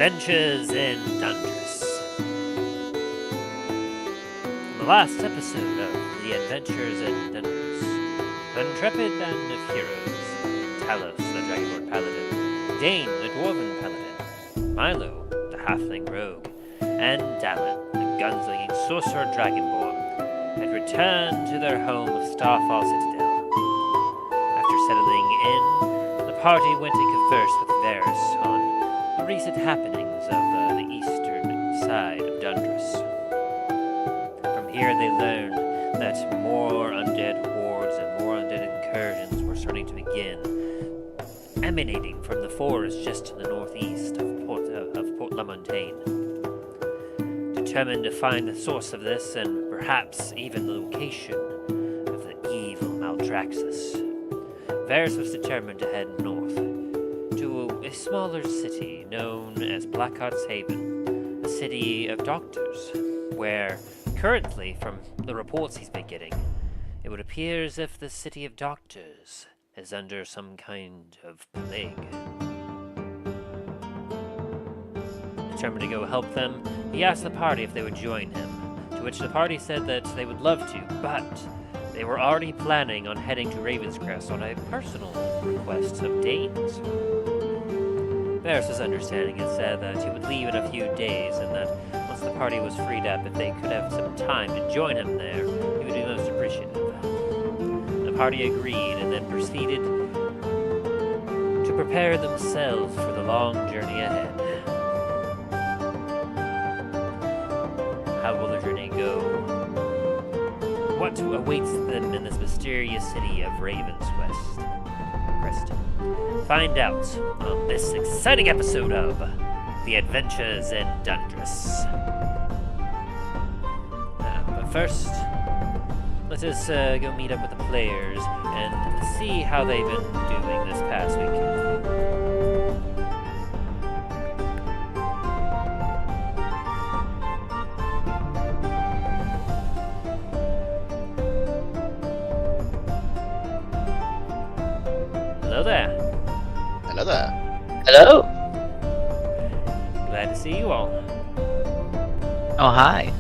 Adventures in Dundras. In the last episode of The Adventures in Dundras, the intrepid band of heroes, Talos, the Dragonborn Paladin, Dane, the Dwarven Paladin, Milo, the Halfling Rogue, and Dallin, the gunslinging Sorcerer Dragonborn, had returned to their home of Starfall Citadel. After settling in, the party went to converse with Varis on the recent happenings of the eastern side of Dundras. From here they learned that more undead hordes and more undead incursions were starting to begin, emanating from the forest just to the northeast of Port La Montagne. Determined to find the source of this and perhaps even the location of the evil Maldraxxus, Varis was determined to head north to a smaller city known as Blackheart's Haven, a city of doctors, where currently, from the reports he's been getting, it would appear as if the city of doctors is under some kind of plague. Determined to go help them, he asked the party if they would join him, to which the party said that they would love to, but they were already planning on heading to Ravenscrest on a personal request of Dane's. Varis was understanding and said that he would leave in a few days, and that once the party was freed up, if they could have some time to join him there, he would be most appreciative. The party agreed and then proceeded to prepare themselves for the long journey ahead. How will the journey go? What awaits them in this mysterious city of Ravenscrest? Find out on this exciting episode of The Adventures in Dundras. But first, let us go meet up with the players and see how they've been doing this past week. Hello there. Hello there. Hello. Glad to see you all. Oh, hi.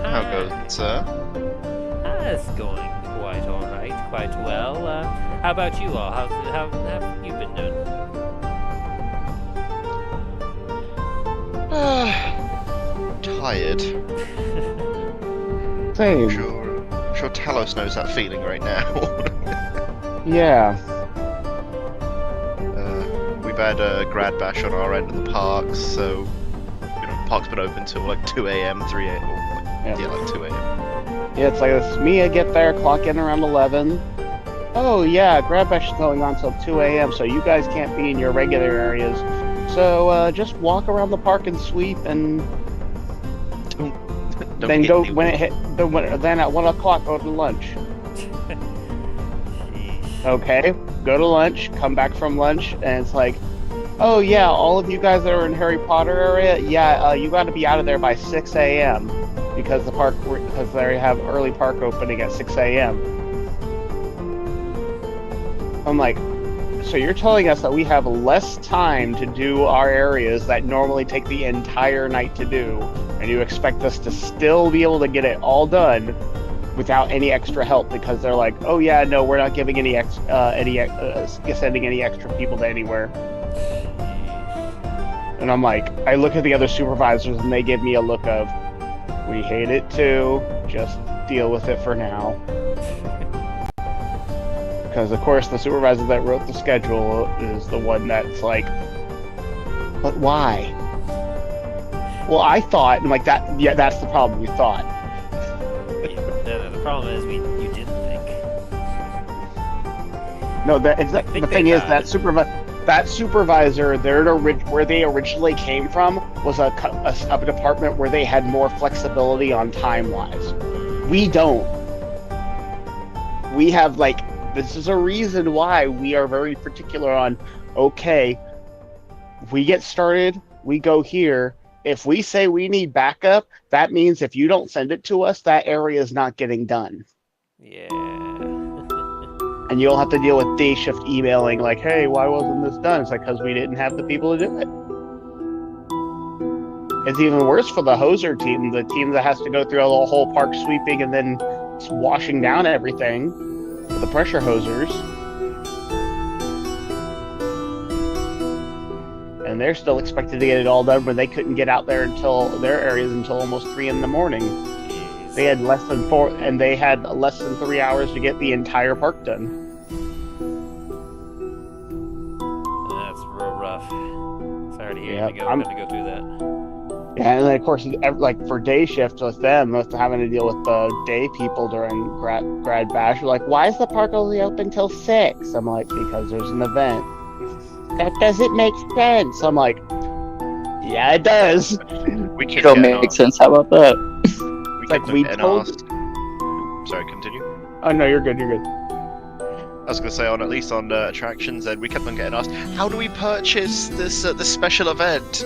How goes it, sir? It's going quite alright, quite well. How about you all? How have you been doing? Tired. Same. Sure Talos knows that feeling right now. Yeah. We've had a grad bash on our end of the parks, so park's been open till like 2 a.m., 3 a.m. Yeah, like 2 a.m. Yeah, it's like this. Me, I get there, clock in around 11. Oh yeah, grab bash is going on till 2 a.m. So you guys can't be in your regular areas. So just walk around the park and sweep, and Don't then hit go anyone. when it hit. Then at 1 o'clock, go to lunch. Okay, go to lunch, come back from lunch, and it's like, oh yeah, all of you guys that are in Harry Potter area, yeah, you got to be out of there by 6 a.m. because they have early park opening at 6 a.m. I'm like, so you're telling us that we have less time to do our areas that normally take the entire night to do, and you expect us to still be able to get it all done without any extra help because they're like, oh yeah, no, we're not giving sending any extra people to anywhere. And I'm like, I look at the other supervisors and they give me a look of, we hate it too, just deal with it for now. Because of course the supervisor that wrote the schedule is the one that's like, but why? Well, I thought, and like that, yeah, that's the problem, you thought. The problem is you didn't think. No, the thing is that supervisor, where they originally came from, was a department where they had more flexibility on time-wise. We don't. We have, like, this is a reason why we are very particular on, okay, we get started, we go here. If we say we need backup, that means if you don't send it to us, that area is not getting done. Yeah. And you'll have to deal with day shift emailing like, hey, why wasn't this done? It's like, because we didn't have the people to do it. it's even worse for the hoser team, the team that has to go through the whole park sweeping and then washing down everything. The pressure hosers. And they're still expected to get it all done when they couldn't get out there until their areas until almost 3 in the morning. Jeez. They had less than 3 hours to get the entire park done. That's real rough. Sorry to hear Yeah, you had to go through that. Yeah, and then of course, like for day shift with them, with having to deal with the day people during grad bash, we're like, why is the park only open till 6? I'm like, because there's an event. That doesn't make sense. I'm like, yeah, it does. We It don't make sense. How about that? We Like, kept we getting told- asked. Sorry, continue. Oh no, you're good. You're good. I was gonna say, at least on attractions, we kept on getting asked, how do we purchase this special event?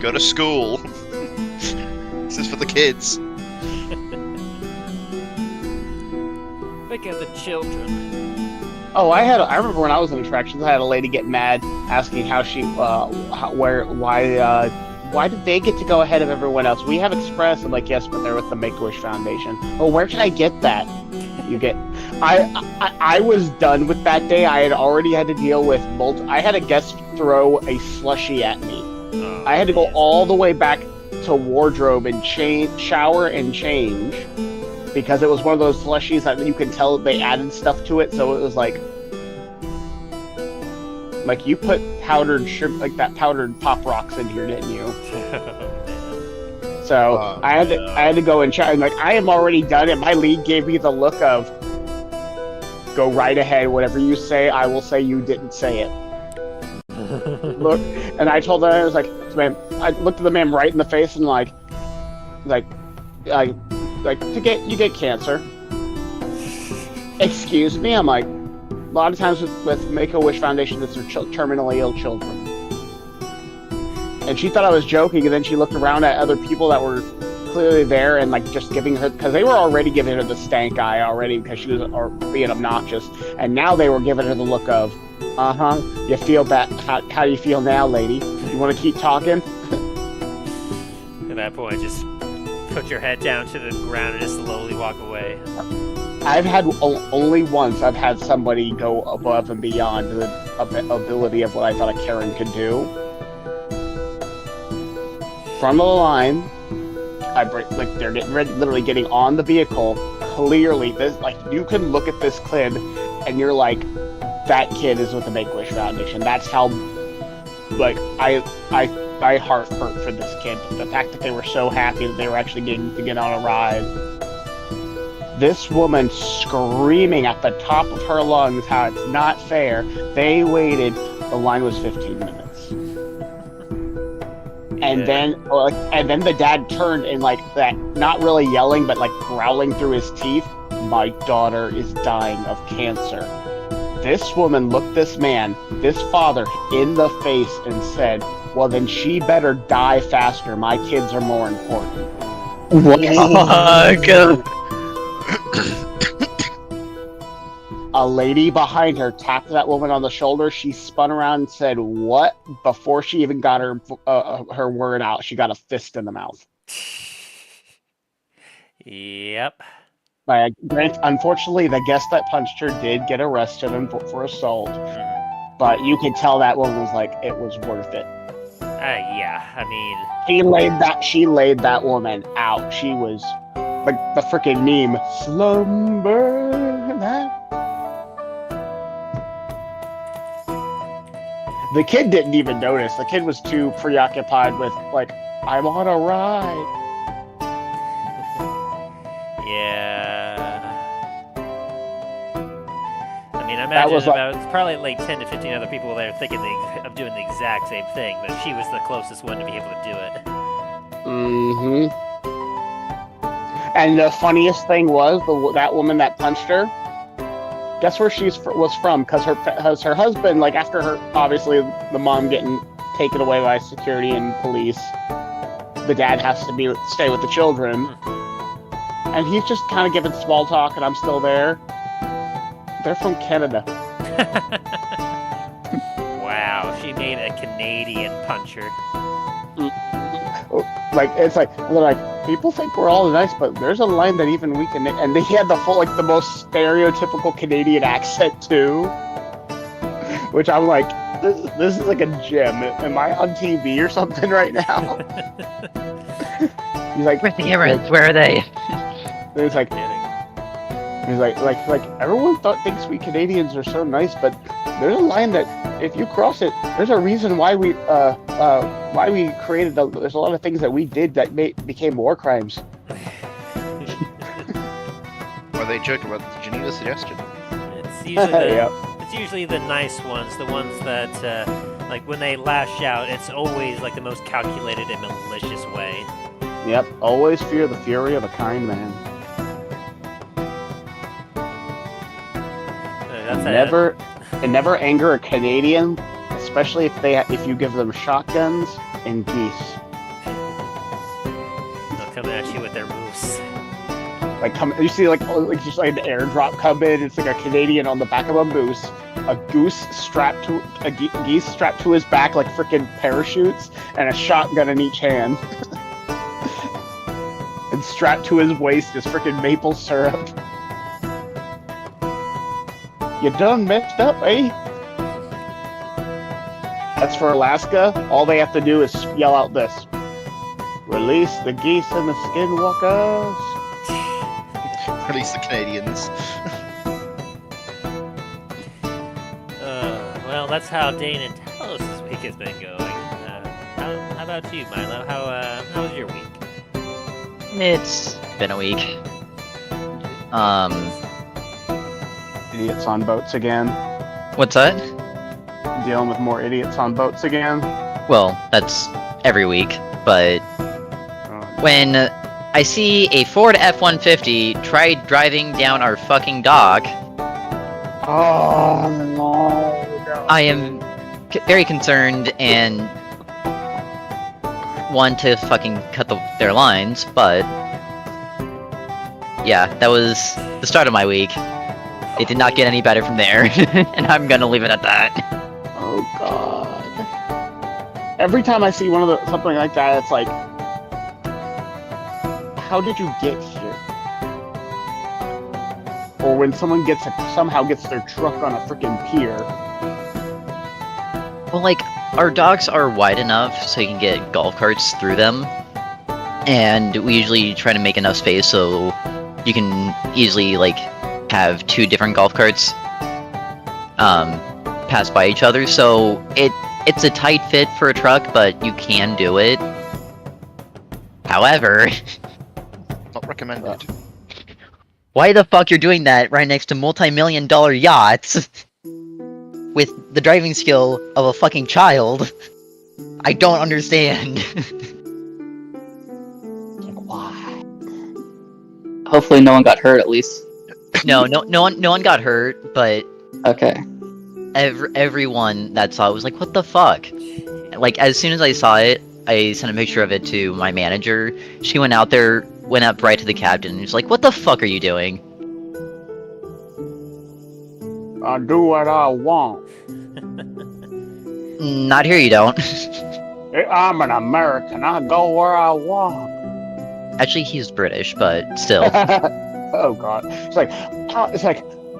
Go to school. This is for the kids. Pick out the children. Oh, I remember when I was in attractions, I had a lady get mad asking how she, why did they get to go ahead of everyone else? We have Express. I'm like, yes, but they're with the Make-A-Wish Foundation. Well, where can I get that? I was done with that day. I had already had to deal with I had a guest throw a slushie at me. Oh, I had to go all the way back to wardrobe and shower and change because it was one of those slushies that you can tell they added stuff to it. So it was like you put powdered shrimp, like that powdered Pop Rocks in here, didn't you? So I had to go and shower. And like, I am already done, and my lead gave me the look of, go right ahead. Whatever you say, I will say you didn't say it. Look, and I told her, I was like, man, I looked at the man right in the face and like you get cancer. Excuse me? I'm like, a lot of times with Make-A-Wish Foundation, it's their terminally ill children. And she thought I was joking, and then she looked around at other people that were clearly there and like just giving her, because they were already giving her the stank eye already because she was being obnoxious, and now they were giving her the look of, you feel bad. How do you feel now, lady? You want to keep talking? At that point, just put your head down to the ground and just slowly walk away. I've had only once I've had somebody go above and beyond the ability of what I thought a Karen could do. Front of the line, they're getting ready, literally getting on the vehicle. Clearly, this, like, you can look at this kid and you're like, that kid is with the Make-A-Wish Foundation. That's how, like, my heart hurt for this kid. The fact that they were so happy that they were actually getting to get on a ride. This woman screaming at the top of her lungs how it's not fair. They waited. The line was 15 minutes. And then the dad turned and like that, not really yelling, but like growling through his teeth. My daughter is dying of cancer. This woman looked this father, in the face and said, well, then she better die faster. My kids are more important. What? A lady behind her tapped that woman on the shoulder. She spun around and said, what? Before she even got her word out, she got a fist in the mouth. Yep. Unfortunately, the guest that punched her did get arrested for assault. But you could tell that woman was like, it was worth it. Yeah, I mean... She laid that woman out. She was like the freaking meme. Slumber that. The kid didn't even notice. The kid was too preoccupied with, like, I'm on a ride. Yeah. I mean, I imagine it's probably like 10 to 15 other people there thinking of doing the exact same thing, but she was the closest one to be able to do it. Mm-hmm. And the funniest thing was, that woman that punched her, guess where she was from? Because her husband, like, after her, obviously the mom getting taken away by security and police, the dad has to stay with the children, and he's just kind of giving small talk, and I'm still there. They're from Canada. Wow, she made a Canadian puncher. Like it's like they're like people think we're all nice, but there's a line that even we can. And he had the full like the most stereotypical Canadian accent too, which I'm like, this is like a gem. Am I on TV or something right now? He's like, where's the heroes? Where are they? He's like, everyone thinks we Canadians are so nice, but there's a line that if you cross it, there's a reason why we created. There's a lot of things that we did that became war crimes. Were they joking about the Geneva suggestion? It's usually the, Yep. it's usually the nice ones, the ones that like when they lash out, it's always like the most calculated and malicious way. Yep. Always fear the fury of a kind man. Never anger a Canadian, especially if you give them shotguns and geese. They'll come at you with their moves. You see just like an airdrop come in. It's like a Canadian on the back of a moose, a geese strapped to his back like freaking parachutes, and a shotgun in each hand. And strapped to his waist is freaking maple syrup. You done messed up, eh? As for Alaska, all they have to do is yell out this: "Release the geese and the skinwalkers." Release the Canadians. Well, that's how Dane and Talos this week has been going. How about you, Milo? How was your week? It's been a week. Idiots on boats again. What's that? Dealing with more idiots on boats again. Well, that's every week, but when I see a Ford F-150 try driving down our fucking dock, Oh no! I am very concerned and want to fucking cut their lines, but yeah, that was the start of my week. It did not get any better from there, and I'm gonna leave it at that. Oh god! Every time I see something like that, it's like, how did you get here? Or when someone somehow gets their truck on a freaking pier. Well, like, our docks are wide enough so you can get golf carts through them, and we usually try to make enough space so you can easily, like, have two different golf carts pass by each other, so it's a tight fit for a truck, but you can do it. However, Not recommended. why the fuck you're doing that right next to multi-million-dollar yachts with the driving skill of a fucking child? I don't understand. Why? Hopefully no one got hurt at least. No one got hurt, but Okay. everyone that saw it was like, what the fuck? Like, as soon as I saw it, I sent a picture of it to my manager. She went up right to the captain, and was like, what the fuck are you doing? I do what I want. Not here, you don't. I'm an American. I go where I want. Actually, he's British, but still. Oh god! It's like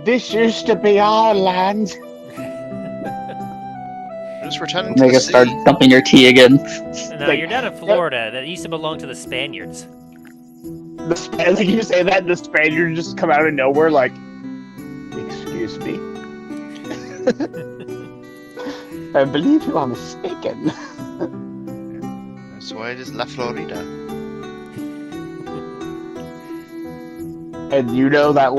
this used to be our land. Just returning to Make the us start sea. dumping your tea again. No, you're down in Florida. That used to belong to the Spaniards. Like you say that, the Spaniards just come out of nowhere, like, excuse me. I believe you are mistaken. That's why it is La Florida. And you know that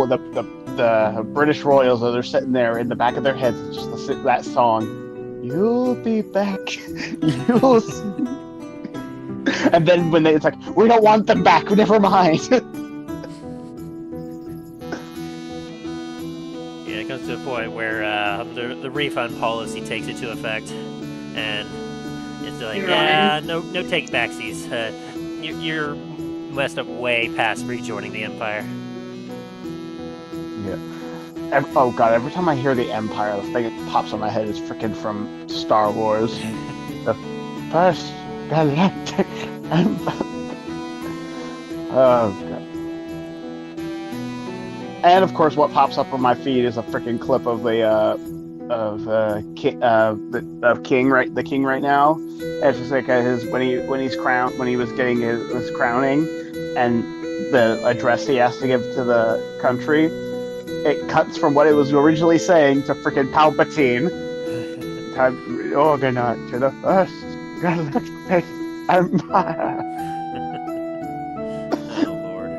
the British Royals, they're sitting there in the back of their heads, it's just that song. You'll be back. You'll see. And then when it's like, we don't want them back. Never mind. Yeah, it comes to a point where the refund policy takes into effect, and it's like, yeah, no take backsies. You're messed up way past rejoining the Empire. Yeah. Oh god! Every time I hear the Empire, the thing that pops on my head is freaking from Star Wars. The first galactic. Oh god. And of course, what pops up on my feed is a freaking clip of King right now. It's just like when he was getting his crowning, and the address he has to give to the country. It cuts from what it was originally saying to freaking Palpatine. Time Organaut to the first galactic empire. Oh lord.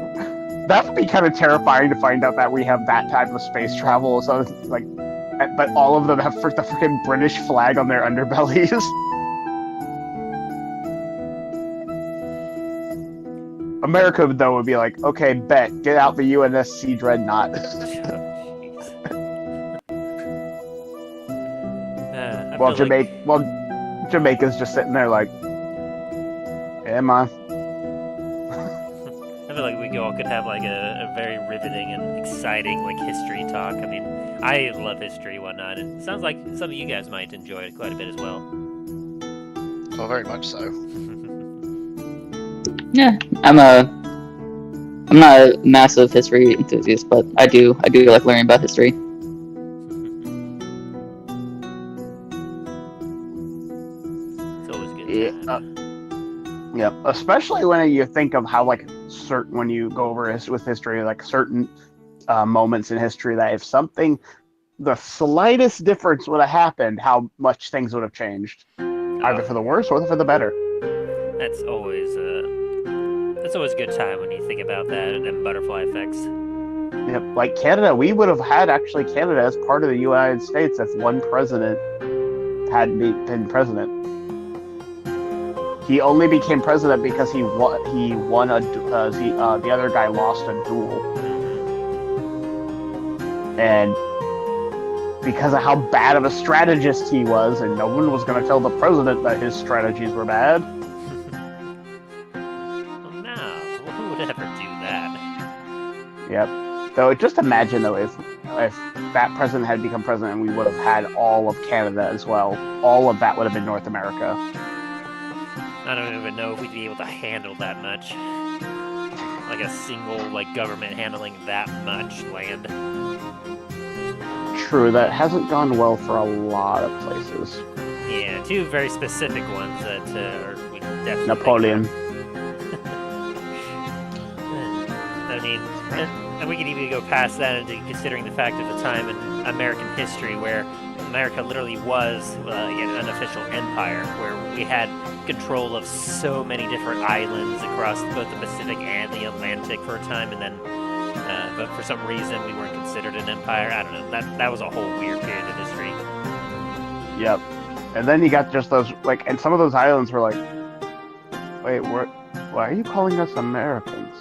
That would be kind of terrifying to find out that we have that type of space travel. So like, but all of them have the freaking British flag on their underbellies. America though would be like, okay, bet, get out the UNSC Dreadnought. While Jamaica's just sitting there like, yeah, man. I feel like we all could have like a very riveting and exciting like history talk. I mean, I love history and whatnot, and it sounds like some of you guys might enjoy it quite a bit as well. Oh, very much so. Yeah, I'm not a massive history enthusiast, but I do like learning about history. It's always good. Yeah, especially when you think of how when you go over with history, like certain moments in history that if the slightest difference would have happened, how much things would have changed, either for the worse or for the better. That's always a good time when you think about that and butterfly effects. Yep, like Canada, we would have had Canada as part of the United States if one president hadn't been president. He only became president because he won the other guy lost a duel, and because of how bad of a strategist he was, and no one was going to tell the president that his strategies were bad. Who would ever do that? Yep. So just imagine though if that president had become president, we would have had all of Canada as well. All of that would have been North America. I don't even know if we'd be able to handle that much. Like a single government handling that much land. True, that hasn't gone well for a lot of places. Yeah, two very specific ones that we definitely Napoleon. I mean, and we can even go past that into considering the fact of the time in American history where America literally was an unofficial empire, where we had control of so many different islands across both the Pacific and the Atlantic for a time, and then, but for some reason we weren't considered an empire. I don't know. That was a whole weird period of history. Yep. And then you got just those and some of those islands were like, wait, why are you calling us Americans?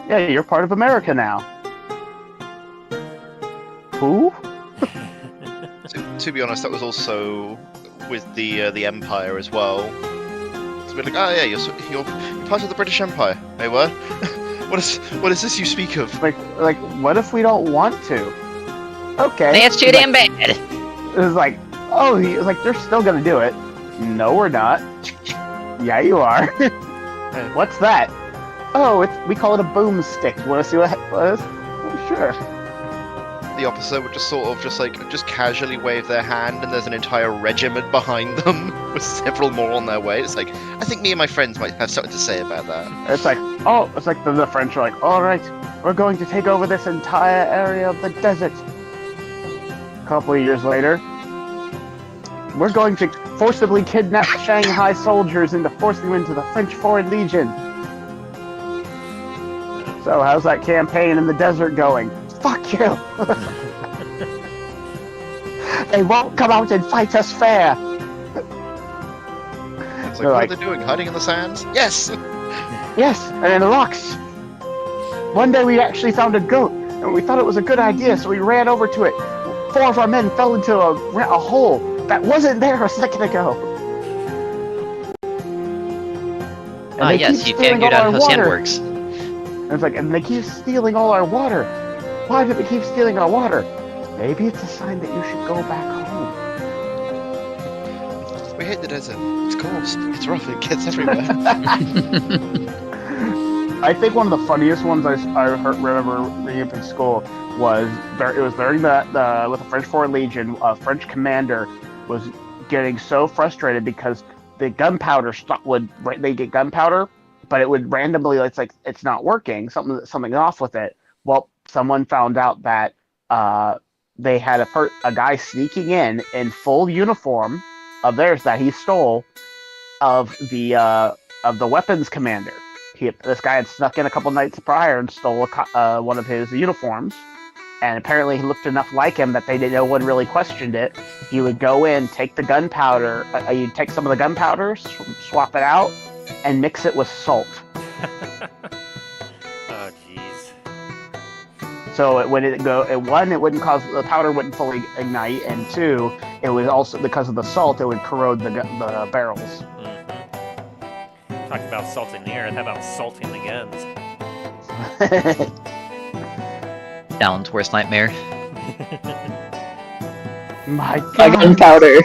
Yeah, you're part of America now. Who? To be honest, that was also with the Empire as well. It's been like, oh yeah, you're part of the British Empire. Hey, what? what is this you speak of? Like, what if we don't want to? Okay. That's too damn bad. It's like, oh, they're still gonna do it. No, we're not. Yeah, you are. What's that? Oh, we call it a boomstick. You want to see what it was? Oh, sure. The officer would just sort of just casually wave their hand, and there's an entire regiment behind them with several more on their way. It's like, I think me and my friends might have something to say about that. It's like, the French are like, all right, we're going to take over this entire area of the desert. A couple of years later, we're going to forcibly kidnap Shanghai soldiers and force them into the French Foreign Legion. So how's that campaign in the desert going? Fuck you! They won't come out and fight us fair! It's like, what are they doing? Hiding in the sands? Yes! Yes, and in the rocks! One day we actually found a goat, and we thought it was a good idea, so we ran over to it. 4 of our men fell into a hole that wasn't there a second ago. Yes, you can go down to Sandworks. And it's like, and they keep stealing all our water. Why do they keep stealing our water? Maybe it's a sign that you should go back home. We hate the desert. Of course, it's rough. It gets everywhere. I think one of the funniest ones I remember reading up in school was it was during the with the French Foreign Legion. A French commander was getting so frustrated because the gunpowder they get gunpowder, but it would randomly it's not working. Something off with it. Well, someone found out that they had a guy sneaking in full uniform of theirs that he stole of the weapons commander. This guy had snuck in a couple nights prior and stole one of his uniforms, and apparently he looked enough like him that no one really questioned it. He would go in, take the gunpowder, you'd take some of the gunpowder, swap it out, and mix it with salt. Oh, jeez. So it wouldn't cause the powder wouldn't fully ignite, and two, it was also because of the salt, it would corrode the barrels. Talk about salting the earth. How about salting the guns? Down's worst nightmare. My My God. gunpowder.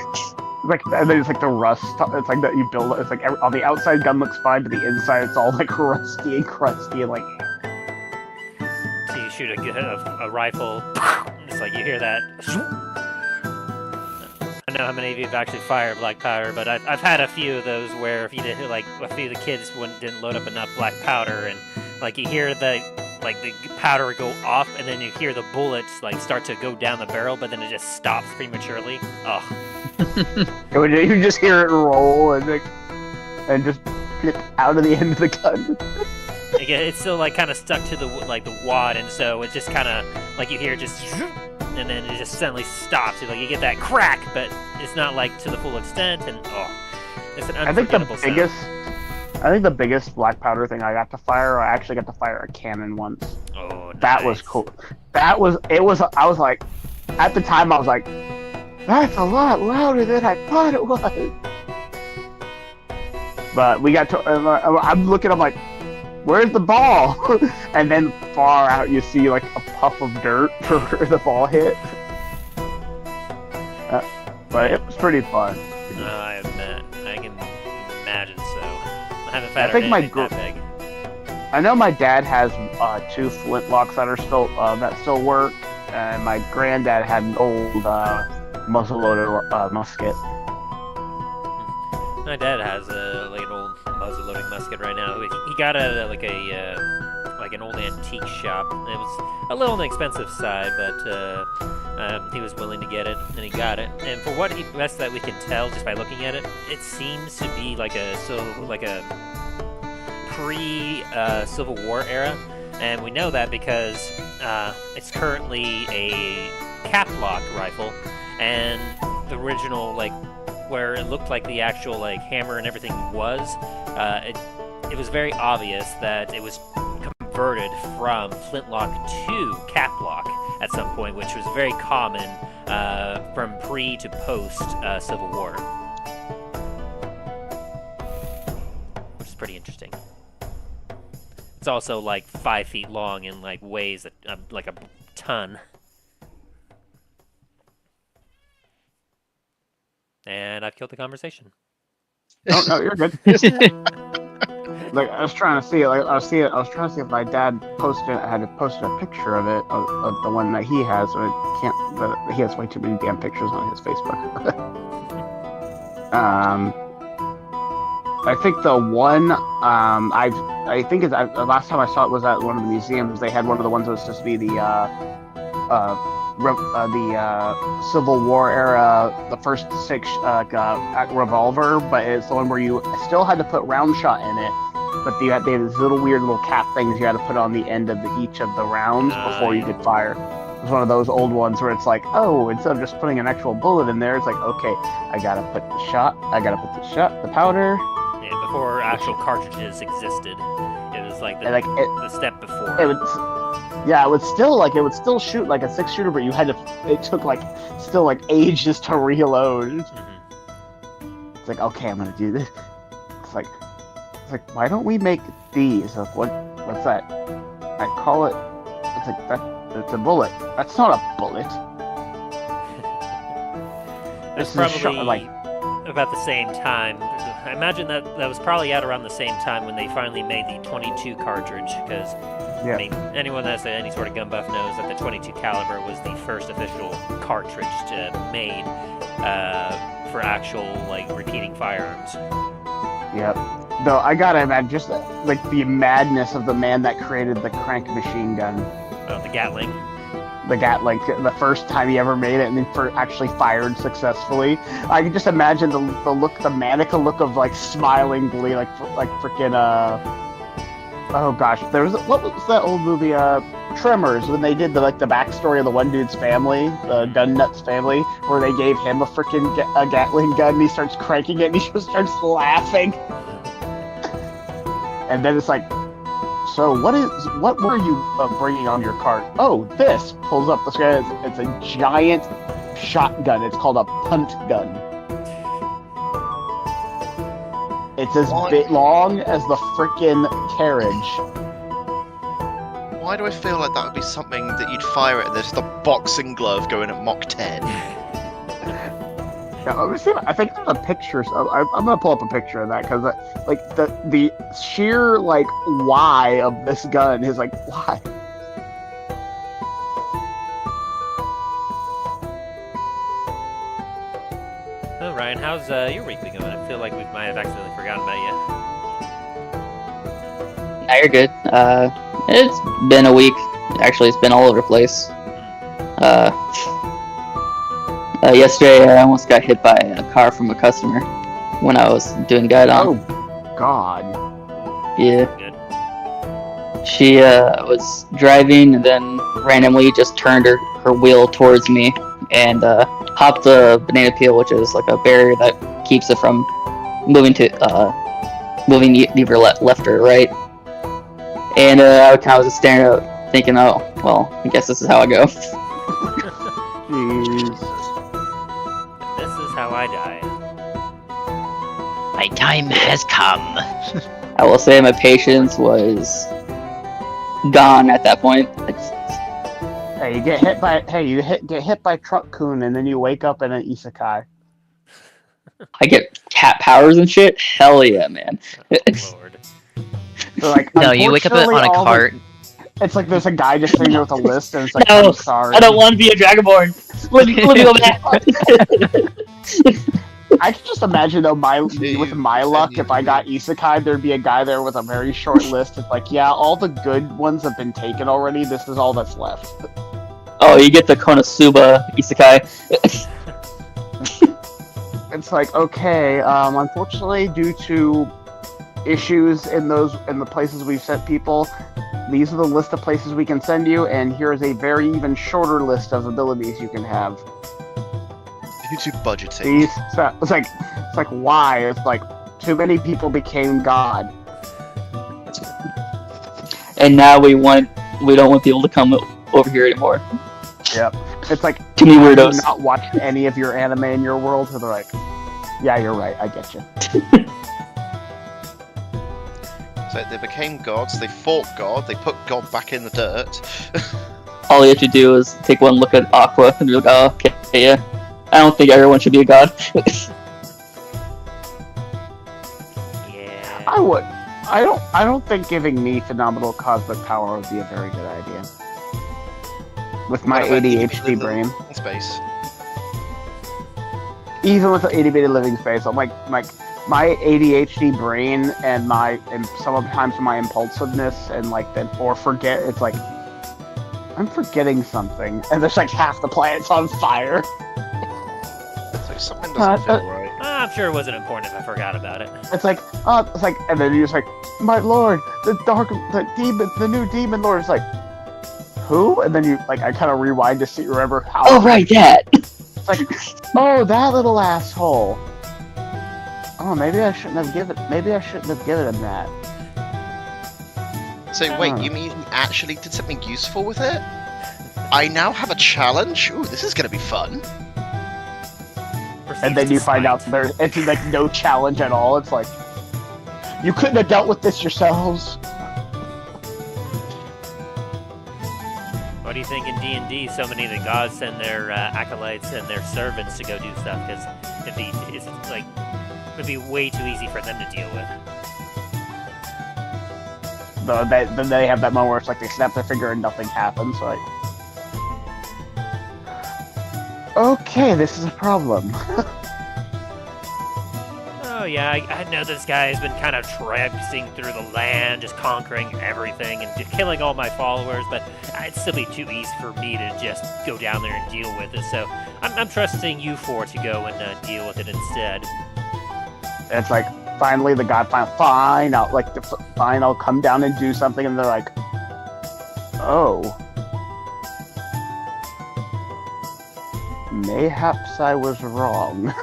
And then it's like the rust. It's like that you build. It's like on the outside gun looks fine, but the inside it's all like rusty and crusty and like. So you shoot a rifle. It's like you hear that. I don't know how many of you have actually fired black powder, but I've had a few of those where if you did, like a few of the kids didn't load up enough black powder, and like you hear the powder go off, and then you hear the bullets start to go down the barrel, but then it just stops prematurely. Oh. You just hear it roll and just flip out of the end of the gun. Again, it's still kind of stuck to the wad, and so it just kind of you hear just. And then it just suddenly stops. You get that crack, but it's not to the full extent, and it's an unforgettable sound. I think the biggest black powder thing I got to fire, I actually got to fire a cannon once. Oh, nice. That was cool. I was like, at the time I was like, that's a lot louder than I thought it was. But we got to, I'm like, where's the ball? And then far out you see a puff of dirt where the ball hit. But it was pretty fun. I can imagine so. I haven't I think that big. I know my dad has 2 flintlocks that still work, and my granddad had an old muzzleloader musket. My dad has an old muzzle-loading musket right now. He got it at an old antique shop. It was a little on the expensive side, but he was willing to get it, and he got it. And for what best that we can tell just by looking at it, it seems to be a pre-Civil War era, and we know that because it's currently a cap-lock rifle, and the original where it looked like the actual hammer and everything was, it was very obvious that it was converted from flintlock to caplock at some point, which was very common from pre to post Civil War, which is pretty interesting. It's also 5 feet long and weighs a ton. And I've killed the conversation. Oh no, you're good. I was trying to see it. I was trying to see if my dad had posted a picture of it of the one that he has. But he has way too many damn pictures on his Facebook. I think the one I think the last time I saw it was at one of the museums. They had one of the ones that was supposed to be the Civil War era, the first 6 revolver, but it's the one where you still had to put round shot in it, but they had these little weird little cap things you had to put on the end of each of the rounds before you could fire. It was one of those old ones where it's instead of just putting an actual bullet in there, it's okay, I gotta put the the powder. Yeah, before actual cartridges existed, it was the step before. It would still shoot like a 6-shooter, but it took still ages to reload. Mm-hmm. It's okay, I'm gonna do this. It's like, why don't we make these? What's that? I call it. It's a bullet. That's not a bullet. There's This is probably about the same time. I imagine that was probably at around the same time when they finally made the 22 cartridge, because Yeah. I mean, anyone that's any sort of gun buff knows that the 22 caliber was the first official cartridge made for actual like repeating firearms. Yep. Though I gotta imagine just like the madness of the man that created the crank machine gun. Oh, the Gatling. The Gatling, the first time he ever made it, and then actually fired successfully. I can just imagine the look, the maniacal look of like smiling glee, like freaking oh gosh, there was what was that old movie Tremors, when they did the backstory of the one dude's family, the Gun Nuts family, where they gave him a freaking Gatling gun, and he starts cranking it, and he just starts laughing. And then it's like, so what were you bringing on your cart? Oh, this pulls up the screen. It's a giant shotgun. It's called a punt gun. It's as bit long as the frickin' carriage. Why do I feel like that would be something that you'd fire at this, the boxing glove going at Mach 10? Yeah, I think there's a picture. I'm gonna pull up a picture of that, because like the sheer like why of this gun is like why. Oh, Ryan, how's your week been going? I feel like we might have accidentally forgotten about you. Now you're good. It's been a week. Actually, it's been all over the place. Yesterday, I almost got hit by a car from a customer when I was doing guide on. Oh, God. Yeah. Good. She was driving and then randomly just turned her wheel towards me and hopped the banana peel, which is like a barrier that keeps it from moving either left or right. And I kind of was just staring at it, thinking, oh, well, I guess this is how I go. Jeez. This is how I die. My time has come. I will say my patience was gone at that point. Hey, you get hit by get hit by Truck Coon, and then you wake up in an isekai. I get cat powers and shit? Hell yeah, man. Oh, Lord. So, like, No, you wake up on a unfortunately, cart. It's like there's a guy just sitting there with a list, and it's like, No, I'm sorry. I don't want to be a Dragonborn. Let me go back. I can just imagine though, with my luck, if I got isekai, there'd be a guy there with a very short list. It's like, yeah, all the good ones have been taken already. This is all that's left. Oh, you get the Konosuba isekai. It's like, okay, unfortunately, due to issues in the places we've sent people, these are the list of places we can send you, and here's a very even shorter list of abilities you can have. YouTube budgeting. It's like why? It's like too many people became God. And now we don't want people to come over here anymore. Yep. It's like Too many have you weirdos. not watched any of your anime in your world? So they're like, yeah, you're right. I get you. So they became gods, they fought God, they put God back in the dirt. All you have to do is take one look at Aqua and be like, oh, okay, yeah. I don't think everyone should be a god. Yeah. I would. I don't think giving me phenomenal cosmic power would be a very good idea. With my What about ADHD in brain. Space. Even with the itty-bitty living space, I'm like my ADHD brain and sometimes my impulsiveness and it's like I'm forgetting something, and there's like half the planet's on fire. It's like something doesn't feel right. I'm sure it wasn't important if I forgot about it. It's like, and then you're just like, my lord, the new demon lord. It's like, who? And then you I kind of rewind to remember how. Oh, right, that! It's like, oh, that little asshole. Oh, maybe I shouldn't have given him that. So wait, you mean he actually did something useful with it? I now have a challenge? Ooh, this is gonna be fun. And then you find out it's like no challenge at all. It's like, you couldn't have dealt with this yourselves. What do you think in D&D? So many of the gods send their acolytes and their servants to go do stuff because would be way too easy for them to deal with. Then they have that moment where it's like they snap their finger and nothing happens. Like, okay, this is a problem. Oh yeah, I know this guy has been kind of traipsing through the land, just conquering everything and killing all my followers, but it'd still be too easy for me to just go down there and deal with it, so I'm trusting you four to go and deal with it instead. It's like, finally the god fine, I'll come down and do something, and they're like, oh. Mayhaps I was wrong.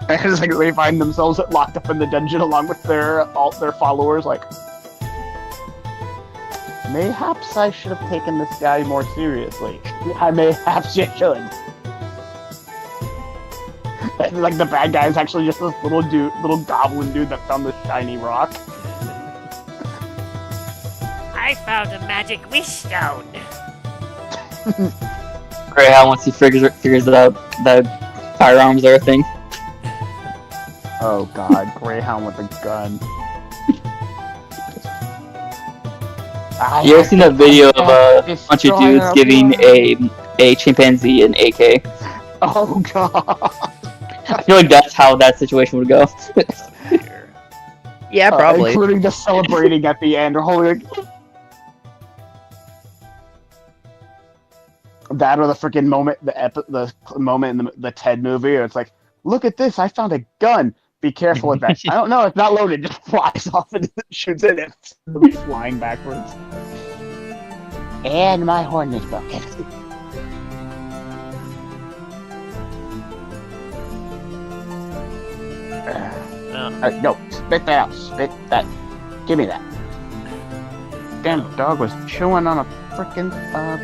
And it's like they find themselves locked up in the dungeon along with all their followers, like, mayhaps I should have taken this guy more seriously. Mayhaps you should. And like the bad guy is actually just this little goblin dude that found this shiny rock. I found a magic wish stone. Greyhound, once he figures it out, that firearms are a thing. Oh god, Greyhound with a gun. You ever seen that video of a bunch of dudes giving a chimpanzee an AK? Oh god. I feel like that's how that situation would go. Yeah, probably. Including just celebrating at the end, or holding that, or the freaking moment, the moment in the Ted movie, where it's like, look at this, I found a gun. Be careful with that. I don't know, it's not loaded. Just flies off and shoots it. It's flying backwards. And my horn is broken. No, spit that out. Spit that. Give me that. Damn dog was chewing on a frickin'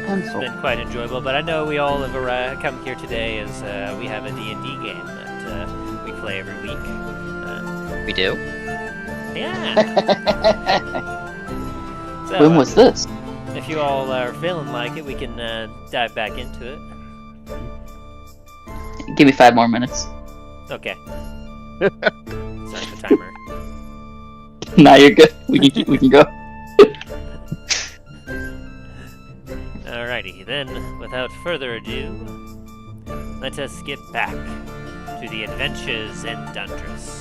pencil. It's been quite enjoyable, but I know we all have come here today as we have a D&D game that we play every week. We do? Yeah. So, When was this? if you all are feeling like it, we can dive back into it. Give me 5 more minutes. Okay. Start the timer. Nah, you're good. We can go. Alrighty, then, without further ado, let us get back to the adventures in Dundras.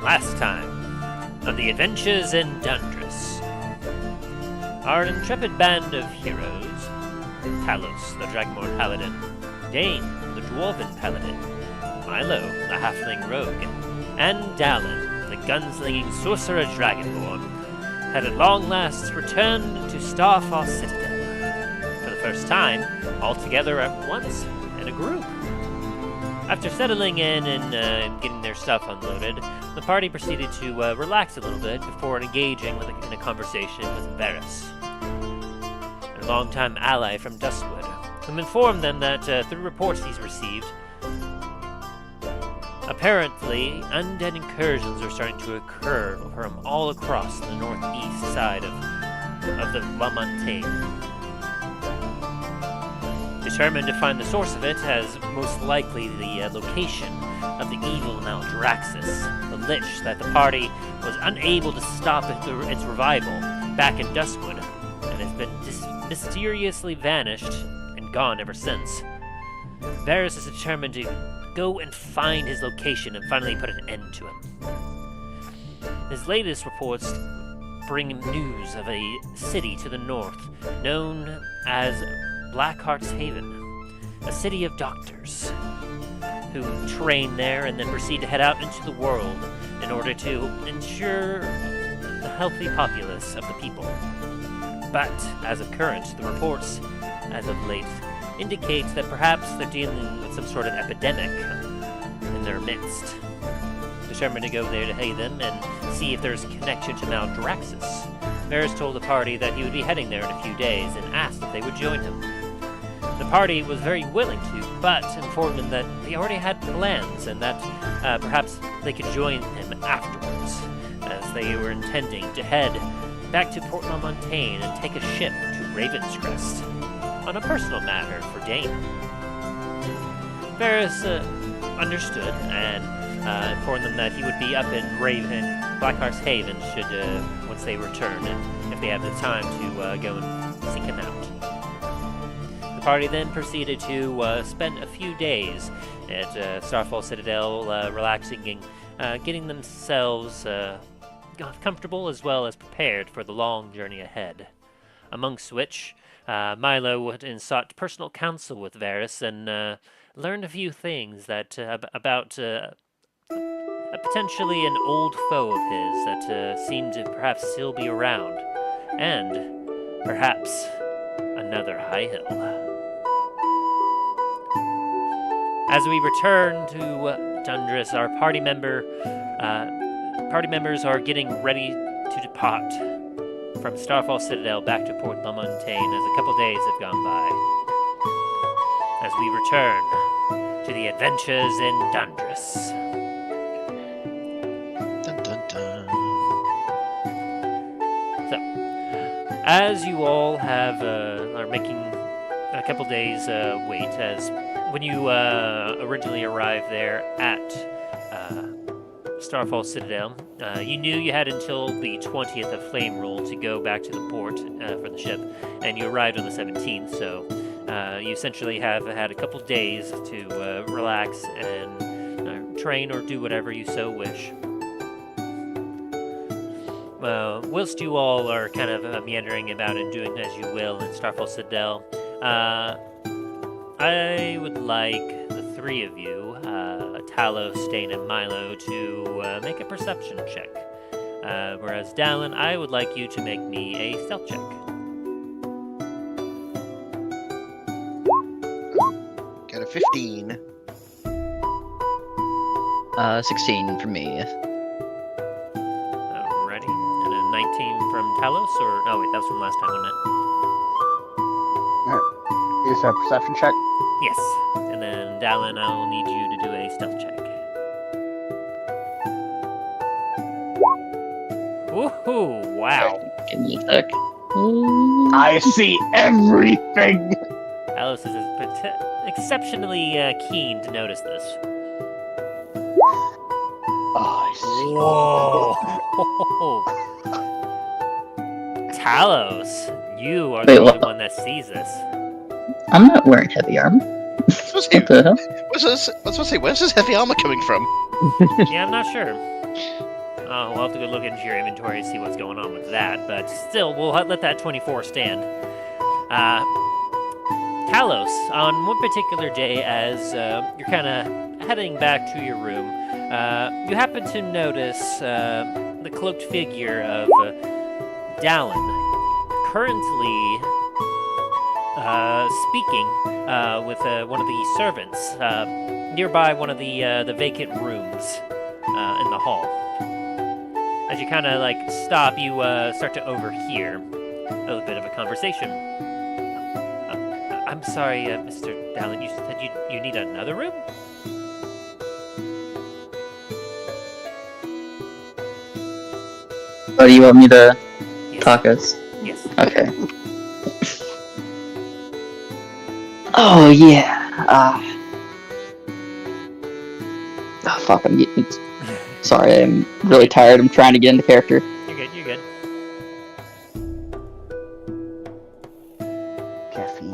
Last time, on the adventures in Dundras, our intrepid band of heroes, Talos, the Dragonborn Paladin, Dane, the Dwarven Paladin, Milo, the Halfling Rogue, and Dallin, the gunslinging Sorcerer Dragonborn, had at long last returned to Starfall Citadel, for the first time, all together at once, in a group. After settling in and getting their stuff unloaded, the party proceeded to relax a little bit before engaging in a conversation with Varis, a longtime ally from Duskwood, who informed them that through reports he's received, apparently undead incursions are starting to occur from all across the northeast side of the La Montagne. Determined to find the source of it as most likely the location of the evil Maldraxxus, the lich that the party was unable to stop its revival back in Duskwood, and has been mysteriously vanished and gone ever since. Varis is determined to go and find his location and finally put an end to him. His latest reports bring news of a city to the north known as Blackheart's Haven, a city of doctors who train there and then proceed to head out into the world in order to ensure the healthy populace of the people. But, as of current, the reports, as of late, indicate that perhaps they're dealing with some sort of epidemic in their midst. Determined to go there to aid them and see if there's a connection to Maldraxxus, Varis told the party that he would be heading there in a few days and asked if they would join him. The party was very willing to, but informed him that they already had plans and that perhaps they could join him afterwards, as they were intending to head back to Port La Montagne and take a ship to Ravenscrest, on a personal matter for Dane. Varis understood and informed them that he would be up in Blackheart's Haven should once they return, and if they have the time to go and seek him out. The party then proceeded to spend a few days at Starfall Citadel, relaxing and getting themselves comfortable as well as prepared for the long journey ahead. Amongst which, Milo went and sought personal counsel with Varis and learned a few things that about potentially an old foe of his that seemed to perhaps still be around, and perhaps another high hill. As we return to Dundras, our party members are getting ready to depart from Starfall Citadel back to Port La Montagne as a couple days have gone by. As we return to the adventures in Dundras. Dun, dun, dun. So, as you all have are making a couple days wait, as when you originally arrived there at Starfall Citadel, you knew you had until the 20th of Flame Rule to go back to the port for the ship, and you arrived on the 17th, so you essentially have had a couple days to relax and train or do whatever you so wish. Whilst you all are kind of meandering about and doing as you will in Starfall Citadel, I would like the three of you, Talos, Dane, and Milo, to make a perception check. Whereas Dallin, I would like you to make me a stealth check. Got a 15. 16 for me. Alrighty. And a 19 from Talos, or... Oh, wait, that was from last time, wasn't it? Use a perception check. Yes. And then, Dallin, I'll need you to do a stealth check. Woohoo! Wow. Give me a sec. I see everything. Talos is exceptionally keen to notice this. Oh, I see. Whoa! Talos, you are Wait, the only what? one that sees this. I'm not wearing heavy armor. What's he- What the hell? what's this? I was supposed to say, where's this heavy armor coming from? Yeah, I'm not sure. We'll have to go look into your inventory and see what's going on with that, but still, we'll let that 24 stand. Talos, on one particular day, as you're kind of heading back to your room, you happen to notice the cloaked figure of Dallin, currently speaking with one of the servants nearby one of the vacant rooms in the hall. As you kind of like stop, you start to overhear a little bit of a conversation. I'm sorry, Mr. Dallin, you said you need another room? Oh, do you want me to Yes. talk us? Yes. Okay. Oh, yeah. Oh, fuck, I'm getting... Sorry, I'm really tired. I'm trying to get into character. You're good, you're good. Caffeine.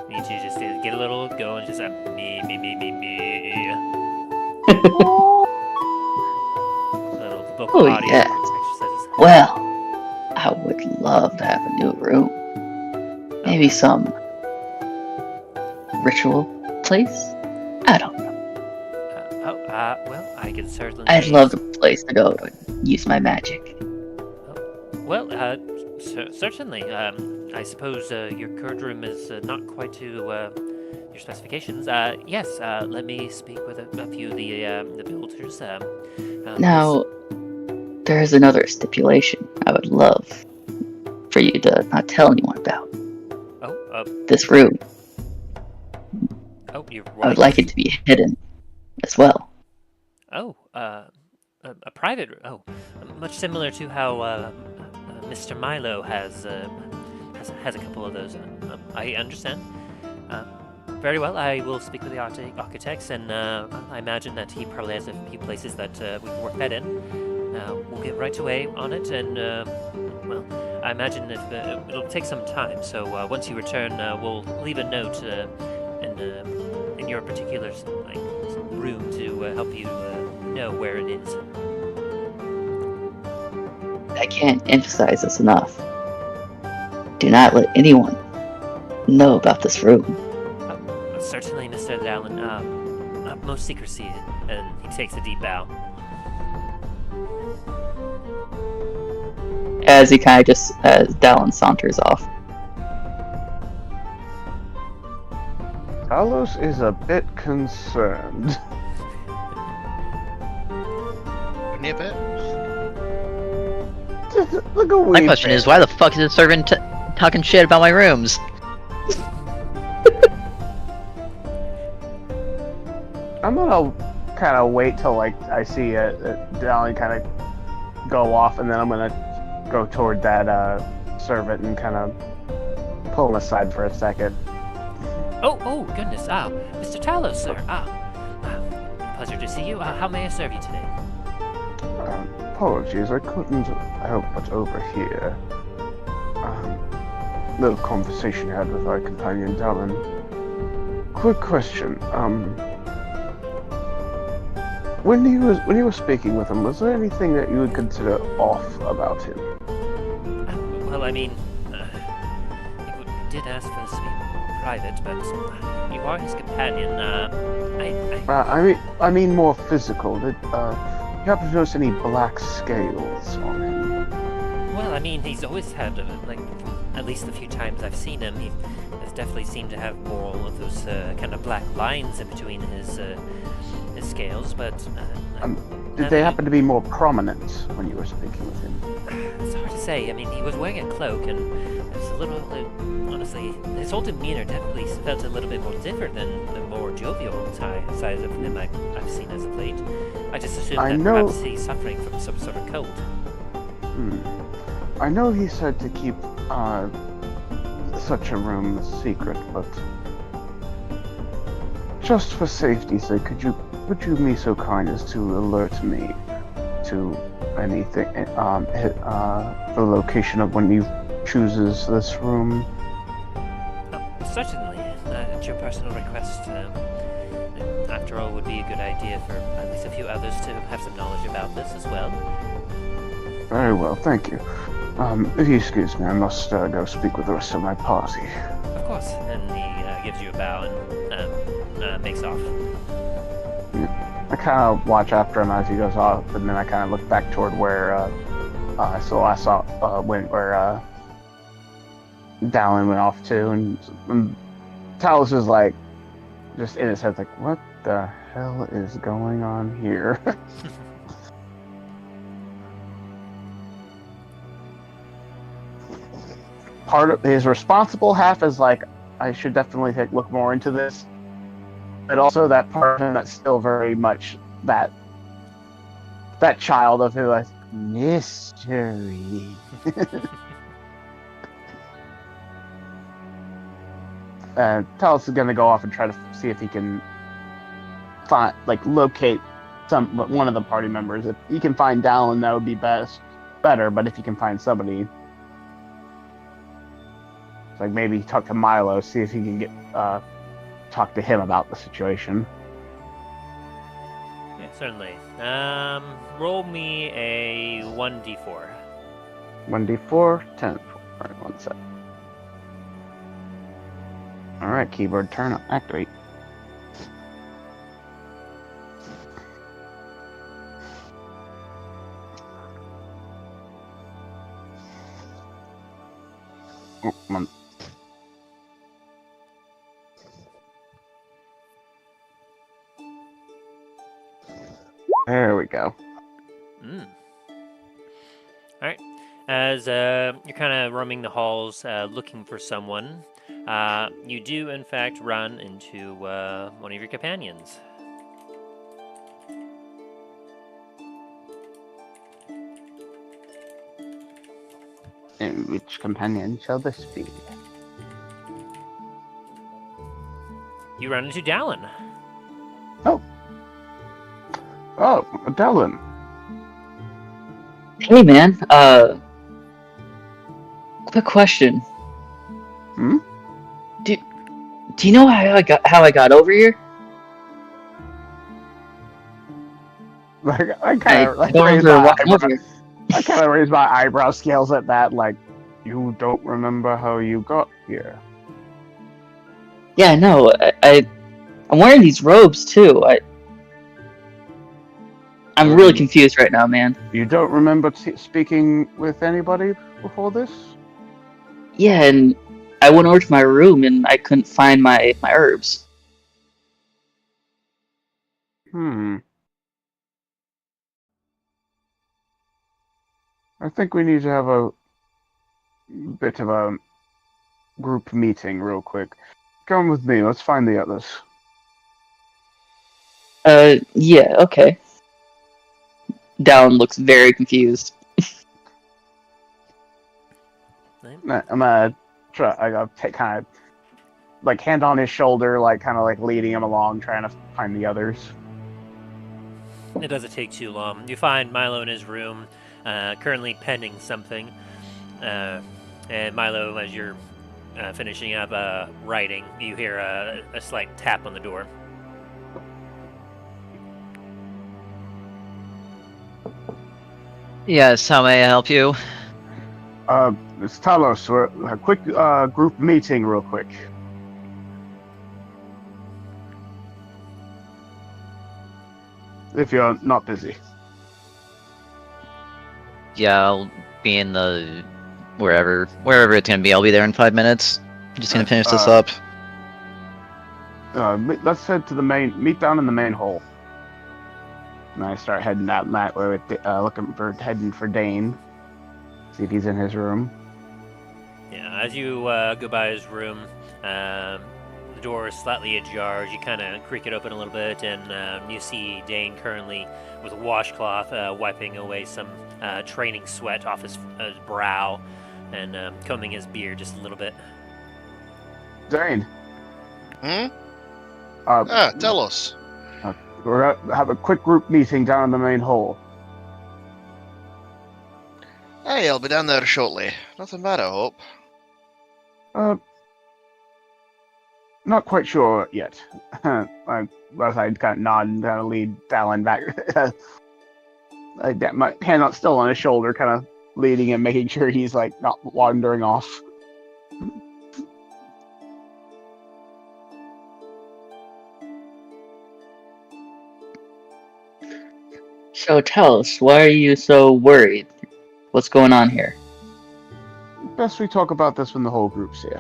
Need to just get a little going, just me. Little vocal Oh, audio yeah. exercises. Well, I would love to have a new room. Maybe some ritual place? I don't know. Well, I can certainly... I'd love a place to go to use my magic. Well, certainly. I suppose your current room is not quite to your specifications. Yes, let me speak with a few of the builders. Now, there is another stipulation I would love for you to not tell anyone about. This room. You're right. I would like it to be hidden as well. A private... much similar to how Mr. Milo has a couple of those I understand. Very well, I will speak with the architects, and I imagine that he probably has a few places that we can work that in. We'll get right away on it, and well, I imagine that it'll take some time. So once you return, we'll leave a note in your particular room to help you know where it is. I can't emphasize this enough. Do not let anyone know about this room. Certainly, Mr. Dallin. Utmost secrecy, and he takes a deep bow. As he kind of just, as Dallin saunters off. Talos is a bit concerned. Only a bit. Just look a wee My question bit. is, why the fuck is the servant talking shit about my rooms? I'm gonna kind of wait till I see Dallin kind of go off, and then I'm gonna go toward that servant and kind of pull him aside for a second. Oh, goodness. Mr. Talos, sir. Pleasure to see you. How may I serve you today? Apologies, I couldn't help but overhear little conversation you had with our companion Dallin. Quick question. When you were speaking with him, was there anything that you would consider off about him? Well, I mean, he did ask for this to be private, but you are his companion. I mean more physical. Did you happen to notice any black scales on him? Well, I mean, he's always had, at least the few times I've seen him, he has definitely seemed to have more of those kind of black lines in between his scales, but... did they happen to be more prominent when you were speaking with him? It's hard to say. I mean, he was wearing a cloak, and it's a little... honestly, his whole demeanor definitely felt a little bit more different than the more jovial side of him I've seen as of late. I just assumed that perhaps he's suffering from some sort of cold. I know he said to keep such a room a secret, but just for safety's sake, would you be so kind as to alert me to anything, the location of when he chooses this room? Certainly. At your personal request. After all, it would be a good idea for at least a few others to have some knowledge about this as well. Very well, thank you. If you excuse me, I must go speak with the rest of my party. Of course. And he gives you a bow and makes off. I kind of watch after him as he goes off, and then I kind of look back toward where I saw where Dallin went off to, and Talos is like, just in his head, like, what the hell is going on here? Part of his responsible half is like, I should definitely look more into this, but also that part of him that's still very much that child of who is mystery. Talos is gonna go off and try to see if he can locate one of the party members. If he can find Dallin, that would be better. But if he can find somebody, maybe talk to Milo, see if he can get talk to him about the situation. Yeah, certainly. Roll me a 1d4. 1d4, 10. Alright, 1 sec. Alright, keyboard turn on, activate. Oh, come on. There we go. Alright. As you're kind of roaming the halls looking for someone, you do, in fact, run into one of your companions. And which companion shall this be? you run into Dallin. Oh, Dallin. Hey, man. Quick question. Hmm? Do you know how I got over here? I kind of I don't remember walking over here. I kind of raise my eyebrow scales at that, like, you don't remember how you got here. Yeah, no. I'm wearing these robes too. I'm really confused right now, man. You don't remember speaking with anybody before this? Yeah, and I went over to my room and I couldn't find my herbs. I think we need to have a bit of a group meeting real quick. Come with me, let's find the others. Yeah, okay. Dallin looks very confused. I'm gonna try. I gotta take kind of like hand on his shoulder, like kind of like leading him along, trying to find the others. It doesn't take too long. You find Milo in his room, currently penning something. And Milo, as you're finishing up writing, you hear a slight tap on the door. Yes, how may I help you? It's Talos. We're a quick group meeting, real quick. If you're not busy. Yeah, I'll be in the wherever it's gonna be. I'll be there in 5 minutes. I'm just gonna finish this up. Let's head to the main. Meet down in the main hall. And I start heading that way with heading for Dane. See if he's in his room. Yeah, as you go by his room, the door is slightly ajar. You kind of creak it open a little bit, and you see Dane currently with a washcloth wiping away some training sweat off his brow and combing his beard just a little bit. Dane. Tell us. We're gonna have a quick group meeting down in the main hall. Hey, I'll be down there shortly. Nothing bad, I hope. Not quite sure yet. I kind of nod and kind of lead Dallin back. My hand not still on his shoulder, kind of leading him, making sure he's like not wandering off. So tell us, why are you so worried? What's going on here? Best we talk about this when the whole group's here.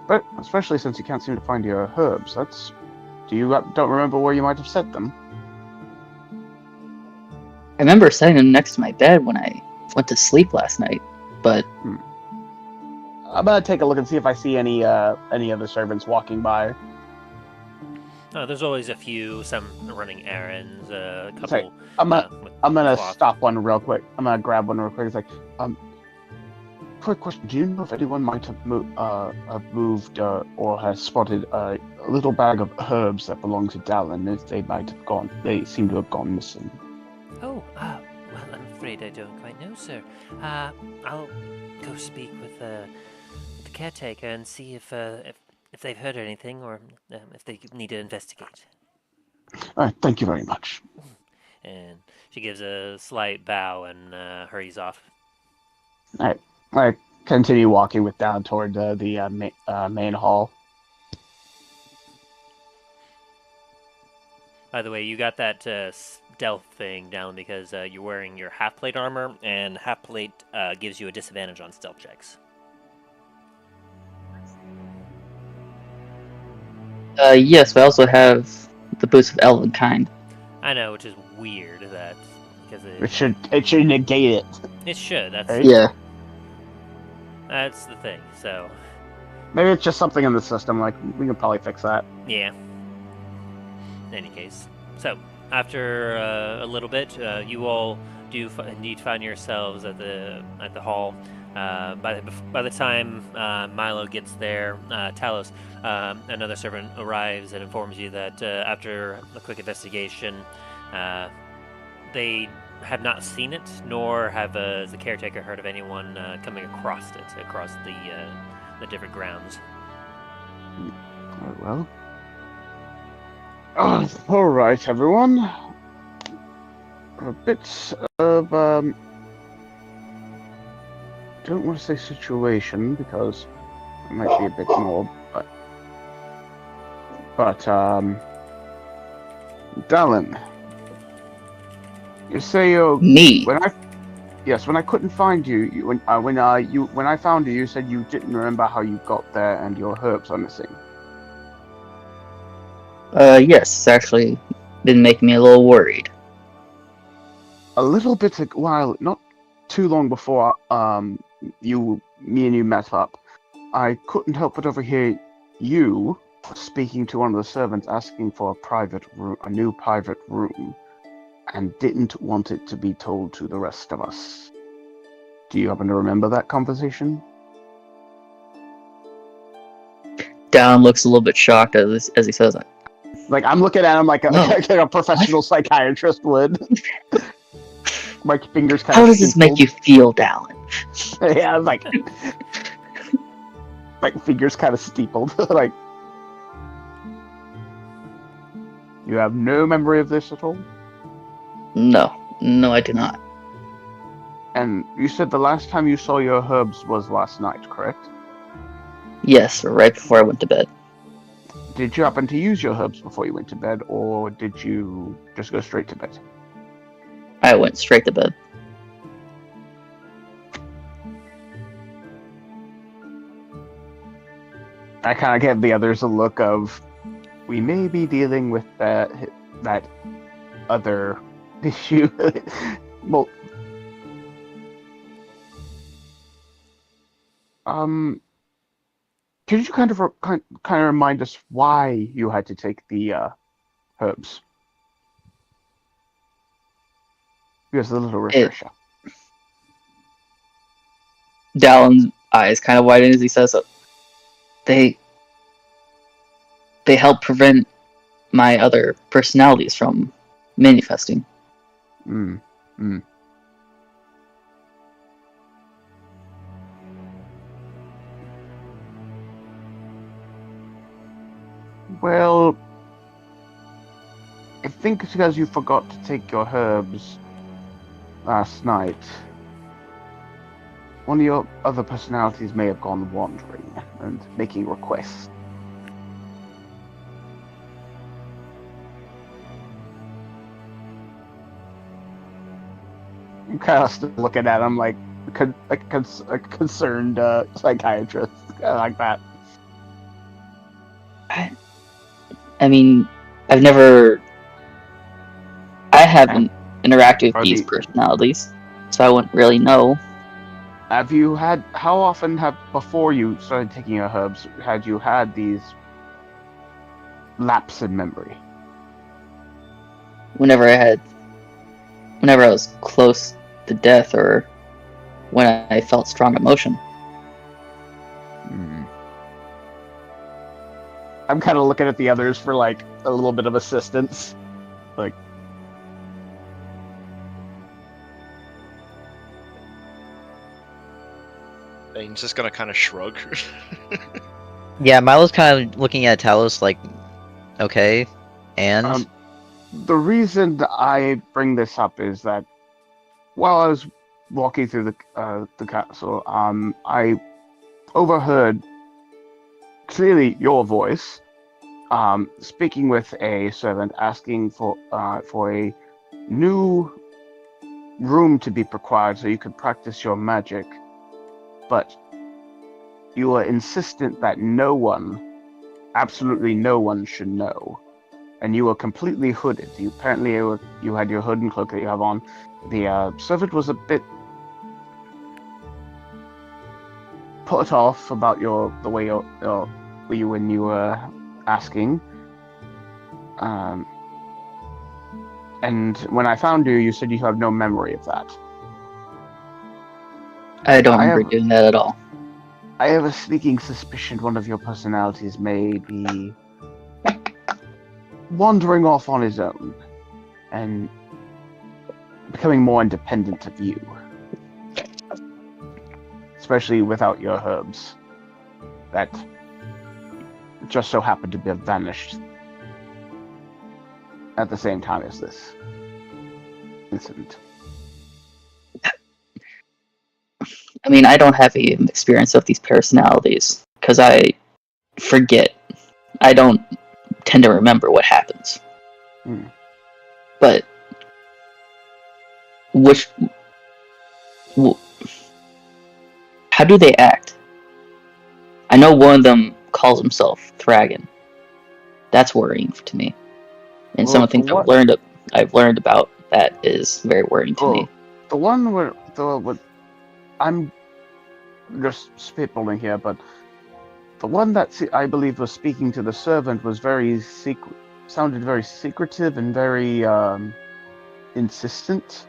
But especially since you can't seem to find your herbs, don't remember where you might have set them? I remember setting them next to my bed when I went to sleep last night, but I'm gonna take a look and see if I see any other servants walking by. There's always a few, some running errands, a couple. I'm gonna stop one real quick. I'm gonna grab one real quick. It's like, quick question: do you know if anyone might have moved or has spotted a little bag of herbs that belong to Dallin? If they might have gone, they seem to have gone missing. Oh, well, I'm afraid I don't quite know, sir. I'll go speak with the caretaker and see if they've heard anything or if they need to investigate. All right, thank you very much. And she gives a slight bow and hurries off. All right, I continue walking down toward the main hall. By the way, you got that stealth thing down because you're wearing your half-plate armor, and half-plate gives you a disadvantage on stealth checks. Yes, but I also have the boost of Elven kind. I know, which is weird that because it should negate it. It should. That's right? Yeah. That's the thing. So maybe it's just something in the system. Like we can probably fix that. Yeah. In any case, so after a little bit, you all do indeed find yourselves at the hall. By the time Milo gets there, Talos, another servant, arrives and informs you that after a quick investigation, they have not seen it, nor have the caretaker heard of anyone coming across the different grounds. Very well. All right, everyone. A bit of don't want to say situation because it might be a bit more, but Dallin, you say Me? when I couldn't find you, when I found you said you didn't remember how you got there and your herbs are missing. Yes, it's actually been making me a little worried. A little bit while, not too long before me and you met up, I couldn't help but overhear you speaking to one of the servants asking for a new private room, and didn't want it to be told to the rest of us. Do you happen to remember that conversation? Down looks a little bit shocked as he says it. Like, I'm looking at him like No. like a professional psychiatrist would. My fingers kind How of does this make you feel, Dallin? Yeah, like fingers kind of steepled. Like, you have no memory of this at all? No, I do not. And you said the last time you saw your herbs was last night, correct? Yes, right before I went to bed. Did you happen to use your herbs before you went to bed, or did you just go straight to bed? I went straight to bed. I kind of gave the others a look of, we may be dealing with that other issue. Well, could you kind of remind us why you had to take the herbs? Give us a little refresher. Dallin's eyes kind of widen as he says it. They help prevent my other personalities from manifesting. Well, I think it's because you forgot to take your herbs last night. One of your other personalities may have gone wandering and making requests. I'm kind of still looking at him like a concerned psychiatrist, kind of like that. I mean, I haven't interacted with these personalities, so I wouldn't really know. How often before you started taking your herbs, had you had these lapse in memory? Whenever I was close to death or when I felt strong emotion. I'm kind of looking at the others for like a little bit of assistance. Like, Dane's just gonna kind of shrug. Yeah, Milo's kind of looking at Talos like, okay, and the reason that I bring this up is that while I was walking through the castle, I overheard clearly your voice, speaking with a servant, asking for a new room to be required so you could practice your magic, but you were insistent that absolutely no one should know, and you were completely hooded. You had your hood and cloak that you have on. The servant was a bit put off about the way when you were asking. And when I found you, you said you have no memory of that. I don't I remember have- doing that at all. I have a sneaking suspicion one of your personalities may be wandering off on his own and becoming more independent of you. Especially without your herbs. That just so happened to be vanished at the same time as this incident. I mean, I don't have any experience of these personalities because I forget. I don't tend to remember what happens. Hmm. But which, how do they act? I know one of them calls himself Thragon. That's worrying to me. And some Well, of the things the I've learned about that is very worrying to me. The one where I'm just spitballing here, but the one that I believe was speaking to the servant was sounded very secretive and very insistent.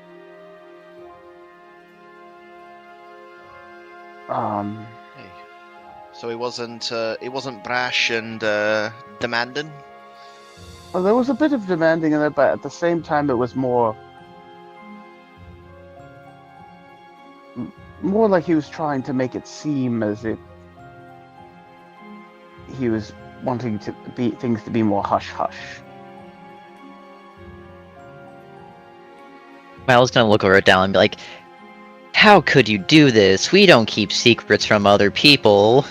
Hey. So he wasn't brash and demanding. Well, there was a bit of demanding in it, but at the same time, it was more like he was trying to make it seem as if he was wanting things to be more hush hush. Milo's gonna look over at Dallin and be like, "How could you do this? We don't keep secrets from other people."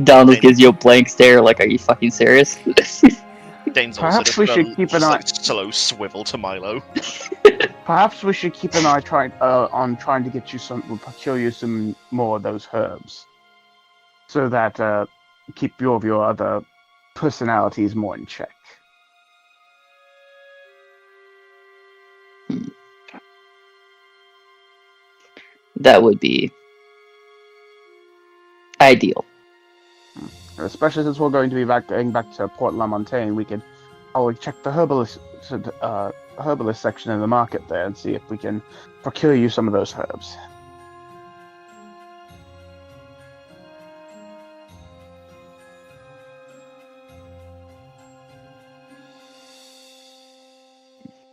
Donald gives you a blank stare, like, "Are you fucking serious?" Dane's Perhaps also we just should gonna keep an just, eye- like, slow swivel to Milo. Perhaps we should keep an eye on trying to get you procure you some more of those herbs, so that keep your other personalities more in check. That would be ideal. Especially since we're going to be going back to Port La Montagne, we could probably check the herbalist section in the market there and see if we can procure you some of those herbs.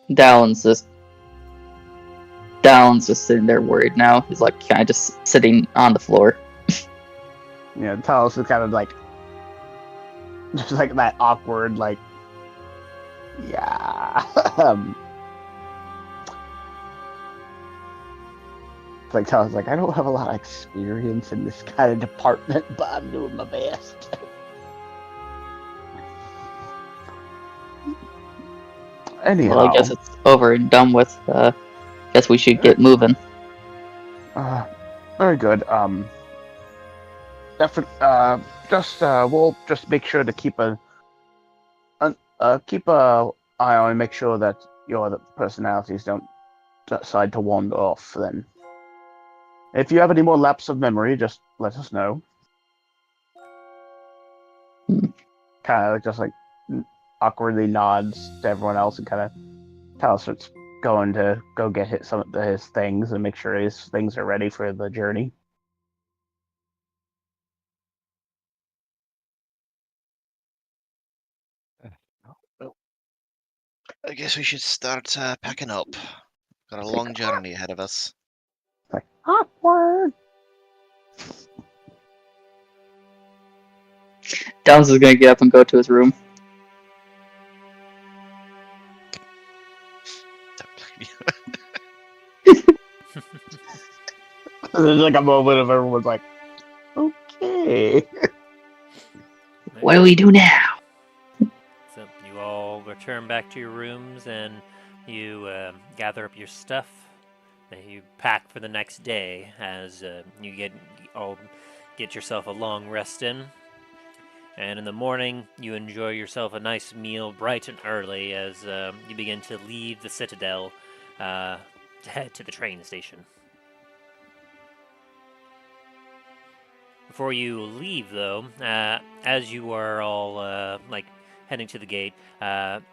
Dallon's just sitting there worried now. He's like kind of just sitting on the floor. Yeah, Talos is kind of like just like that awkward, like, yeah. It's like Talos, like, I don't have a lot of experience in this kind of department, but I'm doing my best. Anyhow, Well, I guess it's over and done with. Guess we should get moving. Very good. We'll just make sure to keep a eye on and make sure that your other personalities don't decide to wander off. Then, if you have any more lapse of memory, just let us know. Kind of just like awkwardly nods to everyone else and kind of Talos starts going to go get some of his things and make sure his things are ready for the journey. I guess we should start packing up. Got a long journey ahead of us. Like, awkward. Downs is gonna get up and go to his room. There's like a moment of everyone's like, okay. What do we do now? So you all return back to your rooms and you gather up your stuff that you pack for the next day as you get yourself a long rest in. And in the morning, you enjoy yourself a nice meal bright and early as you begin to leave the Citadel to head to the train station. Before you leave, though, as you are all heading to the gate,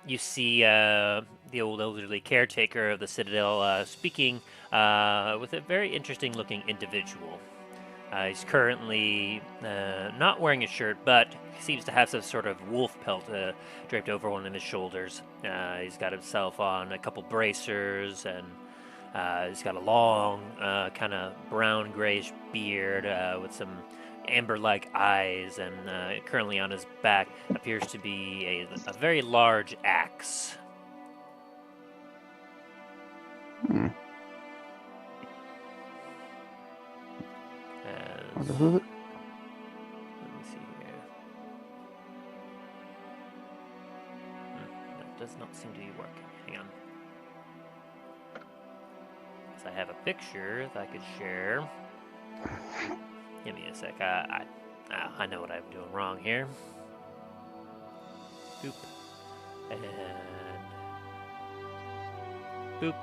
you see the old elderly caretaker of the Citadel speaking with a very interesting-looking individual. He's currently not wearing a shirt, but seems to have some sort of wolf pelt draped over one of his shoulders. He's got himself on a couple bracers, and he's got a long, kind of brown-grayish beard with some amber-like eyes, and currently on his back appears to be a very large axe. Hmm. Let Who- me see here. That does not seem to be working. Hang on. So I have a picture that I could share. Give me a sec. I know what I'm doing wrong here. Boop. And boop.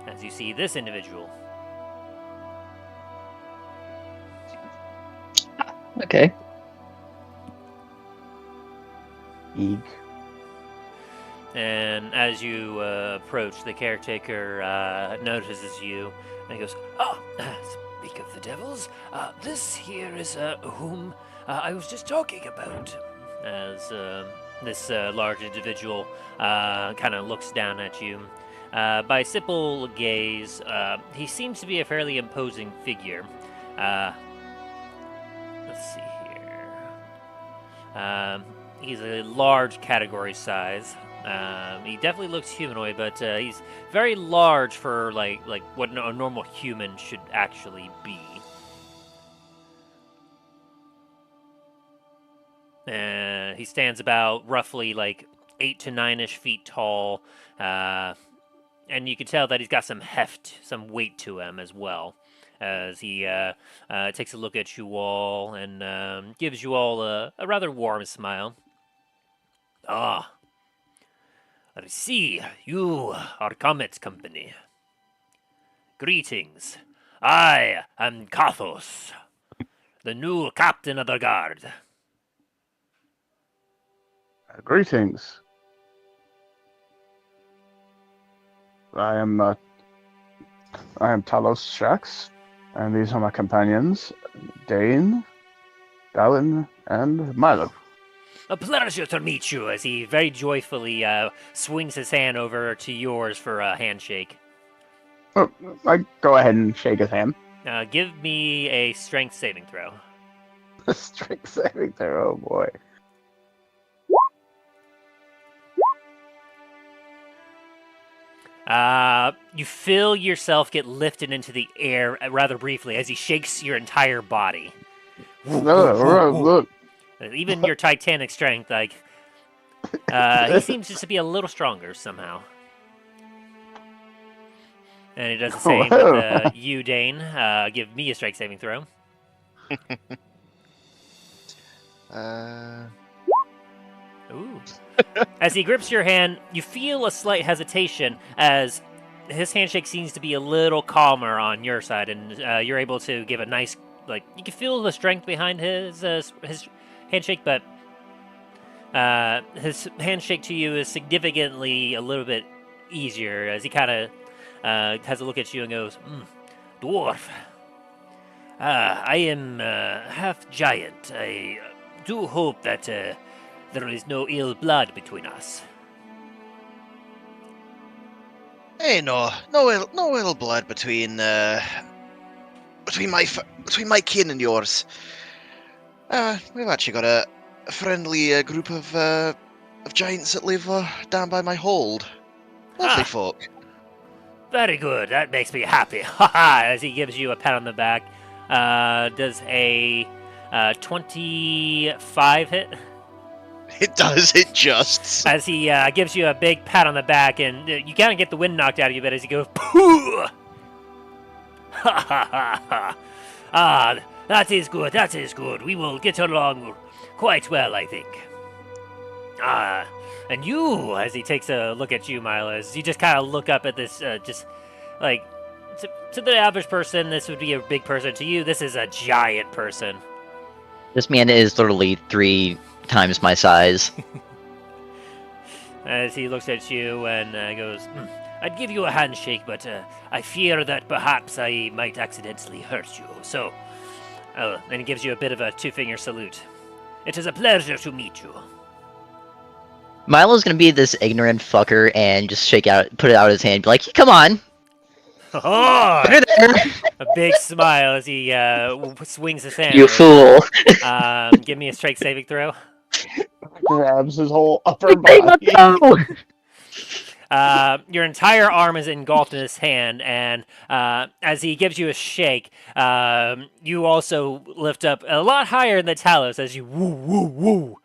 As you see this individual. Okay. Eek. And as you approach, the caretaker notices you, and he goes, "Oh, speak of the devils, this here is whom I was just talking about." As this large individual kind of looks down at you. By simple gaze, he seems to be a fairly imposing figure. Let's see here. He's a large category size. He definitely looks humanoid, but he's very large for like what a normal human should actually be. He stands about roughly like 8 to 9-ish feet tall, and you can tell that he's got some heft, some weight to him as well. As he takes a look at you all and gives you all a rather warm smile. "Ah, I see you are Comet Company. Greetings. I am Kathos, the new captain of the guard." Greetings. I am Talos Shax, and these are my companions, Dane, Dallin, and Milo. "A pleasure to meet you," as he very joyfully swings his hand over to yours for a handshake. Oh, I go ahead and shake his hand. Give me a strength saving throw. Strength saving throw, oh boy. You feel yourself get lifted into the air rather briefly as he shakes your entire body. Look. Even your titanic strength, like, he seems just to be a little stronger somehow. And he does the same with you, Dane. Give me a strength saving throw. Ooh. As he grips your hand, you feel a slight hesitation as his handshake seems to be a little calmer on your side, and you're able to give a nice, like, you can feel the strength behind his handshake, but his handshake to you is significantly a little bit easier as he kind of has a look at you and goes, "Dwarf, I am half giant. I do hope that there is no ill blood between us." Hey, no ill blood between my kin and yours. We've actually got a friendly group of giants that live down by my hold. Lovely folk. Very good. That makes me happy. Haha! As he gives you a pat on the back. Does a 25 hit? It does. It just. As he gives you a big pat on the back, and you kind of get the wind knocked out of you, but as he goes, "Pooh!" Ha ha ha ha! Ah, that is good. That is good. We will get along quite well, I think. And you, as he takes a look at you, Milo, as you just kind of look up at this, just like to the average person, this would be a big person. To you, this is a giant person. This man is literally 3 times my size. As he looks at you and goes, I'd give you a handshake, but I fear that perhaps I might accidentally hurt you. So, and he gives you a bit of a two-finger salute. It is a pleasure to meet you. Milo's gonna be this ignorant fucker and just put it out his hand, and be like, "Come on, Oh! put it there." A big smile as he swings his hand. You fool! Give me a strength saving throw. Grabs his whole upper Take my body. bow! Your entire arm is engulfed in his hand, and as he gives you a shake, you also lift up a lot higher than Talos as you woo woo woo.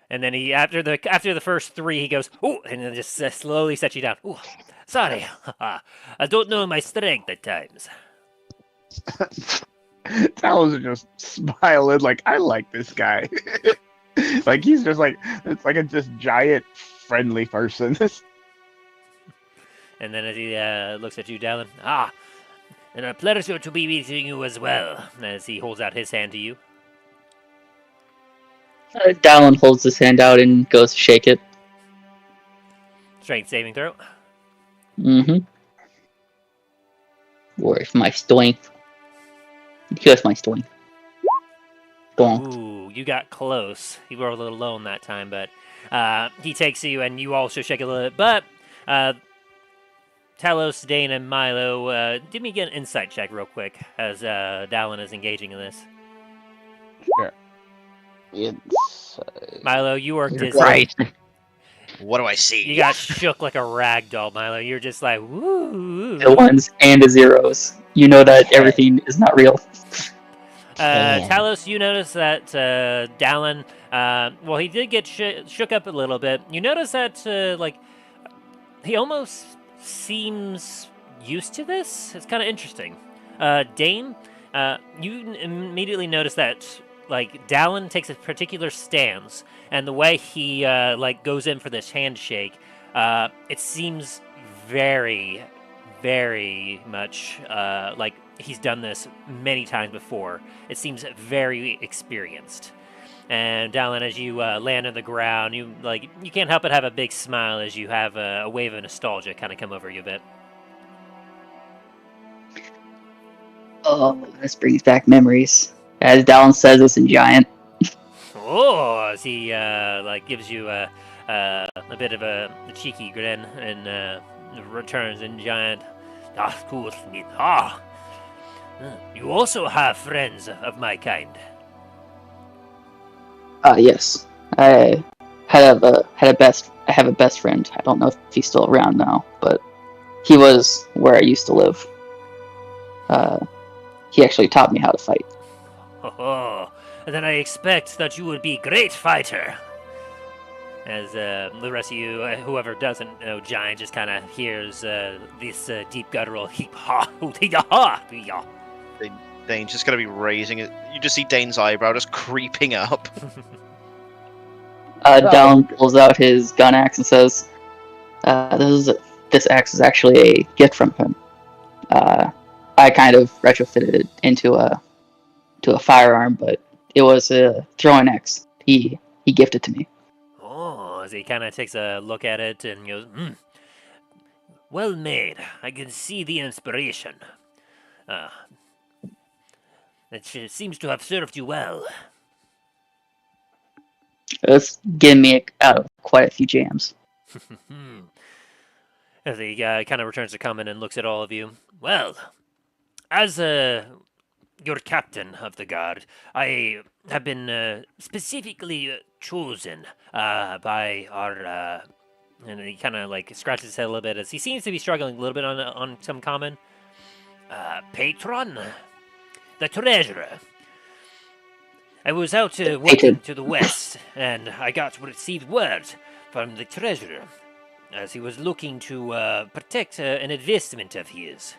And then he, after the first three, he goes ooh, and then just slowly sets you down. Ooh, sorry, I don't know my strength at times. Talos is just smiling like, I like this guy. Like he's just like, it's like a just giant friendly person. And then as he looks at you, Dallin, and a pleasure to be meeting you as well. As he holds out his hand to you. Dallin holds his hand out and goes to shake it. Strength saving throw. Mm-hmm. Where's my strength? Here's my strength. Don't. Ooh, you got close. You were a little low that time, but he takes you, and you also shake a little bit. But Talos, Dane, and Milo, give me an insight check real quick as Dallin is engaging in this. Sure. Milo, you are dizzy. Right. What do I see? You got shook like a rag doll, Milo. You're just like, woo. The ones and the zeros. You know that everything is not real. Talos, you notice that Dallin, well, he did get shook up a little bit. You notice that, he almost seems used to this. It's kind of interesting. Dane, you immediately notice that, Dallin takes a particular stance, and the way he, goes in for this handshake, it seems very, very much, like he's done this many times before. It seems very experienced. And Dallin, as you land on the ground, you can't help but have a big smile as you have a wave of nostalgia kind of come over you a bit. Oh, this brings back memories. As Dallin says this in Giant. Oh, as he gives you a bit of a cheeky grin and returns in Giant. Cool. You also have friends of my kind. Yes. I have a best friend. I don't know if he's still around now, but he was where I used to live. He actually taught me how to fight. Oh, then I expect that you would be a great fighter. As the rest of you, whoever doesn't know Giant, just kind of hears this deep guttural heep ha ha. Dane's just going to be raising it. You just see Dane's eyebrow just creeping up. Dallin pulls out his gun axe and says, "This axe is actually a gift from him. I kind of retrofitted it into a firearm, but it was a throwing axe. He gifted to me." Oh, as he kind of takes a look at it and goes, well made. I can see the inspiration. It seems to have served you well. It's getting me out of quite a few jams. As he kind of returns to comment and looks at all of you. Well, as your captain of the guard, I have been specifically chosen by our... and he kind of scratches his head a little bit as he seems to be struggling a little bit on some common. Patron, the treasurer. I was out working to the west, and I received word from the treasurer as he was looking to protect an investment of his.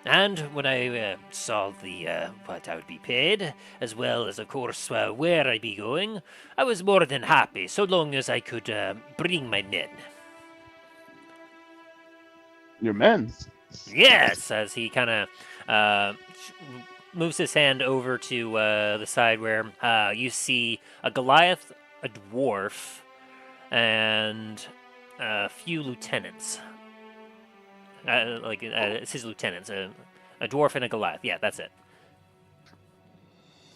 And when I saw what I would be paid, as well as, of course, where I'd be going, I was more than happy, so long as I could bring my men. Your men? Yes, as he kind of moves his hand over to the side where you see a Goliath, a dwarf, and a few lieutenants. It's his lieutenants. A dwarf and a Goliath. Yeah, that's it.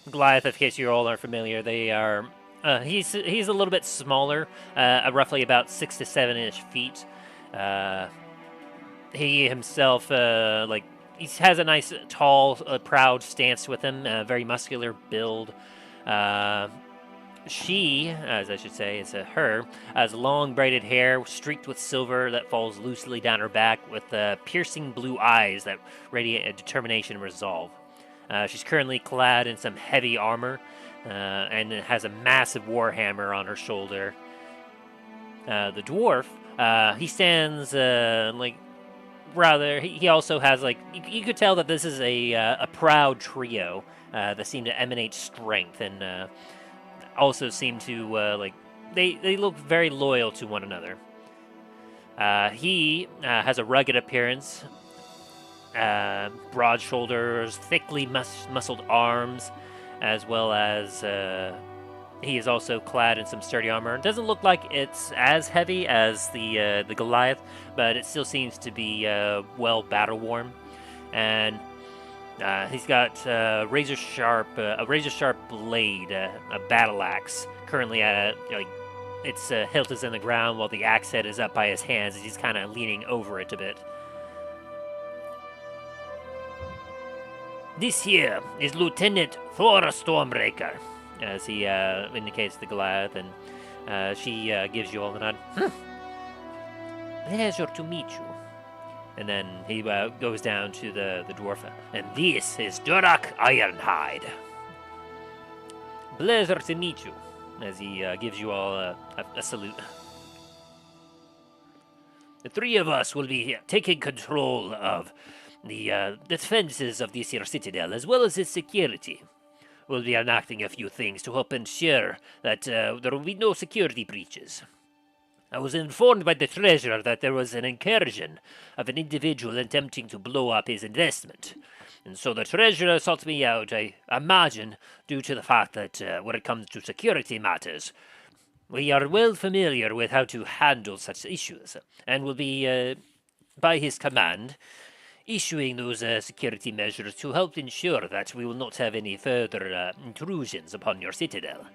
Goliath, in case you all aren't familiar, they are. He's a little bit smaller, roughly about 6 to 7-ish feet. He himself, he has a nice, tall, proud stance with him. Very muscular build. She, as I should say, is her, has long braided hair streaked with silver that falls loosely down her back, with piercing blue eyes that radiate a determination and resolve. She's currently clad in some heavy armor, and has a massive warhammer on her shoulder. The dwarf, he stands He also has you could tell that this is a proud trio that seem to emanate strength and also seem to they look very loyal to one another. He has a rugged appearance. Broad shoulders, thickly muscled arms, as well as he is also clad in some sturdy armor. It doesn't look like it's as heavy as the Goliath, but it still seems to be well battle worn. And he's got a razor sharp blade, a battle axe. Currently, its hilt is in the ground, while the axe head is up by his hands, and he's kind of leaning over it a bit. This here is Lieutenant Thor Stormbreaker, as he indicates the Goliath, and she gives you all the nod. Pleasure to meet you. And then he goes down to the dwarf, and this is Durak Ironhide. Pleasure to meet you, as he gives you all a salute. The three of us will be taking control of the defenses of this here citadel, as well as its security. We'll be enacting a few things to help ensure that there will be no security breaches. I was informed by the treasurer that there was an incursion of an individual attempting to blow up his investment. And so the treasurer sought me out, I imagine, due to the fact that when it comes to security matters, we are well familiar with how to handle such issues, and will be, by his command, issuing those security measures to help ensure that we will not have any further intrusions upon your citadel.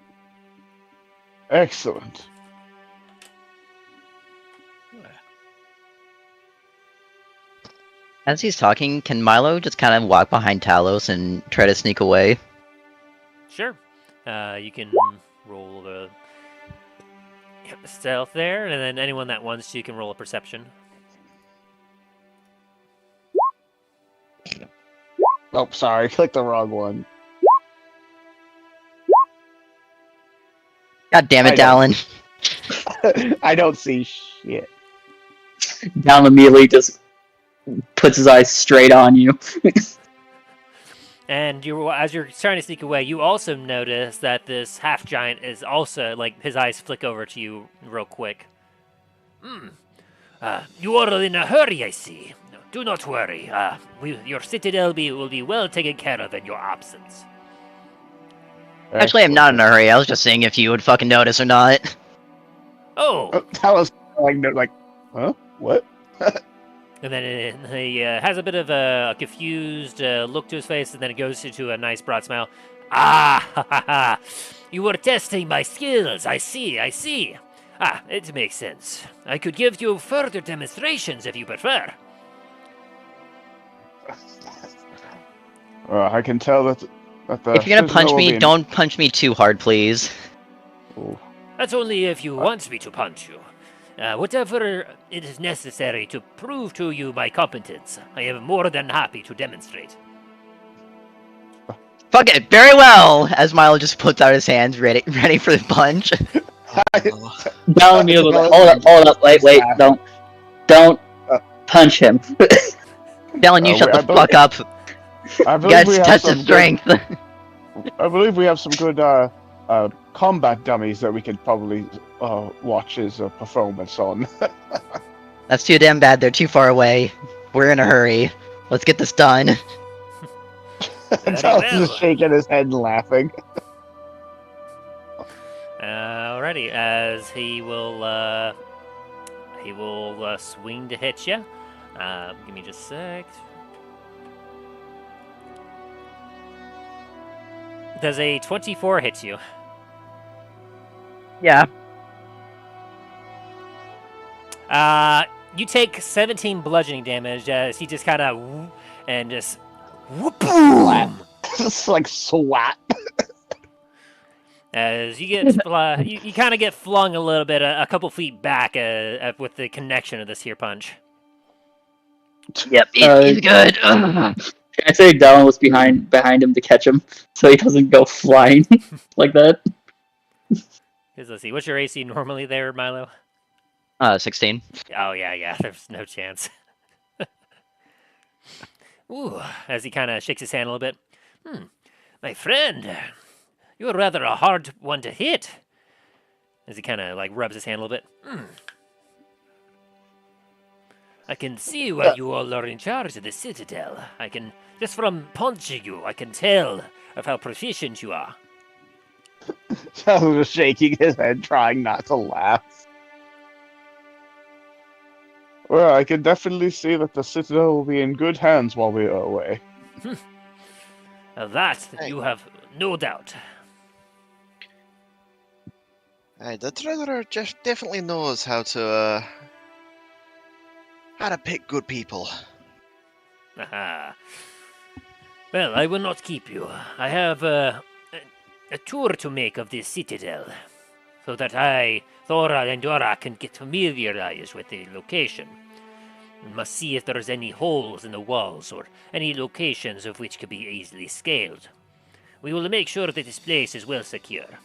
Excellent. As he's talking, can Milo just kind of walk behind Talos and try to sneak away? Sure. You can roll the stealth there, and then anyone that wants to, you can roll a perception. Oh, sorry, I clicked the wrong one. God damn it, Dallin. I don't see shit. Down immediately just puts his eyes straight on you. And as you're trying to sneak away, you also notice that this half-giant is also, his eyes flick over to you real quick. You are in a hurry, I see. Do not worry. Your citadel will be well taken care of in your absence. Actually, I'm not in a hurry. I was just seeing if you would fucking notice or not. Oh! That was huh? What? And then he has a bit of a confused look to his face, and then it goes into a nice broad smile. Ah, ha, ha, ha. You were testing my skills. I see. It makes sense. I could give you further demonstrations if you prefer. I can tell that if you're gonna punch me, don't punch me too hard, please. Ooh. That's only if you want me to punch you. Whatever it is necessary to prove to you my competence, I am more than happy to demonstrate. Fuck it, very well! As Milo just puts out his hands, ready for the punch. Down immediately. Hold up, wait, don't punch him. Dallin, you shut the fuck up. I You believe got we have test some of strength. I believe we have some good combat dummies that we could probably watch his performance on. That's too damn bad. They're too far away. We're in a hurry. Let's get this done. Very Talon's well. just shaking his head and laughing. Alrighty, as he will swing to hit you. Give me just a sec. Does a 24 hit you? Yeah. You take 17 bludgeoning damage as he just kind of and just whoop boom. It's like swat. As you get you kind of get flung a little bit, a couple feet back with the connection of this here punch. Yep, he's good. Can I say Dallin was behind him to catch him so he doesn't go flying like that? Because let's see, what's your AC normally there, Milo? 16. Oh yeah, there's no chance. Ooh, as he kind of shakes his hand a little bit. My friend, you're rather a hard one to hit. As he kind of like rubs his hand a little bit. I can see why you all are in charge of the Citadel. I can, just from punching you, I can tell of how proficient you are. Talon was shaking his head, trying not to laugh. Well, I can definitely see that the Citadel will be in good hands while we are away. Of that, you have no doubt. The treasurer just definitely knows how to pick good people. Aha. Well, I will not keep you. I have a tour to make of this Citadel, so that I, Thora, and Dora can get familiarized with the location. We must see if there's any holes in the walls or any locations of which could be easily scaled. We will make sure that this place is well secure.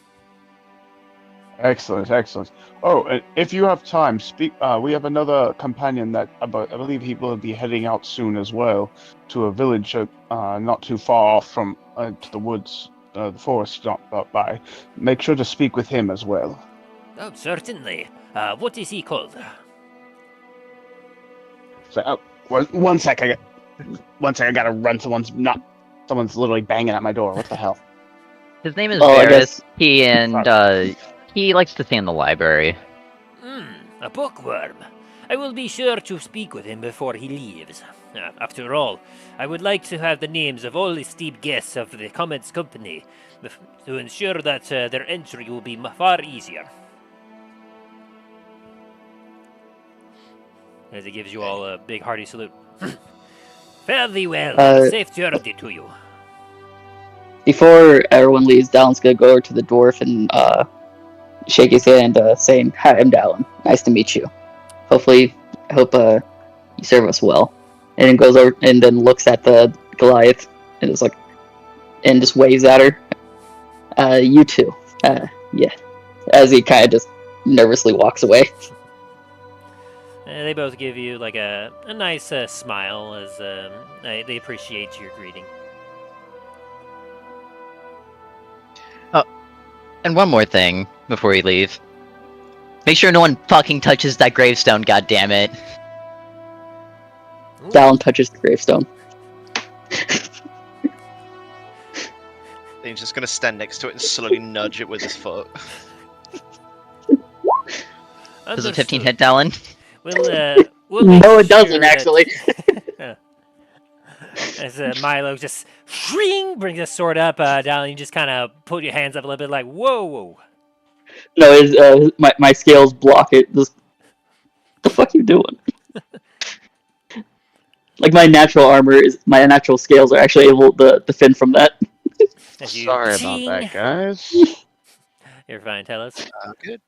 Excellent, excellent. Oh, and if you have time, speak. We have another companion that I believe he will be heading out soon as well to a village not too far off from to the woods, the forest not by. Make sure to speak with him as well. Oh, certainly. What is he called? So, one sec. I gotta run. Someone's literally banging at my door. What the hell? His name is Oh, I Varis. guess- He likes to stay in the library. A bookworm. I will be sure to speak with him before he leaves. After all, I would like to have the names of all esteemed guests of the Commons Company to ensure that their entry will be far easier. As he gives you all a big hearty salute. Fare thee well. Safe journey to you. Before everyone leaves, Dallin's gonna go over to the dwarf and shake his hand, saying, "Hi, I'm Dallin. Nice to meet you. I hope you serve us well." And then goes over and then looks at the Goliath and is like, and just waves at her. You too. Yeah. As he kind of just nervously walks away. They both give you like a nice smile as they appreciate your greeting. And one more thing before we leave. Make sure no one fucking touches that gravestone, goddammit. Dallin touches the gravestone. He's just gonna stand next to it and slowly nudge it with his foot. Does a 15 hit, Dallin? We'll No, it doesn't, actually. As Milo just brings his sword up, down, you just kind of put your hands up a little bit like, whoa. No, my scales block it. Just, what the fuck you doing? Like my natural scales are actually able to defend from that. Sorry about that, guys. You're fine, tell us. Good.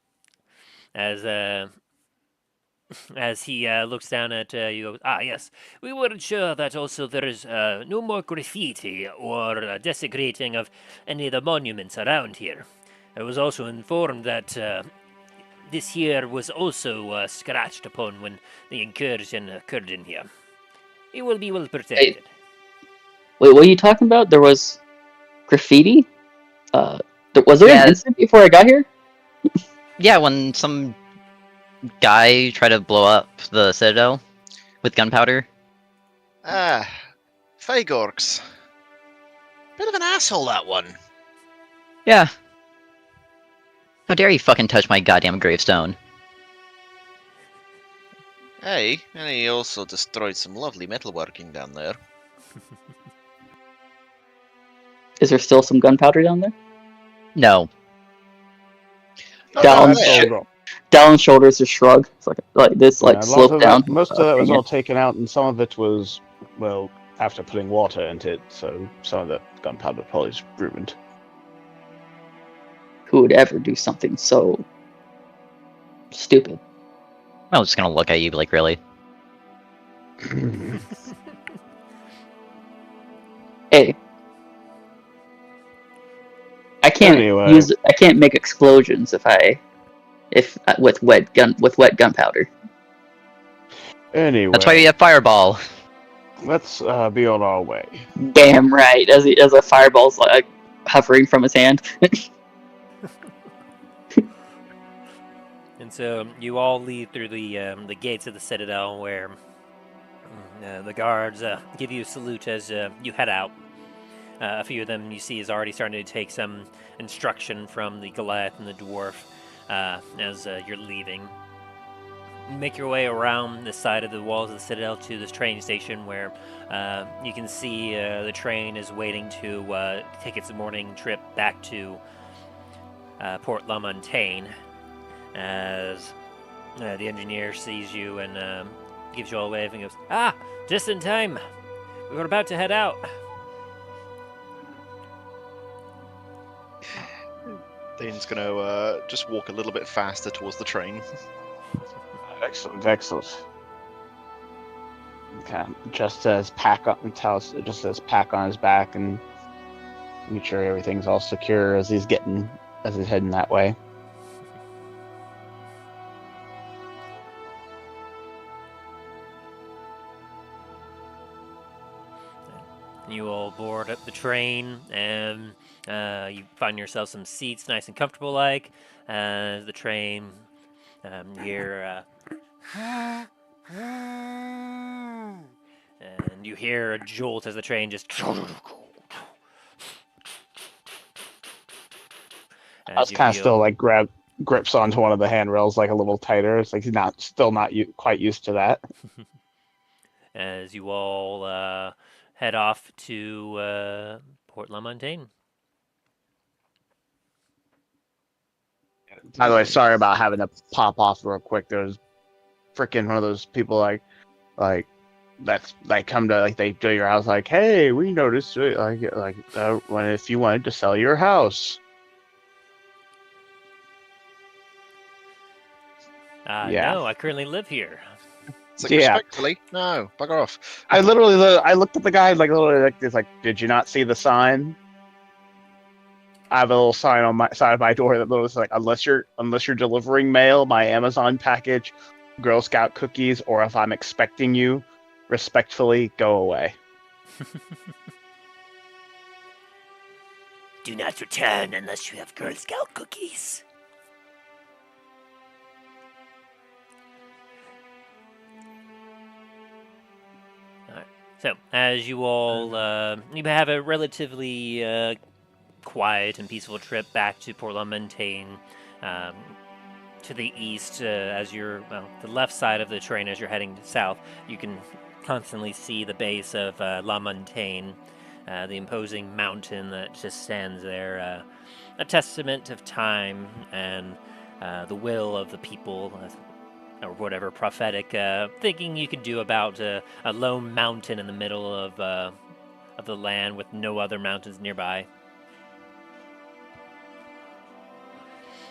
As he looks down at you, yes, we weren't sure that also there is no more graffiti or desecrating of any of the monuments around here. I was also informed that this here was also scratched upon when the incursion occurred in here. It will be well protected. Wait, what are you talking about? There was graffiti? Was there an incident before I got here? Yeah, when some guy tried to blow up the Citadel with gunpowder. Fagorks. Bit of an asshole, that one. Yeah. How dare you fucking touch my goddamn gravestone? Hey, and he also destroyed some lovely metalworking down there. Is there still some gunpowder down there? No. Not Down, down That's there. all gone. down shoulders just shrug. It's like this, Yeah, a lot slope of down. that, most of that was Dang all it. taken out, and some of it was, well, after putting water into it, so some of the gunpowder probably is ruined. Who would ever do something so stupid? I was just gonna look at you like, really? Hey, I can't Anyway. I can't make explosions if with wet gunpowder. Anyway, That's why you have fireball. let's be on our way. Damn right. As a fireball's like hovering from his hand. And so you all leave through the gates of the Citadel, where the guards give you a salute as you head out. A few of them you see is already starting to take some instruction from the Goliath and the Dwarf as you're leaving. You make your way around the side of the walls of the Citadel to this train station where you can see the train is waiting to take its morning trip back to Port La Montagne. As the engineer sees you and gives you all a wave and goes, "Ah, just in time. We were about to head out." Dane's gonna just walk a little bit faster towards the train. Excellent, excellent. Okay, just says pack on his back and make sure everything's all secure as he's heading that way. You all board up the train, and you find yourself some seats, nice and comfortable, like as the train. You hear, and you hear a jolt as the train just. I was kind of still like grips onto one of the handrails like a little tighter. It's like he's still not quite used to that. As you all head off to Port La Montagne. By the way, sorry about having to pop off real quick. There's freaking one of those people like that's like come to like they do your house like, hey, we noticed when if you wanted to sell your house. Yeah. No, I currently live here. It's like, Yeah. respectfully, no, bugger off. I looked at the guy like literally like this, like, did you not see the sign? I have a little sign on my side of my door that looks like, unless you're delivering mail, my Amazon package, Girl Scout cookies, or if I'm expecting you, respectfully go away. Do not return unless you have Girl Scout cookies. Alright. So, as you all, you have a relatively quiet and peaceful trip back to Port La Montagne. To the east, as you're the left side of the train as you're heading south, you can constantly see the base of La Montagne, the imposing mountain that just stands there, a testament of time and the will of the people, or whatever prophetic thinking you could do about a lone mountain in the middle of the land with no other mountains nearby.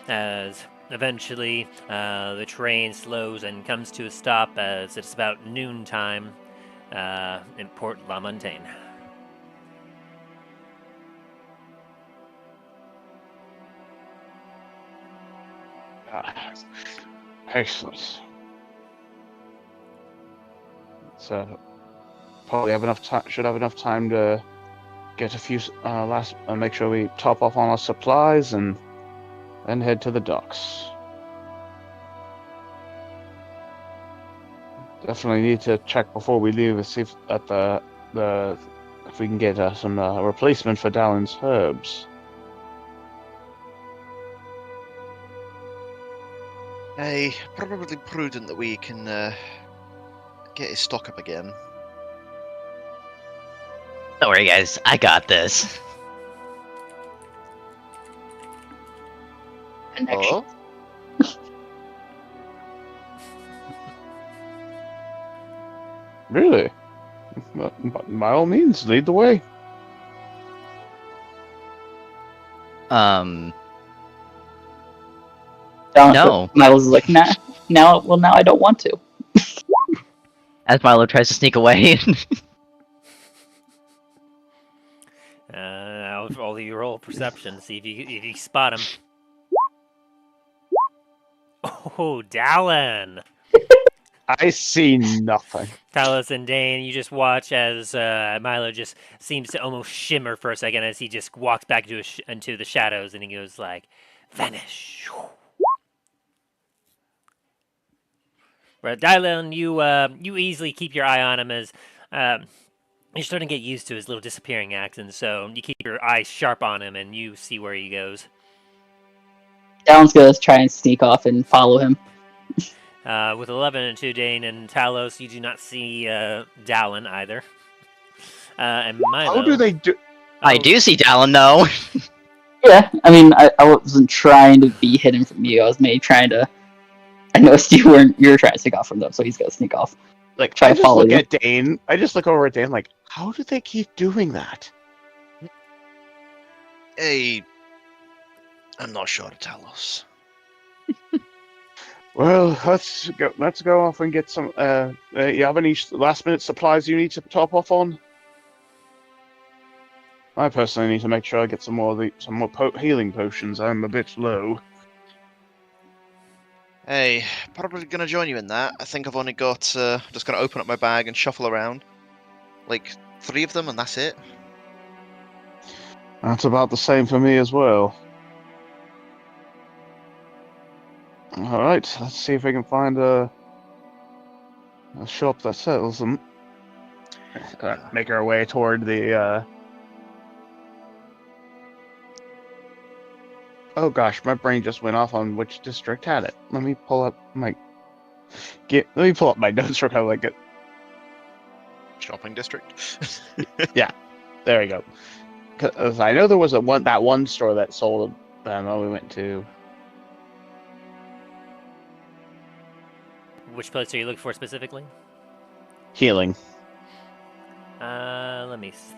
As eventually the train slows and comes to a stop as it's about noontime in Port La Montagne. Excellent. So probably have enough time. Should have enough time to get a few make sure we top off on our supplies and then head to the docks. Definitely need to check before we leave and see if at the if we can get some replacement for Dallin's herbs. Hey, probably prudent that we can get his stock up again. Don't worry, guys. I got this. Connection. Oh, Really? By all means, lead the way. Down, No. Miles is like, nah, now I don't want to. As Milo tries to sneak away. Now all of you roll perception to see if you spot him. Oh, Dallin! I see nothing. Talos and Dane, you just watch as Milo just seems to almost shimmer for a second as he just walks back into the shadows, and he goes like, "Vanish." But Dallin, you easily keep your eye on him as you're starting to get used to his little disappearing acts, and so you keep your eyes sharp on him, and you see where he goes. Down's gonna try and sneak off and follow him. With 11 and 2, Dane and Talos, you do not see Dallin either. And Milo. How do they do? I do see Dallin, though. Yeah, I mean, I wasn't trying to be hidden from you. I was maybe trying to. I noticed you were trying to sneak off from them, so he's gonna sneak off. Like, Try I to just follow look you. at Dane. I just look over at Dane, like, how do they keep doing that? hey, I'm not sure, Talos. Well, let's go off and get some. You have any last-minute supplies you need to top off on? I personally need to make sure I get some more healing potions. I'm a bit low. Hey, probably gonna join you in that. I think I've only got, just gonna open up my bag and shuffle around. Like, 3 of them and that's it. That's about the same for me as well. Alright, let's see if we can find a shop that sells them. Make our way toward the, Oh gosh, my brain just went off on which district had it. Let me pull up my notes real quick. Like, Shopping district. there we go. 'Cause I know there was that one store that sold them. We went to. Which place are you looking for specifically? Healing. Let me think.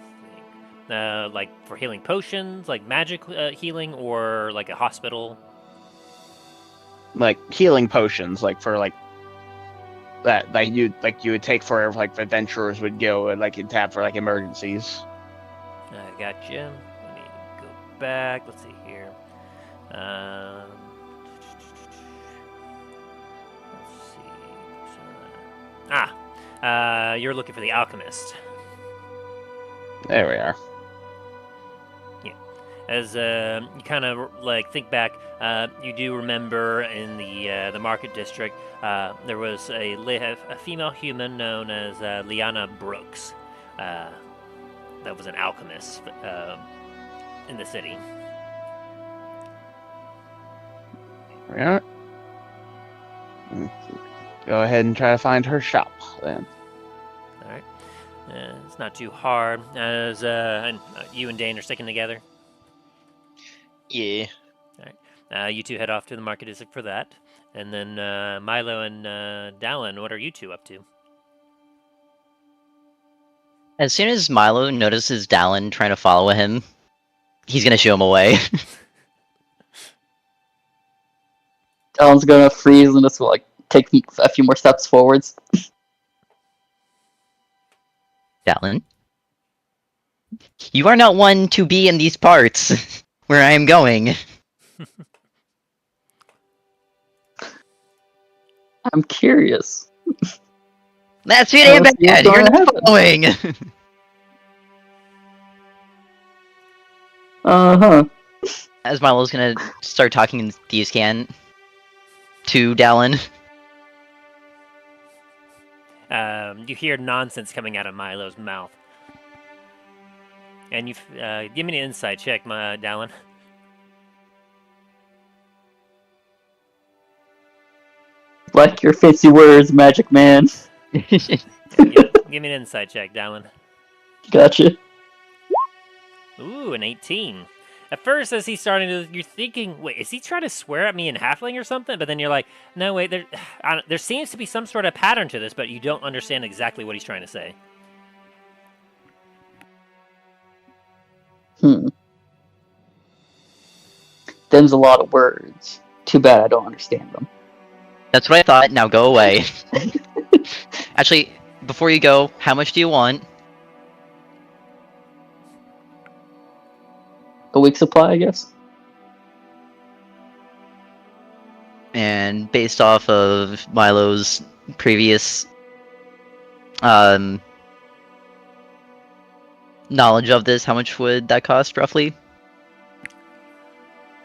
Like for healing potions, like magic healing, or like a hospital. Like healing potions, like for like that you would take for like adventurers would go and like you'd tap for like emergencies. I gotcha. Let me go back. Let's see here. Let's see. You're looking for the alchemist. There we are. As you kind of like think back, you do remember in the market district there was a female human known as Liana Brooks. That was an alchemist in the city. Yeah. Go ahead and try to find her shop then. All right, it's not too hard. As and you and Dane are sticking together. Yeah. You two head off to the market district for that, and then Milo and Dallin, what are you two up to? As soon as Milo notices Dallin trying to follow him, he's gonna shoo him away. Dallin's gonna freeze and just like take a few more steps forwards. Dallin, you are not one to be in these parts where I am going. I'm curious. That's too damn What's bad. gonna You're not happen? following. Uh-huh. As Milo's gonna start talking in Thieves' to Dallin. You hear nonsense coming out of Milo's mouth. And you give me an insight check, my Dallin. Like your fancy words, magic man. Give me an insight check, Dallin. Gotcha. Ooh, an 18. At first, as he's starting to, you're thinking, wait, is he trying to swear at me in halfling or something? But then you're like, no, wait, there seems to be some sort of pattern to this, but you don't understand exactly what he's trying to say. Them's a lot of words. Too bad I don't understand them. That's what I thought. Now go away. Actually, before you go, how much do you want? A week supply, I guess. And based off of Milo's previous knowledge of this, how much would that cost roughly?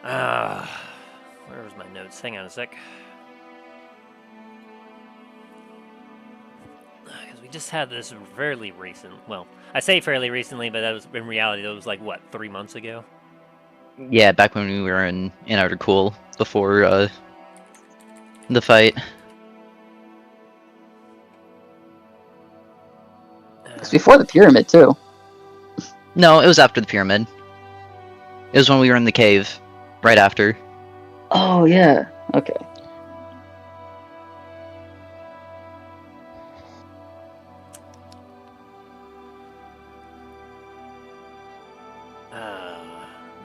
Where was my notes? Hang on a sec. Because we just had this fairly recent. Well, I say fairly recently, but that was in reality that was like what, 3 months ago. Yeah, back when we were in Cool before the fight. It's before the pyramid too. No, it was after the pyramid. It was when we were in the cave, right after. Oh yeah. Okay.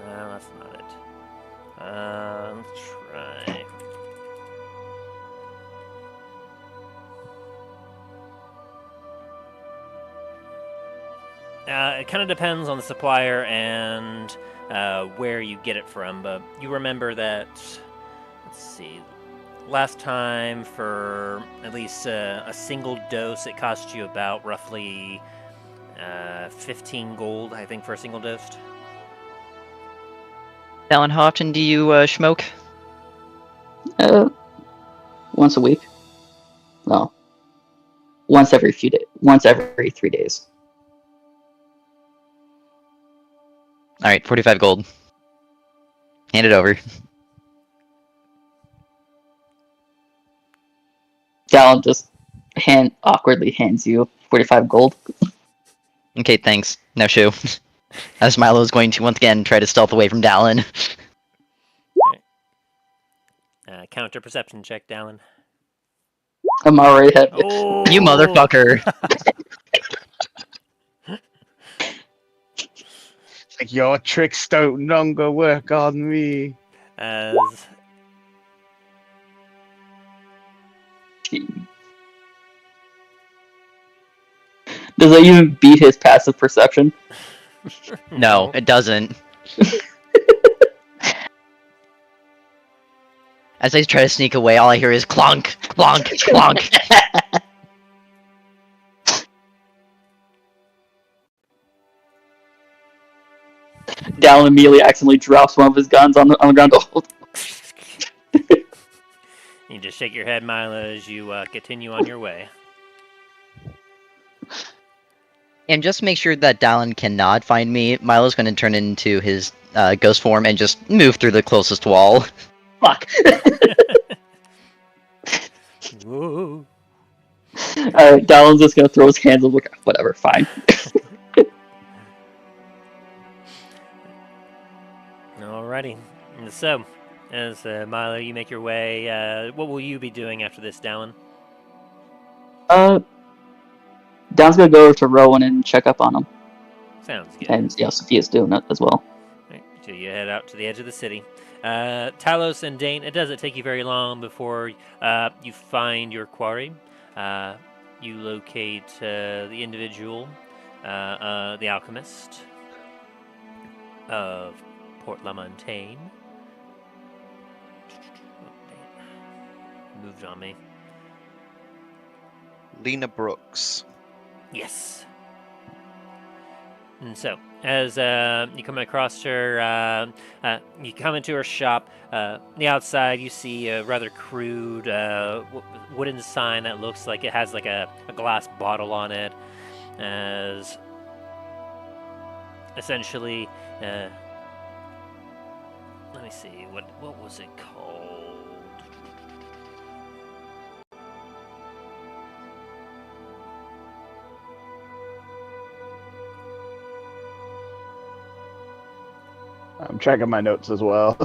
No, that's not it. Let's try. It kind of depends on the supplier and where you get it from, but you remember that, let's see, last time for at least a single dose, it cost you about roughly 15 gold, I think, for a single dose. Alan, how often do you smoke? Once a week. No. Once every 3 days. Alright, 45 gold. Hand it over. Dallin just awkwardly hands you 45 gold. Okay, thanks. Now shoo. As Milo is going to once again try to stealth away from Dallin. Counter perception check, Dallin. I'm already head. Oh, You motherfucker! Like, your tricks don't longer work on me. As Does that even beat his passive perception? No, it doesn't. As I try to sneak away, all I hear is clonk, clonk, clonk. Dallin immediately accidentally drops one of his guns on the ground. Oh. You just shake your head, Milo, as you continue on your way. And just to make sure that Dallin cannot find me, Milo's going to turn into his ghost form and just move through the closest wall. Fuck. Whoa. Alright, Dallin's just gonna throw his hands up, like, whatever, fine. Alrighty. So, as Milo, you make your way, what will you be doing after this, Dallin? Don's gonna go over to Rowan and check up on him. Sounds good. And yeah, Sophia's doing it as well. Right, so you head out to the edge of the city. Talos and Dane, it doesn't take you very long before you find your quarry. You locate the individual, the alchemist of Port La Montagne. Moved on me. Lena Brooks. Yes. And so, as you come across her, you come into her shop. On the outside, you see a rather crude wooden sign that looks like it has like a glass bottle on it. As essentially, let me see, what was it called? I'm checking my notes as well.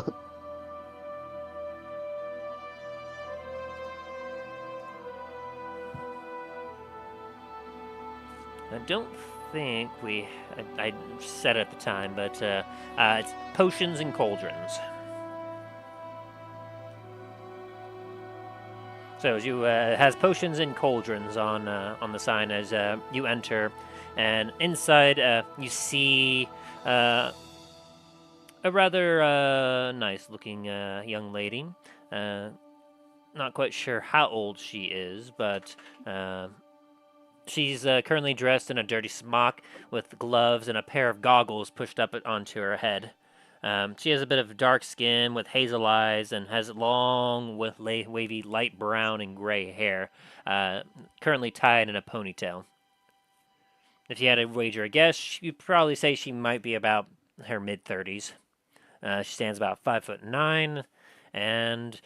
I don't think I said it at the time, but it's potions and cauldrons. So it has potions and cauldrons on the sign as you enter, and inside you see a rather nice-looking young lady. Not quite sure how old she is, but she's currently dressed in a dirty smock with gloves and a pair of goggles pushed up onto her head. She has a bit of dark skin with hazel eyes and has long, wavy, light brown and gray hair, currently tied in a ponytail. If you had to wager a guess, you'd probably say she might be about her mid-30s. She stands about 5'9", and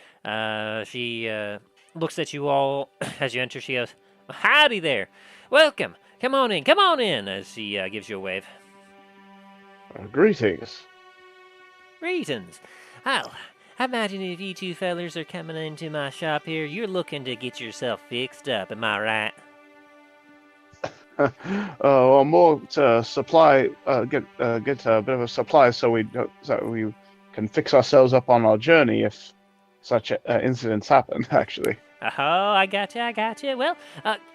she looks at you all as you enter. She goes, "Howdy there! Welcome! Come on in!" As she gives you a wave. Greetings. Reasons. Well, I imagine if you two fellers are coming into my shop here, you're looking to get yourself fixed up. Am I right? Well, more to supply, get a bit of a supply so we can fix ourselves up on our journey if such incidents happen. Actually, Oh, I got you. Well,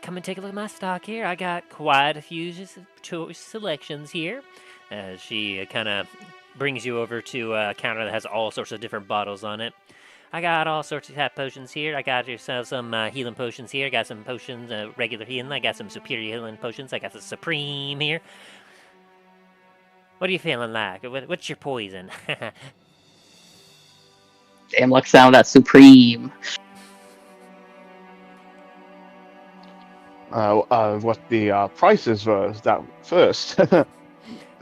come and take a look at my stock here. I got quite a few choice selections here. She kind of brings you over to a counter that has all sorts of different bottles on it. I got all sorts of type potions here. I got yourself some healing potions here. I got some potions, regular healing. I got some superior healing potions. I got the supreme here. What are you feeling like? What's your poison? Damn, like sound that supreme. what the prices were that first.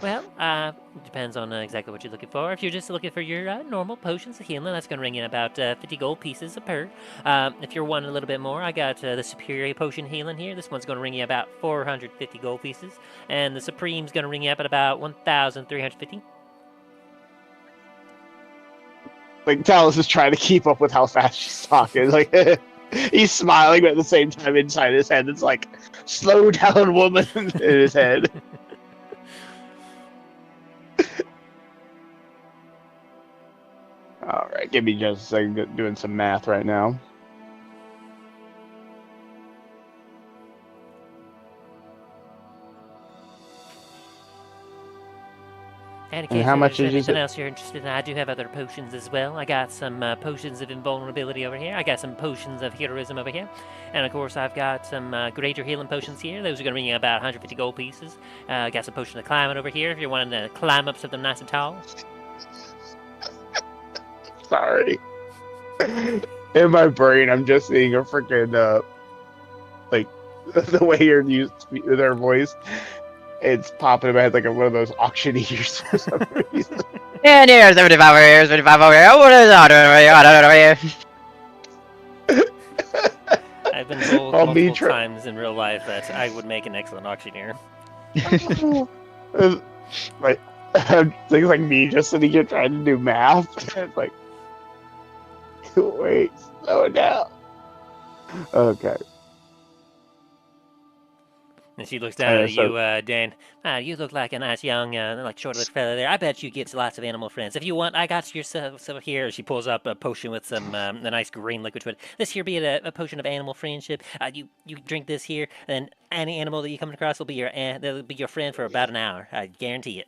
Well, depends on exactly what you're looking for. If you're just looking for your normal potions of healing, that's going to ring in about 50 gold pieces a per. If you're wanting a little bit more, I got the superior potion healing here. This one's going to ring you about 450 gold pieces. And the supreme's going to ring you up at about 1,350. Like Talus is trying to keep up with how fast she's talking. Like he's smiling, but at the same time, inside his head, it's like, "Slow down, woman," in his head. All right, give me just a second. Doing some math right now. And in And case how much there's is anything it? else you're interested in, I do have other potions as well. I got some potions of invulnerability over here. I got some potions of heroism over here. And of course, I've got some greater healing potions here. Those are going to bring you about 150 gold pieces. I got some potion of climbing over here if you're wanting to climb up something nice and tall. Sorry. In my brain, I'm just seeing a freaking like the way you're used with their voice. It's popping in my head like one of those auctioneers for some reason. Yeah, yeah, 75 over here, 75 over here. What is that over here? I've been told I'll be multiple times in real life that I would make an excellent auctioneer. Like things like me just sitting here trying to do math. It's like, wait, slow it down. Okay. And she looks down at so- you, Dan. You look like a nice young, like short-lived fella there. I bet you get lots of animal friends. If you want, I got yourself some here. She pulls up a potion with some a nice green liquid to it. This here be a potion of animal friendship. You drink this here, and any animal that you come across will be your friend for about an hour. I guarantee it.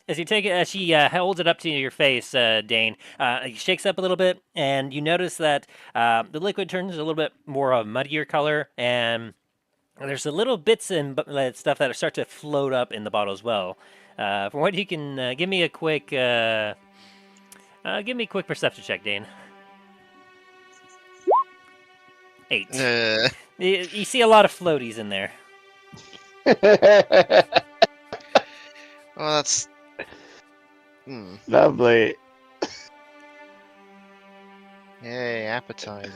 As you take it, she holds it up to your face, Dane. It shakes up a little bit, and you notice that the liquid turns a little bit more of a muddier color, and there's a little bits and stuff that start to float up in the bottle as well. From what you can, give me a quick perception check, Dane. 8. You see a lot of floaties in there. Well, that's. Lovely. Yay, appetizing.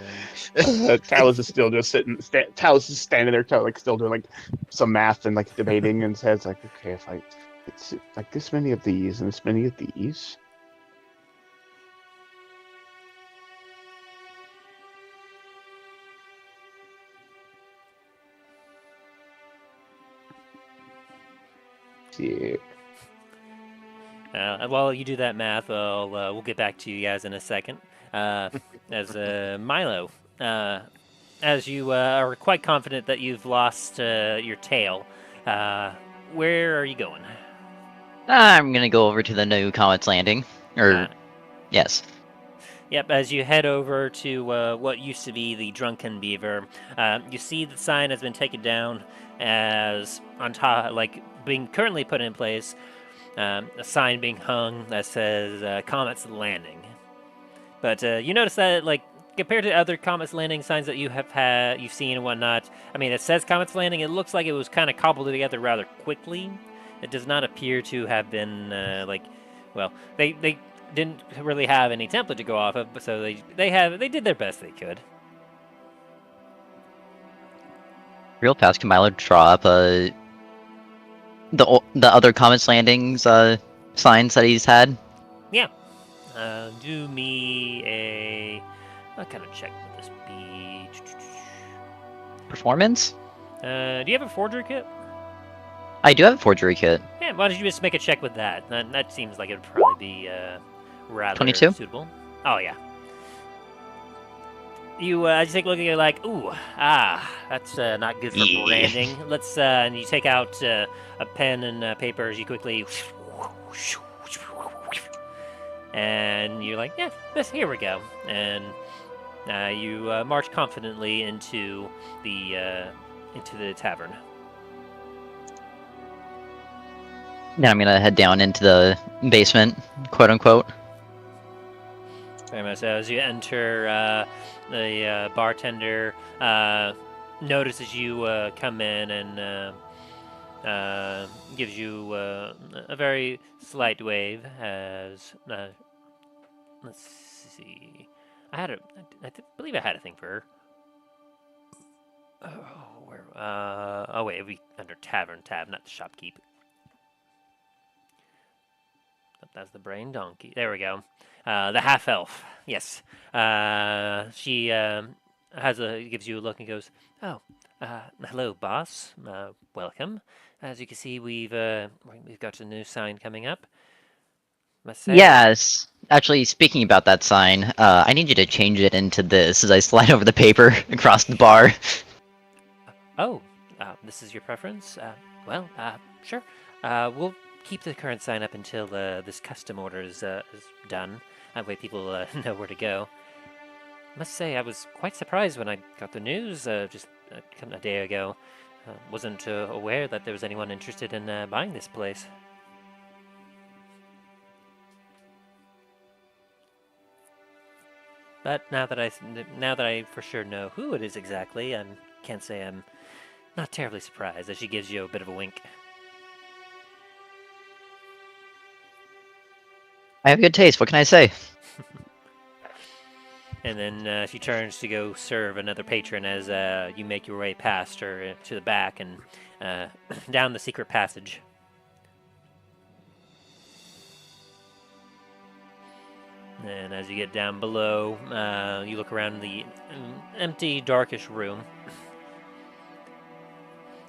Talos is still just Talos is standing there, like still doing like some math and like debating, and says like, okay, if it's like this many of these and this many of these. Yeah. While you do that math, we'll get back to you guys in a second. As Milo, as you are quite confident that you've lost your tail, where are you going? I'm gonna go over to the new Comet's Landing. Yes. Yep, as you head over to what used to be the Drunken Beaver, you see the sign has been taken down as on top, like being currently put in place. A sign being hung that says Comet's Landing. But you notice that, like, compared to other Comet's Landing signs that you've seen and whatnot, I mean, it says Comet's Landing. It looks like it was kind of cobbled together rather quickly. It does not appear to have been they didn't really have any template to go off of, so they did their best they could. Real fast, can Milo draw up the other Comet's Landings signs that he's had? Yeah. Do me a... What kind of check would this be? Performance? Do you have a forgery kit? I do have a forgery kit. Yeah, why don't you just make a check with that? That seems like it would probably be rather 22? suitable. Oh, yeah. You just take a look at it like, ooh, that's not good for branding. Let's, and you take out a pen and paper as you quickly... And you're like, yeah, here we go. And you march confidently into the tavern. Then I'm gonna head down into the basement, quote unquote. Very much so. As you enter, the bartender notices you come in and gives you a very slight wave. As let's see, I believe I had a thing for her. Oh, where? Oh wait, we under tavern tab, not the shopkeep. That's the brain donkey. There we go. The half elf. Yes. She gives you a look and goes, "Oh, hello, boss. Welcome. As you can see, we've got a new sign coming up. Must say." Yes. Actually, speaking about that sign, I need you to change it into this as I slide over the paper across the bar. Oh, this is your preference? Well, sure. We'll keep the current sign up until this custom order is done. That way people know where to go. Must say, I was quite surprised when I got the news just a day ago. Wasn't aware that there was anyone interested in buying this place. But now that I for sure know who it is exactly, I can't say I'm not terribly surprised. As she gives you a bit of a wink. I have good taste. What can I say? And then she turns to go serve another patron as you make your way past her to the back and down the secret passage. And as you get down below, you look around the empty, darkish room.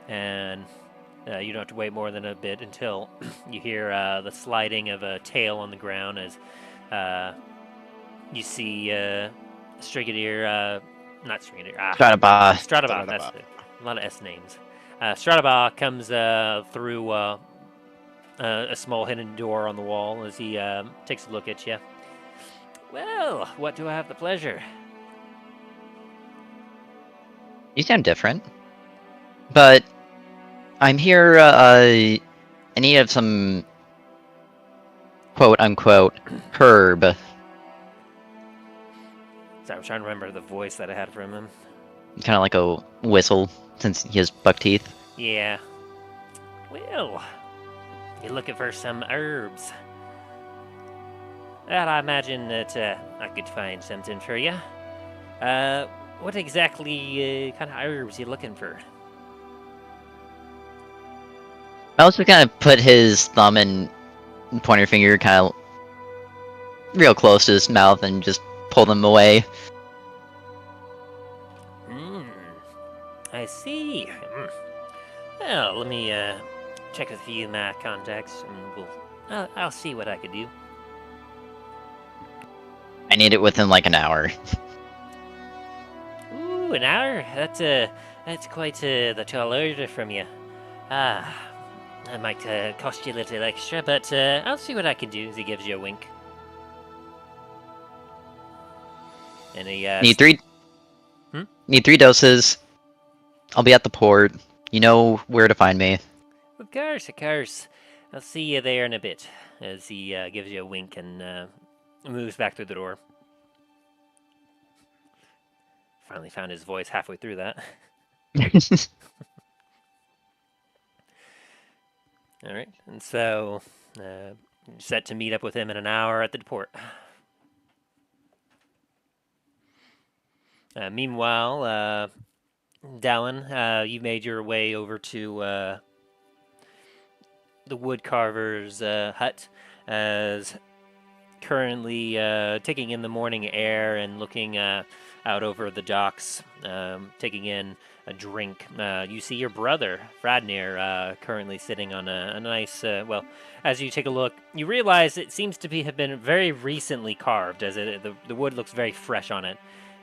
And you don't have to wait more than a bit until you hear the sliding of a tail on the ground as you see Strigadier, not Strigadier, Stratabaugh, that's it. A lot of S names. Stratabaugh comes through a small hidden door on the wall as he takes a look at you. Well, what do I have the pleasure? You sound different. But I'm here in need of some quote-unquote herb. So I was trying to remember the voice that I had from him. Kind of like a whistle, since he has buck teeth. Yeah. Well, you're looking for some herbs. Well, I imagine that I could find something for you. What exactly kind of herbs you looking for? Miles would kind of put his thumb and pointer finger kind of real close to his mouth and just pull them away. Hmm. I see. Well, let me check with a few of my contacts, and I'll see what I could do. I need it within like an hour. Ooh, an hour? That's quite the tall order from you. That might cost you a little extra, but I'll see what I can do. As he gives you a wink, and he Need three. Hmm? Need 3 doses. I'll be at the port. You know where to find me. Of course, of course. I'll see you there in a bit. As he gives you a wink and moves back through the door. Finally found his voice halfway through that. All right, and so set to meet up with him in an hour at the port. Meanwhile, Dallin, you made your way over to the woodcarver's hut, as currently taking in the morning air and looking out over the docks, taking in a drink. You see your brother, Fradnir, currently sitting on a nice, well, as you take a look, you realize it seems to have been very recently carved, as the wood looks very fresh on it,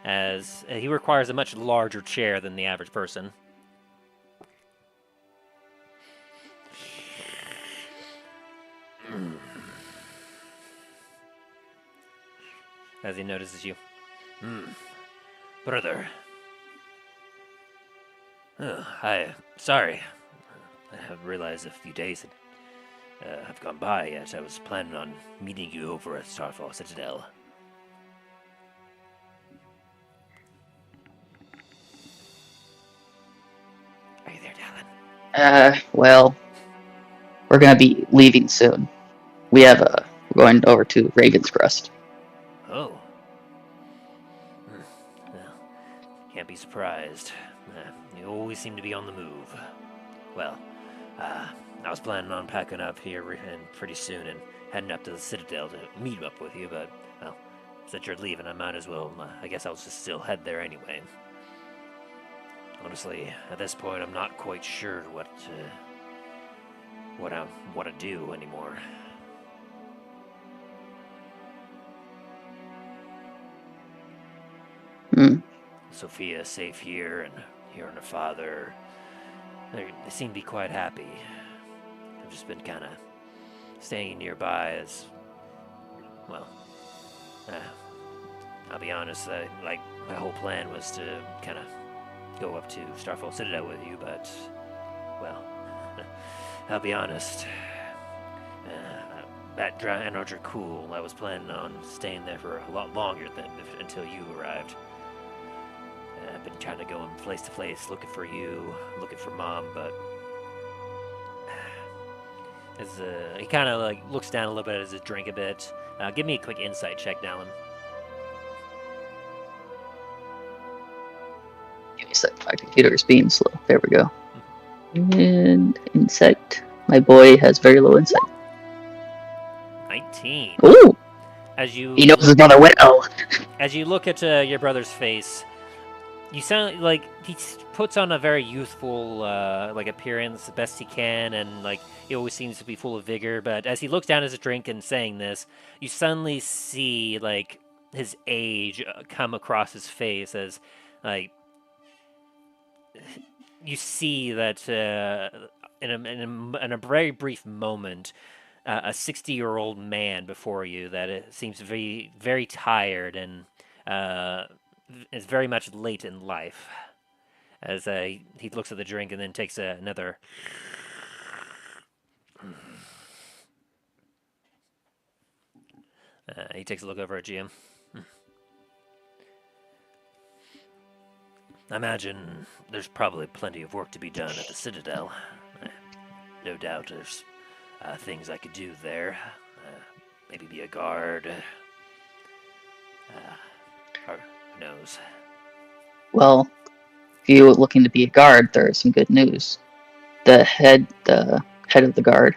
as he requires a much larger chair than the average person. As he notices you. Brother. Sorry. I haven't realized a few days have gone by yet. I was planning on meeting you over at Starfall Citadel. Are you there, Dallin? Well, we're gonna be leaving soon. We're going over to Ravenscrest. Oh. Well, can't be surprised. You always seem to be on the move. Well, I was planning on packing up here and pretty soon and heading up to the Citadel to meet up with you, but, well, since you're leaving, I might as well, I guess I'll just still head there anyway. Honestly, at this point, I'm not quite sure what I want to do anymore. Sophia's safe here, and her and her father, they seem to be quite happy. I've just been kind of staying nearby as, well, I'll be honest, my whole plan was to kind of go up to Starfall Citadel with you, but, well, I'll be honest, that Anarcher Cool, I was planning on staying there for a lot longer until you arrived. I've been trying to go from place to place, looking for you, looking for Mom, but as he kind of looks down a little bit as his drink a bit. Give me a quick insight check, Dallin. Give me a sec. My computer is being slow. There we go. And insight. My boy has very low insight. 19. Ooh! He knows his brother well. As you look at your brother's face, you sound like he puts on a very youthful appearance the best he can, and he always seems to be full of vigor. But as he looks down at his drink and saying this, you suddenly see his age come across his face, as you see that in a very brief moment, a 60-year-old man before you that seems very, very tired and is very much late in life. As he looks at the drink and then takes another. He takes a look over at Jim. I imagine there's probably plenty of work to be done at the Citadel. no doubt there's things I could do there. Maybe be a guard. Or who knows? Well, if you're looking to be a guard, there's some good news. The head of the guard,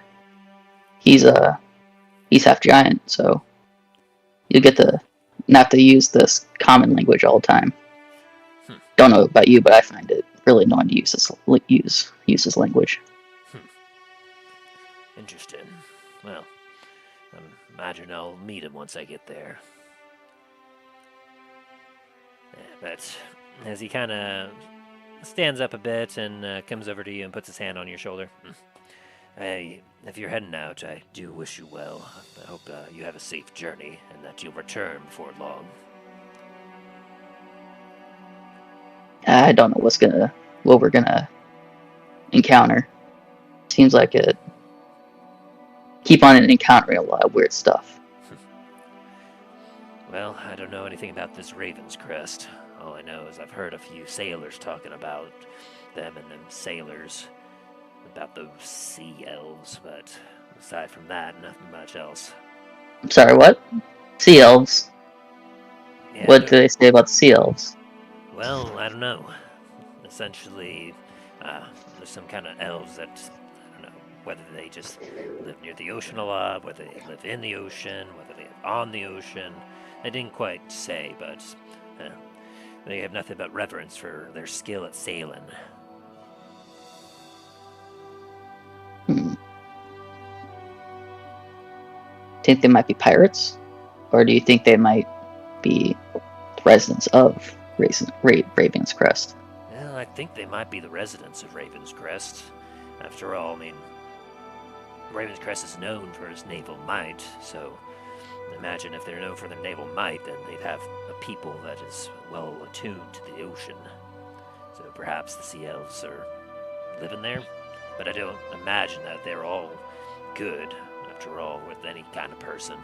he's half giant, so you get to not to use this common language all the time. Don't know about you, but I find it really annoying to use this language. Interesting. Well, I imagine I'll meet him once I get there. But as he kind of stands up a bit and comes over to you and puts his hand on your shoulder. Hey, if you're heading out, I do wish you well. I hope you have a safe journey and that you'll return before long. I don't know what we're gonna encounter. Seems like it. Keep on encountering a lot of weird stuff. Well, I don't know anything about this Ravenscrest. All I know is I've heard a few sailors talking about them and them sailors, about those sea elves, but aside from that, nothing much else. I'm sorry, what? Sea elves? Yeah, What do they say about sea elves? Well, I don't know. Essentially, there's some kind of elves that, I don't know, whether they just live near the ocean a lot, whether they live in the ocean, whether they live on the ocean. They didn't quite say, but they have nothing but reverence for their skill at sailing. Think they might be pirates? Or do you think they might be residents of Ravenscrest? Well, I think they might be the residents of Ravenscrest. After all, I mean, Ravenscrest is known for its naval might, so imagine if they're known for their naval might, then they'd have a people that is well attuned to the ocean. So perhaps the sea elves are living there, but I don't imagine that they're all good. After all, with any kind of person,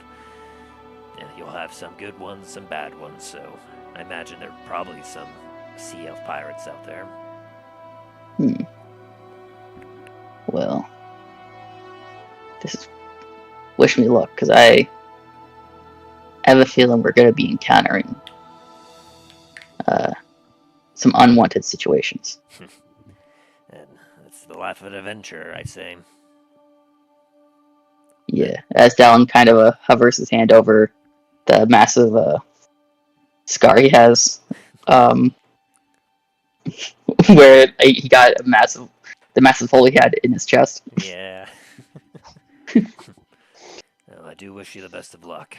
yeah, you'll have some good ones, some bad ones, so I imagine there are probably some sea elf pirates out there. Well, wish me luck, because I have a feeling we're going to be encountering some unwanted situations. And it's the life of an adventurer, I say. Yeah, as Dallin kind of hovers his hand over the massive scar he has, where he got the massive hole he had in his chest. Yeah. Well, I do wish you the best of luck.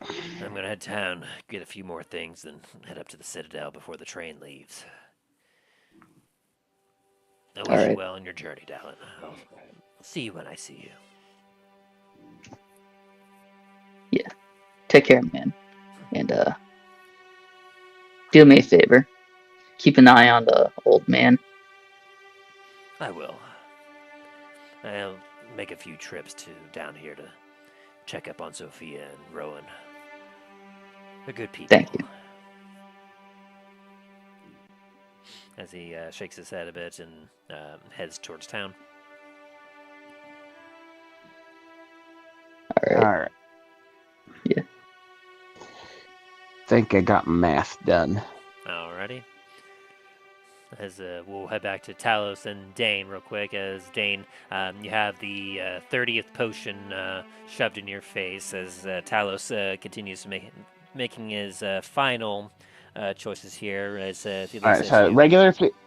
I'm gonna head town, get a few more things, then head up to the Citadel before the train leaves. I wish you well on your journey, Dallin. I'll see you when I see you. Yeah. Take care, man. And do me a favor. Keep an eye on the old man. I will. I'll make a few trips down here to check up on Sophia and Rowan. They're good people. Thank you. As he shakes his head a bit and heads towards town. All right. Alright. Yeah. Think I got math done. Alrighty. As we'll head back to Talos and Dane real quick. As Dane, you have the 30th potion shoved in your face as Talos continues to making his final choices here. As he looks Alright,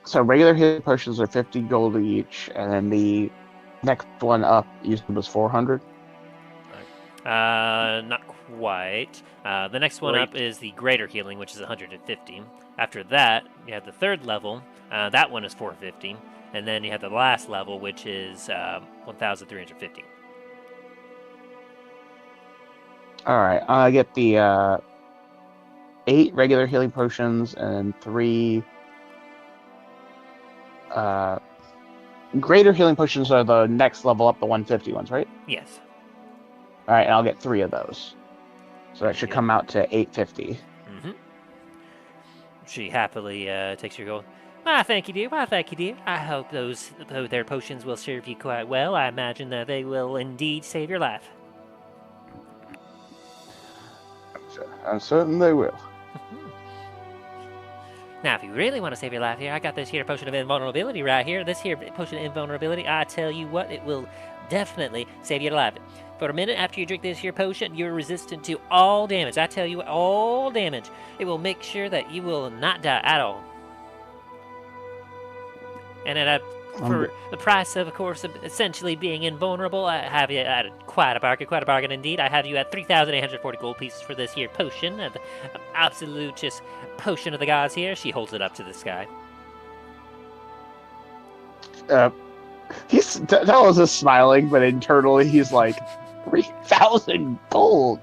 so regular healing potions are 50 gold each, and then the next one up usually was 400. Not quite. The next one up is the greater healing, which is 150. After that, you have the third level. That one is 450. And then you have the last level, which is 1,350. Alright, I get the 8 regular healing potions and 3 greater healing potions are the next level up, the 150 ones, right? Yes. Alright, and I'll get 3 of those. So that should come out to 850. Mm-hmm. She happily takes your gold. Why, thank you, dear. Why, thank you, dear. I hope their potions will serve you quite well. I imagine that they will indeed save your life. I'm certain they will. Now, if you really want to save your life here, I got this here potion of invulnerability right here. This here potion of invulnerability, I tell you what, it will definitely save your life. For a minute after you drink this here potion, you're resistant to all damage. I tell you what, all damage. It will make sure that you will not die at all. And for the price of course, essentially being invulnerable, I have you at quite a bargain indeed. I have you at 3,840 gold pieces for this here potion, the absolute just potion of the gods here. She holds it up to the sky. Talos is smiling, but internally he's like, 3,000 gold.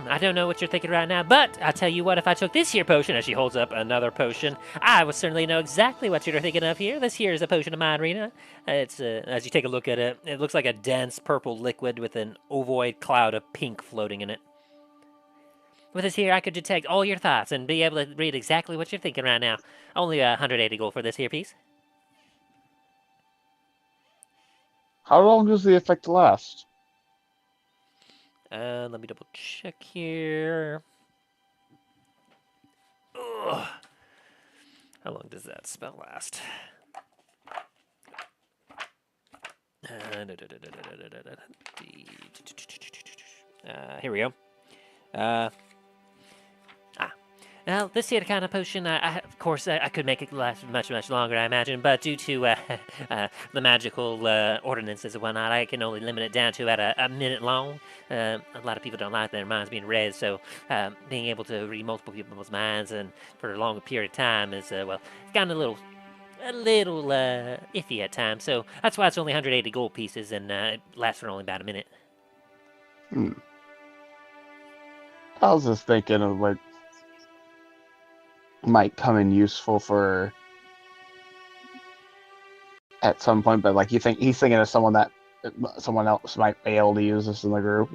I don't know what you're thinking right now, but I tell you what, if I took this here potion, as she holds up another potion, I would certainly know exactly what you're thinking of here. This here is a potion of Mind Reader. It's as you take a look at it, it looks like a dense purple liquid with an ovoid cloud of pink floating in it. With this here, I could detect all your thoughts and be able to read exactly what you're thinking right now. Only 180 gold for this here piece. How long does the effect last? Let me double check here. Ugh. How long does that spell last? Here we go. Well, this here kind of potion, of course, I could make it last much longer, I imagine, but due to the magical ordinances and whatnot, I can only limit it down to about a minute long. A lot of people don't like their minds being read, so being able to read multiple people's minds and for a longer period of time is, well, it's gotten a little iffy at times, so that's why it's only 180 gold pieces and it lasts for only about a minute. I was just thinking of what might come in useful for at some point, but like he's thinking of someone else might be able to use this in the group.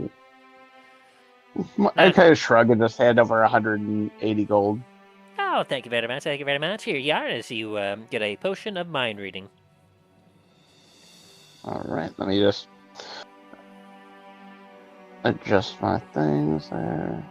I kind of shrug and just hand over 180 gold. Oh, thank you very much. Thank you very much. Here you are, as you get a potion of mind reading. All right, let me just adjust my things there.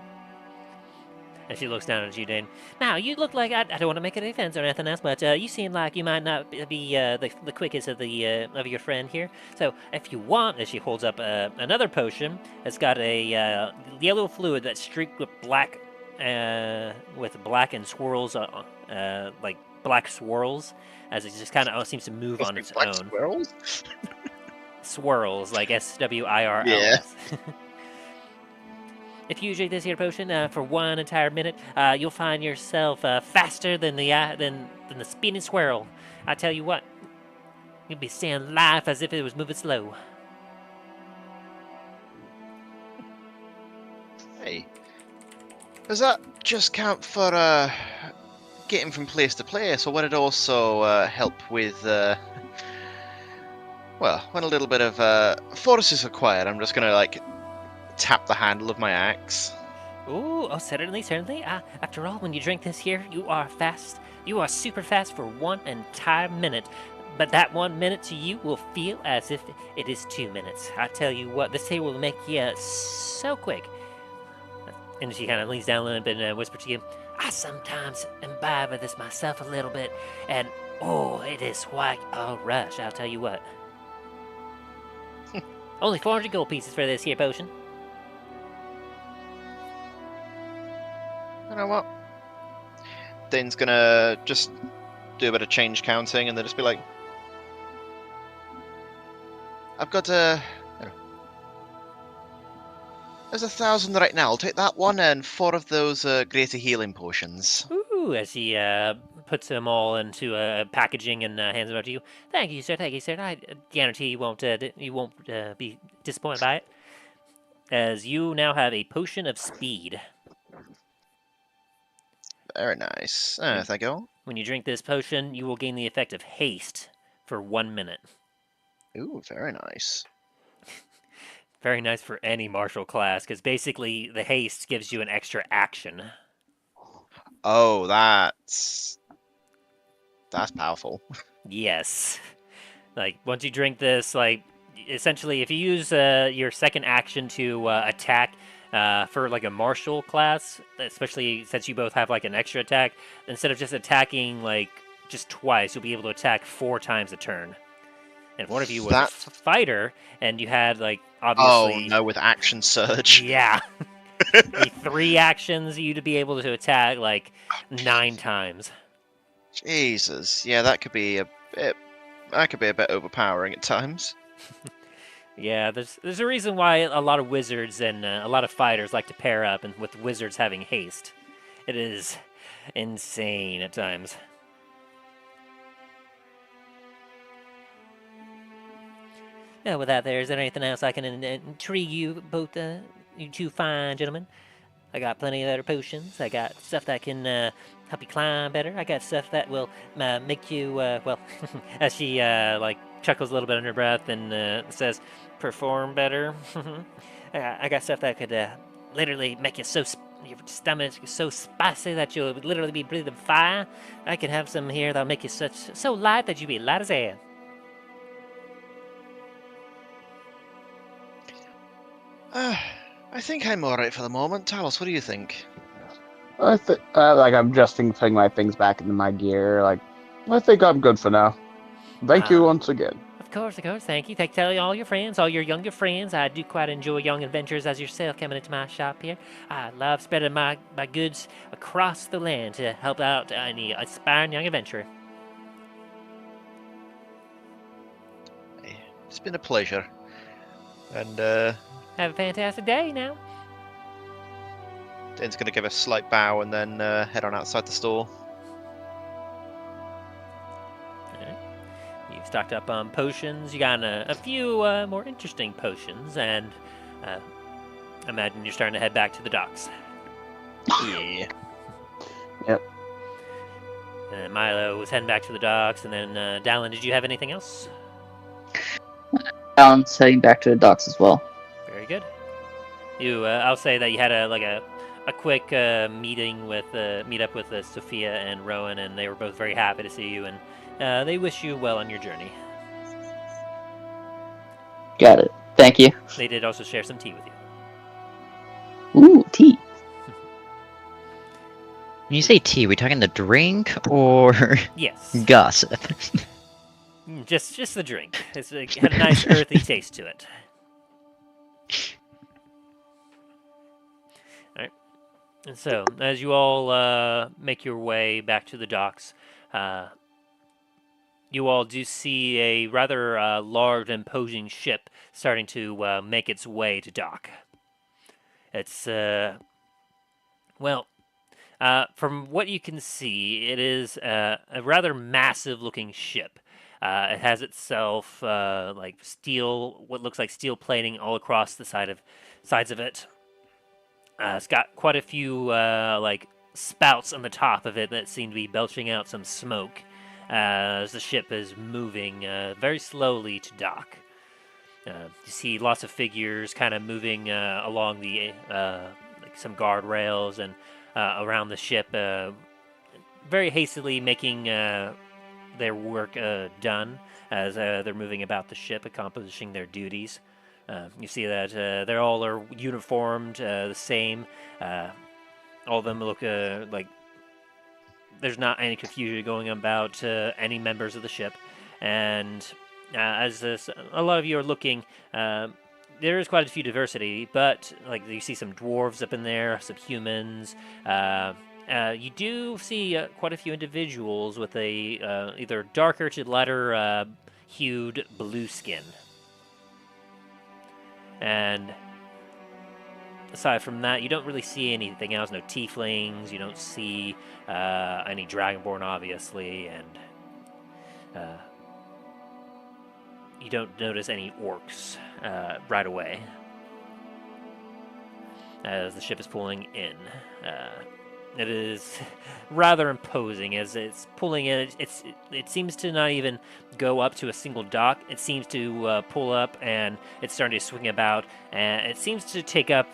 And she looks down at you, Dane. Now, you look like, I don't want to make any offense or anything else, but you seem like you might not be the quickest of your friend here. So, if you want, as she holds up another potion, it's got a yellow fluid that's streaked with black and swirls, like black swirls, as it just kind of seems to move on its own. Swirls? Swirls, like SWIRLS. Yeah. If you drink this here potion for one entire minute, you'll find yourself faster than the spinning swirl. I tell you what, you'll be staying alive as if it was moving slow. Hey, does that just count for getting from place to place, or would it also help with well, when a little bit of force is acquired, I'm just gonna tap the handle of my axe. Ooh, oh, certainly. After all, when you drink this here, you are fast. You are super fast for one entire minute. But that 1 minute to you will feel as if it is 2 minutes. I tell you what, this here will make you so quick. And she kind of leans down a little bit and whispers to you, I sometimes imbibe of this myself a little bit, and oh, it is quite a rush, I'll tell you what. Only 400 gold pieces for this here potion. You know what? Dane's gonna just do a bit of change counting and then just be like, I've got there's 1,000 right now. I'll take that one and 4 of those greater healing potions. Ooh, as he puts them all into packaging and hands them over to you. Thank you, sir. I guarantee you won't be disappointed by it, as you now have a potion of speed. Very nice. Thank you. When you drink this potion, you will gain the effect of haste for 1 minute. Ooh, very nice. Very nice for any martial class, because basically the haste gives you an extra action. Oh, that's powerful. Yes. Like, once you drink this, like, essentially, if you use your second action to attack for, like, a martial class, especially since you both have, like, an extra attack, instead of just attacking, like, just twice, you'll be able to attack 4 times a turn. And if one of you was a That. fighter, and you had, like, Oh obviously... no, with action surge. Yeah. The 3 actions, you to be able to attack, like, 9 times. Jesus, yeah, that could be a bit. That could be a bit overpowering at times. Yeah, there's a reason why a lot of wizards and a lot of fighters like to pair up, and with wizards having haste. It is insane at times. Now, with that, is there anything else I can intrigue you both, you two fine gentlemen? I got plenty of other potions. I got stuff that can help you climb better. I got stuff that will make you, well, as she, like, chuckles a little bit under her breath and says, perform better. I got stuff that could literally make you your stomach so spicy that you'll literally be breathing fire. I could have some here that'll make you so light that you'll be light as air. I think I'm alright for the moment. Talos, what do you think? I think, like, I'm adjusting, putting my things back into my gear. Like, I think I'm good for now. Thank you once again. Of course, thank you. Tell all your friends, all your younger friends. I do quite enjoy young adventurers as yourself coming into my shop here. I love spreading my goods across the land to help out any aspiring young adventurer. It's been a pleasure. And, Have a fantastic day now. Dane's going to give a slight bow and then head on outside the store. Alright. You've stocked up on potions. You got a few more interesting potions, and I imagine you're starting to head back to the docks. Yeah. Yep. And then Milo was heading back to the docks, and then Dallin, did you have anything else? Alan's heading back to the docks as well. Very good. I'll say that you had a quick meeting with meet up with Sophia and Rowan, and they were both very happy to see you, and they wish you well on your journey. Got it. Thank you. They did also share some tea with you. Ooh, tea. When you say tea, are we talking the drink or Yes. gossip? Just the drink. It had a nice earthy taste to it. Alright. And so, as you all make your way back to the docks, you all do see a rather large, imposing ship starting to make its way to dock. It's, from what you can see, it is a rather massive-looking ship. It has itself like what looks like steel plating all across the sides of it. It's got quite a few like spouts on the top of it that seem to be belching out some smoke as the ship is moving very slowly to dock. You see lots of figures kind of moving along the like some guardrails and around the ship, very hastily making their work done as they're moving about the ship, accomplishing their duties. You see that they all are uniformed the same. All of them look like there's not any confusion going about any members of the ship. And as a lot of you are looking, there is quite a few diversity, but like you see some dwarves up in there, some humans. You do see quite a few individuals with a either darker to lighter hued blue skin. And aside from that, you don't really see anything else. No tieflings. You don't see any dragonborn, obviously, and you don't notice any orcs right away as the ship is pulling in. It is rather imposing as it's pulling in. It seems to not even go up to a single dock. It seems to pull up and it's starting to swing about, and it seems to take up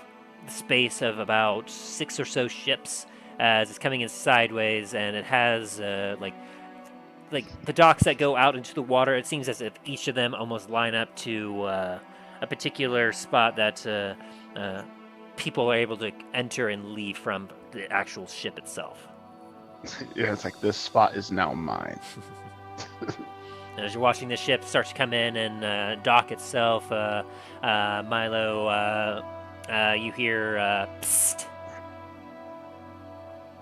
the space of about 6 or so ships as it's coming in sideways, and it has like the docks that go out into the water. It seems as if each of them almost line up to a particular spot that people are able to enter and leave from the actual ship itself. Yeah, it's like this spot is now mine. And as you're watching the ship start to come in and dock itself, Milo, you hear psst.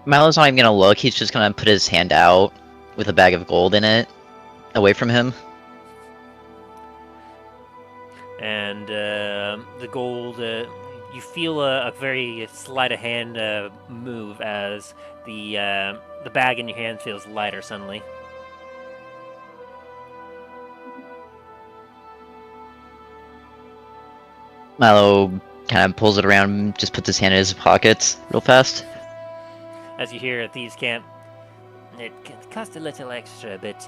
Milo's not even gonna look. He's just gonna put his hand out with a bag of gold in it, away from him. And the gold, you feel a very sleight of hand move as the bag in your hand feels lighter suddenly. Milo kind of pulls it around, just puts his hand in his pockets real fast. As you hear thieves' camp, it costs a little extra, but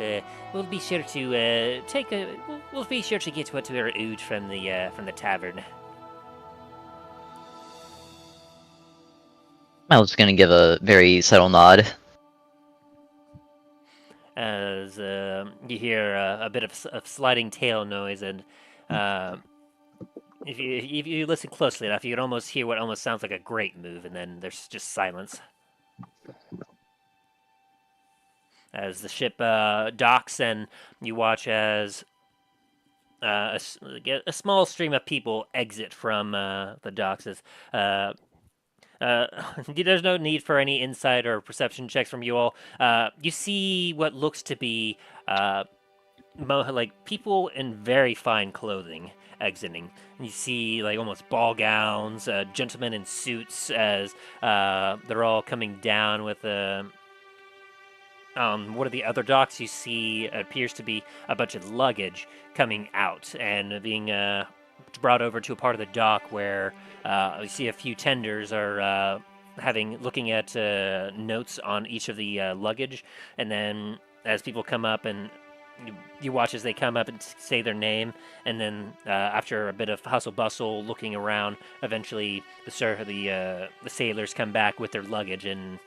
we'll be sure to we'll be sure to get what we're owed from the tavern. Milo's gonna give a very subtle nod. As you hear a bit of sliding tail noise, and if you listen closely enough, you can almost hear what almost sounds like a grate move, and then there's just silence. As the ship docks, and you watch as a small stream of people exit from the docks. There's no need for any insight or perception checks from you all. You see what looks to be like people in very fine clothing exiting. And you see like almost ball gowns, gentlemen in suits, as they're all coming down with one of the other docks. You see appears to be a bunch of luggage coming out and being brought over to a part of the dock where you see a few tenders are looking at notes on each of the luggage, and then as people come up and you watch as they come up and say their name, and then after a bit of hustle bustle looking around, eventually the sailors come back with their luggage and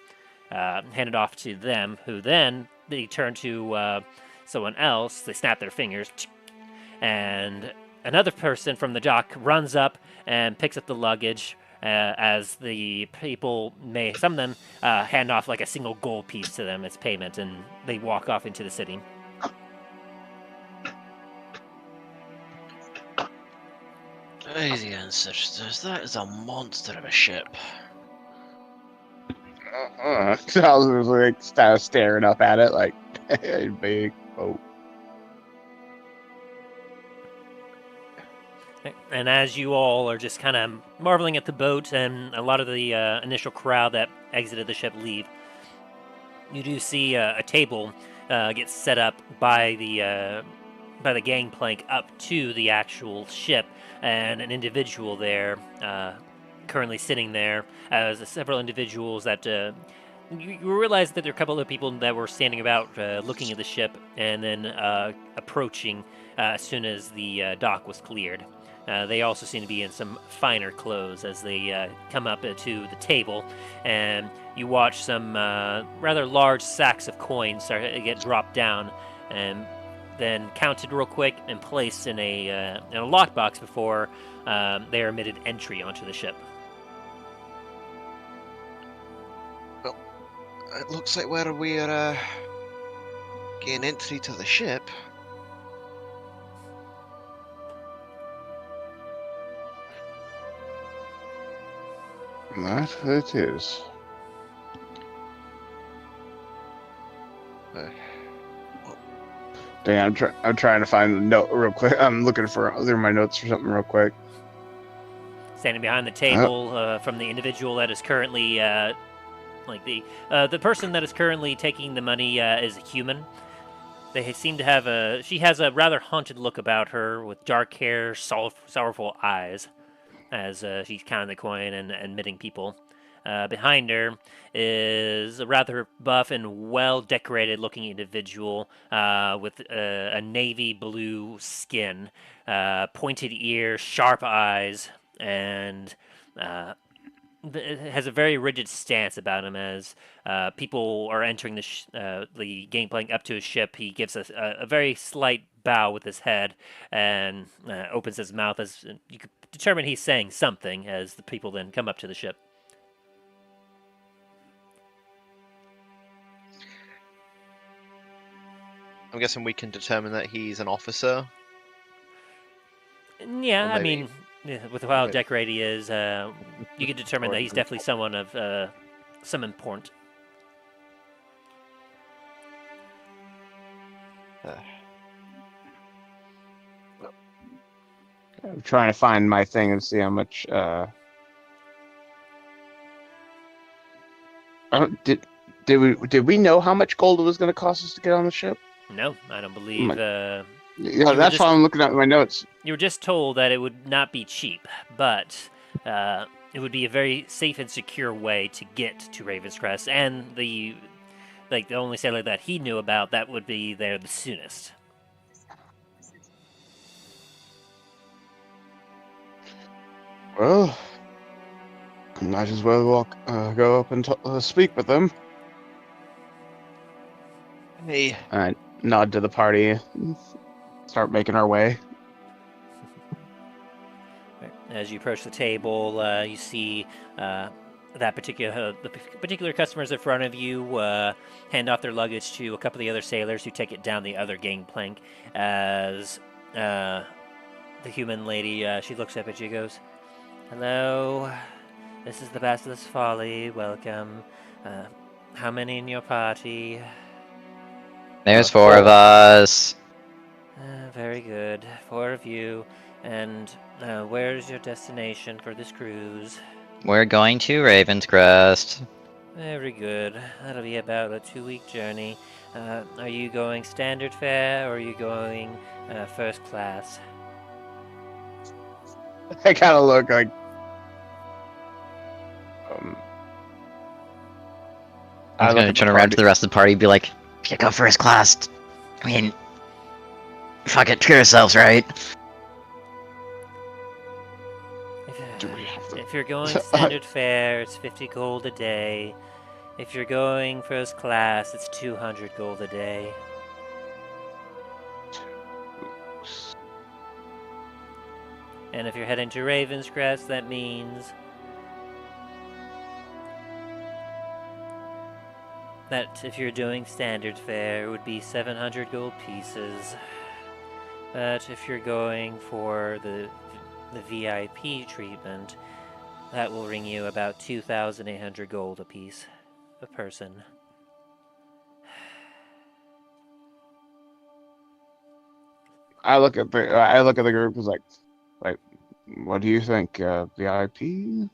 hand it off to them, who then they turn to someone else. They snap their fingers, and another person from the dock runs up and picks up the luggage, as the people some of them hand off like a single gold piece to them as payment, and they walk off into the city. Ladies and sisters, that is a monster of a ship. I was like staring up at it like, hey, big boat. And as you all are just kind of marveling at the boat, and a lot of the initial crowd that exited the ship leave, you do see a table get set up by the gangplank up to the actual ship, and an individual there currently sitting there, as several individuals that you realize that there are a couple of people that were standing about looking at the ship, and then approaching as soon as the dock was cleared. They also seem to be in some finer clothes as they come up to the table, and you watch some rather large sacks of coins start to get dropped down, and then counted real quick and placed in a lockbox before they are admitted entry onto the ship. Well, it looks like we're getting entry to the ship. That it is. Dang, I'm trying to find the note real quick. I'm looking for my notes or something real quick. Standing behind the table from the individual that is currently the person that is currently taking the money is a human. They seem to have she has a rather haunted look about her, with dark hair, sorrowful eyes, as she's counting the coin and admitting people. Behind her is a rather buff and well-decorated looking individual with a navy blue skin, pointed ears, sharp eyes, and it has a very rigid stance about him as people are entering the gangplank up to his ship. He gives a very slight bow with his head and opens his mouth as you could determine he's saying something as the people then come up to the ship. I'm guessing we can determine that he's an officer. Yeah, Or I maybe- mean, with how maybe- decorated he is, you can determine that he's definitely someone of some import. I'm trying to find my thing and see how much. Did we know how much gold it was going to cost us to get on the ship? No, I don't believe. Yeah, were that's just- why I'm looking at my notes. You were just told that it would not be cheap, but it would be a very safe and secure way to get to Ravenscrest, and the only sailor that he knew about that would be there the soonest. Well, might as well go up and speak with them. Hey, I nod to the party. Start making our way. As you approach the table, you see the particular customers in front of you hand off their luggage to a couple of the other sailors who take it down the other gangplank. As the human lady, she looks up at you, goes, "Hello, this is the Basilisk Folly. Welcome. How many in your party?" There's 4 of us. Very good. 4 of you. And where's your destination for this cruise? We're going to Ravenscrest. Very good. That'll be about a 2-week journey. Are you going standard fare or are you going first class? I kind of look like. I'm look gonna at turn the around to party. the rest of the party and be like, "Yeah, go first class. I mean, fuck it, treat ourselves right." Do we have to- If you're going standard fare, it's 50 gold a day. If you're going first class, it's 200 gold a day. And if you're heading to Ravenscrest, that means that if you're doing standard fare, it would be 700 gold pieces. But if you're going for the VIP treatment, that will ring you about 2,800 gold apiece, a person. I look at the group as like, what do you think? VIP?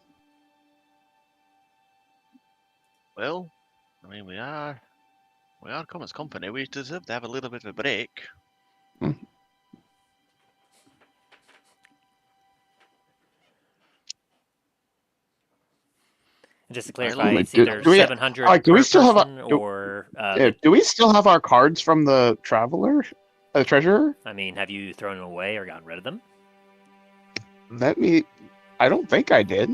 well, I mean, we are Comet's company. We deserve to have a little bit of a break. Just to I clarify, love it's it. either Do we- 700 alright, do per we still have person a- or... Do we still have our cards from the traveler, the treasurer? I mean, have you thrown them away or gotten rid of them? I don't think I did.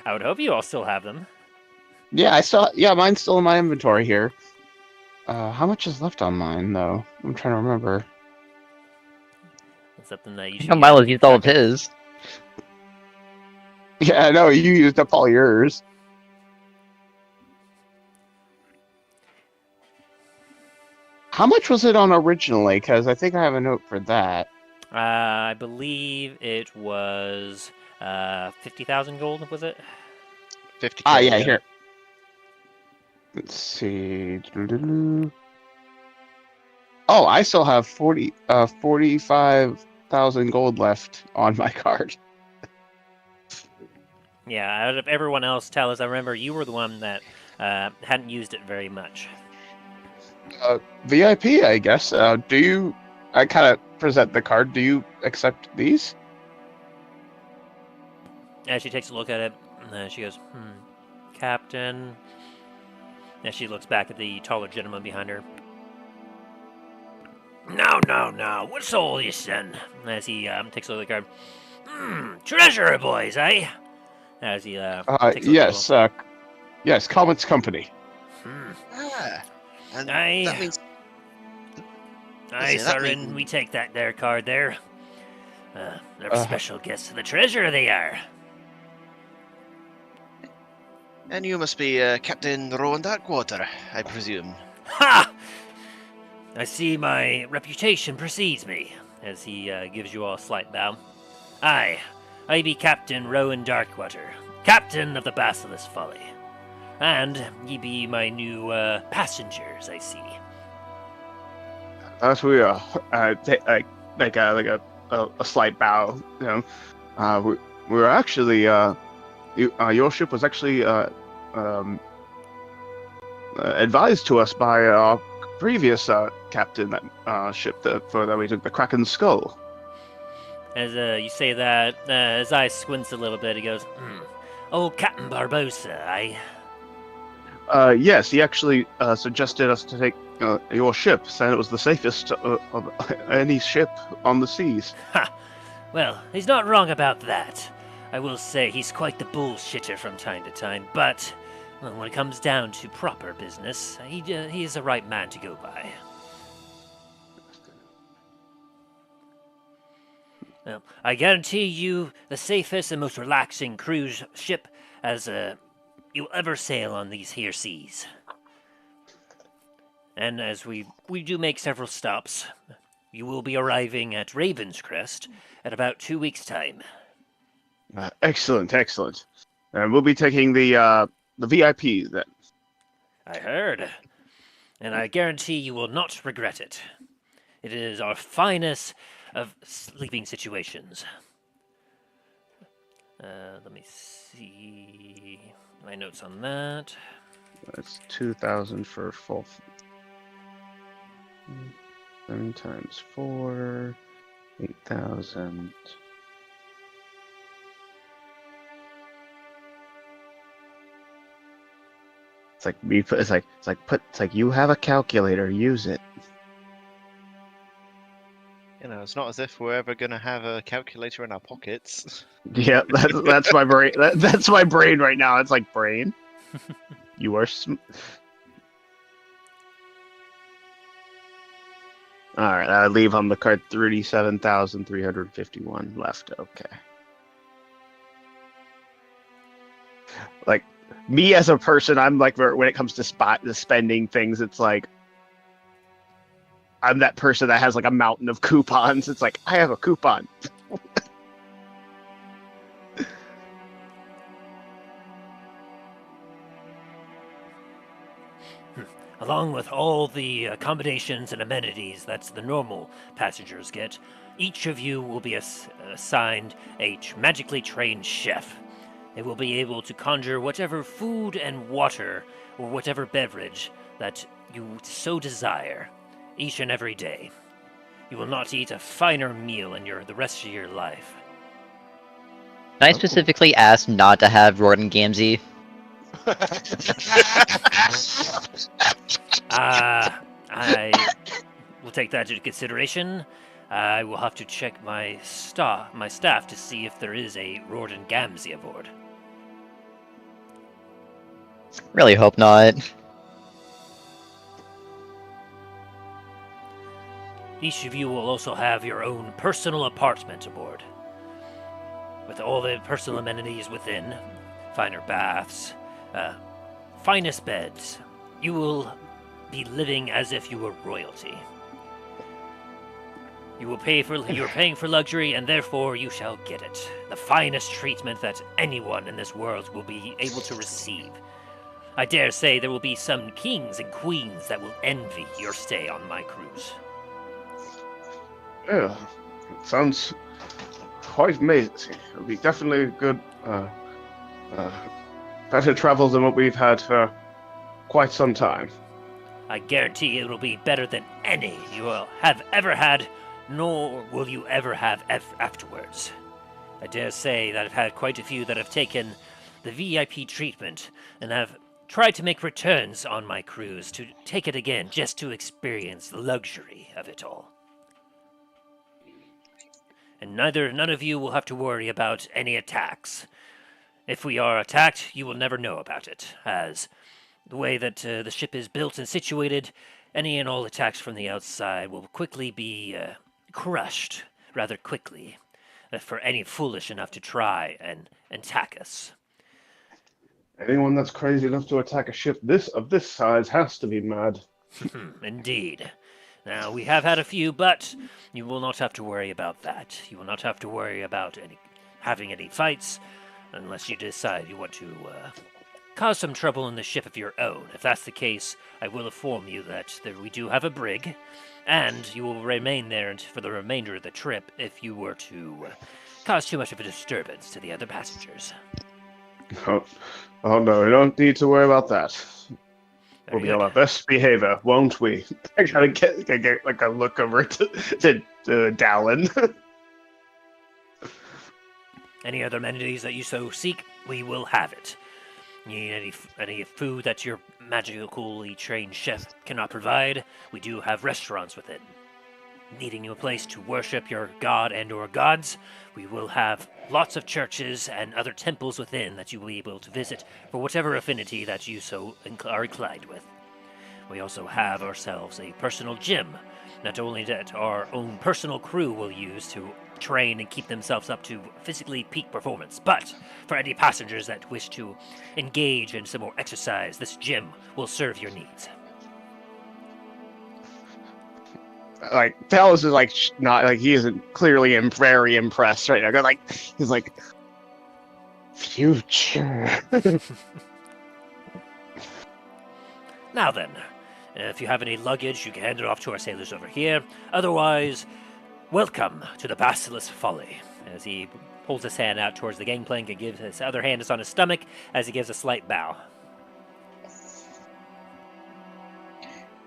I would hope you all still have them. Yeah, I saw. Yeah, mine's still in my inventory here. How much is left on mine though? I'm trying to remember. It's something that you I should know be Milo's able to used all of track. his. Yeah, I know you used up all yours. How much was it on originally? Because I think I have a note for that. I believe it was 50,000 gold, was it? 50. Ah, yeah, here. Let's see. Oh, I still have 45,000 gold left on my card. Yeah, out of everyone else, Talus, I remember you were the one that hadn't used it very much. VIP, I guess. Do you? I kind of present the card. Do you accept these? As she takes a look at it, she goes, Captain. As she looks back at the taller gentleman behind her. No. What's all this then? As he takes a look at the card. Treasurer, boys, eh? as he takes a Yes, yes, Comet's company. Hmm. And Aye. that means Aye, Listen, that Soren, mean- we take that there card there. They're special guests of the treasure, they are. and you must be Captain Rowan Darkwater, I presume. Ha! I see my reputation precedes me, as he gives you all a slight bow. Aye, I be Captain Rowan Darkwater, captain of the Basilisk Folly. And ye be my new passengers, I see. As we like a slight bow. You know, we were actually your ship was actually advised to us by our previous captain that ship that we took, the Kraken's Skull. As you say that, his eye squints a little bit. He goes, "Oh, Captain Barbosa, Yes, he actually suggested us to take your ship, saying it was the safest of any ship on the seas. Ha! Well, he's not wrong about that. I will say he's quite the bullshitter from time to time, but well, when it comes down to proper business, he is the right man to go by." Well, I guarantee you the safest and most relaxing cruise ship as you'll ever sail on these here seas. And as we do make several stops, you will be arriving at Ravenscrest at about 2 weeks' time. Excellent, excellent. And we'll be taking the VIP then. I heard. And I guarantee you will not regret it. It is our finest of sleeping situations. Let me see my notes on that. That's 2,000 for full. 7 times 4, 8,000. It's like me. It's like you have a calculator. Use it. You know, it's not as if we're ever going to have a calculator in our pockets. Yeah, that's my brain. That's my brain right now. It's like brain. You are. All right, I leave on the card 37,351 left. Okay. Like me as a person, I'm like when it comes to spending things, it's like I'm that person that has like a mountain of coupons. It's like I have a coupon. Along with all the accommodations and amenities that the normal passengers get, each of you will be assigned a magically trained chef. They will be able to conjure whatever food and water or whatever beverage that you so desire, each and every day. You will not eat a finer meal in the rest of your life. Can I specifically ask not to have Roran Gamzee? I will take that into consideration. I will have to check my staff to see if there is a Roran Gamzee aboard. Really hope not. Each of you will also have your own personal apartment aboard, with all the personal amenities within, finer baths, finest beds. You will be living as if you were royalty. You're paying for luxury, and therefore you shall get it. The finest treatment that anyone in this world will be able to receive. I dare say there will be some kings and queens that will envy your stay on my cruise. Yeah, it sounds quite amazing. It'll be definitely good, better travel than what we've had for quite some time. I guarantee it will be better than any you will have ever had, nor will you ever have afterwards. I dare say that I've had quite a few that have taken the VIP treatment and have tried to make returns on my cruise to take it again just to experience the luxury of it all. And none of you will have to worry about any attacks. If we are attacked, you will never know about it, as the way that the ship is built and situated, any and all attacks from the outside will quickly be crushed rather quickly for any foolish enough to try and attack us. Anyone that's crazy enough to attack a ship of this size has to be mad. Indeed. Now, we have had a few, but you will not have to worry about that. You will not have to worry about having any fights unless you decide you want to cause some trouble in the ship of your own. If that's the case, I will inform you that we do have a brig, and you will remain there for the remainder of the trip if you were to cause too much of a disturbance to the other passengers. Oh no, we don't need to worry about that. Very We'll be on good. our best behavior, won't we? I gotta get like a look over to Dallin. Any other amenities that you so seek, we will have it. You need any food that your magically trained chef cannot provide, we do have restaurants within. Needing a place to worship your god and or gods, we will have lots of churches and other temples within that you will be able to visit for whatever affinity that you so are inclined with. We also have ourselves a personal gym, not only that our own personal crew will use to train and keep themselves up to physically peak performance, but for any passengers that wish to engage in some more exercise, this gym will serve your needs. Like Talos is like not like he isn't clearly very impressed right now. He's like future. Now then, if you have any luggage, you can hand it off to our sailors over here. Otherwise, welcome to the Basilisk Folly. As he pulls his hand out towards the gangplank and gives his other hand is on his stomach as he gives a slight bow.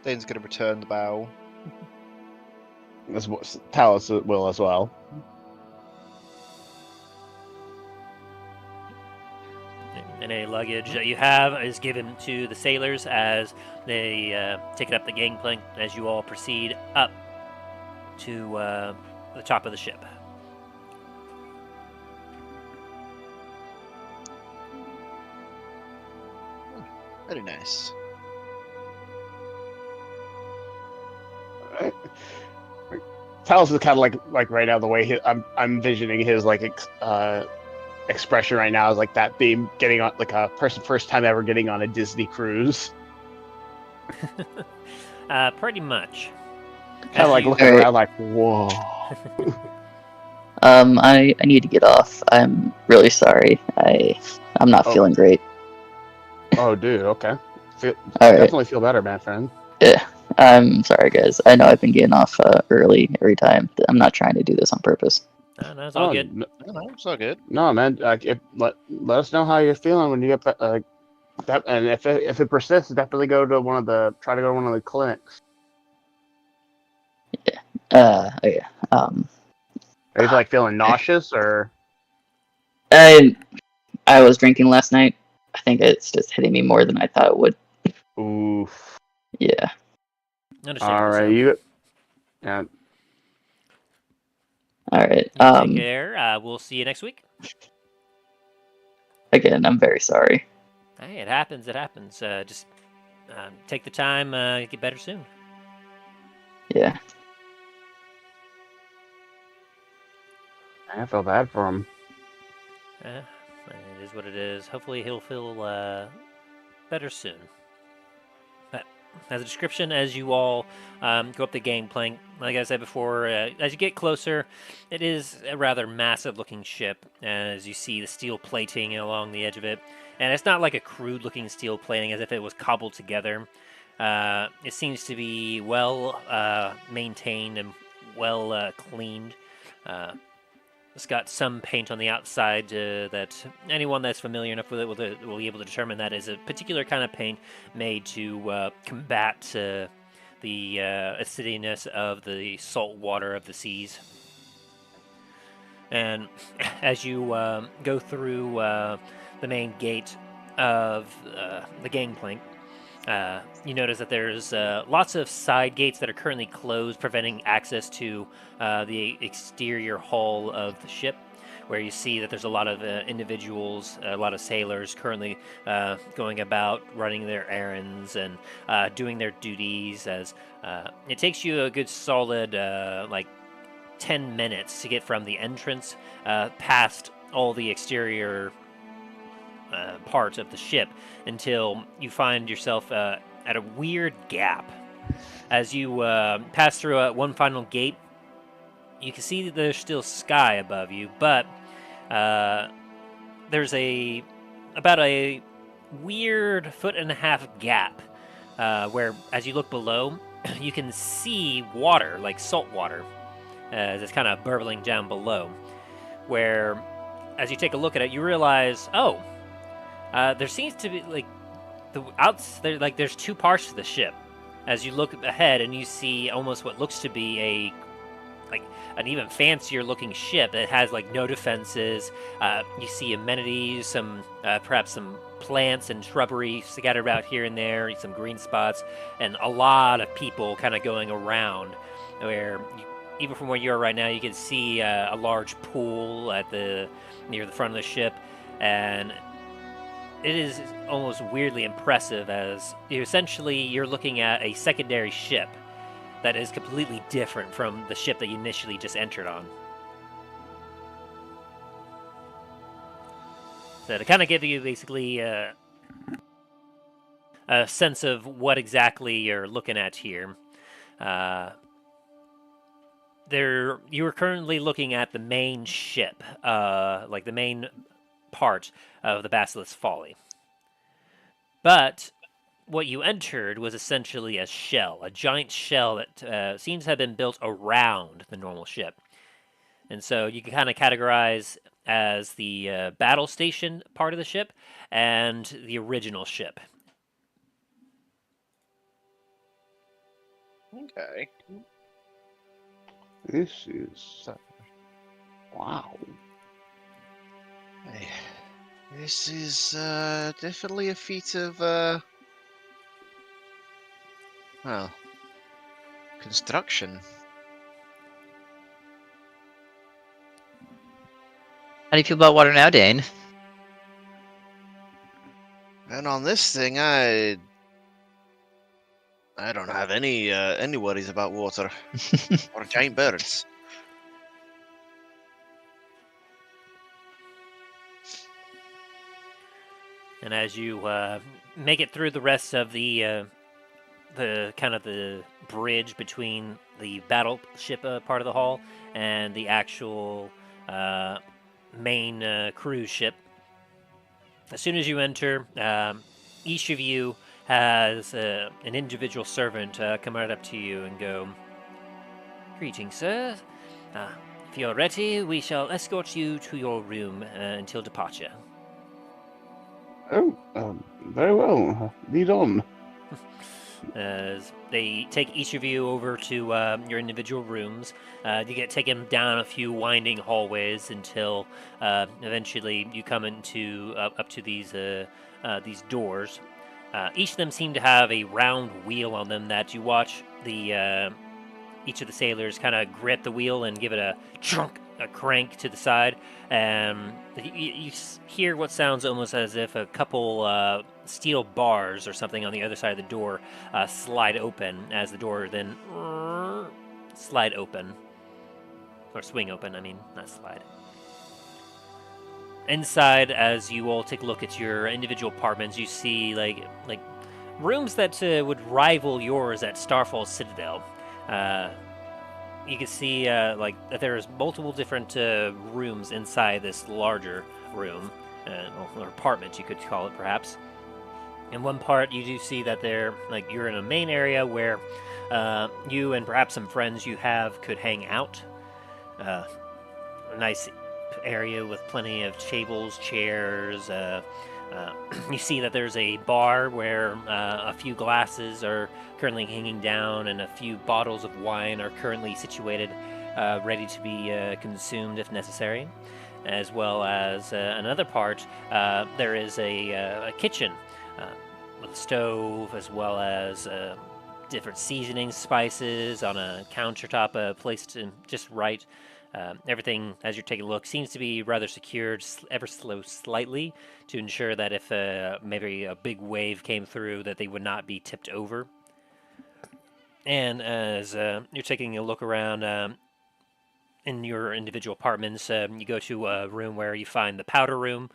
Dane's going to return the bow. That's what Talos will as well. And any luggage that you have is given to the sailors as they take it up the gangplank as you all proceed up to the top of the ship. Very nice. Talos is kind of like right now the way I'm envisioning his expression right now is like that being getting on like a person first time ever getting on a Disney cruise. Pretty much. Kind of like looking Alright. around like whoa. I need to get off. I'm really sorry. I'm not feeling great. Oh dude, okay. Alright. Definitely feel better, man, friend. Yeah. I'm sorry, guys. I know I've been getting off early every time. I'm not trying to do this on purpose. No, it's all good. No, it's all good. No, man. Let us know how you're feeling when you get back. And if it persists, definitely try to go to one of the clinics. Okay. Are you like feeling nauseous or? I was drinking last night. I think it's just hitting me more than I thought it would. Oof. Yeah. Understandable, All right, so. Yeah. All right. Take care. We'll see you next week. Again, I'm very sorry. Hey, it happens. Just take the time. Get better soon. Yeah. I feel bad for him. It is what it is. Hopefully he'll feel better soon. But as a description, as you all go up the gangplank, like I said before, as you get closer, it is a rather massive-looking ship, as you see the steel plating along the edge of it. And it's not like a crude-looking steel plating, as if it was cobbled together. It seems to be well maintained and well cleaned. It's got some paint on the outside that anyone that's familiar enough with it will be able to determine that is a particular kind of paint made to combat the acidiness of the salt water of the seas. And as you go through the main gate of the gangplank, you notice that there's lots of side gates that are currently closed, preventing access to the exterior hull of the ship. where you see that there's a lot of individuals, a lot of sailors currently going about running their errands and doing their duties. As it takes you a good solid like 10 minutes to get from the entrance past all the exterior part of the ship until you find yourself at a weird gap. As you pass through one final gate, you can see that there's still sky above you, but there's about a weird 1.5-foot gap where, as you look below, you can see water, like salt water, as it's kind of burbling down below. Where, as you take a look at it, you realize, there seems to be there's two parts to the ship. As you look ahead and you see almost what looks to be an even fancier looking ship that has no defenses. You see amenities, some perhaps some plants and shrubbery scattered about here and there, some green spots, and a lot of people kind of going around. Where even from where you are right now, you can see a large pool near the front of the ship, and it is almost weirdly impressive as you're looking at a secondary ship that is completely different from the ship that you initially just entered on. So to kind of give you basically a sense of what exactly you're looking at here, you are currently looking at the main ship, the main part of the Basilisk's Folly. But what you entered was essentially a giant shell that seems to have been built around the normal ship. And so you can kind of categorize as the battle station part of the ship and the original ship. Okay. This is wow. Hey, this is definitely a feat of construction. How do you feel about water now, Dane? And on this thing, I don't have any worries about water or giant birds. And as you make it through the rest of the kind of the bridge between the battleship part of the hall and the actual main cruise ship, as soon as you enter, each of you has an individual servant come right up to you and go, "Greetings, sir. If you're ready, we shall escort you to your room until departure." Oh, very well. Lead on. As they take each of you over to your individual rooms, you get taken down a few winding hallways until eventually you come into up to these doors. Each of them seem to have a round wheel on them that you watch each of the sailors kind of grip the wheel and give it a crank to the side, and you hear what sounds almost as if a couple steel bars or something on the other side of the door slide open as the door then slide open. Or swing open, I mean, not slide. Inside, as you all take a look at your individual apartments, you see like rooms that would rival yours at Starfall Citadel. You can see that there's multiple different rooms inside this larger room, or apartment you could call it perhaps. In one part, you do see that you're in a main area where you and perhaps some friends you have could hang out. A nice area with plenty of tables, chairs. You see that there's a bar where a few glasses are currently hanging down and a few bottles of wine are currently situated, ready to be consumed if necessary. As well as another part, there is a kitchen with a stove, as well as different seasonings, spices on a countertop placed in just right. Everything, as you're taking a look, seems to be rather secured ever so slightly to ensure that if maybe a big wave came through, that they would not be tipped over. And as you're taking a look around in your individual apartments, you go to a room where you find the powder room.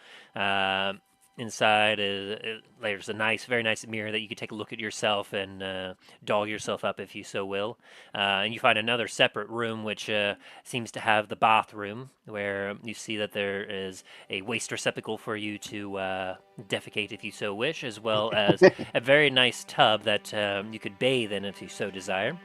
Inside there's a very nice mirror that you can take a look at yourself and doll yourself up if you so will. And you find another separate room which seems to have the bathroom, where you see that there is a waste receptacle for you to defecate if you so wish, as well as a very nice tub that you could bathe in if you so desire.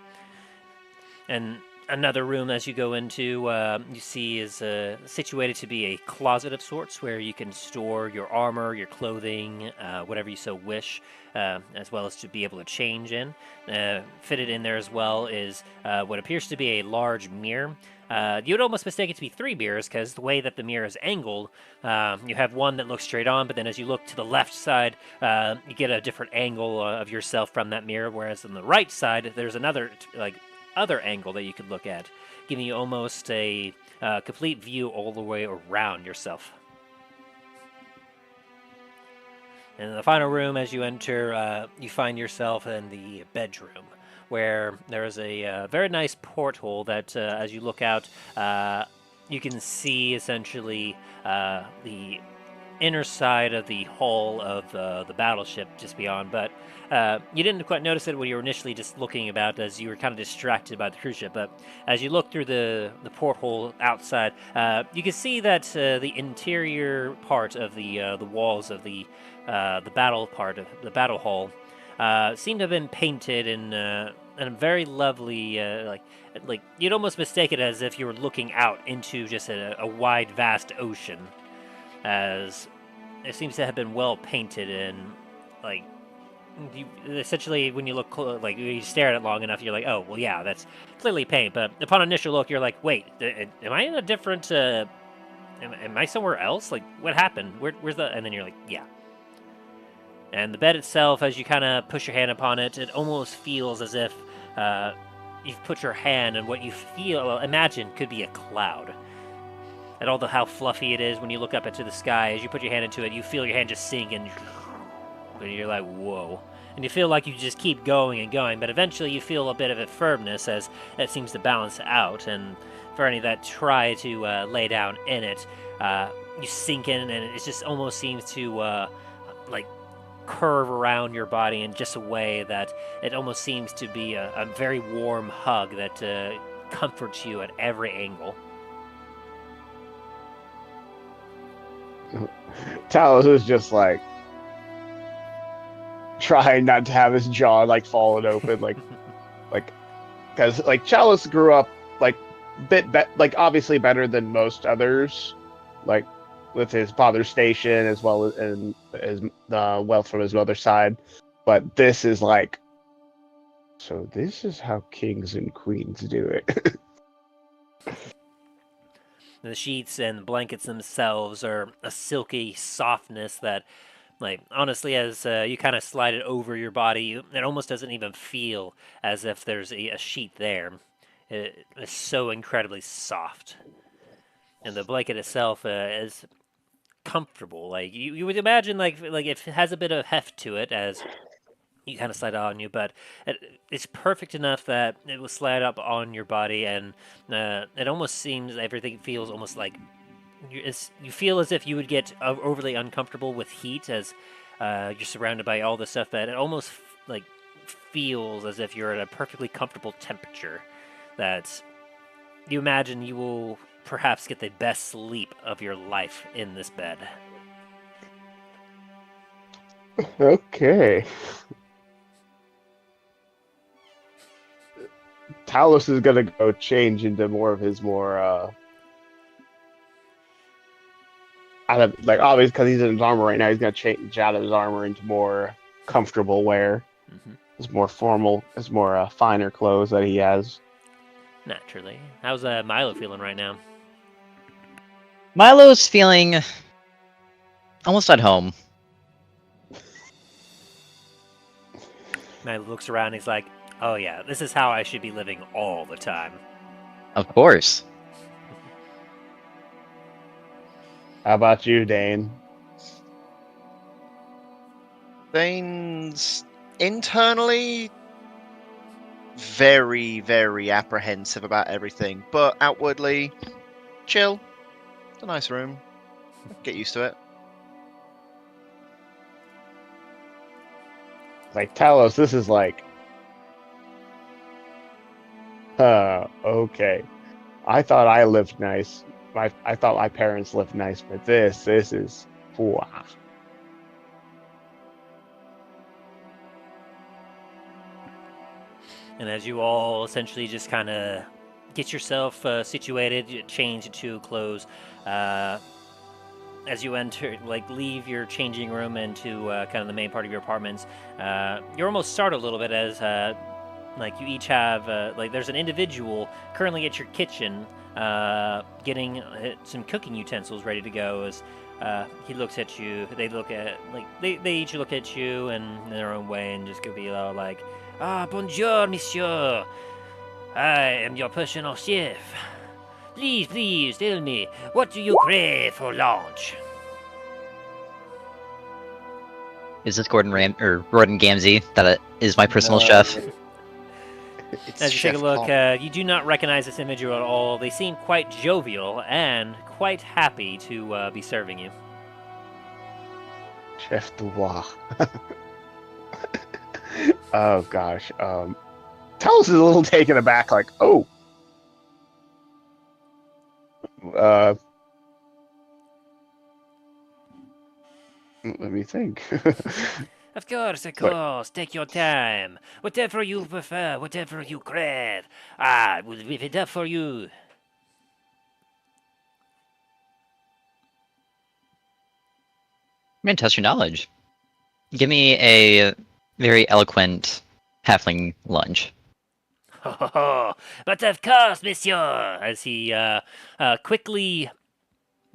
And another room as you go into, you see is situated to be a closet of sorts where you can store your armor, your clothing, whatever you so wish, as well as to be able to change in. Fitted in there as well is what appears to be a large mirror. You would almost mistake it to be 3 mirrors, because the way that the mirror is angled, you have one that looks straight on, but then as you look to the left side, you get a different angle of yourself from that mirror, whereas on the right side, there's another, other angle that you could look at, giving you almost a complete view all the way around yourself. And in the final room, as you enter, you find yourself in the bedroom, where there is a very nice porthole that, as you look out, you can see essentially the inner side of the hull of the battleship just beyond, but you didn't quite notice it when you were initially just looking about, as you were kind of distracted by the cruise ship. But as you look through the porthole outside, you can see that the interior part of the walls of the battle part of the battle hull seem to have been painted in a very lovely, like you'd almost mistake it as if you were looking out into just a wide, vast ocean, as it seems to have been well painted. And essentially, when you look when you stare at it long enough, you're like, oh well, yeah, that's clearly paint. But upon initial look, you're like, wait, am I in a different? Am I somewhere else? Like, what happened? Where's the? And then you're like, yeah. And the bed itself, as you kind of push your hand upon it, it almost feels as if you've put your hand in what you imagine could be a cloud. And how fluffy it is when you look up into the sky, as you put your hand into it, you feel your hand just sink, and you're like, whoa. And you feel like you just keep going and going, but eventually you feel a bit of a firmness as it seems to balance out. And for any that try to lay down in it, you sink in, and it just almost seems to curve around your body in just a way that it almost seems to be a very warm hug that comforts you at every angle. Talos is just trying not to have his jaw falling open, because Chalice grew up obviously better than most others, with his father's station as well as the wealth from his mother's side. But this is so this is how kings and queens do it. The sheets and blankets themselves are a silky softness that, honestly, as you kind of slide it over your body, it almost doesn't even feel as if there's a sheet there. It is so incredibly soft. And the blanket itself is comfortable. You would imagine, if it has a bit of heft to it, as you kind of slide on you, but it's perfect enough that it will slide up on your body, and it almost seems everything feels almost like you feel as if you would get overly uncomfortable with heat, as you're surrounded by all the stuff, that it almost feels as if you're at a perfectly comfortable temperature, that you imagine you will perhaps get the best sleep of your life in this bed. Okay. Talos is gonna go change into more of his obviously because he's in his armor right now, he's gonna change out of his armor into more comfortable wear. Mm-hmm. His more formal, his more finer clothes that he has. Naturally. How's Milo feeling right now? Milo's feeling almost at home. Milo looks around and he's like, oh yeah, this is how I should be living all the time. Of course. How about you, Dane? Dane's internally very, very apprehensive about everything, but outwardly chill. It's a nice room. Get used to it. Like Talos, this is like, okay. I thought I lived nice. I thought my parents lived nice, but this is, wow. And as you all essentially just kind of get yourself situated, you change into clothes, as you enter, like leave your changing room into kind of the main part of your apartments, you're almost startled a little bit as like you each have like there's an individual currently at your kitchen getting some cooking utensils ready to go. As he looks at you, they look at like they each look at you in their own way and just go be all like, "Ah, bonjour, monsieur. I am your personal chef. Please, tell me, what do you crave for lunch?" Is this Gordon Gamsey that is my personal chef? It's As you take a Chef look, Pop. you do not recognize this individual at all. They seem quite jovial and quite happy to be serving you. Chef Dubois. Oh gosh. Talos is a little taken aback, like, oh. Let me think. Of course, But- take your time. Whatever you prefer, whatever you crave. Ah, we'll whip it up for you. I'm gonna test your knowledge. Give me a very eloquent halfling lunge. But of course, monsieur, as he quickly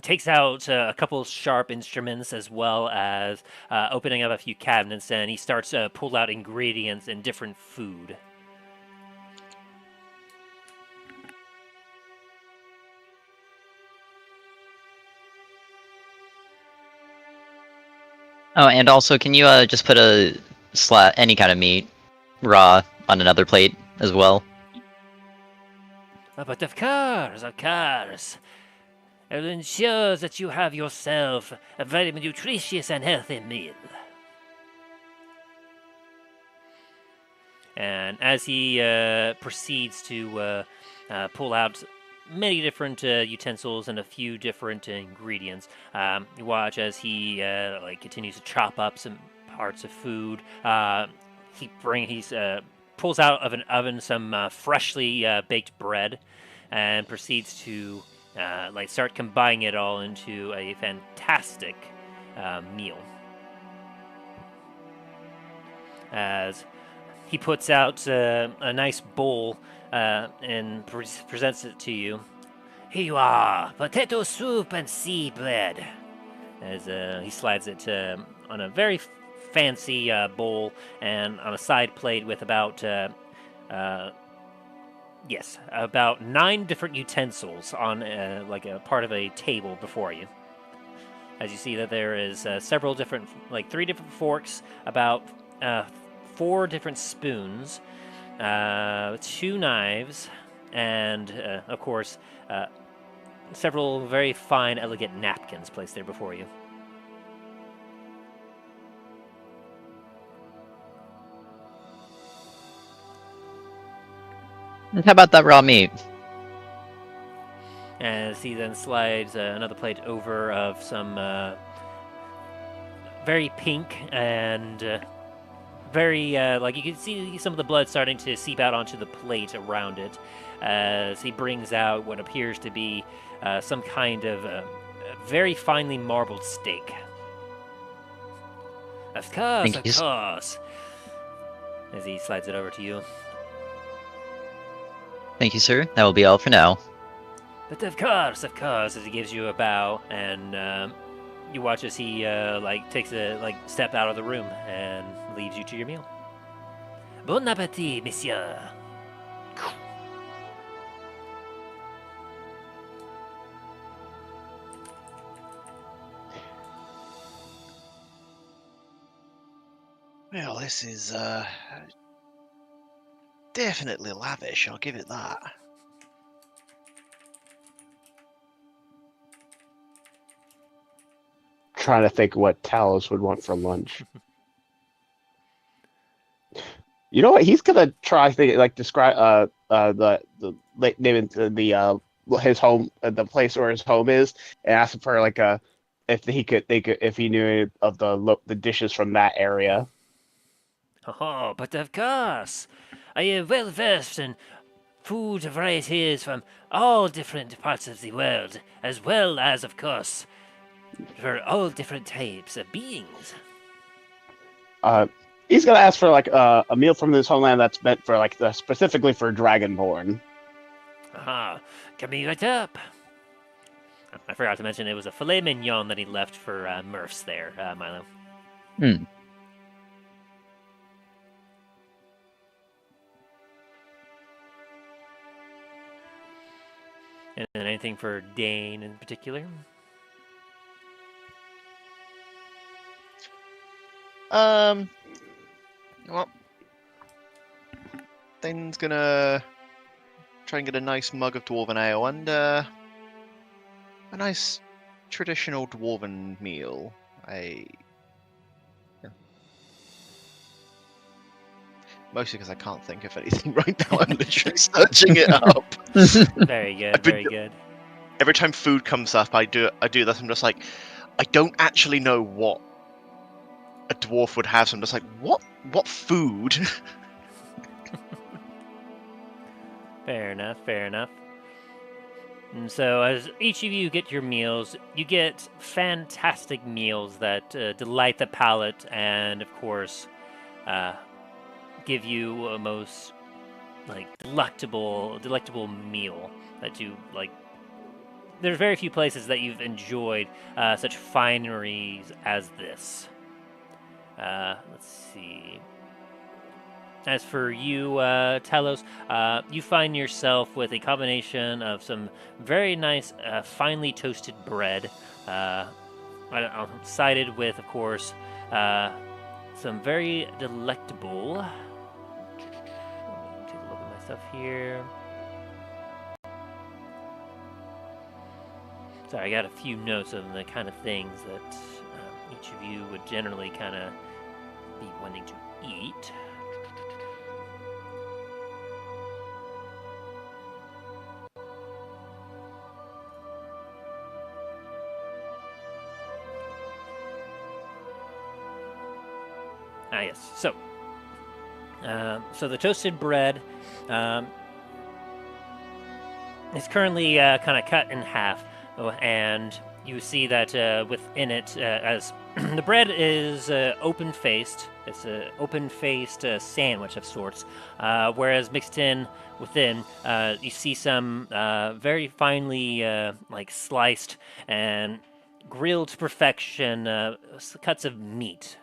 takes out a couple sharp instruments as well as opening up a few cabinets, and he starts to pull out ingredients and different food. Oh, and also, can you just put any kind of meat, raw, on another plate as well? But of course, I'll ensure that you have yourself a very nutritious and healthy meal. And as he proceeds to pull out many different utensils and a few different ingredients, you watch as he like continues to chop up some parts of food. He pulls out of an oven some freshly baked bread, and proceeds to like start combining it all into a fantastic meal. As he puts out a nice bowl and presents it to you. Here you are, potato soup and sea bread. As he slides it on a very fancy bowl and on a side plate with about about 9 different utensils on like a part of a table before you. As you see that there is several different, like 3 different forks, about 4 different spoons, 2 knives, and of course several very fine, elegant napkins placed there before you. And how about that raw meat? As he then slides another plate over of some very pink and very, like you can see some of the blood starting to seep out onto the plate around it, as he brings out what appears to be some kind of very finely marbled steak. Of course. As he slides it over to you. Thank you, sir. That will be all for now. But of course, as he gives you a bow, and you watch as he like takes a step out of the room and leaves you to your meal. Bon appétit, monsieur. Well, this is definitely lavish. I'll give it that. Trying to think what Talos would want for lunch. You know what? He's gonna try to like describe the name of the his home, the place where his home is, and ask him for like a if they could if he knew any of the dishes from that area. Oh, but of course. I am well versed in food varieties from all different parts of the world, as well as, of course, for all different types of beings. He's gonna ask for like a meal from his homeland that's meant for like specifically for Dragonborn. Aha, coming right up. I forgot to mention it was a filet mignon that he left for Murph's there, Milo. Hmm. And then anything for Dane in particular? Well, Dane's gonna try and get a nice mug of dwarven ale and a nice traditional dwarven meal. Mostly because I can't think of anything right now. I'm literally searching it up. Very good, very good. Every time food comes up, I do this. I'm just like, I don't actually know what a dwarf would have. So I'm just like, what food? Fair enough, fair enough. And so, as each of you get your meals, you get fantastic meals that delight the palate and, of course, give you a most delectable meal that you like. There's very few places that you've enjoyed such fineries as this. Let's see. As for you, Talos, you find yourself with a combination of some very nice, finely toasted bread, sided with, of course, some very delectable. Let me take a look at my stuff here. Sorry, I got a few notes of the kind of things that each of you would generally kind of be wanting to eat. Ah, yes. So the toasted bread is currently kind of cut in half, and you see that within it, as the bread is open-faced, it's an open-faced sandwich of sorts, whereas mixed in within, you see some very finely sliced and grilled to perfection cuts of meat.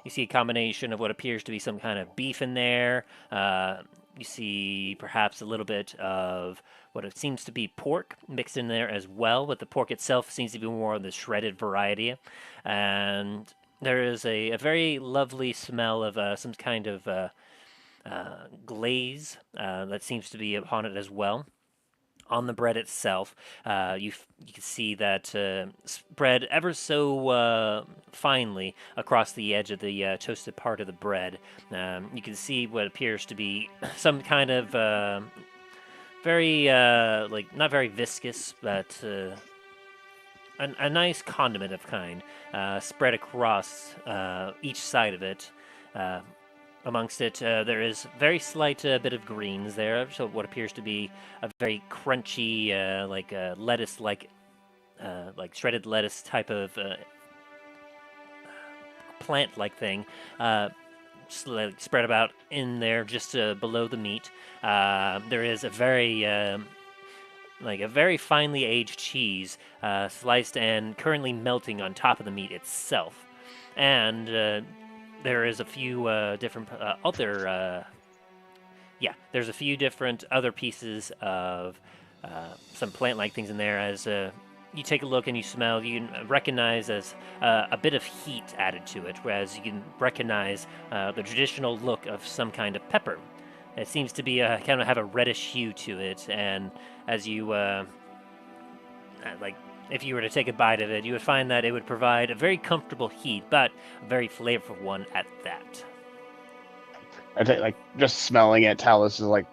You see a combination of what appears to be some kind of beef in there. You see perhaps a little bit of what it seems to be pork mixed in there as well, but the pork itself seems to be more of the shredded variety. And there is a very lovely smell of some kind of glaze that seems to be upon it as well. On the bread itself, you can see that spread ever so finely across the edge of the toasted part of the bread. You can see what appears to be some kind of very not very viscous, but a nice condiment of kind spread across each side of it. Amongst it, there is very slight bit of greens there, so what appears to be a very crunchy, lettuce, like shredded lettuce type of plant-like thing, spread about in there just below the meat. There is a very finely aged cheese, sliced and currently melting on top of the meat itself, and there is a few different there's a few different other pieces of some plant-like things in there, as you take a look and you smell, you can recognize as a bit of heat added to it, whereas you can recognize the traditional look of some kind of pepper. It seems to be kind of have a reddish hue to it, and as you like, if you were to take a bite of it, you would find that it would provide a very comfortable heat, but a very flavorful one at that. I think, like, just smelling it, Talus is like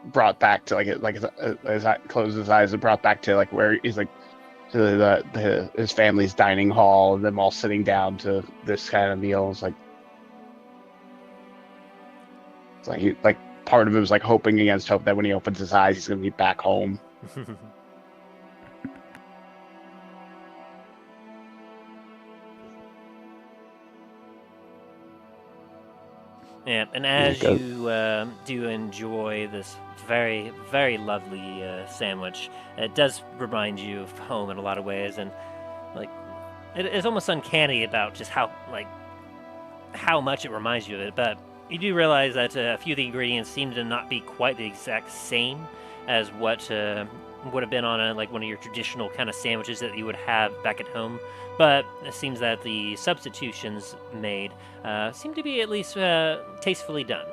brought back to his closes his eyes and brought back to like where he's like to his family's dining hall, and them all sitting down to this kind of meal. It's like he, like, part of him was like hoping against hope that when he opens his eyes, he's gonna be back home. Yeah, and as you do enjoy this very, very lovely sandwich, it does remind you of home in a lot of ways, and like it's almost uncanny about just how much it reminds you of it. But you do realize that a few of the ingredients seem to not be quite the exact same as what would have been on one of your traditional kind of sandwiches that you would have back at home. But it seems that the substitutions made seem to be at least tastefully done.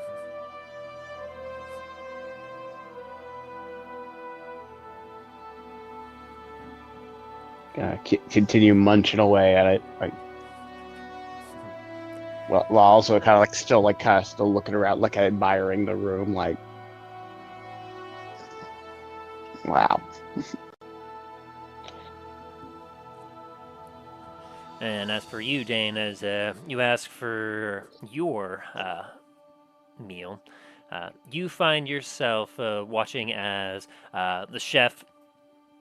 Continue munching away at it, like, well, while also kind of still looking around, like admiring the room, like, wow. And as for you, Dane, as you ask for your meal, you find yourself watching as the chef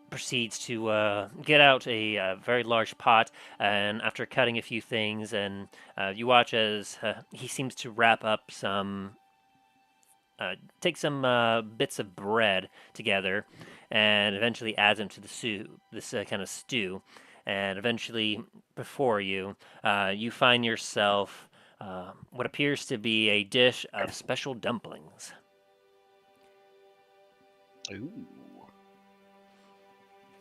proceeds to get out a very large pot, and after cutting a few things, and you watch as he seems to wrap up take some bits of bread together, and eventually adds them to the soup, this kind of stew. And eventually, before you, you find yourself what appears to be a dish of special dumplings. Ooh.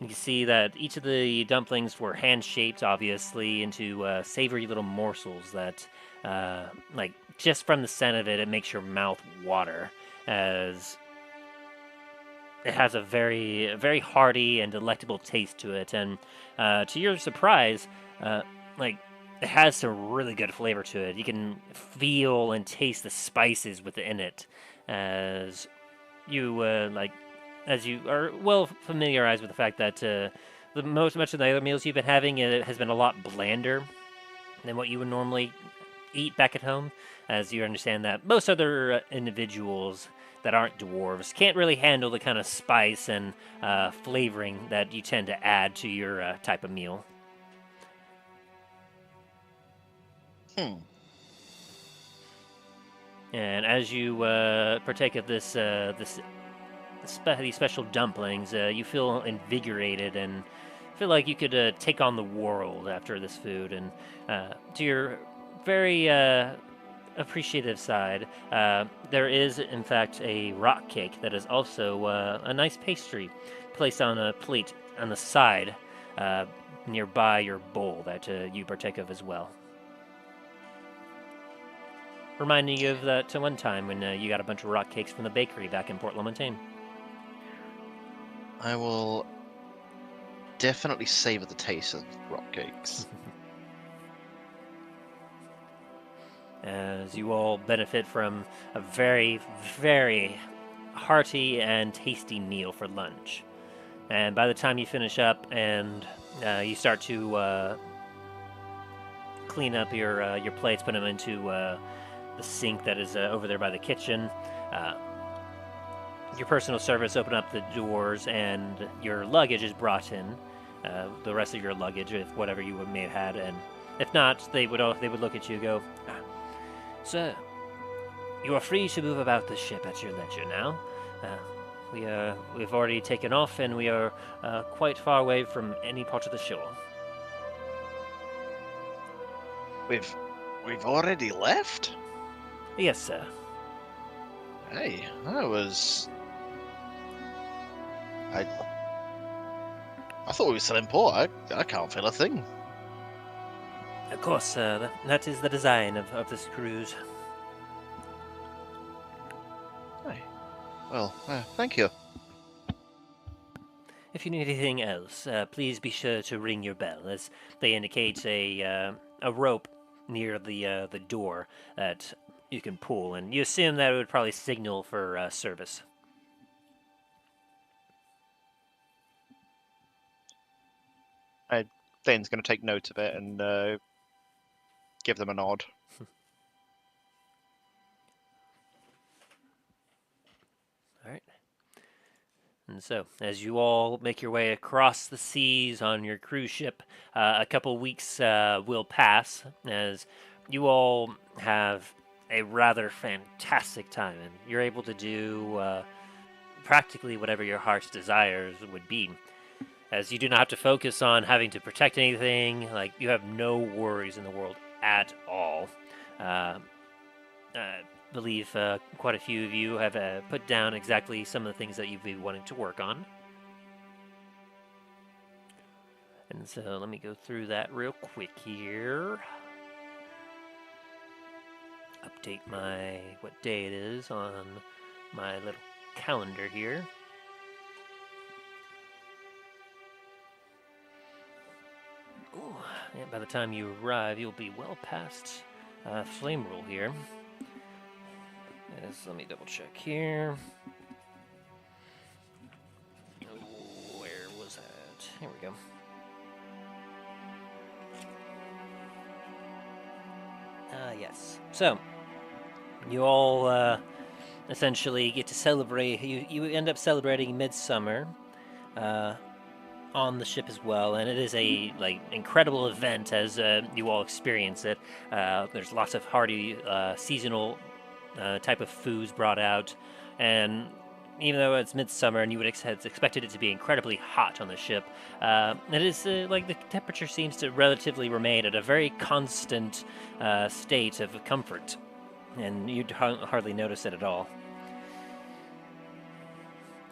You can see that each of the dumplings were hand-shaped, obviously, into savory little morsels that, like, just from the scent of it, it makes your mouth water, as it has a very, very hearty and delectable taste to it. And to your surprise, like, it has some really good flavor to it. You can feel and taste the spices within it, as you as you are well familiarized with the fact that much of the other meals you've been having has been a lot blander than what you would normally eat back at home, as you understand that most other individuals that aren't dwarves can't really handle the kind of spice and flavoring that you tend to add to your type of meal. And as you partake of these special dumplings, you feel invigorated and feel like you could take on the world after this food. And to your very appreciative side, there is in fact a rock cake that is also a nice pastry placed on a plate on the side nearby your bowl that you partake of as well. Reminding you of that one time when you got a bunch of rock cakes from the bakery back in Port La Montagne. I will definitely savor the taste of rock cakes. As you all benefit from a very, very hearty and tasty meal for lunch. And by the time you finish up and you start to clean up your plates, put them into the sink that is over there by the kitchen, your personal service open up the doors and your luggage is brought in. The rest of your luggage, if whatever you may have had, and if not, they would look at you and go, "Sir, you are free to move about the ship at your leisure now. We've already taken off, and we are quite far away from any part of the shore." We've already left? Yes, sir. Hey, I thought we were still in port. I can't feel a thing. Of course, that is the design of this cruise. Well, thank you. If you need anything else, please be sure to ring your bell, as they indicate a rope near the door that you can pull, and you assume that it would probably signal for service. Dane's going to take note of it and give them a nod. All right. And so, as you all make your way across the seas on your cruise ship, a couple weeks will pass as you all have a rather fantastic time, and you're able to do practically whatever your heart's desires would be. As you do not have to focus on having to protect anything, like, you have no worries in the world at all. I believe quite a few of you have put down exactly some of the things that you've been wanting to work on. And so let me go through that real quick here. Update what day it is on my little calendar here. Ooh, yeah, by the time you arrive, you'll be well past flame rule here. Let me double check here. Oh, where was that? Here we go. Yes. So, you all essentially get to celebrate. You end up celebrating Midsummer on the ship as well, and it is a incredible event as you all experience it. There's lots of hearty seasonal type of foods brought out, and even though it's midsummer and you would have expected it to be incredibly hot on the ship, it is the temperature seems to relatively remain at a very constant state of comfort, and you'd hardly notice it at all.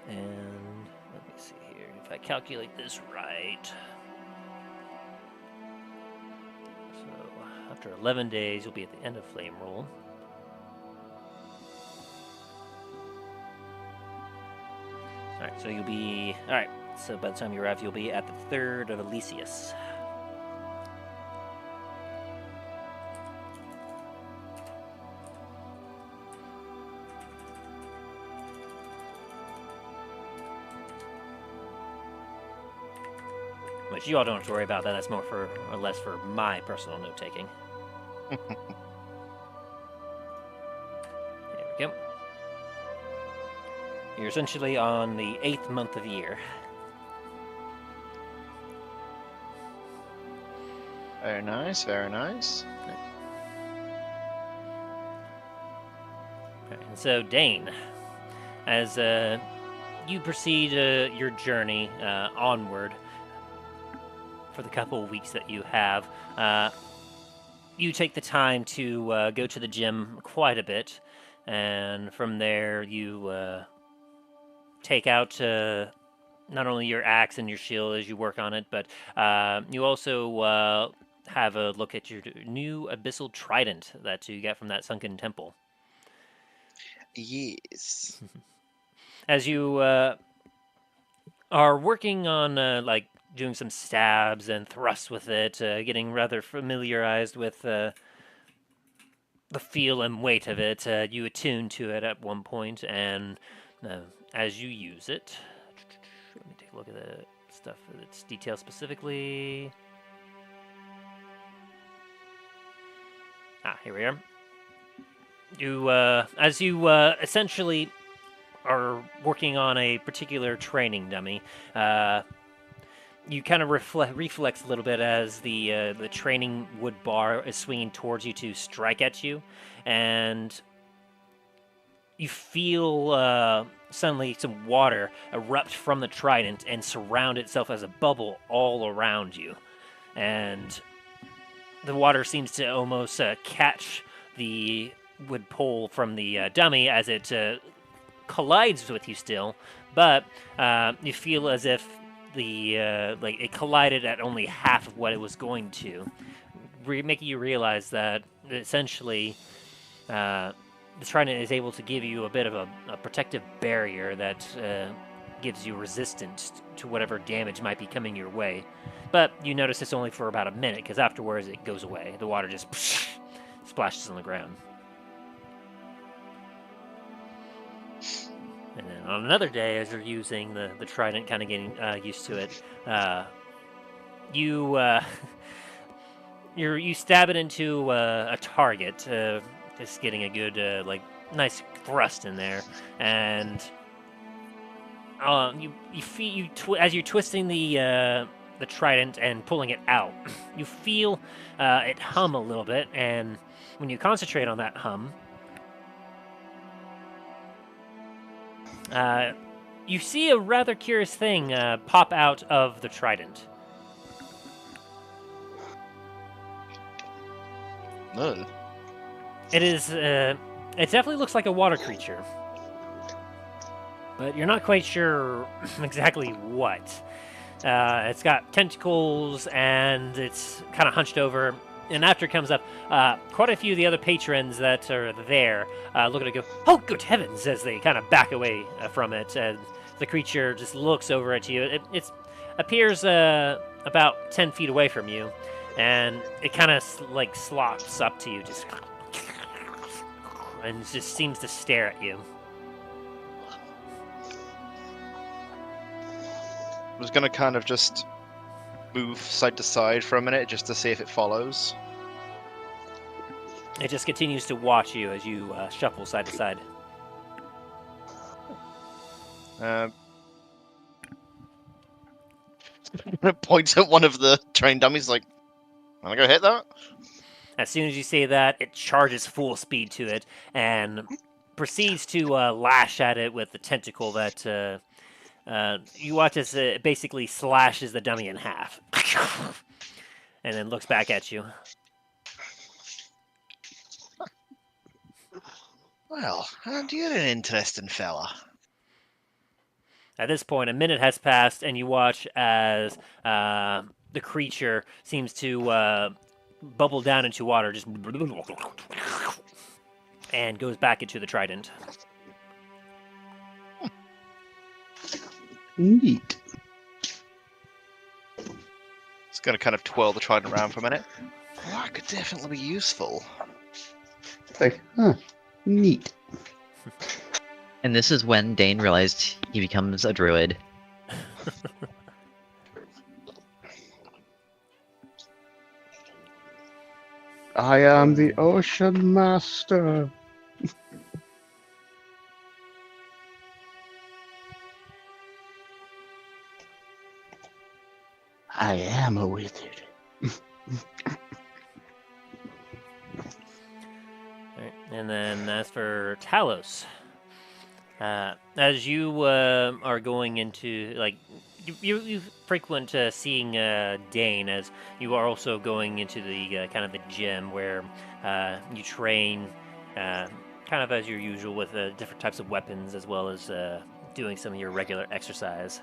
And let me see here, if I calculate this right. So after 11 days, you'll be at the end of Flame Rule. Alright, so you'll be... Alright, so by the time you arrive, you'll be at the 3rd of Elysius. Which you all don't have to worry about that. That's more or less for my personal note-taking. There we go. You're essentially on the 8th month of the year. Very nice, very nice. Okay, and so, Dane, as you proceed your journey onward for the couple of weeks that you have, you take the time to go to the gym quite a bit, and from there you take out not only your axe and your shield as you work on it, but you also have a look at your new abyssal trident that you got from that sunken temple. Yes. As you are working on doing some stabs and thrusts with it, getting rather familiarized with the feel and weight of it, you attune to it at one point, and as you use it, let me take a look at the stuff, its details specifically. Here we are. You, as you essentially are working on a particular training dummy, you kind of reflex a little bit as the training wood bar is swinging towards you to strike at you, and you feel suddenly some water erupt from the trident and surround itself as a bubble all around you. And the water seems to almost catch the wood pole from the dummy as it collides with you still, but you feel as if like it collided at only half of what it was going to, making you realize that essentially the trident is able to give you a bit of a protective barrier that gives you resistance to whatever damage might be coming your way. But you notice this only for about a minute, because afterwards it goes away. The water just splashes on the ground. And then on another day, as you're using the trident, kind of getting used to it, you stab it into a target, just getting a good like nice thrust in there, and as you're twisting the trident and pulling it out, you feel it hum a little bit, and when you concentrate on that hum, you see a rather curious thing pop out of the trident. No. It is, it definitely looks like a water creature, but you're not quite sure exactly what. It's got tentacles, and it's kind of hunched over, and after it comes up, quite a few of the other patrons that are there look at it and go, "Oh, good heavens," as they kind of back away from it, and the creature just looks over at you. It appears about 10 feet away from you, and it kind of like slops up to you, just and just seems to stare at you. I was gonna kind of just move side to side for a minute just to see if it follows. It just continues to watch you as you shuffle side to side. Points at one of the train dummies like, wanna go hit that? As soon as you say that, it charges full speed to it and proceeds to lash at it with the tentacle that you watch as it basically slashes the dummy in half. And then looks back at you. Well, you're an interesting fella. At this point, a minute has passed, and you watch as the creature seems to bubble down into water, just and goes back into the trident. Neat. It's gonna kind of twirl the trident around for a minute. Well, that could definitely be useful. It's like, huh, neat. And this is when Dane realized he becomes a druid. I am the Ocean Master. I am a wizard. Right. And then as for Talos, as you are going into, like, you frequent seeing Dane, as you are also going into the kind of the gym where you train kind of as your usual with different types of weapons, as well as doing some of your regular exercise.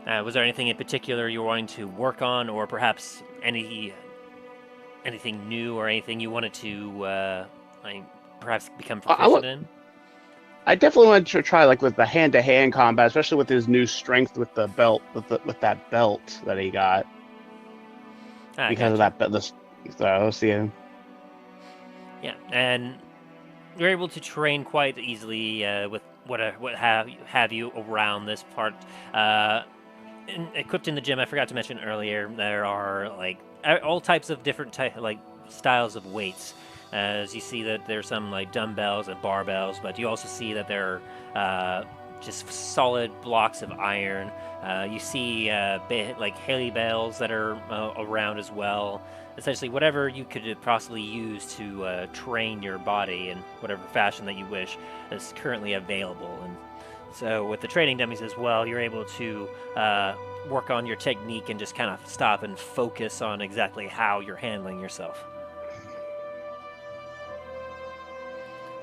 Was there anything in particular you were wanting to work on, or perhaps anything new, or anything you wanted to perhaps become proficient in? I definitely wanted to try like with the hand-to-hand combat, especially with his new strength with the belt, with that belt that he got. Because of that belt. So yeah. Yeah, and you're able to train quite easily with what have you around this part. Equipped in the gym, I forgot to mention earlier, there are like all types of different styles of weights. As you see that there's some like dumbbells and barbells, but you also see that there are just solid blocks of iron. You see like Haley bells that are around as well. Essentially, whatever you could possibly use to train your body in whatever fashion that you wish is currently available. And so with the training dummies as well, you're able to work on your technique and just kind of stop and focus on exactly how you're handling yourself.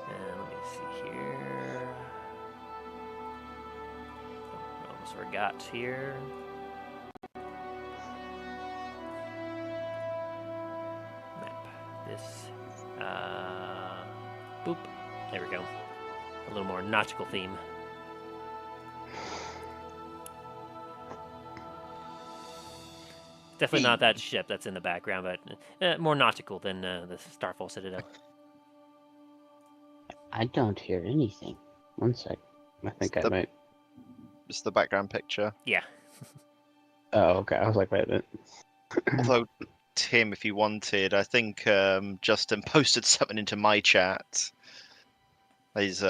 And let me see here. got here? Map. This. Boop. There we go. A little more nautical theme. Definitely not that ship that's in the background, but more nautical than the Starfall Citadel. I don't hear anything. One sec. I think I might. It's the background picture. Yeah. Oh, okay. I was like, wait a minute. Although, Tim, if you wanted, I think Justin posted something into my chat. His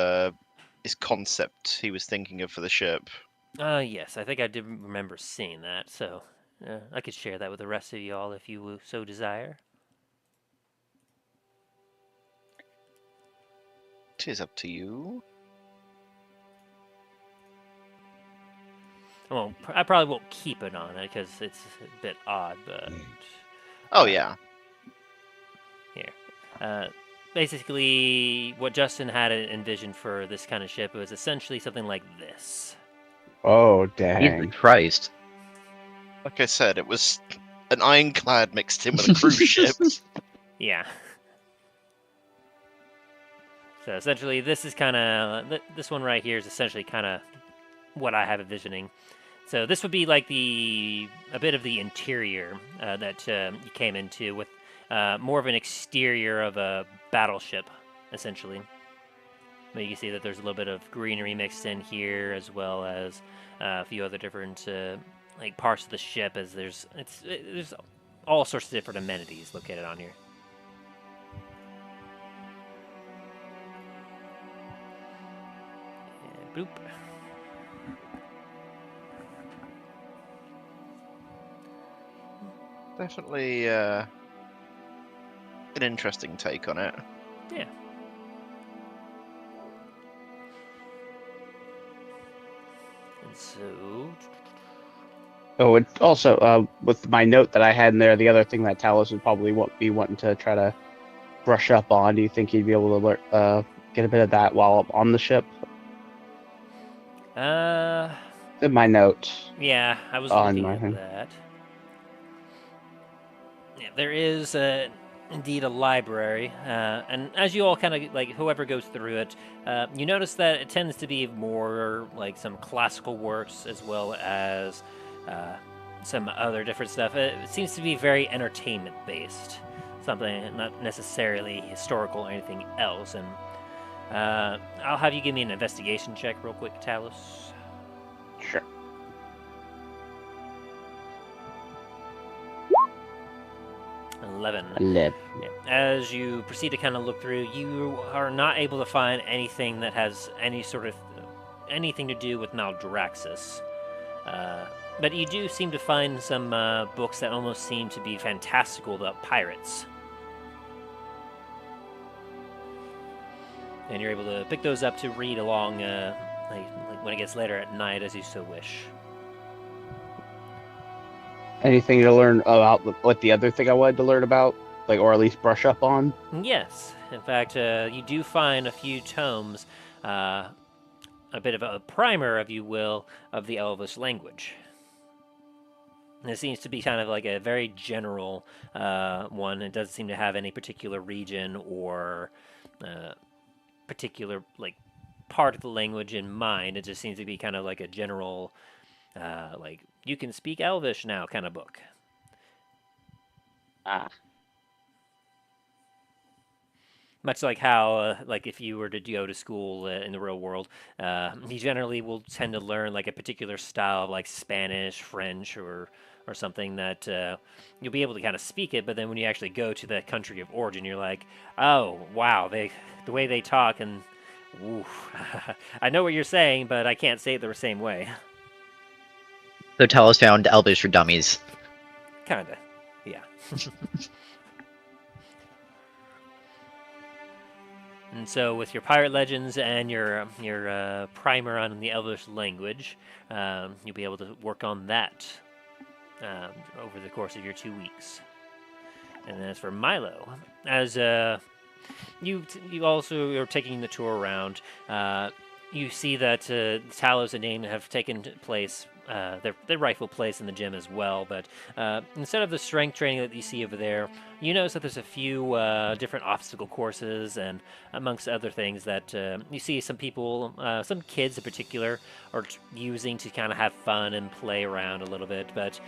concept he was thinking of for the ship. Yes, I think I did remember seeing that, so I could share that with the rest of y'all if you so desire. Tis up to you. Well, I probably won't keep it on it because it's a bit odd, but... Oh, yeah. Here. Basically, what Justin had envisioned for this kind of ship was essentially something like this. Oh, dang. Jesus Christ. Like I said, it was an ironclad mixed in with a cruise ship. Yeah. So essentially, this is kind of... This one right here is essentially kind of what I have envisioning. So this would be like a bit of the interior that you came into with more of an exterior of a battleship, essentially. But you can see that there's a little bit of greenery mixed in here, as well as a few other different like parts of the ship. As there's all sorts of different amenities located on here. And boop. Definitely an interesting take on it. Yeah. And so... Oh, it also, with my note that I had in there, the other thing that Talos would probably be wanting to try to brush up on, do you think he'd be able to get a bit of that while on the ship? In my note. Yeah, I was looking at that. Yeah, there is indeed a library, and as you all kind of, like, whoever goes through it, you notice that it tends to be more like some classical works as well as some other different stuff. It seems to be very entertainment-based, something not necessarily historical or anything else, and I'll have you give me an investigation check real quick, Talos. Sure. Eleven. Yeah. As you proceed to kind of look through, you are not able to find anything that has any sort of anything to do with Maldraxxus. But you do seem to find some books that almost seem to be fantastical about pirates. And you're able to pick those up to read along like when it gets later at night, as you so wish. Anything to learn about what the other thing I wanted to learn about, like, or at least brush up on? Yes, in fact, you do find a few tomes, a bit of a primer, if you will, of the Elvish language. And it seems to be kind of like a very general one. It doesn't seem to have any particular region or particular like part of the language in mind. It just seems to be kind of like a general, like, you can speak Elvish now kind of book. Much like how, like, if you were to go to school in the real world, you generally will tend to learn like a particular style of like Spanish, French, or something that you'll be able to kind of speak it. But then when you actually go to the country of origin, you're like, oh wow, the way they talk, and oof, I know what you're saying, but I can't say it the same way. So Talos found Elvish for Dummies. Kinda, yeah. And so, with your pirate legends and your primer on the Elvish language, you'll be able to work on that over the course of your 2 weeks. And as for Milo, as you also are taking the tour around, you see that Talos and Dane have taken place their rightful place in the gym as well. But instead of the strength training that you see over there, you notice that there's a few different obstacle courses, and amongst other things that you see some people, some kids in particular, are using to kind of have fun and play around a little bit. But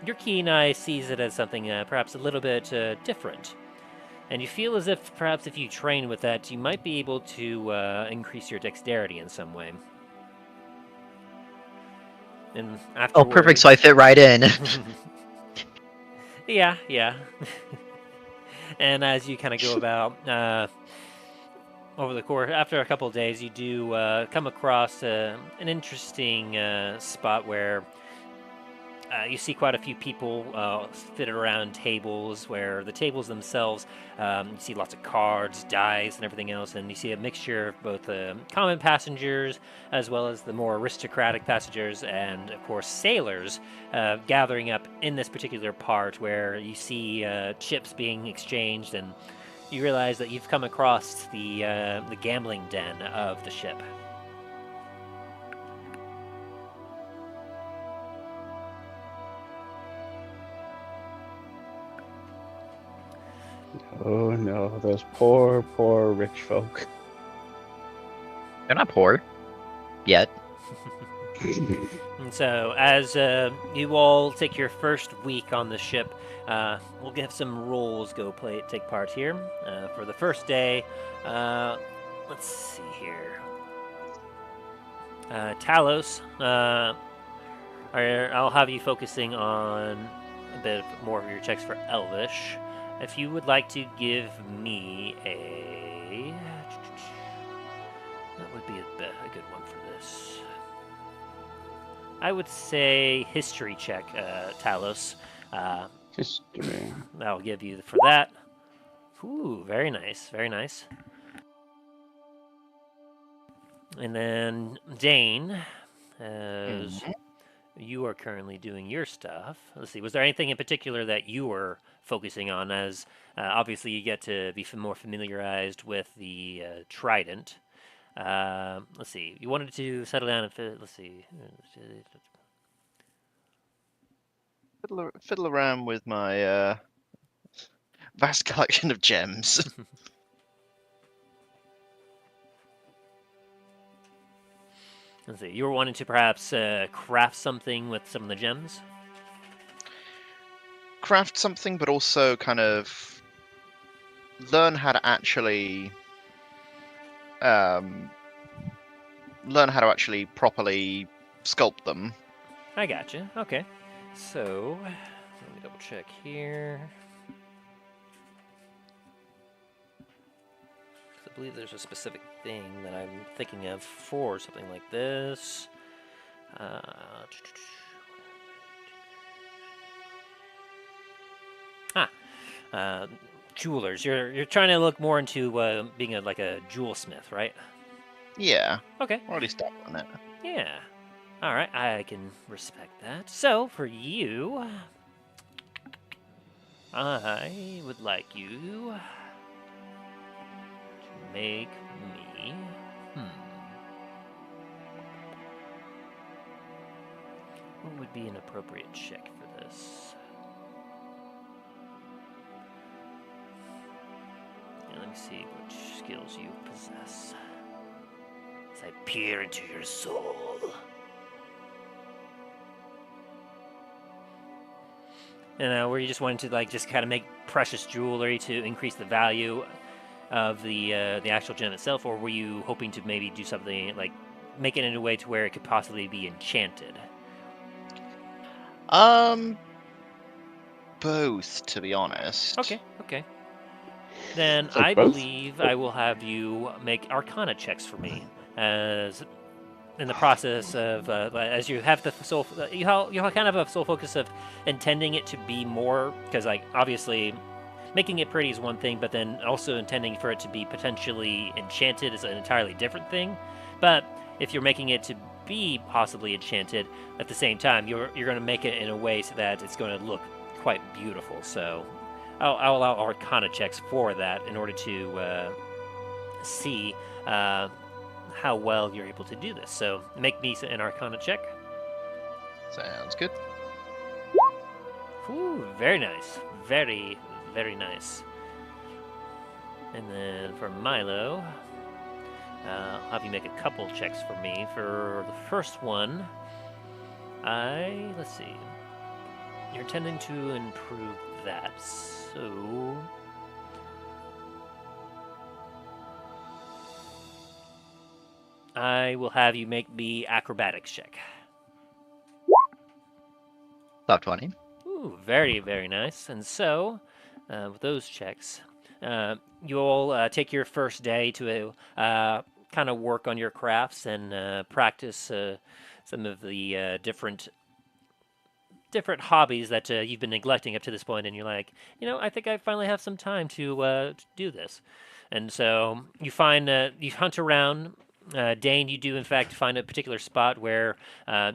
your keen eye sees it as something perhaps a little bit different. And you feel as if perhaps if you train with that, you might be able to increase your dexterity in some way. And Oh, perfect, so I fit right in. Yeah. And as you kind of go about over the course, after a couple of days, you do come across an interesting spot where you see quite a few people fitted around tables, where the tables themselves, you see lots of cards, dice, and everything else, and you see a mixture of both common passengers as well as the more aristocratic passengers, and of course sailors gathering up in this particular part where you see chips being exchanged, and you realize that you've come across the gambling den of the ship. Oh no, those poor, poor rich folk. They're not poor. Yet. And so, as you all take your first week on the ship, we'll have some roles take part here. For the first day, let's see here. Talos, I'll have you focusing on a bit more of your checks for Elvish. If you would like to give me a... That would be a good one for this. I would say history check, Talos. History. I'll give you for that. Ooh, very nice, very nice. And then Dane, as you are currently doing your stuff. Let's see, was there anything in particular that you were focusing on, as obviously you get to be more familiarized with the trident. Let's see, you wanted to settle down and let's see. Fiddle around with my vast collection of gems. Let's see, you were wanting to perhaps craft something with some of the gems? Craft something, but also kind of learn how to actually properly sculpt them. I gotcha. Okay. So, let me double check here. I believe there's a specific thing that I'm thinking of for something like this. Jewelers. You're trying to look more into being like a jewel smith, right? Yeah. Okay. Or at least start on it. Yeah. All right, I can respect that. So, for you, I would like you to make me... What would be an appropriate check for this? Yeah, let me see which skills you possess. As I peer into your soul. And were you just wanting to just kind of make precious jewelry to increase the value of the actual gem itself, or were you hoping to maybe do something like make it in a way to where it could possibly be enchanted? Both, to be honest. Okay. Then It's like I both? believe I will have you make Arcana checks for me, as in the process of as you have the sole, you'll kind of have a sole focus of intending it to be more, because obviously making it pretty is one thing, but then also intending for it to be potentially enchanted is an entirely different thing. But if you're making it to be possibly enchanted at the same time, you're going to make it in a way so that it's going to look quite beautiful. So I'll allow Arcana checks for that in order to see how well you're able to do this. So make me an Arcana check. Sounds good. Ooh, very nice. Very, very nice. And then for Milo, I'll have you make a couple checks for me. For the first one, let's see. You're tending to improve that, so... I will have you make the acrobatics check. Top 20. Ooh, very, very nice. And so, with those checks, you'll take your first day to kind of work on your crafts and practice some of the different hobbies that you've been neglecting up to this point, and you're like, I think I finally have some time to do this. And so you find you hunt around. Dane, you do in fact find a particular spot where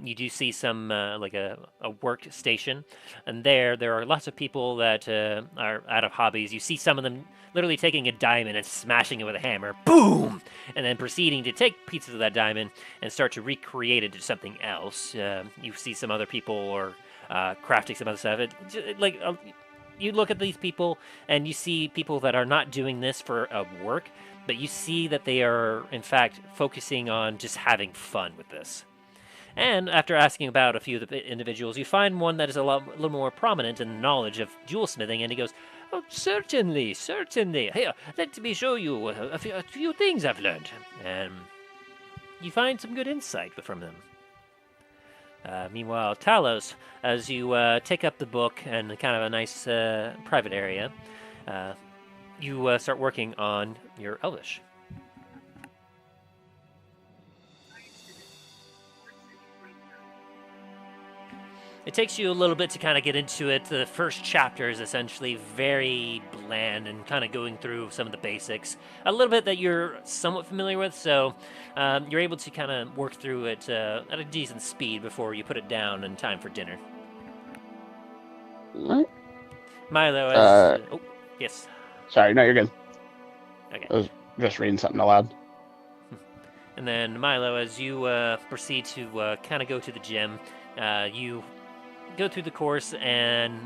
you do see some like a workstation, and there are lots of people that are out of hobbies. You see some of them literally taking a diamond and smashing it with a hammer, boom, and then proceeding to take pieces of that diamond and start to recreate it to something else. You see some other people or crafting some other stuff. You look at these people and you see people that are not doing this for work, but you see that they are, in fact, focusing on just having fun with this. And after asking about a few of the individuals, you find one that is a little more prominent in knowledge of jewel smithing, and he goes, "Oh, certainly, certainly. Here, let me show you a few things I've learned." And you find some good insight from them. Meanwhile, Talos, as you take up the book and kind of a nice private area, you start working on your Elvish. It takes you a little bit to kind of get into it. The first chapter is essentially very bland and kind of going through some of the basics. A little bit that you're somewhat familiar with, so you're able to kind of work through it at a decent speed before you put it down in time for dinner. What? Milo, as... oh, yes. Sorry, no, you're good. Okay. I was just reading something aloud. And then, Milo, as you proceed to kind of go to the gym, you go through the course, and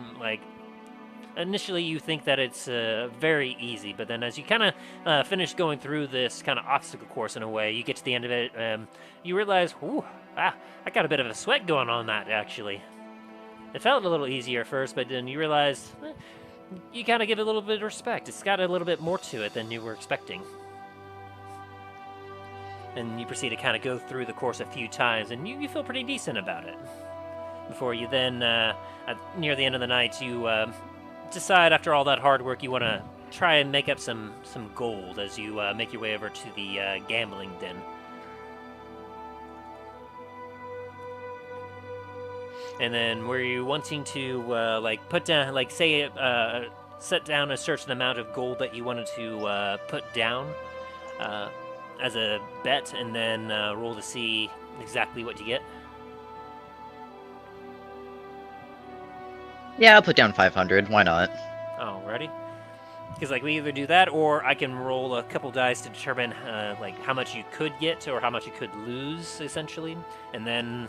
initially you think that it's very easy, but then as you kind of finish going through this kind of obstacle course in a way, you get to the end of it, you realize, I got a bit of a sweat going on that, actually. It felt a little easier at first, but then you realize you kind of give it a little bit of respect. It's got a little bit more to it than you were expecting. And you proceed to kind of go through the course a few times, and you feel pretty decent about it. Before you then, near the end of the night, you decide after all that hard work you want to try and make up some gold as you make your way over to the gambling den. And then were you wanting to put down, set down a certain amount of gold that you wanted to put down as a bet, and then roll to see exactly what you get? Yeah, I'll put down 500. Why not? Alrighty. Because we either do that, or I can roll a couple dice to determine how much you could get or how much you could lose, essentially, and then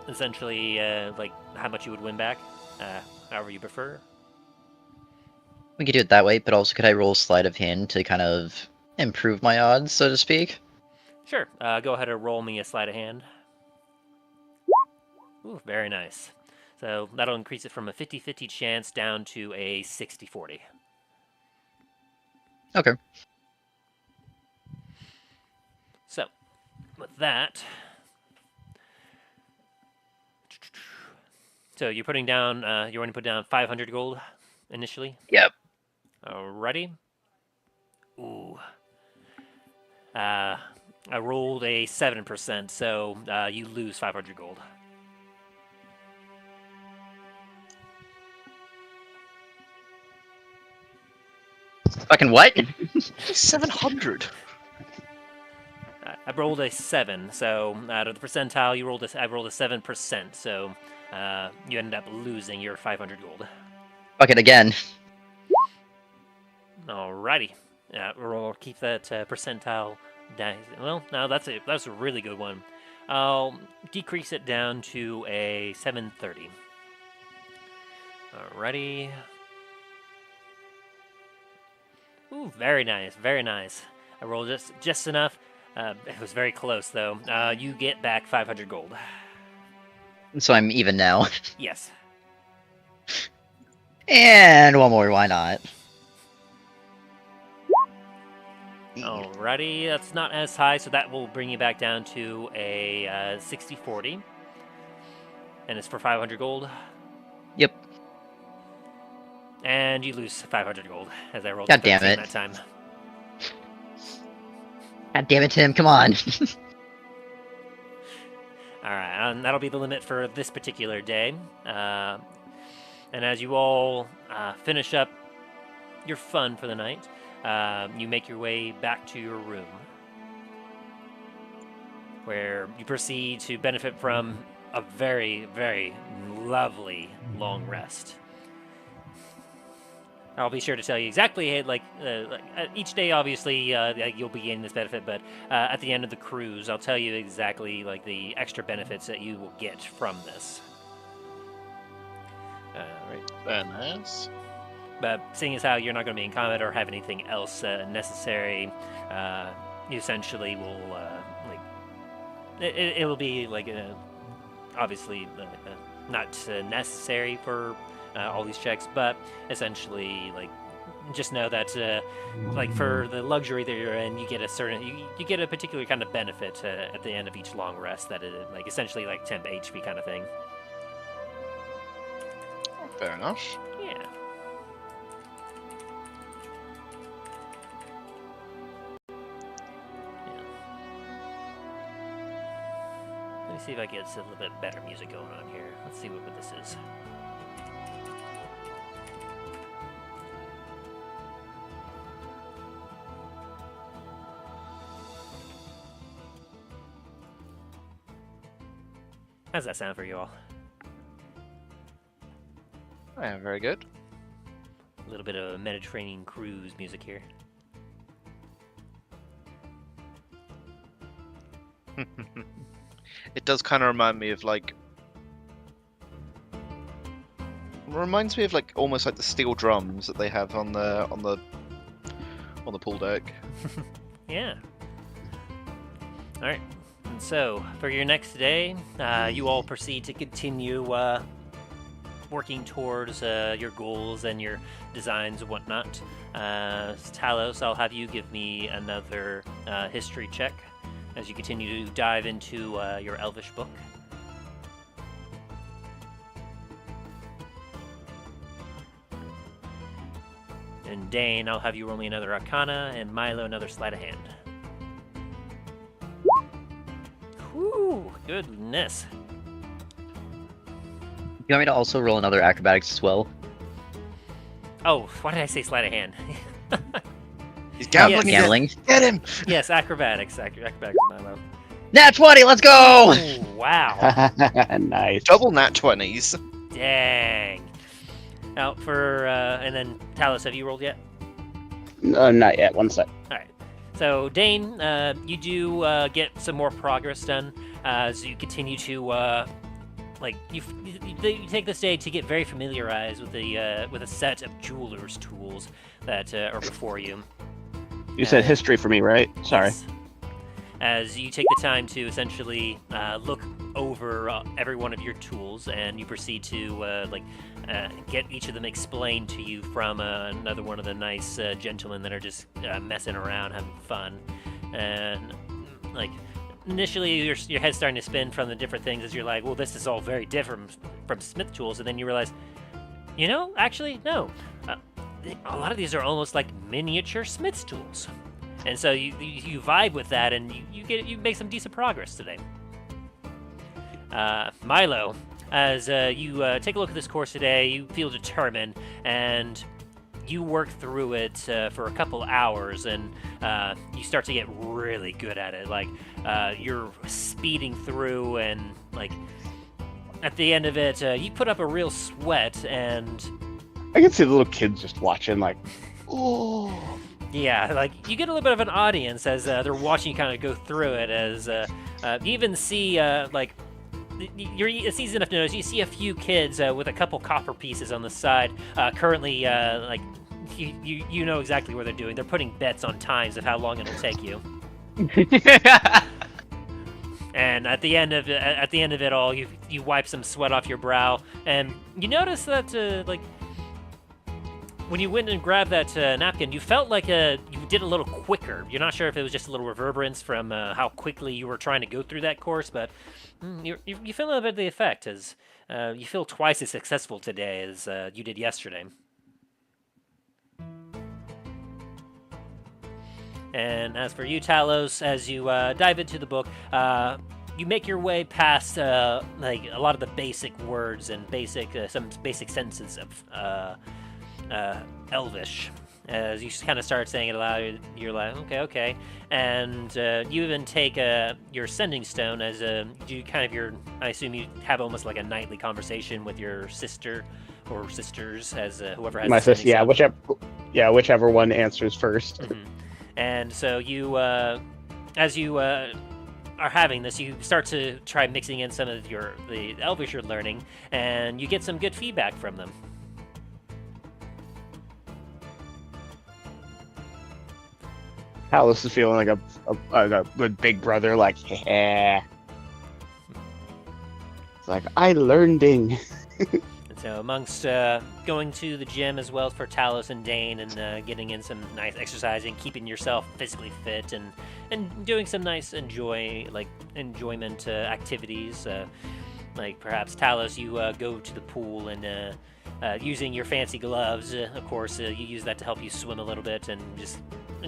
essentially how much you would win back, however you prefer. We could do it that way, but also could I roll sleight of hand to kind of improve my odds, so to speak? Sure. Go ahead and roll me a sleight of hand. Ooh, very nice. So that'll increase it from a 50-50 chance down to a 60-40. Okay. So, with that... So you're putting down, you want to put down 500 gold initially? Yep. Alrighty. Ooh. I rolled a 7%, so you lose 500 gold. Fucking what? 700. I rolled a 7, so out of the percentile, I rolled a 7%, so you ended up losing your 500 gold. Fuck it again. Alrighty. We'll keep that percentile down. Well, no, that's a really good one. I'll decrease it down to a 730. Alrighty. Ooh, very nice, very nice. I rolled just enough. It was very close, though. You get back 500 gold. So I'm even now. Yes. And one more, why not? Alrighty, that's not as high, so that will bring you back down to a 60-40. And it's for 500 gold. Yep. And you lose 500 gold, as I rolled God a damn 13 it. that time. God damn it, Tim, come on. Alright, and that'll be the limit for this particular day. And as you all finish up your fun for the night, you make your way back to your room, where you proceed to benefit from a very, very lovely long rest. I'll be sure to tell you exactly, each day, obviously, you'll be gaining this benefit, but at the end of the cruise, I'll tell you exactly, the extra benefits that you will get from this. Right. Very nice. But seeing as how you're not going to be in combat or have anything else necessary, you essentially will, it will be, obviously, not necessary for all these checks, but essentially, just know that, for the luxury that you're in, you get a certain, you get a particular kind of benefit at the end of each long rest that it, essentially, temp HP kind of thing. Fair enough. Yeah. Let me see if I get a little bit better music going on here. Let's see what this is. How's that sound for you all? Yeah, very good. A little bit of Mediterranean cruise music here. It does kind of remind me of reminds me of almost like the steel drums that they have on the pool deck. Yeah. All right. And so for your next day, you all proceed to continue working towards your goals and your designs and whatnot. Talos, I'll have you give me another history check as you continue to dive into your Elvish book. And Dane, I'll have you roll me another Arcana, and Milo another Sleight of Hand. Whew, goodness. You want me to also roll another acrobatics as well? Oh, why did I say Sleight of Hand? He's gambling. Yes. Gambling. Get him! Yes, acrobatics. Acrobatics, Milo. Nat 20, let's go! Oh, wow. Nice. Double nat 20s. Dang. Now, and then, Talos, have you rolled yet? No, not yet. One sec. Alright. So, Dane, you do get some more progress done as you continue to, you take this day to get very familiarized with a set of jeweler's tools that are before you. You said history for me, right? Sorry. Yes. As you take the time to essentially look over every one of your tools, and you proceed to get each of them explained to you from another one of the nice gentlemen that are just messing around, having fun, and initially your head's starting to spin from the different things as you're like, well, this is all very different from smith tools, and then you realize, actually no, a lot of these are almost like miniature smith's tools. And so you vibe with that, and you make some decent progress today. Milo, as you take a look at this course today, you feel determined, and you work through it for a couple hours, and you start to get really good at it. You're speeding through, and at the end of it, you put up a real sweat, and I can see the little kids just watching, oh. Yeah, you get a little bit of an audience as they're watching you kind of go through it, as You even see, like, it's easy enough to notice. You see a few kids with a couple copper pieces on the side, currently, like, you know exactly what they're doing. They're putting bets on times of how long it'll take you. And at the end of it all, you wipe some sweat off your brow, and you notice that like when you went and grabbed that napkin, you felt like you did a little quicker. You're not sure if it was just a little reverberance from how quickly you were trying to go through that course, but you feel a bit of the effect as you feel twice as successful today as you did yesterday. And as for you, Talos, as you dive into the book, you make your way past like a lot of the basic words and some basic sentences of Elvish. As you kind of start saying it aloud, you're like, okay, and you even take your sending stone as you kind of I assume you have almost like a nightly conversation with your sister or sisters, as whoever has my sister, whichever one answers first. Mm-hmm. And so you, as you are having this, you start to try mixing in some of the Elvish you're learning, and you get some good feedback from them. Talos is feeling like a good big brother, like, yeah. It's like, I learning. So amongst going to the gym as well for Talos and Dane, and getting in some nice exercising, keeping yourself physically fit, and doing some nice enjoyment activities, like perhaps Talos, you go to the pool and using your fancy gloves, of course, you use that to help you swim a little bit, and just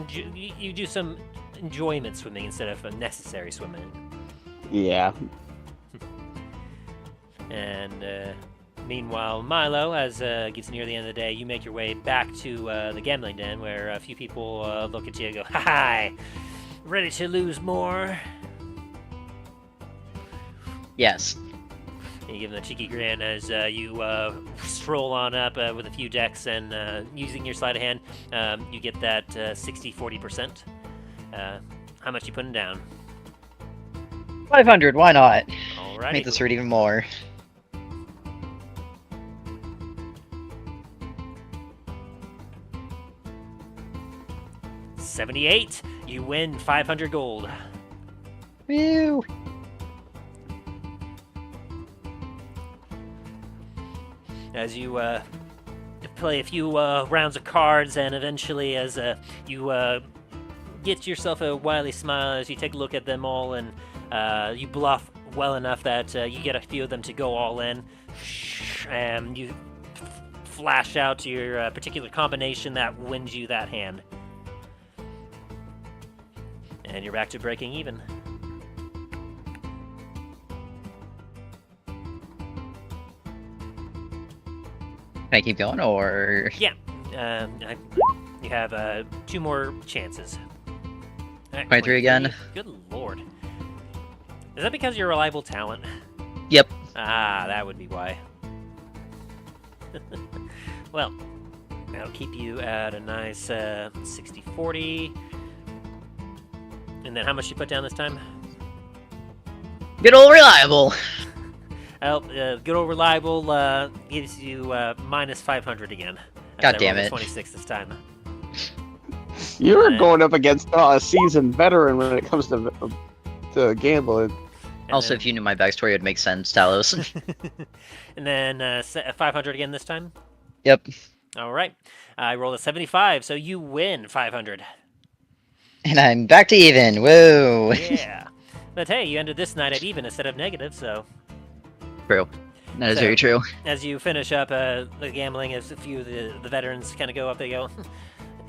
you do some enjoyment swimming instead of a necessary swimming. Yeah. And meanwhile, Milo, as it gets near the end of the day, you make your way back to the gambling den, where a few people look at you and go, "Hi, ready to lose more?" Yes. And you give them a cheeky grin as you stroll on up with a few decks, and using your sleight of hand, you get that 60-40%. How much you putting down? 500, why not? Alrighty. Make this hurt even more. $78. You win 500 gold. Woo! As you play a few rounds of cards, and eventually as you get yourself a wily smile as you take a look at them all, and you bluff well enough that you get a few of them to go all in, and you flash out to your particular combination that wins you that hand. And you're back to breaking even. Can I keep going, or...? Yeah. You have 2 more chances. 23 again? Good lord. Is that because you're a reliable talent? Yep. Ah, that would be why. Well, that'll keep you at a nice 60-40. And then how much you put down this time? Good old reliable. Well, good old reliable gives you minus 500 again. God damn it. 26 this time. You're going up against a seasoned veteran when it comes to gambling. Also, if you knew my backstory, it would make sense, Talos. And then 500 again this time? Yep. All right. I rolled a 75, so you win 500. And I'm back to even. Whoa. Yeah. But hey, you ended this night at even instead of negative, so... True. That is very true. As you finish up the gambling, as a few of the veterans kind of go up, they go,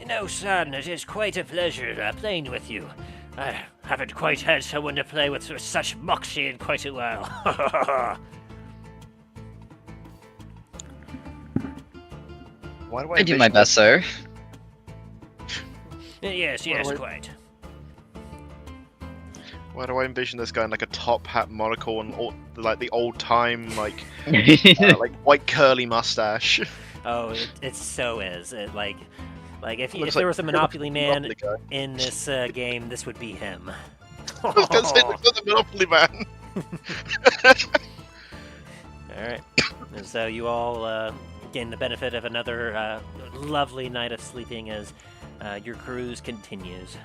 "No, son, it is quite a pleasure playing with you. I haven't quite had someone to play with such moxie in quite a while." Why do I do my best, sir. Yes, quite. Why do I envision this guy in like a top hat, monocle, and like the old time like like white curly mustache? Oh, it so is. Like if there was a Monopoly man in this game, this would be him. I was going to say, the Monopoly Man. Alright. And so you all gain the benefit of another lovely night of sleeping as your cruise continues.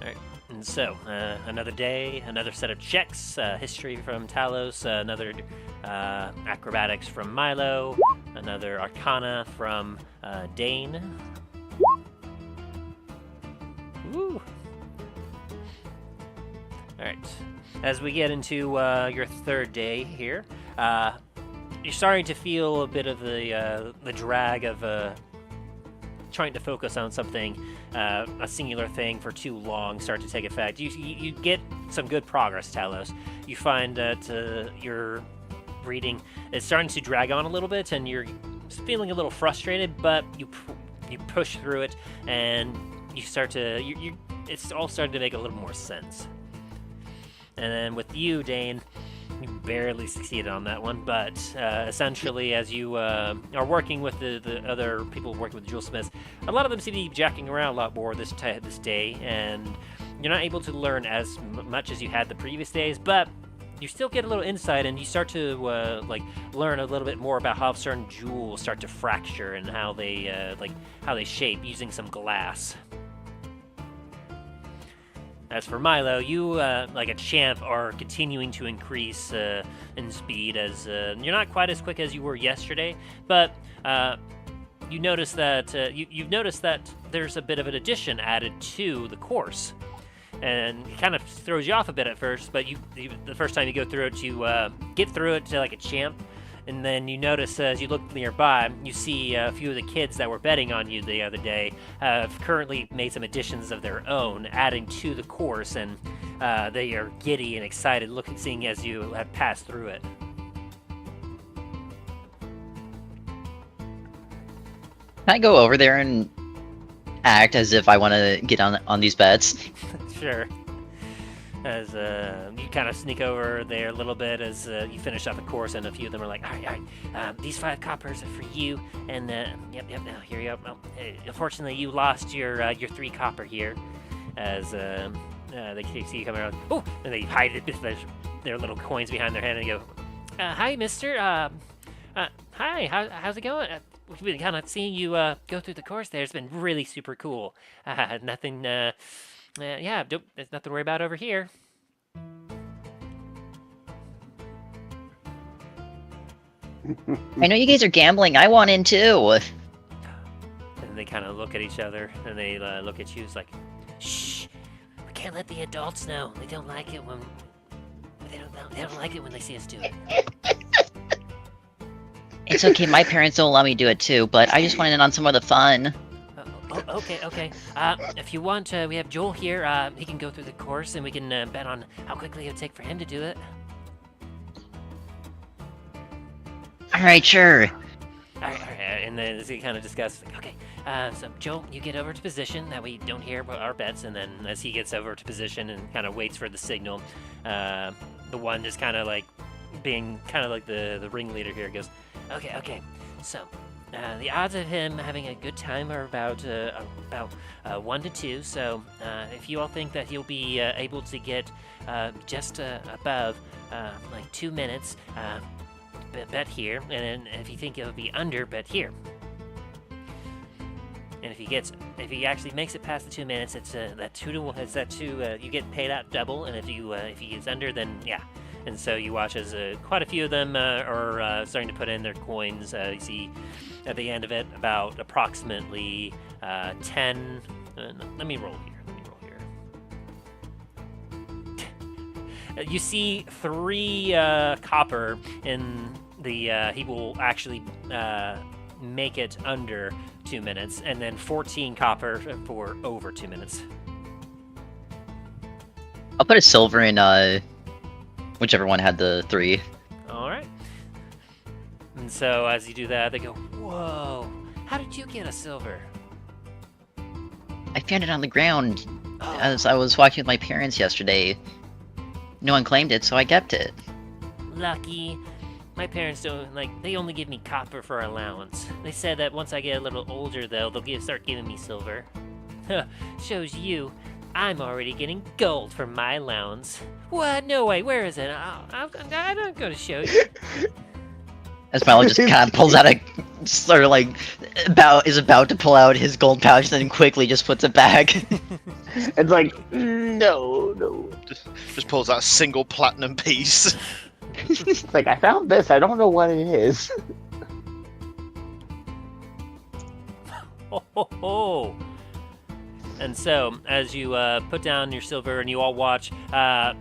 Alright. And so, another day, another set of checks, history from Talos, another acrobatics from Milo, another arcana from Dane. Woo! Alright, as we get into your third day here, you're starting to feel a bit of the drag of trying to focus on something, a singular thing for too long start to take effect. You get some good progress, Talos. You find that your reading is starting to drag on a little bit, and you're feeling a little frustrated, but you push through it, and you start to it's all starting to make a little more sense. And then with you, Dane, you barely succeeded on that one, but essentially as you are working with the other people working with the jewel smiths, a lot of them seem to be jacking around a lot more this day, and you're not able to learn as much as you had the previous days, but you still get a little insight, and you start to learn a little bit more about how certain jewels start to fracture and how they shape using some glass. As for Milo, you, like a champ, are continuing to increase in speed as you're not quite as quick as you were yesterday, but you notice that you've noticed that there's a bit of an addition added to the course, and it kind of throws you off a bit at first. But the first time you go through it, you get through it like a champ. And then you notice as you look nearby, you see a few of the kids that were betting on you the other day have currently made some additions of their own, adding to the course, and they are giddy and excited seeing as you have passed through it. Can I go over there and act as if I want to get on these bets? Sure. As you kind of sneak over there a little bit as you finish up the course, and a few of them are like, all right, these 5 coppers are for you, and yep, now here you go. Unfortunately, you lost your 3 copper here, as they see you coming around. Oh, and they hide it with their little coins behind their head, and they go, hi, mister, hi, how's it going? We've been kind of seeing you go through the course there. It's been really super cool. Nothing, yeah, there's nothing to worry about over here. I know you guys are gambling. I want in too. And they kind of look at each other, and they look at you. It's like, shh, we can't let the adults know. They don't like it when they don't like it when they see us do it. It's okay. My parents don't allow me to do it too, but I just wanted in on some of the fun. Okay. If you want, we have Joel here. He can go through the course, and we can bet on how quickly it would take for him to do it. All right, sure. All right. And then he kind of discusses, like, okay, so Joel, you get over to position that we don't hear our bets, and then as he gets over to position and kind of waits for the signal, the one just kind of like being kind of like the ringleader here goes, okay, so the odds of him having a good time are about 1 to 2. So if you all think that he'll be able to get just above like 2 minutes, bet here. And then if you think it'll be under, bet here. And if he actually makes it past the 2 minutes, it's that 2 to 1. It's that 2. You get paid out double. And if he gets under, then yeah. And so you watch as quite a few of them are starting to put in their coins. You see at the end of it about approximately 10. Let me roll here. You see 3 copper in the. He will actually make it under 2 minutes, and then 14 copper for over 2 minutes. I'll put a silver in whichever one had the 3. All right. And so as you do that, they go, whoa, how did you get a silver? I found it on the ground as I was walking with my parents yesterday. No one claimed it, so I kept it. Lucky. My parents don't, they only give me copper for allowance. They said that once I get a little older, they'll start giving me silver. Shows you. I'm already getting gold for my allowance. What? No way. Where is it? I'm not going to show you. As Milo just kind of pulls out a, sort of like, is about to pull out his gold pouch, then quickly just puts it back. It's like, no. Just pulls out a single platinum piece. It's like, I found this. I don't know what it is. Ho, ho, ho. And so, as you put down your silver and you all watch,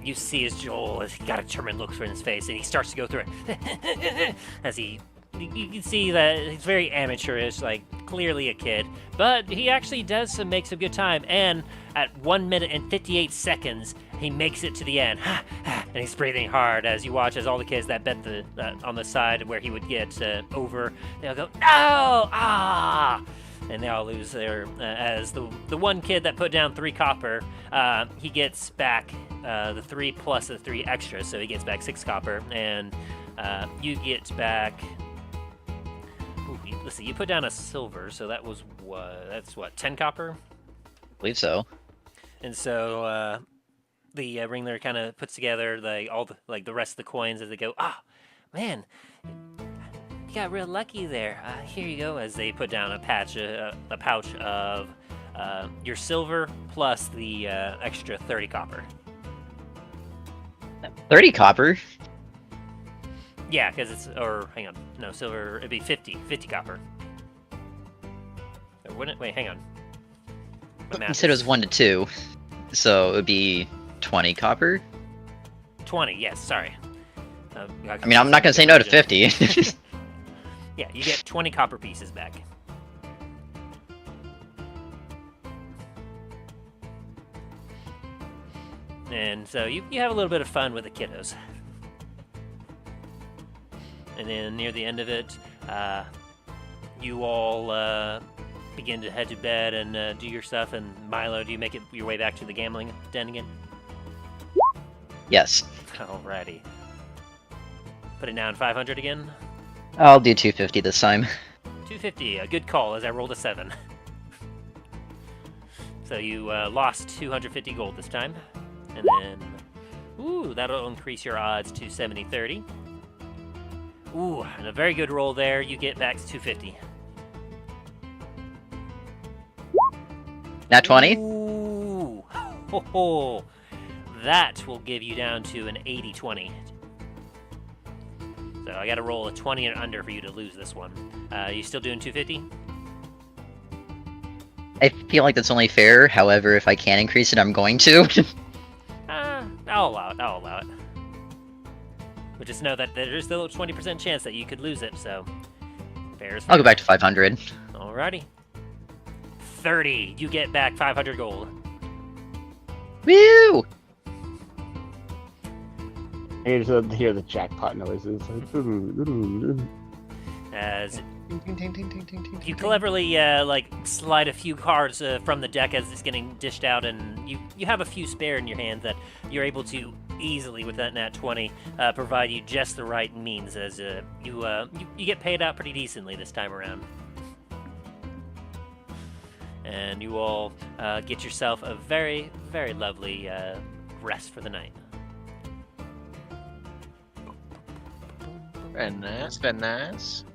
you see as Joel has got a determined look in his face, and he starts to go through it. As you can see that he's very amateurish, like clearly a kid, but he actually does make some good time. And at 1 minute and 58 seconds, he makes it to the end, and he's breathing hard as you watch as all the kids that bet on the side where he would get over, they'll go, no, and they all lose their, as the one kid that put down 3 copper, he gets back the 3 plus the 3 extra, so he gets back 6 copper, and you get back, let's see, you put down a silver, so that was that's what, 10 copper? I believe so. And so the ringleader kind of puts together the rest of the coins as they go, man, got real lucky there. Here you go, as they put down a pouch of your silver plus the extra 30 copper. 30 copper? Yeah, because it's, or hang on, no, silver, it'd be 50 copper. Or wouldn't it? Wait, hang on. You said it was 1 to 2, so it would be 20 copper? 20, yes, sorry. I mean, I'm not going to say no to 50. Yeah, you get 20 copper pieces back. And so you have a little bit of fun with the kiddos. And then near the end of it, you all begin to head to bed and do your stuff. And Milo, do you make it your way back to the gambling den again? Yes. Alrighty. Put it down 500 again. I'll do 250 this time. 250, a good call as I rolled a 7. So you lost 250 gold this time. And then, ooh, that'll increase your odds to 70-30. Ooh, and a very good roll there. You get back to 250. Nat 20? Ooh, ho, ho. That will give you down to an 80-20. So I got to roll a 20 and under for you to lose this one. You still doing 250? I feel like that's only fair. However, if I can increase it, I'm going to. I'll allow it. But just know that there's still a 20% chance that you could lose it, so fair is fair. I'll go back to 500. Alrighty. 30. You get back 500 gold. Woo! I just hear the jackpot noises. As you cleverly slide a few cards from the deck as it's getting dished out, and you have a few spare in your hand that you're able to easily, with that nat 20, provide you just the right means, as you get paid out pretty decently this time around. And you all get yourself a very, very lovely rest for the night. Very nice, very nice.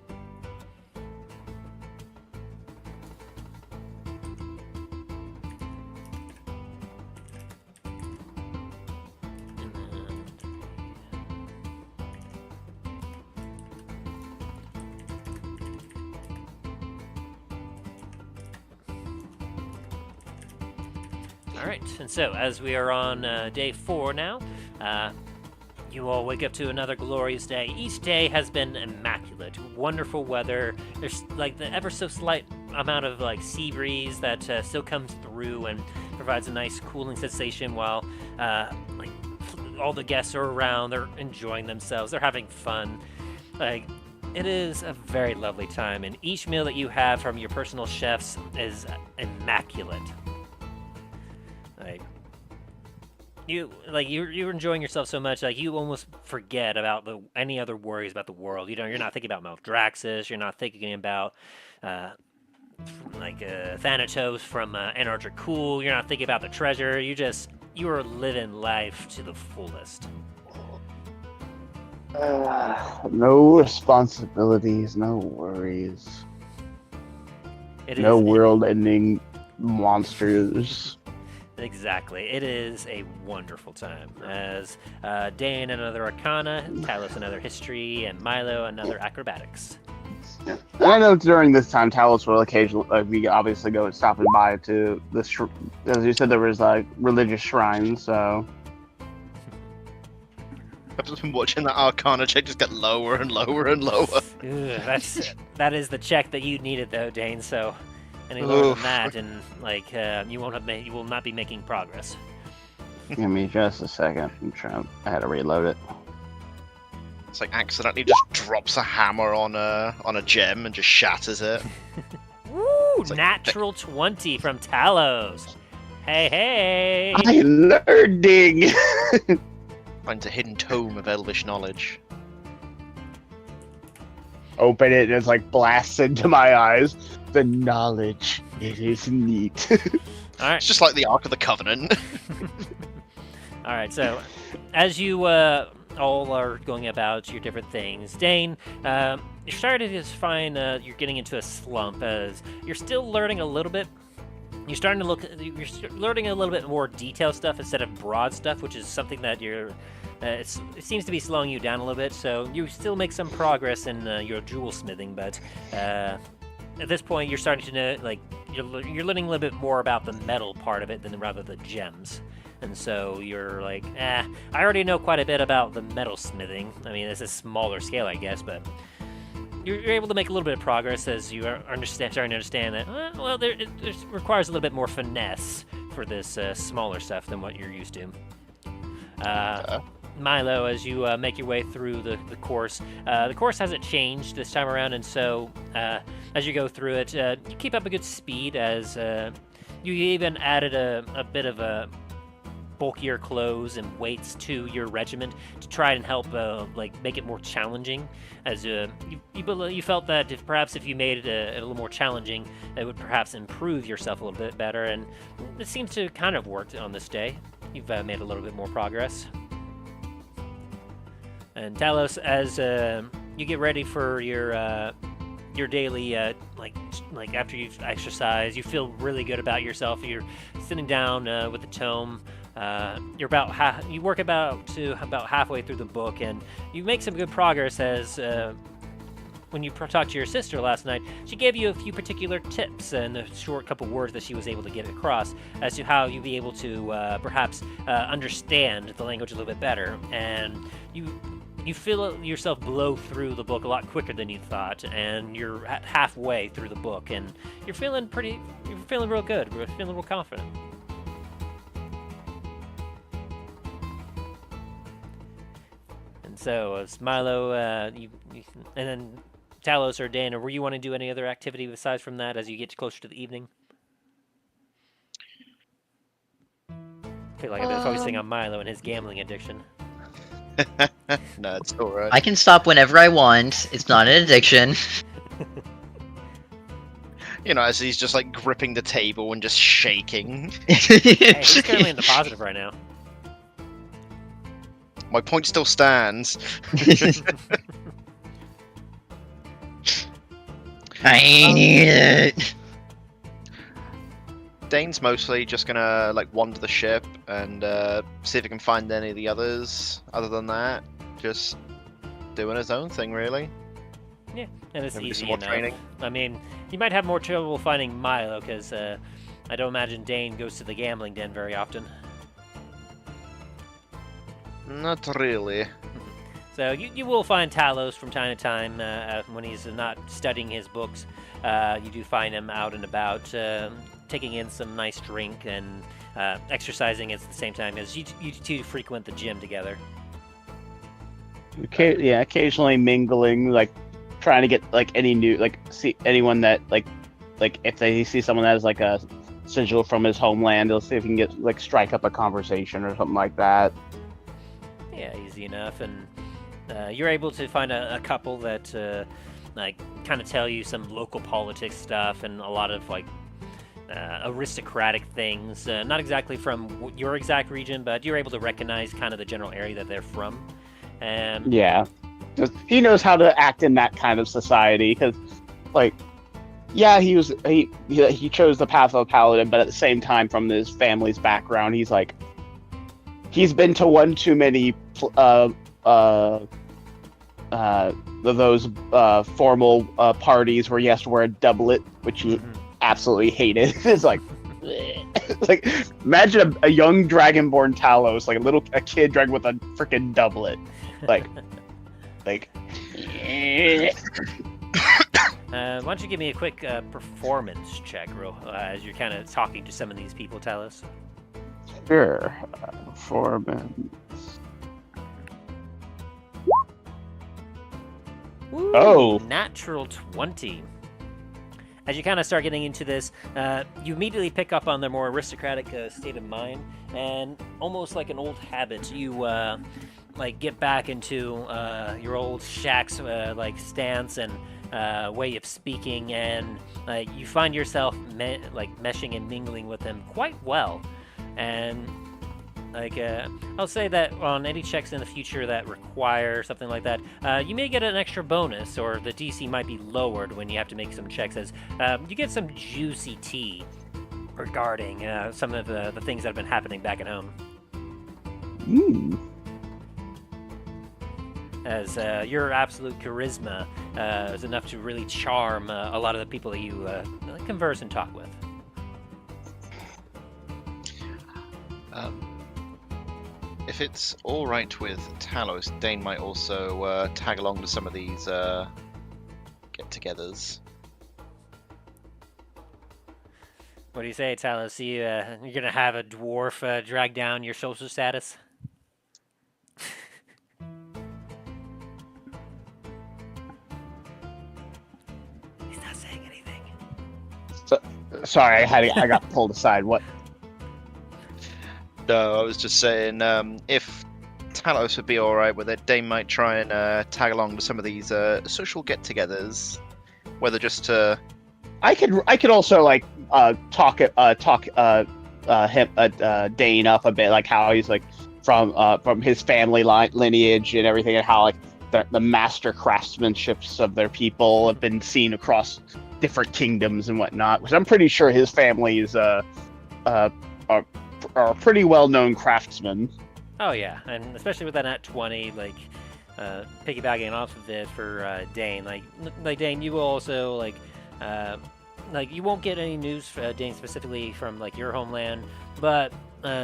Alright, and so as we are on day 4 now, you all wake up to another glorious day. Each day has been immaculate. Wonderful weather. There's like the ever so slight amount of sea breeze that still comes through and provides a nice cooling sensation while all the guests are around. They're enjoying themselves. They're having fun. It is a very lovely time, and each meal that you have from your personal chefs is immaculate. You're enjoying yourself so much, you almost forget about any other worries about the world. You're not thinking about Maldraxxus. You're not thinking about Thanatos from Antarctic Cool. You're not thinking about the treasure. You are living life to the fullest. No responsibilities, no worries. No world-ending monsters. Exactly. It is a wonderful time. As Dane another Arcana, Talos another History, and Milo another Acrobatics. Yeah. And I know during this time, Talos will occasionally, we obviously go stopping by to the, as you said, there was religious shrines, so. I've just been watching that Arcana check just get lower and lower and lower. That is the check that you needed, though, Dane. So any lower than that, and you will not be making progress. Give me just a second. I had to reload it. It's like accidentally just drops a hammer on a gem and just shatters it. Woo! Natural 20 from Talos. Hey! I'm nerding. Finds a hidden tome of elvish knowledge. Open it and it's blasts into my eyes. The knowledge. It is neat. All right. It's just like the Ark of the Covenant. All right. So, as you all are going about your different things, Dane, you're starting to find you're getting into a slump as you're still learning a little bit. You're starting to you're learning a little bit more detailed stuff instead of broad stuff, which is something that it seems to be slowing you down a little bit. So you still make some progress in your jewel smithing, but at this point you're starting to know, you're learning a little bit more about the metal part of it than rather the gems. And so you're I already know quite a bit about the metal smithing. I mean, it's a smaller scale, I guess, but you're able to make a little bit of progress as you are starting to understand that, it requires a little bit more finesse for this smaller stuff than what you're used to. Milo, as you make your way through the course hasn't changed this time around, and so as you go through it, you keep up a good speed as you even added a bit of a bulkier clothes and weights to your regiment to try and help make it more challenging, as you felt that if you made it a little more challenging, it would perhaps improve yourself a little bit better, and it seems to kind of work on this day. You've made a little bit more progress. And Talos, as you get ready for your daily after you've exercised, you feel really good about yourself. You're sitting down with the tome. You're you work about halfway through the book, and you make some good progress as when you talked to your sister last night, she gave you a few particular tips and a short couple words that she was able to get across as to how you'd be able to perhaps understand the language a little bit better, and you feel yourself blow through the book a lot quicker than you thought, and you're at halfway through the book, and you're feeling real good. You're feeling real confident. And so, as Milo, and then Talos or Dan, or were you want to do any other activity besides from that as you get closer to the evening? I feel like I've been focusing on Milo and his gambling addiction. No, it's alright. I can stop whenever I want. It's not an addiction. As he's just gripping the table and just shaking. Hey, he's currently in the positive right now. My point still stands. I need it. Dane's mostly just gonna wander the ship and see if he can find any of the others. Other than that, just doing his own thing, really. Yeah, and it's Maybe easy some more enough. training. I mean, you might have more trouble finding Milo because I don't imagine Dane goes to the gambling den very often. Not really. So you will find Talos from time to time when he's not studying his books. You do find him out and about, taking in some nice drink and exercising at the same time, as you two frequent the gym together. Yeah, occasionally mingling, trying to get any new, see anyone that if they see someone that has a sigil from his homeland, they'll see if he can get strike up a conversation or something like that. Yeah, easy enough, and you're able to find a couple that like kind of tell you some local politics stuff and a lot of like aristocratic things. Not exactly from your exact region, but you're able to recognize kind of the general area that they're from. Yeah, he knows how to act in that kind of society because, like, yeah, he chose the path of a paladin, but at the same time, from his family's background, he's he's been to one too many those formal parties where he has to wear a doublet, which he absolutely hated. It's like imagine a young dragonborn Talos, like a kid dragon with a freaking doublet, like. Why don't you give me a quick performance check, as you're kind of talking to some of these people, Talos? Sure. Performance. Ooh, Oh! Natural 20. As you kind of start getting into this, you immediately pick up on their more aristocratic state of mind, and almost like an old habit, you get back into your old shack's stance and way of speaking, and you find yourself meshing and mingling with them quite well. And I'll say that on any checks in the future that require something like that, you may get an extra bonus, or the DC might be lowered when you have to make some checks, as you get some juicy tea regarding some of the things that have been happening back at home. As your absolute charisma is enough to really charm a lot of the people that you converse and talk with. If it's all right with Talos, Dane might also tag along to some of these get-togethers. What do you say, Talos? You're gonna have a dwarf drag down your social status? He's not saying anything. Sorry, I got pulled aside. What? No, I was just saying, if Talos would be alright with it, Dane might try and tag along to some of these social get-togethers, whether just to... I could also talk Dane up a bit, like how he's from his family lineage and everything, and how the master craftsmanships of their people have been seen across different kingdoms and whatnot. Which I'm pretty sure his family is are pretty well-known craftsmen. Oh yeah, and especially with that nat 20, piggybacking off of it for Dane, like Dane, you will also you won't get any news, Dane, specifically from your homeland, but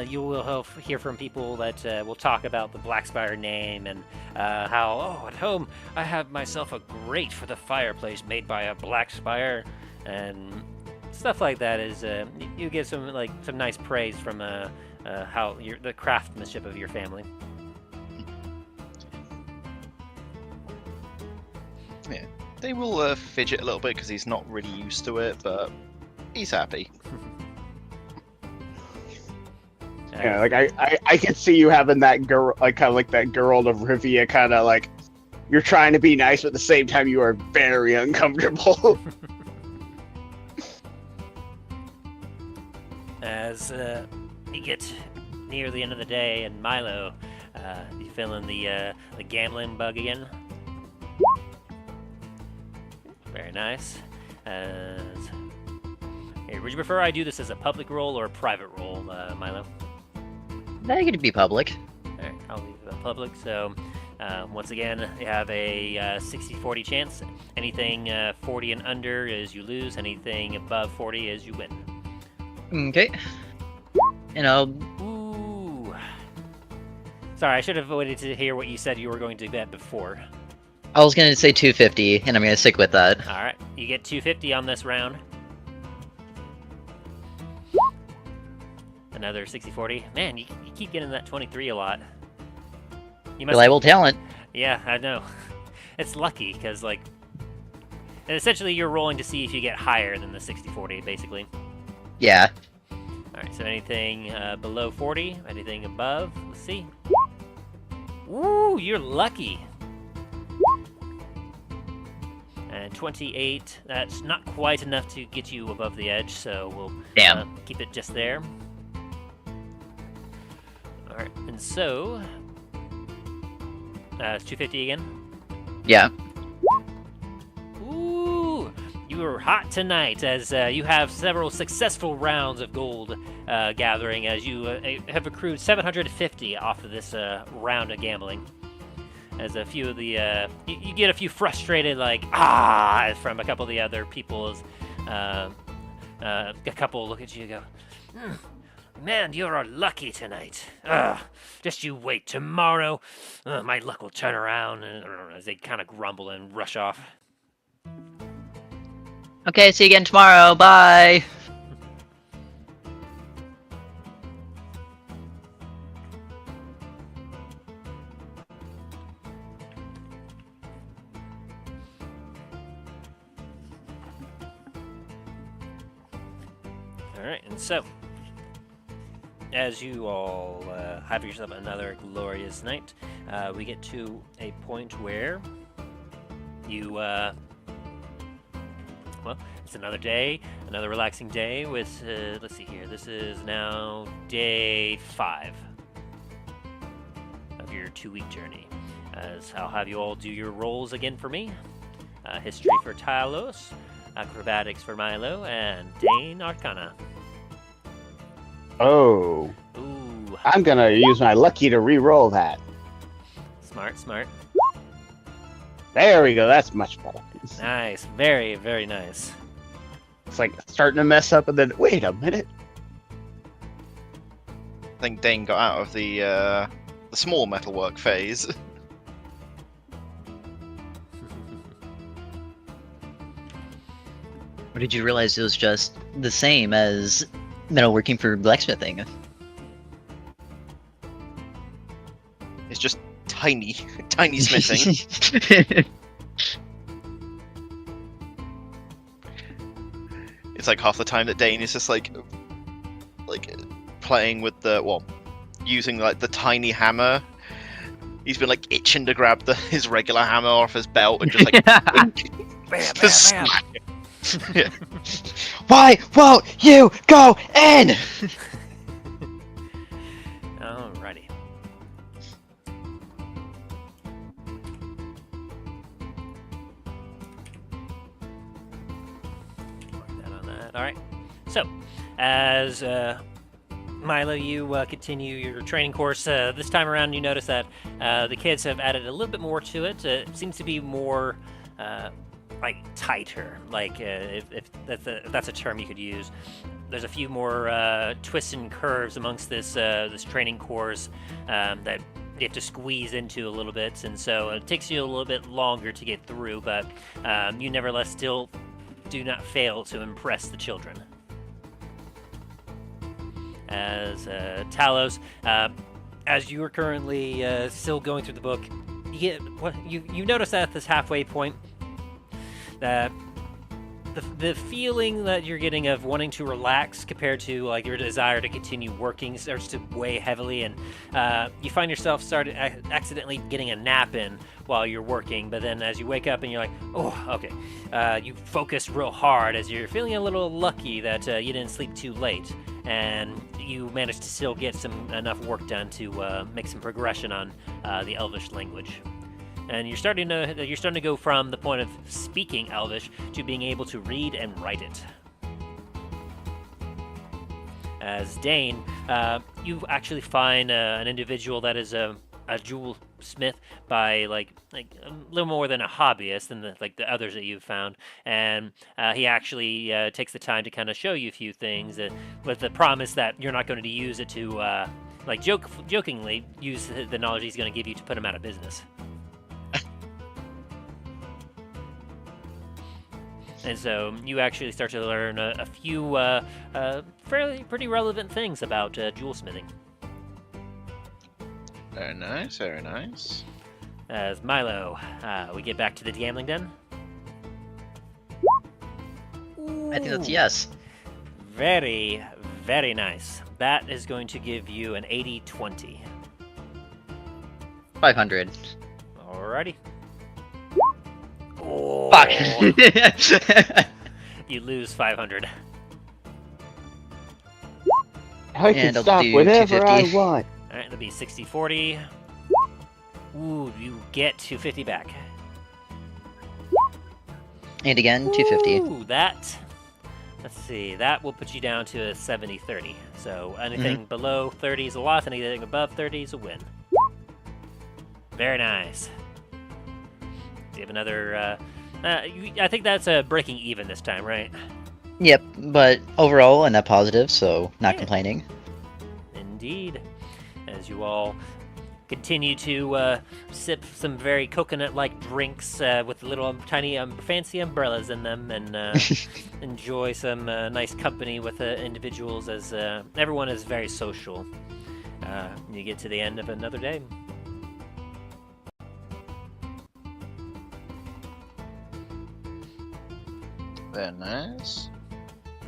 you will hear from people that will talk about the Blackspire name and how, at home I have myself a grate for the fireplace made by a Blackspire, and stuff like that. Is you get some nice praise from how the craftsmanship of your family. Yeah, they will fidget a little bit because he's not really used to it, but he's happy. Yeah, I can see you having that girl, kind of like that girl of Rivia, kind of you're trying to be nice, but at the same time you are very uncomfortable. As you get near the end of the day, and Milo, you feeling the gambling bug again? Very nice. Here, would you prefer I do this as a public roll or a private roll, Milo? That could be public. Alright, I'll leave it public. So, once again, you have a 60-40 chance. Anything 40 and under is you lose. Anything above 40 is you win. Okay. Ooh. Sorry, I should have waited to hear what you said you were going to bet before. I was going to say 250, and I'm going to stick with that. Alright, you get 250 on this round. Another 60-40. Man, you keep getting that 23 a lot. You Reliable talent. Yeah, I know. It's lucky, because, and essentially you're rolling to see if you get higher than the 60-40, basically. Yeah. Alright, so anything below 40, anything above, let's see. Ooh, you're lucky. And 28, that's not quite enough to get you above the edge, so we'll keep it just there. Alright, and so... it's 250 again? Yeah. Ooh! You are hot tonight, as you have several successful rounds of gold gathering, as you have accrued 750 off of this round of gambling. As a few of the, you get a few frustrated, like, from a couple of the other people's, a couple look at you and go, man, you're lucky tonight. Just you wait, tomorrow, my luck will turn around, as they kind of grumble and rush off. Okay, see you again tomorrow. Bye. Alright, and so, as you all have yourself another glorious night, we get to a point where you, well, it's another day, another relaxing day with, let's see here, this is now day 5 of your 2-week journey. As I'll have you all do your rolls again for me. History for Talos, Acrobatics for Milo, and Dane Arcana. Oh. Ooh. I'm gonna use my lucky to re-roll that. Smart, smart. There we go, that's much better. Nice, very, very nice. It's like starting to mess up and then, wait a minute. I think Dane got out of the small metalwork phase. Or did you realize it was just the same as metalworking for blacksmithing? It's just tiny smithing. It's like half the time that Dane is just like playing with using like the tiny hammer. He's been like itching to grab his regular hammer off his belt and just like Bam, bam, bam. Yeah. Why won't you go in? Alrighty. Mark that on that. Alright. So, as Milo, you continue your training course. This time around, you notice that the kids have added a little bit more to it. It seems to be more like tighter, like if that's a term you could use. There's a few more twists and curves amongst this training course that you have to squeeze into a little bit, and so it takes you a little bit longer to get through, but you nevertheless still do not fail to impress the children. As Talos, as you are currently still going through the book, you notice that at this halfway point that the feeling that you're getting of wanting to relax compared to like your desire to continue working starts to weigh heavily, and you find yourself accidentally getting a nap in while you're working, but then as you wake up and you're like, oh, okay, you focus real hard as you're feeling a little lucky that you didn't sleep too late, and you managed to still get enough work done to make some progression on the Elvish language. And you're starting to go from the point of speaking Elvish to being able to read and write it. As Dane, you actually find an individual that is a jewel smith by like a little more than a hobbyist than the others that you've found, and he actually takes the time to kind of show you a few things with the promise that you're not going to use it to jokingly use the knowledge he's going to give you to put him out of business. And so you actually start to learn a few pretty relevant things about jewel smithing. Very nice, very nice. As Milo, we get back to the gambling den. I think that's yes. Very, very nice. That is going to give you an 80-20. 500. Alrighty. Oh, Fuck. you lose 500. I can And I'll stop do whenever I 250. want. All right, that'll be 60-40. Ooh, you get 250 back. And again, 250. Ooh, that. Let's see. That will put you down to a 70-30. So anything below 30 is a loss. Anything above 30 is a win. Very nice. You have another. I think that's breaking even this time, right? Yep, but overall a net positive, so not Yeah. complaining. Indeed. As you all continue to sip some very coconut-like drinks with little tiny fancy umbrellas in them, and enjoy some nice company with individuals, as everyone is very social. You get to the end of another day. Very nice.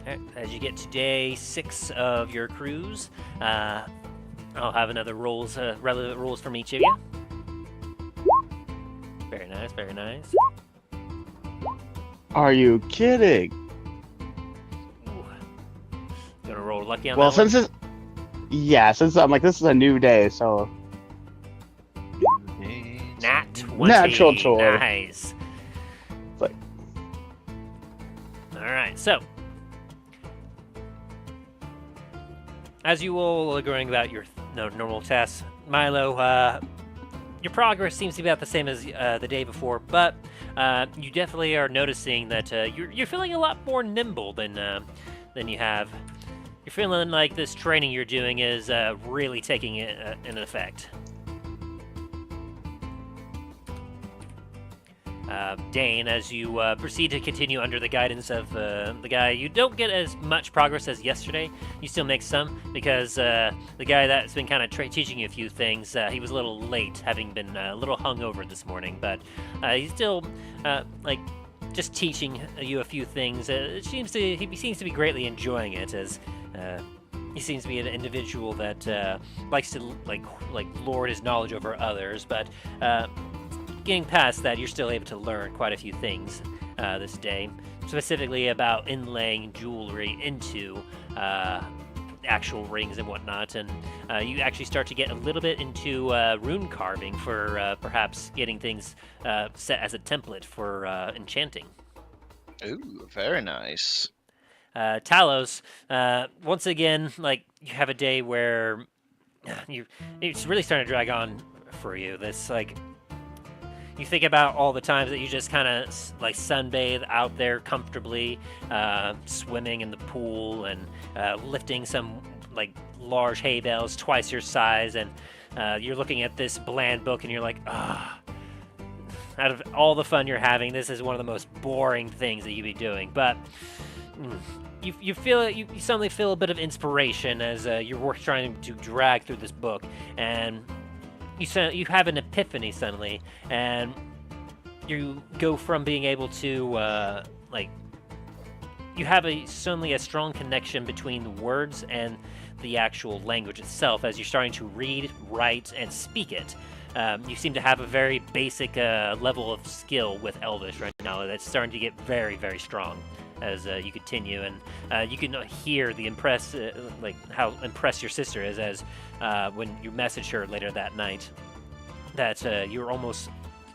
Alright, as you get to day 6 of your cruise, I'll have another relevant rules from each of you. Very nice, very nice. Are you kidding? Ooh. Gonna roll lucky on Well, that one? since I'm like, this is a new day, so Nat 20. Natural 20. Nice. It's like- Alright, so. As you all are going about your normal tasks, Milo, your progress seems to be about the same as the day before, but you definitely are noticing that you're feeling a lot more nimble than you have. You're feeling like this training you're doing is really taking an effect. Dane, as you proceed to continue under the guidance of the guy, you don't get as much progress as yesterday. You still make some, because the guy that's been kind of teaching you a few things, he was a little late, having been a little hungover this morning, but he's still, just teaching you a few things. He seems to be greatly enjoying it, as he seems to be an individual that likes to lord his knowledge over others, but getting past that, you're still able to learn quite a few things this day, specifically about inlaying jewelry into actual rings and whatnot, and you actually start to get a little bit into rune carving for perhaps getting things set as a template for enchanting. Ooh, very nice. Talos, once again, you have a day where it's really starting to drag on for you. This, you think about all the times that you just kind of sunbathe out there comfortably, swimming in the pool and lifting some large hay bales twice your size, and you're looking at this bland book and you're like, ah. Out of all the fun you're having, this is one of the most boring things that you'd be doing. But you suddenly feel a bit of inspiration as you're trying to drag through this book, and you have an epiphany suddenly, and you go from being able to you have suddenly a strong connection between the words and the actual language itself as you're starting to read, write, and speak it. You seem to have a very basic level of skill with Elvish right now that's starting to get very, very strong as you continue, and you can hear the how impressed your sister is as when you message her later that night that you're almost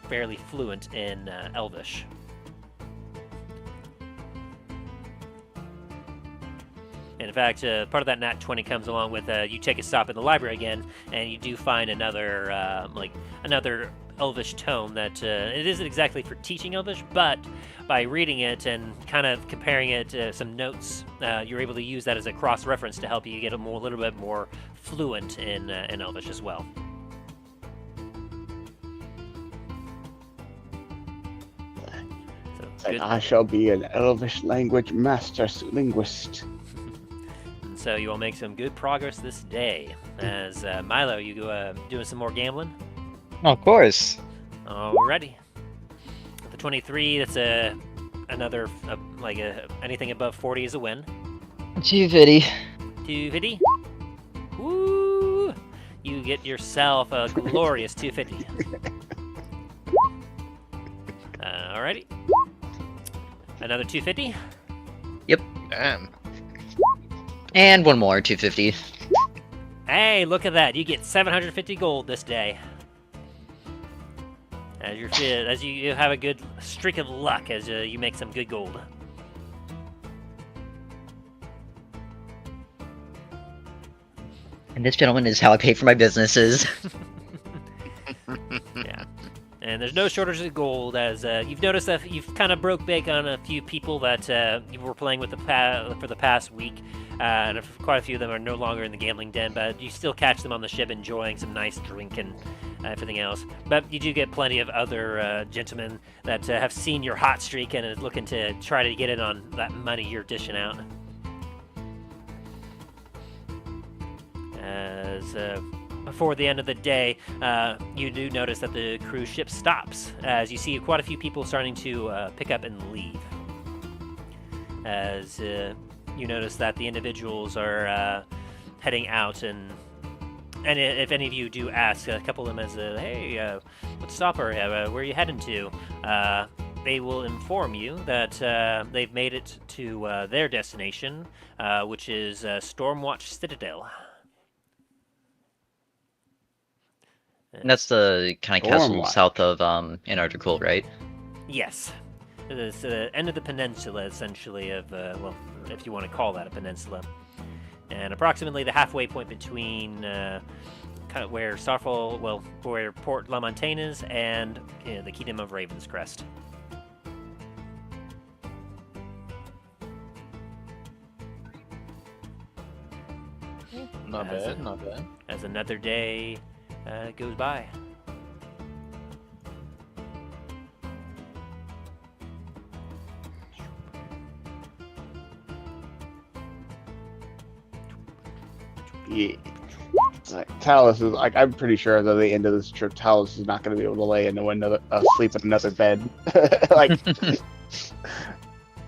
fairly fluent in Elvish. And in fact, part of that Nat 20 comes along with you take a stop in the library again, and you do find another another Elvish tome that it isn't exactly for teaching Elvish, but by reading it and kind of comparing it to some notes, you're able to use that as a cross-reference to help you get a little bit more fluent in Elvish as well. So, and I shall be an Elvish language master linguist. So you all make some good progress this day. As Milo, you doing some more gambling? Of course. Alrighty. With the 23, that's another anything above 40 is a win. 250. 250. Woo! You get yourself a glorious 250. Alrighty. Another 250. Damn. And one more, 250. Hey, look at that! You get 750 gold this day. As you have a good streak of luck as you make some good gold. And this, gentleman, is how I pay for my businesses. Yeah. And there's no shortage of gold, as you've noticed that you've kind of broke big on a few people that you were playing with for the past week, and quite a few of them are no longer in the gambling den, but you still catch them on the ship enjoying some nice drink and everything else. But you do get plenty of other gentlemen that have seen your hot streak and is looking to try to get in on that money you're dishing out. As before the end of the day, you do notice that the cruise ship stops, as you see quite a few people starting to pick up and leave. As you notice that the individuals are heading out, and if any of you do ask a couple of them as, hey, what stopper, where are you heading to? They will inform you that they've made it to their destination, which is Stormwatch Citadel. And that's the kind of castle south of Antarctica, right? Yes. It's the end of the peninsula, essentially, of, well, if you want to call that a peninsula. And approximately the halfway point between kind of where Starfall, well, where Port La Montagne is, and the Kingdom of Ravenscrest. Not bad, not bad. As another day goes by. Yeah. It's like, Talus is like, I'm pretty sure that at the end of this trip, Talus is not going to be able to lay into sleep in another bed. Like, it's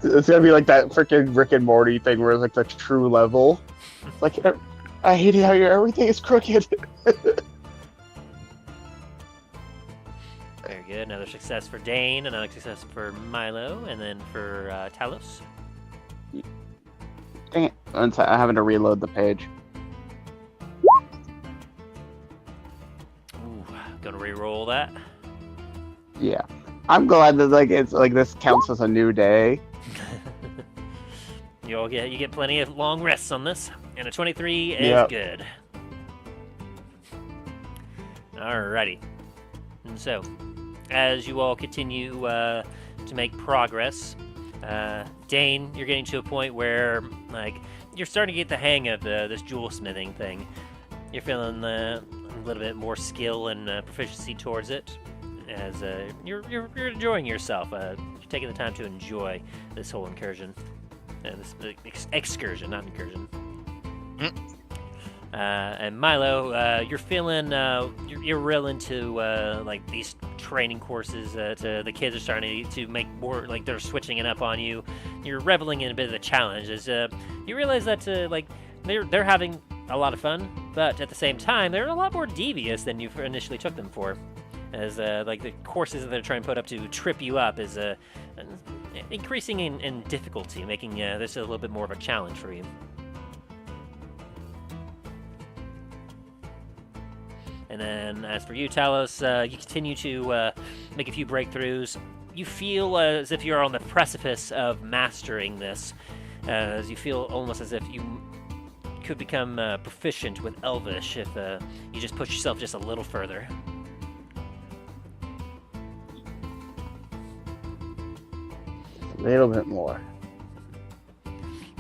gonna be like that freaking Rick and Morty thing where it's like the true level. It's like, I hate how everything is crooked. Very good. Another success for Dane, another success for Milo, and then for Talos. Dang it. I'm having to reload the page. Ooh, gonna re-roll that. Yeah. I'm glad that it's like this counts as a new day. You get plenty of long rests on this, and a 23 is good. Alrighty. And so, as you all continue to make progress, Dane, you're getting to a point where, like, you're starting to get the hang of this jewel smithing thing. You're feeling a little bit more skill and proficiency towards it, as you're enjoying yourself. You're taking the time to enjoy this whole incursion. This excursion, not incursion. And Milo, you're feeling you're real into like these training courses. The kids are starting to make more, like they're switching it up on you. You're reveling in a bit of the challenge. As you realize that like they're having a lot of fun, but at the same time they're a lot more devious than you initially took them for. As like the courses that they're trying to put up to trip you up is increasing in difficulty, making this a little bit more of a challenge for you. And then, as for you, Talos, you continue to make a few breakthroughs. You feel as if you're on the precipice of mastering this, as you feel almost as if you could become proficient with Elvish if you just push yourself just a little further. A little bit more.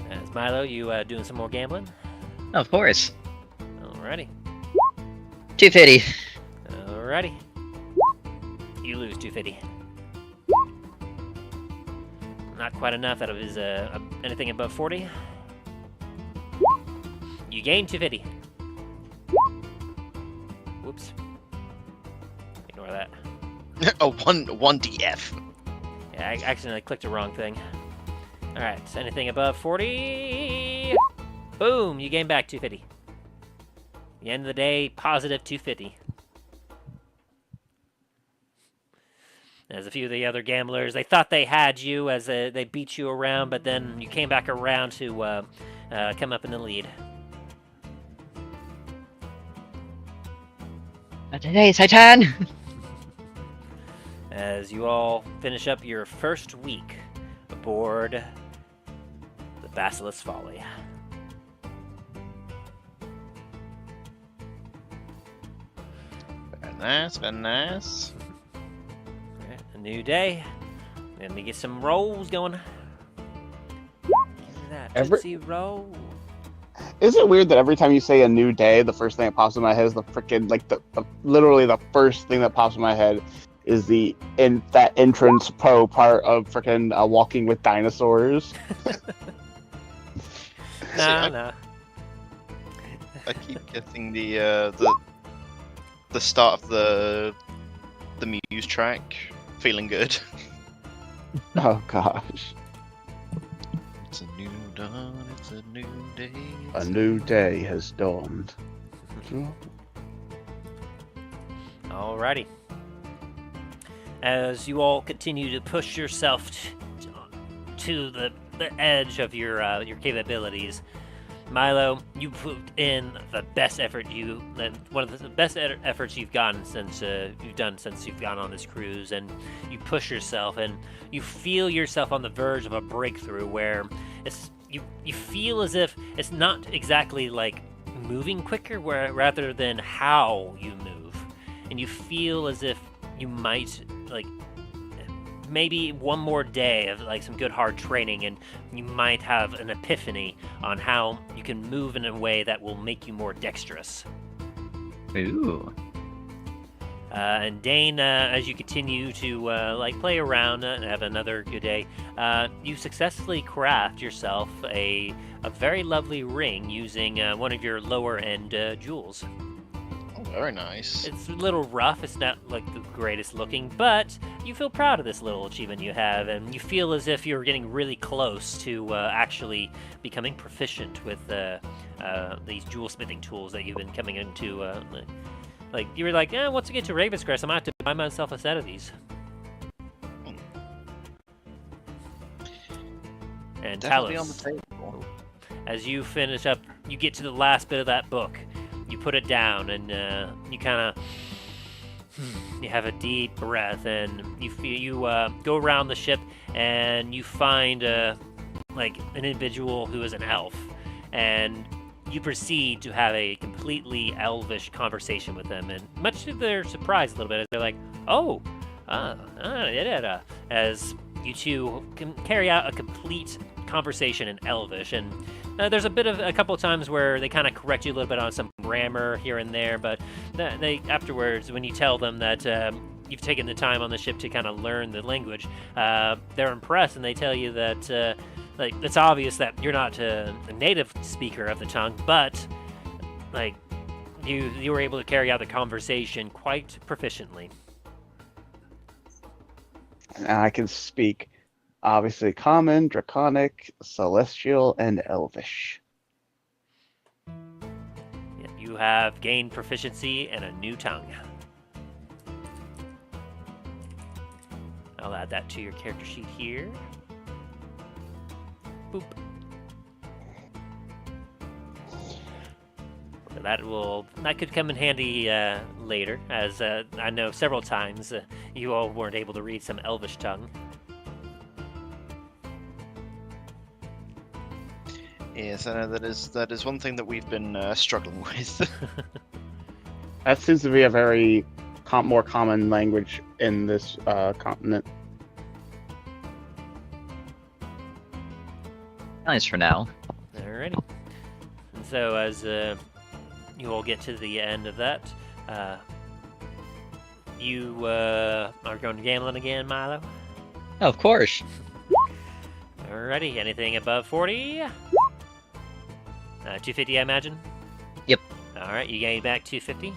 As Milo, you doing some more gambling? Of course. Alrighty. 250. Alrighty. You lose 250. Not quite enough. That is anything above 40. You gain 250. Whoops. Ignore that. Oh, one DF. Yeah, I accidentally clicked the wrong thing. Alright, so anything above 40. Boom! You gain back 250. The end of the day, positive 250. As a few of the other gamblers, they thought they had you as they beat you around, but then you came back around to come up in the lead. Not today, Titan! As you all finish up your first week aboard the Basilisk's Folly. Very nice, very nice. Alright, a new day. Let me get some rolls going. Give me that Tootsie roll. Is it weird that every time you say a new day, the first thing that pops in my head is the freaking literally the first thing that pops in my head is that entrance pro part of freaking Walking with Dinosaurs. Nah. I keep getting the start of the Muse track, feeling good. Oh gosh. It's a new dawn, it's a new day. A new day has dawned. Alrighty. As you all continue to push yourself to the edge of your capabilities, Milo, you put in the best effort one of the best efforts you've done since you've gone on this cruise, and you push yourself, and you feel yourself on the verge of a breakthrough where you feel as if it's not exactly like moving quicker, rather than how you move, and you feel as if you might like maybe one more day of like some good hard training, and you might have an epiphany on how you can move in a way that will make you more dexterous. Ooh. And Dane, as you continue to play around and have another good day, you successfully craft yourself a very lovely ring using one of your lower end jewels. Very nice. It's a little rough, it's not like the greatest looking, but you feel proud of this little achievement you have, and you feel as if you're getting really close to actually becoming proficient with these jewel smithing tools that you've been coming into. Like, you were like, once I get to Ravenscrest, I'm going to have to buy myself a set of these. And Definitely Talos, on the table. as you finish up, you get to the last bit of that book. You put it down, and you kind of you have a deep breath, and you go around the ship, and you find like an individual who is an elf, and you proceed to have a completely elvish conversation with them, and much to their surprise, a little bit, they're like, as you two can carry out a complete conversation in elvish, and there's a couple of times where they kind of correct you a little bit on some grammar here and there, but they afterwards, when you tell them that you've taken the time on the ship to kind of learn the language, they're impressed, and they tell you that like, it's obvious that you're not a native speaker of the tongue, but like you were able to carry out the conversation quite proficiently. And I can speak, obviously, Common, Draconic, Celestial, and Elvish. Yeah, you have gained proficiency in a new tongue. I'll add that to your character sheet here. Boop. So that could come in handy later, as I know several times you all weren't able to read some Elvish tongue. Yes, I know that is one thing that we've been struggling with. That seems to be a very more common language in this continent. Nice for now. Alrighty. And so as you all get to the end of that, you are going gambling again, Milo? Oh, of course. Alrighty, anything above 40? 250, I imagine? Yep. Alright, you gain back 250.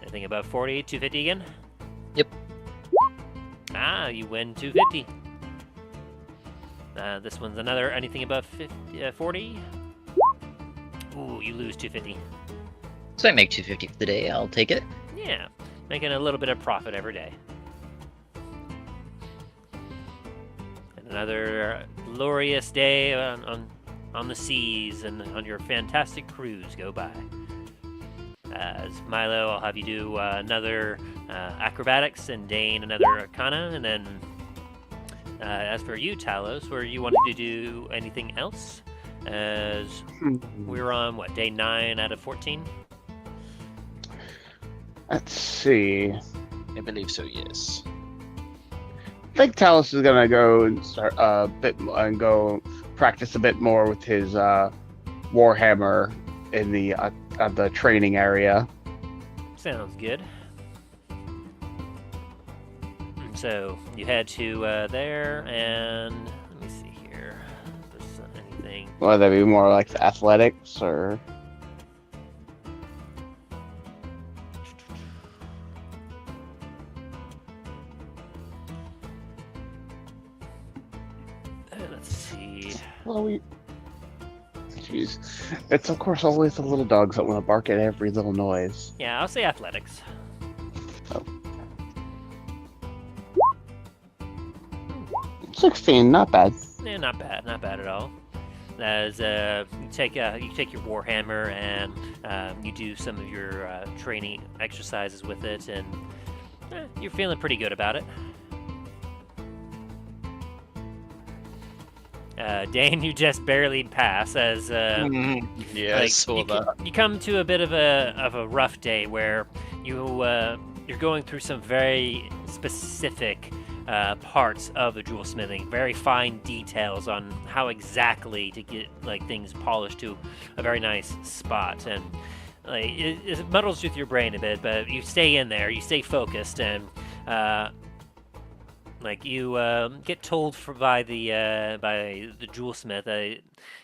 Anything above 40, 250 again? Yep. Ah, you win 250. This one's anything above 40? Ooh, you lose 250. So I make 250 for the day. I'll take it. Yeah, making a little bit of profit every day. Another glorious day on the seas and on your fantastic cruise go by. As Milo, I'll have you do another acrobatics, and Dane another arcana, and then as for you, Talos, where you wanted to do anything else? As we're on what, day 9 out of 14? Let's see. I believe so, yes. I think Talos is gonna go and start a bit and go practice a bit more with his warhammer in the training area. Sounds good. So you head to there, and let me see here. If there's anything. Would that be more like the athletics or? Let's see. Well, jeez, it's of course always the little dogs that want to bark at every little noise. Yeah, I'll say athletics. 16, not bad. Yeah, not bad at all. As you take your warhammer and you do some of your training exercises with it, and you're feeling pretty good about it. Dane, you just barely pass as Yeah, I like, saw that. you come to a bit of a rough day where you're going through some very specific parts of the jewel smithing, very fine details on how exactly to get like things polished to a very nice spot, and like it muddles with your brain a bit, but you stay in there, you stay focused, and like you get told by the jewel smith,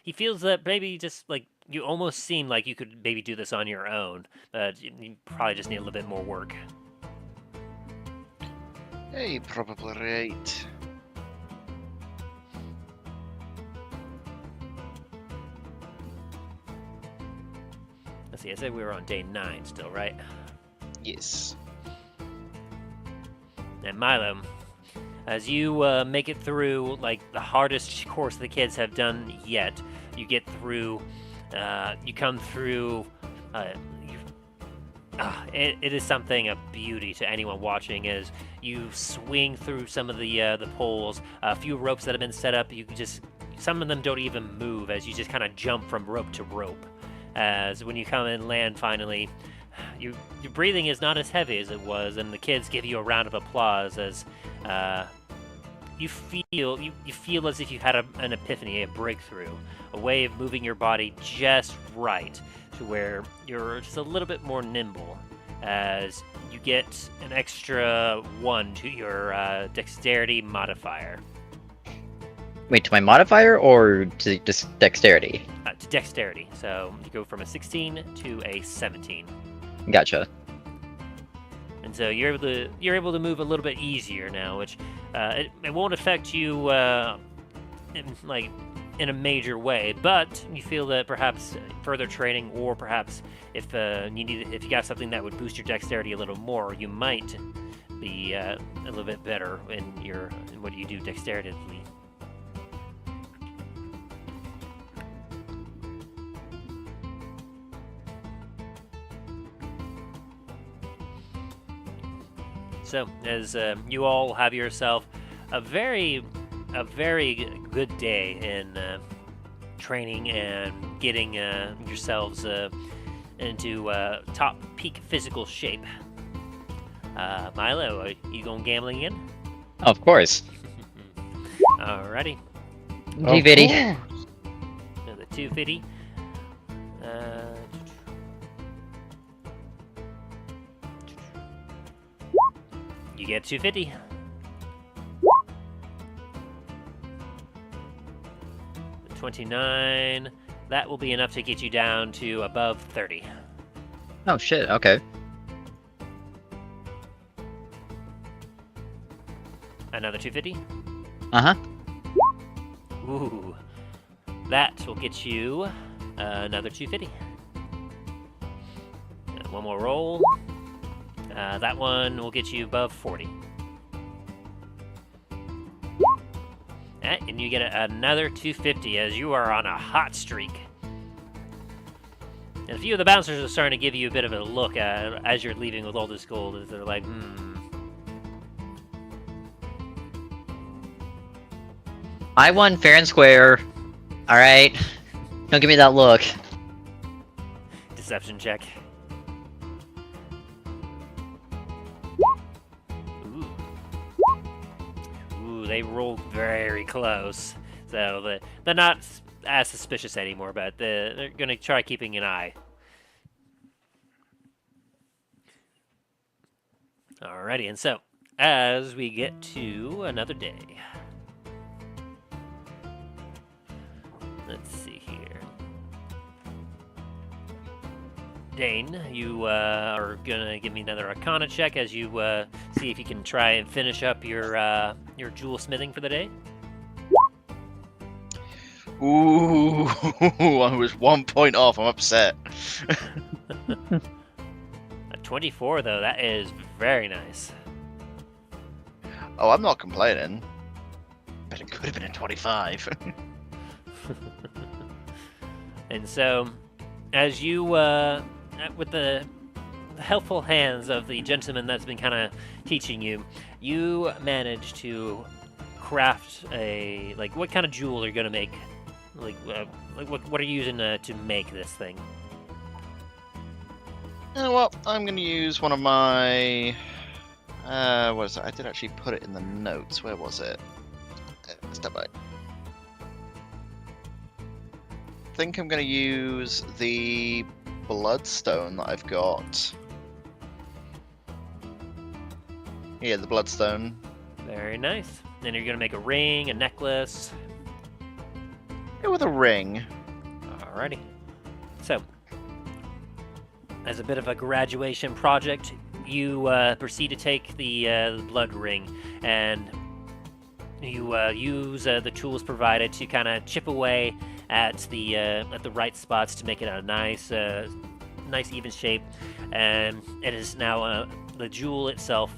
he feels that maybe just like you almost seem like you could maybe do this on your own, but you probably just need a little bit more work. Yeah, you're probably right. Let's see, I said we were on day 9 still, right? Yes. And Milo, as you make it through like the hardest course the kids have done yet, you get through, you come through, it is something of beauty to anyone watching as you swing through some of the poles, a few ropes that have been set up. Some of them don't even move as you just kind of jump from rope to rope. As when you come and land finally, your breathing is not as heavy as it was, and the kids give you a round of applause as you feel as if you had an epiphany, a breakthrough, a way of moving your body just right to where you're just a little bit more nimble, as you get an extra 1 to your dexterity modifier. Wait, to my modifier or to just dexterity? To dexterity, so you go from a 16 to a 17. Gotcha. And so you're able to move a little bit easier now, which it won't affect you in a major way, but you feel that perhaps further training, or perhaps if you got something that would boost your dexterity a little more, you might be a little bit better in what you do dexteritatively. So, as you all have yourself a very good day in training and getting yourselves into top peak physical shape. Milo, are you going gambling again? Of course. Alrighty. G-Viddy. Another 250. You get 250. The 29. That will be enough to get you down to above 30. Oh shit, okay. Another 250. Uh-huh. Ooh. That will get you another 250. And one more roll. That one will get you above 40. And you get another 250 as you are on a hot streak. And a few of the bouncers are starting to give you a bit of a look as you're leaving with all this gold. As they're like, I won fair and square. Alright. Don't give me that look. Deception check. Ooh, they rolled very close. So they're not as suspicious anymore, but they're going to try keeping an eye. Alrighty, and so, as we get to another day. Let's see here. Dane, you are gonna give me another Arcana check as you see if you can try and finish up your jewel smithing for the day. Ooh, I was 1 point off. I'm upset. A 24, though, that is very nice. Oh, I'm not complaining. But it could have been a 25. And so, as you, with the helpful hands of the gentleman that's been kind of teaching you, you manage to craft a, like, what kind of jewel are you going to make? Like what are you using to make this thing? You know what? I'm going to use one of my... what is it? I did actually put it in the notes. Where was it? Step back. I think I'm going to use the bloodstone that I've got. Yeah, the bloodstone. Very nice. Then you're going to make a ring, a necklace. Go with a ring. Alrighty. So, as a bit of a graduation project, you proceed to take the blood ring and you use the tools provided to kind of chip away at the right spots to make it a nice even shape. And it is now the jewel itself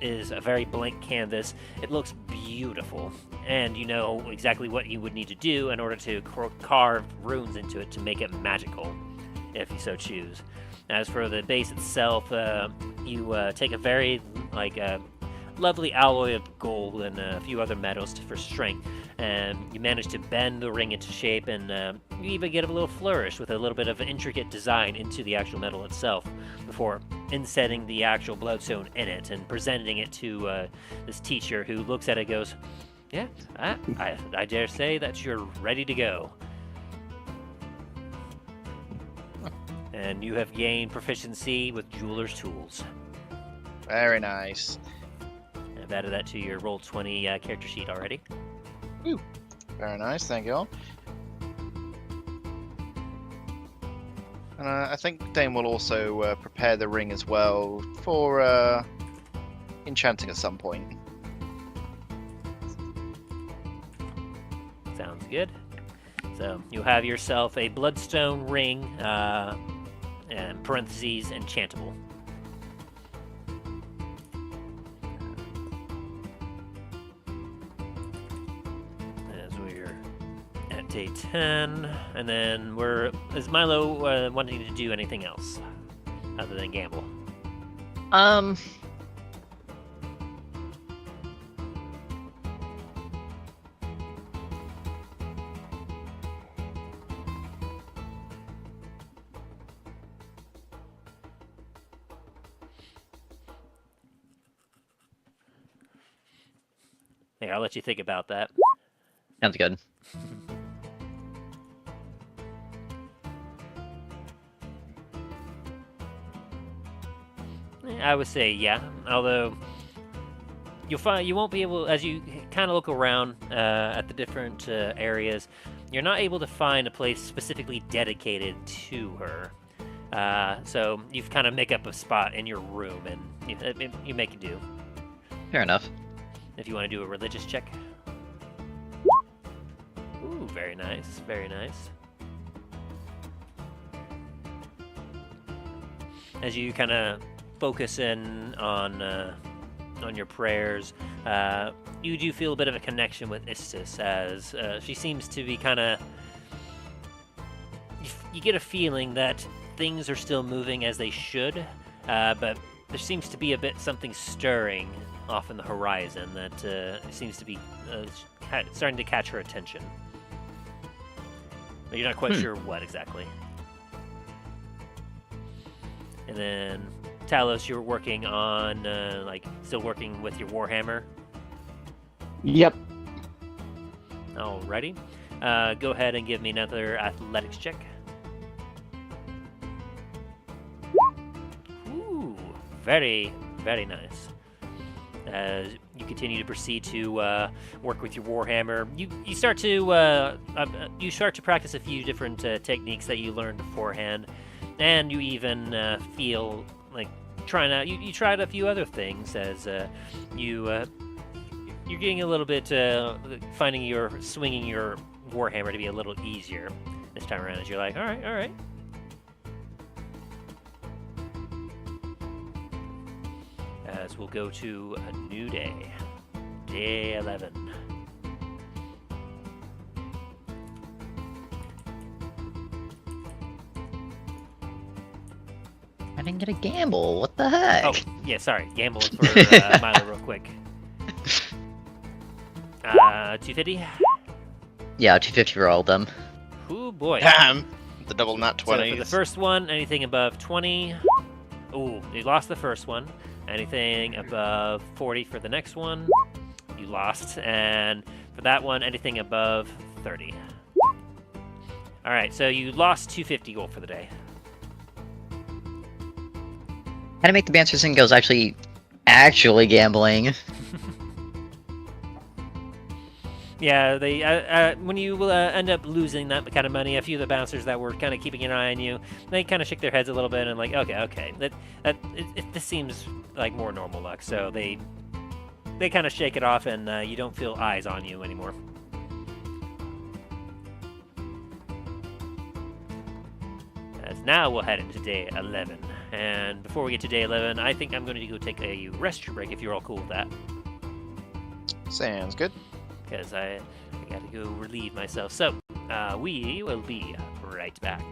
is a very blank canvas. It looks beautiful, and you know exactly what you would need to do in order to carve runes into it to make it magical, if you so choose. As for the base itself, you take a very lovely alloy of gold and a few other metals for strength, and you manage to bend the ring into shape, and you even get a little flourish with a little bit of intricate design into the actual metal itself before insetting the actual bloodstone in it and presenting it to this teacher, who looks at it and goes, yeah, I dare say that you're ready to go. And you have gained proficiency with jeweler's tools. Very nice. I've added that to your Roll20 character sheet already. Ooh, very nice, thank you all. And I think Dane will also prepare the ring as well for enchanting at some point. Sounds good. So you have yourself a bloodstone ring, and parentheses, enchantable. As we're at day 10, and then is Milo wanting to do anything else other than gamble? I'll let you think about that. Sounds good. I would say yeah, although you'll find you won't be able, as you kind of look around at the different areas, you're not able to find a place specifically dedicated to her. So you kind of make up a spot in your room, and you make it do. Fair enough. If you want to do a religious check. Ooh, very nice, very nice. As you kind of focus in on on your prayers, you do feel a bit of a connection with Istis, as she seems to be kind of... You get a feeling that things are still moving as they should, but there seems to be a bit something stirring off in the horizon that seems to be starting to catch her attention. But you're not quite sure what exactly. And then, Talos, you're working on, still working with your Warhammer? Yep. Alrighty. Go ahead and give me another athletics check. Ooh, very, very nice. As you continue to proceed to work with your Warhammer, you start to practice a few different techniques that you learned beforehand, and you even feel like you tried a few other things as you're getting a little bit finding swinging your Warhammer to be a little easier this time around. As you're like, all right. As we'll go to a new day, day 11. I didn't get a gamble. What the heck? Oh, yeah, sorry. Gamble for Milo real quick. 250? Yeah, 250 for all of them. Ooh, boy. Damn! The double nat So 20. for the first one, anything above 20. Ooh, you lost the first one. Anything above 40 for the next one, you lost. And for that one, anything above 30. Alright, so you lost 250 gold for the day. How to make the Banter think I was actually gambling. Yeah, they when you end up losing that kind of money, a few of the bouncers that were kind of keeping an eye on you, they kind of shake their heads a little bit and like, okay, this seems like more normal luck. So they kind of shake it off, and you don't feel eyes on you anymore. As now we'll head into day 11, and before we get to day 11, I think I'm going to go take a rest break if you're all cool with that. Sounds good. Because I gotta go relieve myself. So, we will be right back.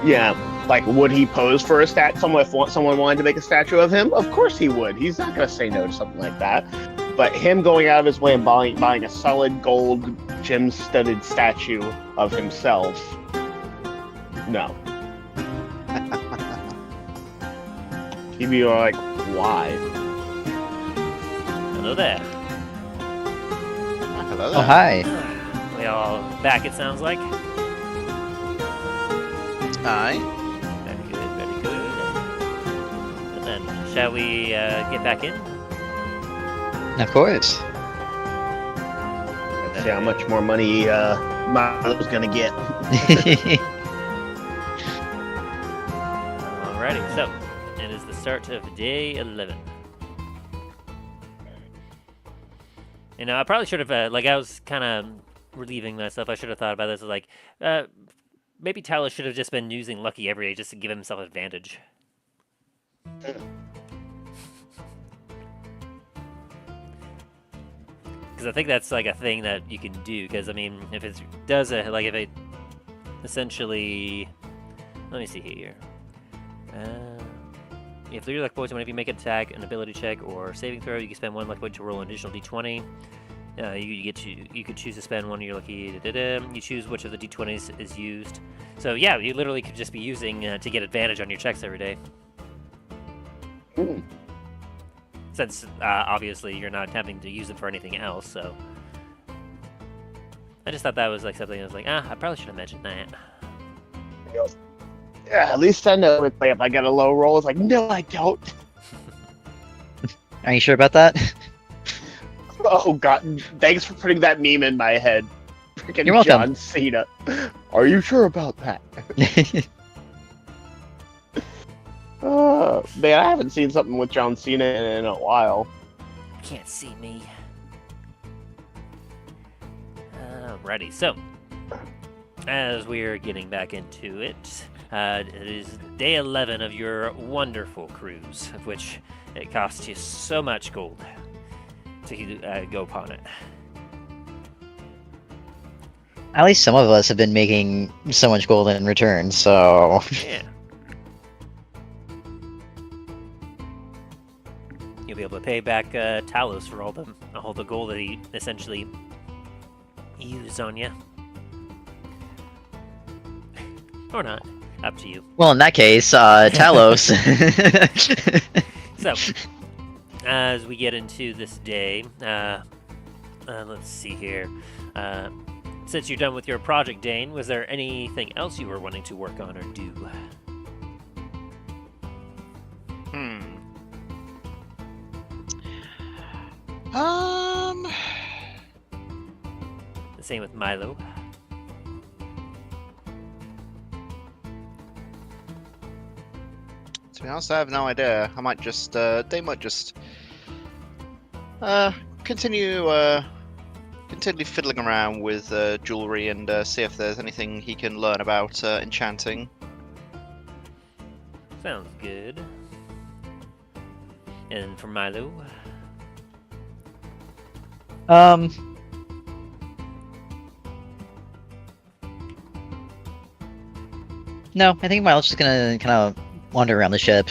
Yeah, like would he pose for a someone if someone wanted to make a statue of him? Of course he would. He's not going to say no to something like that. But him going out of his way and buying a solid gold gem-studded statue of himself, no. He'd be like, why? Hello there. Hello Oh, there. hi. We all back, it sounds like. Aye. Very good, very good. And then, shall we get back in? Of course. Let's see how much more money Milo's going to get. Alrighty, so it is the start of day 11. You know, I probably should have, like, I was kind of relieving myself. I should have thought about this. Like, maybe Talos should have just been using Lucky every day just to give himself advantage. Because I think that's, like, a thing that you can do. Because, I mean, if it does, like, if it essentially... Let me see here. If they're your luck points, whenever you make an attack, an ability check, or saving throw, you can spend 1 luck point to roll an additional d20. You could choose to spend 1 of your lucky. You choose which of the d20s is used. So yeah, you literally could just be using to get advantage on your checks every day. Since obviously you're not having to use them for anything else, so I just thought that was like something I was like, I probably should have mentioned that. Yeah, at least I know if I get a low roll, it's like, no, I don't. Are you sure about that? Oh god, thanks for putting that meme in my head. Freaking You're welcome. John Cena. Are you sure about that? Man, I haven't seen something with John Cena in a while. You can't see me. Alrighty, so as we're getting back into it, it is day 11 of your wonderful cruise, of which it costs you so much gold to go upon it. At least some of us have been making so much gold in return, so... Yeah. You'll be able to pay back Talos for all the gold that he essentially used on you. Or not. Up to you. Well, in that case, Talos... So, as we get into this day, let's see here. Since you're done with your project, Dane, was there anything else you were wanting to work on or do? The same with Milo. To be honest, I have no idea. I might just, they might just, continue fiddling around with jewelry and see if there's anything he can learn about enchanting. Sounds good. And for Milo? No, I think Milo's just gonna kind of wander around the ship.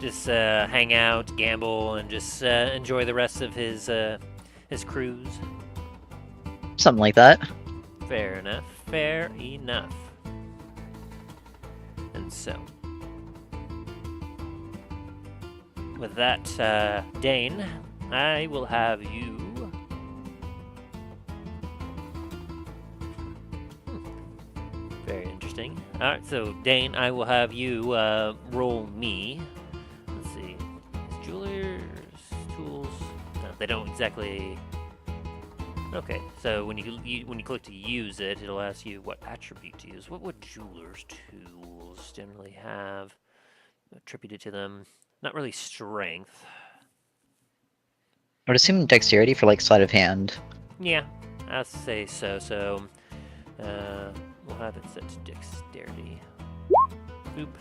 Just hang out, gamble, and just enjoy the rest of his cruise. Something like that. Fair enough. Fair enough. And so, with that, Dane, I will have you. Very interesting. Alright, so Dane, I will have you roll me. Let's see. Jewelers, tools. No, they don't exactly. Okay, so when you click to use it, it'll ask you what attribute to use. What would jewelers' tools generally have attributed to them? Not really strength. I would assume dexterity for like sleight of hand. Yeah, I'd say so. So we'll have it set to dexterity. Oop.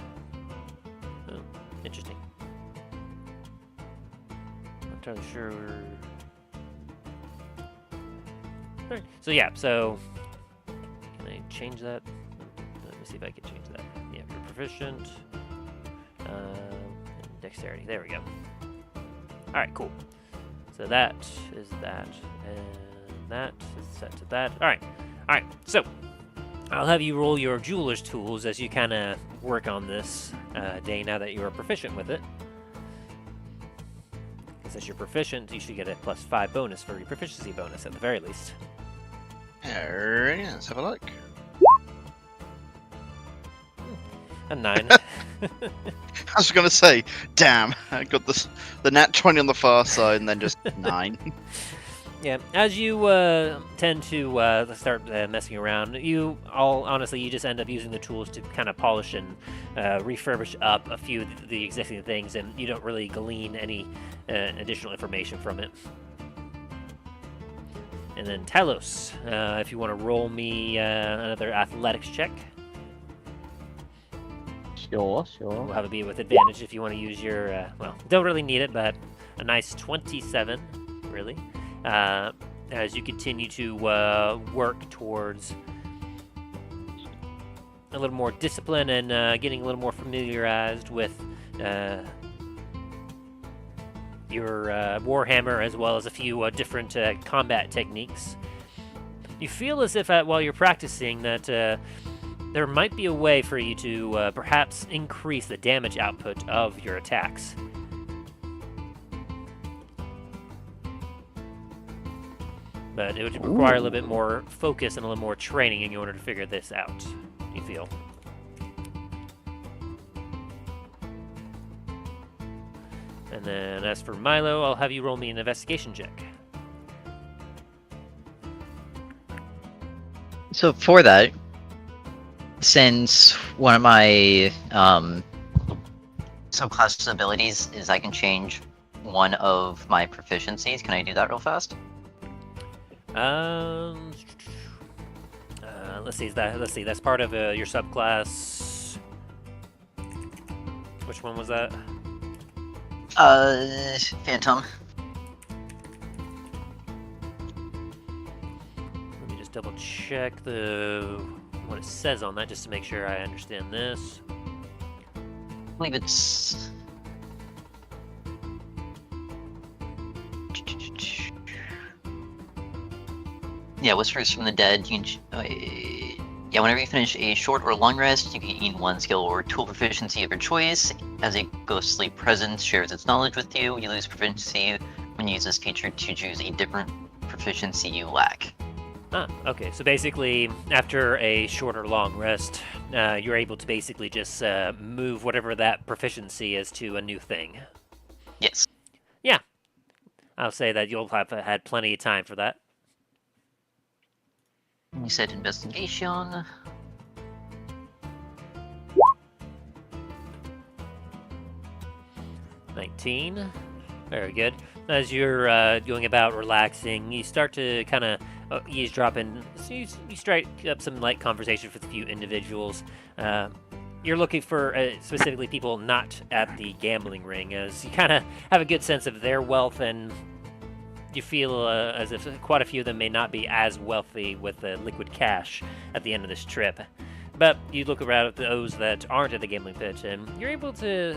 Oh, interesting. Not entirely sure. Alright, so yeah, so can I change that? Let me see if I can change that. proficient. Dexterity. There we go. All right, cool. So that is that, and that is set to that. All right. So I'll have you roll your jeweler's tools as you kind of work on this day. Now that you are proficient with it, because as you're proficient, you should get a +5 bonus for your proficiency bonus at the very least. Alright, let's have a look. A 9. I was going to say, damn, I got the nat 20 on the far side and then just 9. Yeah, as you tend to start messing around, you just end up using the tools to kind of polish and refurbish up a few of the existing things, and you don't really glean any additional information from it. And then Talos, if you want to roll me another athletics check. Sure. We'll have it be with advantage if you want to use your, don't really need it, but a nice 27, really. As you continue to work towards a little more discipline and getting a little more familiarized with your Warhammer, as well as a few different combat techniques. You feel as if while you're practicing that there might be a way for you to perhaps increase the damage output of your attacks. But it would require a little bit more focus and a little more training in order to figure this out, you feel. And then as for Milo, I'll have you roll me an investigation check. So for that, since one of my subclass abilities is I can change one of my proficiencies, can I do that real fast? Let's see. That's part of your subclass. Which one was that? Phantom. Let me just double check what it says on that, just to make sure I understand this. I believe it's... Yeah, Whispers from the Dead. You can, whenever you finish a short or long rest, you can gain one skill or tool proficiency of your choice. As a ghostly presence shares its knowledge with you, you lose proficiency when you use this feature to choose a different proficiency you lack. Ah, okay. So basically, after a short or long rest, you're able to basically just move whatever that proficiency is to a new thing. Yes. Yeah. I'll say that you'll have had plenty of time for that. You said investigation. $19. Very good. As you're going about relaxing, you start to kind of eavesdrop and you strike up some light conversation with a few individuals. You're looking for specifically people not at the gambling ring, as you kind of have a good sense of their wealth, and you feel as if quite a few of them may not be as wealthy with liquid cash at the end of this trip. But you look around at those that aren't at the gambling pit, and you're able to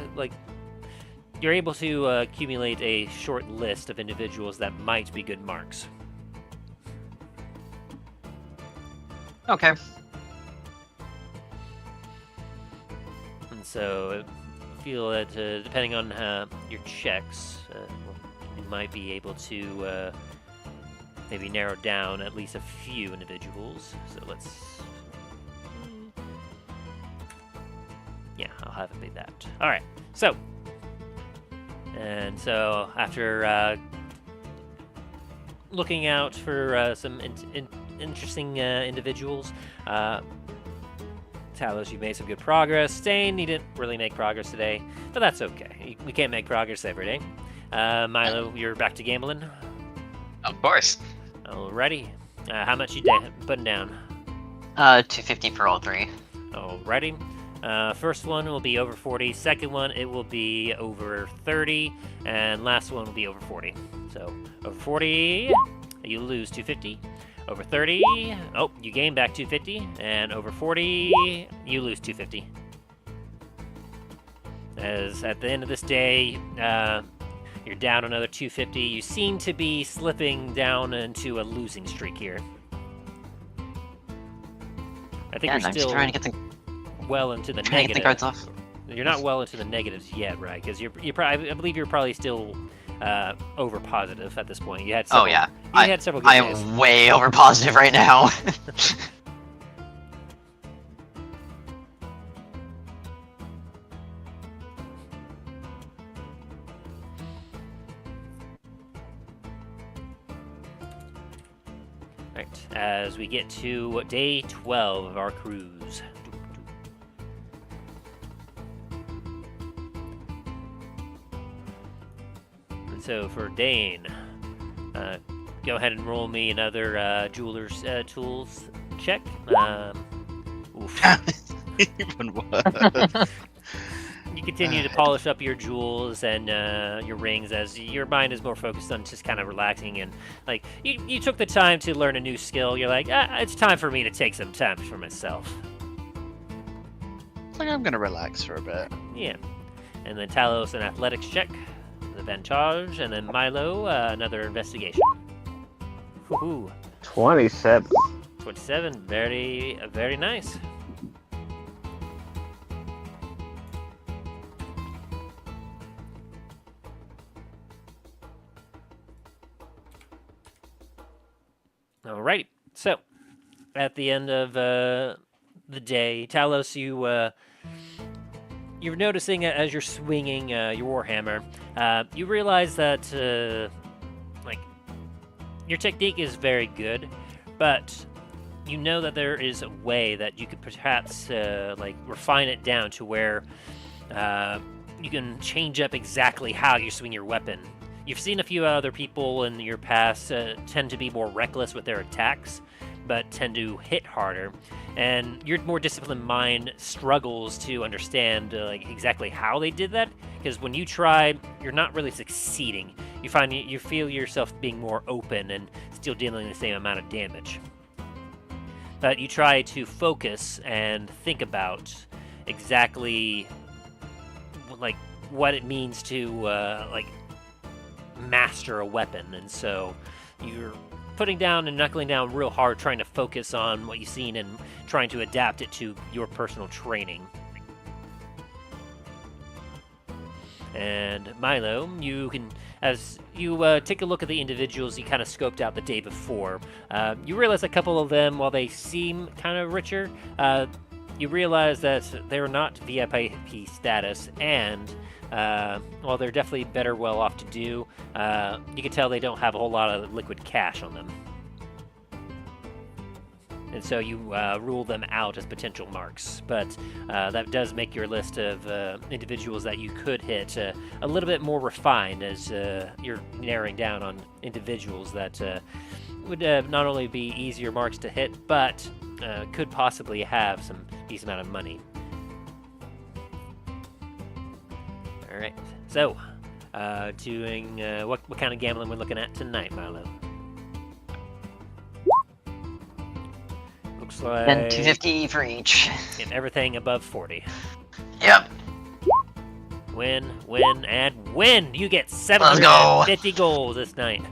accumulate a short list of individuals that might be good marks. Okay. And so I feel that depending on your checks, you might be able to maybe narrow down at least a few individuals. So let's... Yeah, I'll have it be that. Alright, so... And so, after looking out for some interesting individuals, Talos, you made some good progress. Stain, you didn't really make progress today, but that's okay. We can't make progress every day. Milo, you're back to gambling? Of course. Alrighty. How much you putting down? 250 for all three. Alrighty. First one will be over 40. Second one, it will be over 30. And last one will be over 40. So, over 40, you lose 250. Over 30, oh, you gain back 250. And over 40, you lose 250. As at the end of this day, you're down another 250. You seem to be slipping down into a losing streak here. I think Yeah, you're I'm just still trying to get the well into the trying to get the negative. cards off. You're not well into the negatives yet, right? Because I believe you're probably still over positive at this point. You had several, Oh yeah, you had several good I days. am way over positive right now. Right, as we get to day 12 of our cruise. And so for Dane, go ahead and roll me another jeweler's tools check. Oof. Even worse. You continue to polish up your jewels and your rings as your mind is more focused on just kind of relaxing and like you took the time to learn a new skill. You're like, it's time for me to take some time for myself. It's like I'm gonna relax for a bit. Yeah. And then Talos, an athletics check, the Vantage, and then Milo, another investigation. Woohoo. 27. 27, very, very nice. Alrighty, so at the end of the day, Talos, you're noticing as you're swinging your warhammer, you realize that like your technique is very good, but you know that there is a way that you could perhaps like refine it down to where you can change up exactly how you swing your weapon. You've seen a few other people in your past tend to be more reckless with their attacks, but tend to hit harder. And your more disciplined mind struggles to understand like exactly how they did that, because when you try, you're not really succeeding. You feel yourself being more open and still dealing the same amount of damage. But you try to focus and think about exactly like what it means to like master a weapon, and so you're putting down and knuckling down real hard, trying to focus on what you've seen and trying to adapt it to your personal training. And Milo, you can, as you take a look at the individuals you kind of scoped out the day before, you realize a couple of them, while they seem kind of richer, you realize that they're not VIP status, and while they're definitely better well off to do, you can tell they don't have a whole lot of liquid cash on them. And so you rule them out as potential marks. But that does make your list of individuals that you could hit a little bit more refined, as you're narrowing down on individuals that would not only be easier marks to hit, but could possibly have some decent amount of money. All right, so doing what kind of gambling we're looking at tonight, Milo? Looks like And 250 for each. and everything above 40. Yep. Win, and win! You get Let's go. 750 gold this night.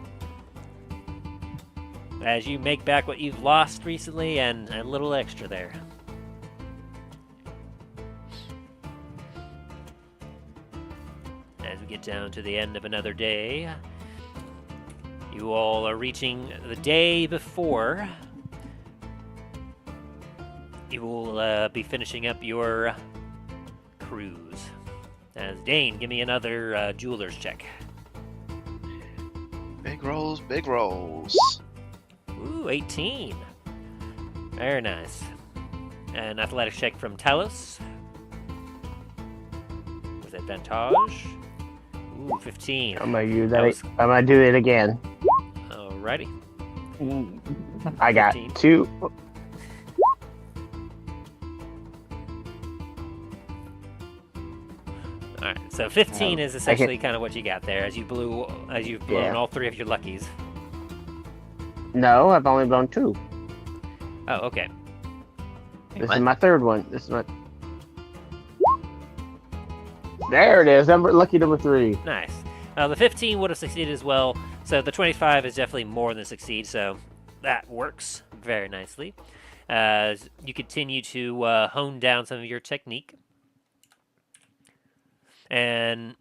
As you make back what you've lost recently and a little extra there. As we get down to the end of another day, you all are reaching the day before. You will be finishing up your cruise. As Dane, give me another jeweler's check. Big rolls, big rolls. Ooh, 18. Very nice. An athletics check from Talos. With advantage. Ooh, 15. I'm gonna do That that. was- I'm gonna do it again. Alrighty. I got 15. 2. Alright, so 15 is essentially kind of what you got there as you've blown Yeah. all three of your luckies. No, I've only blown 2. Oh, okay. This What? is my third one. This is my. There it is. Lucky number 3. Nice. The 15 would have succeeded as well, so the 25 is definitely more than succeed, so that works very nicely. As you continue to hone down some of your technique. And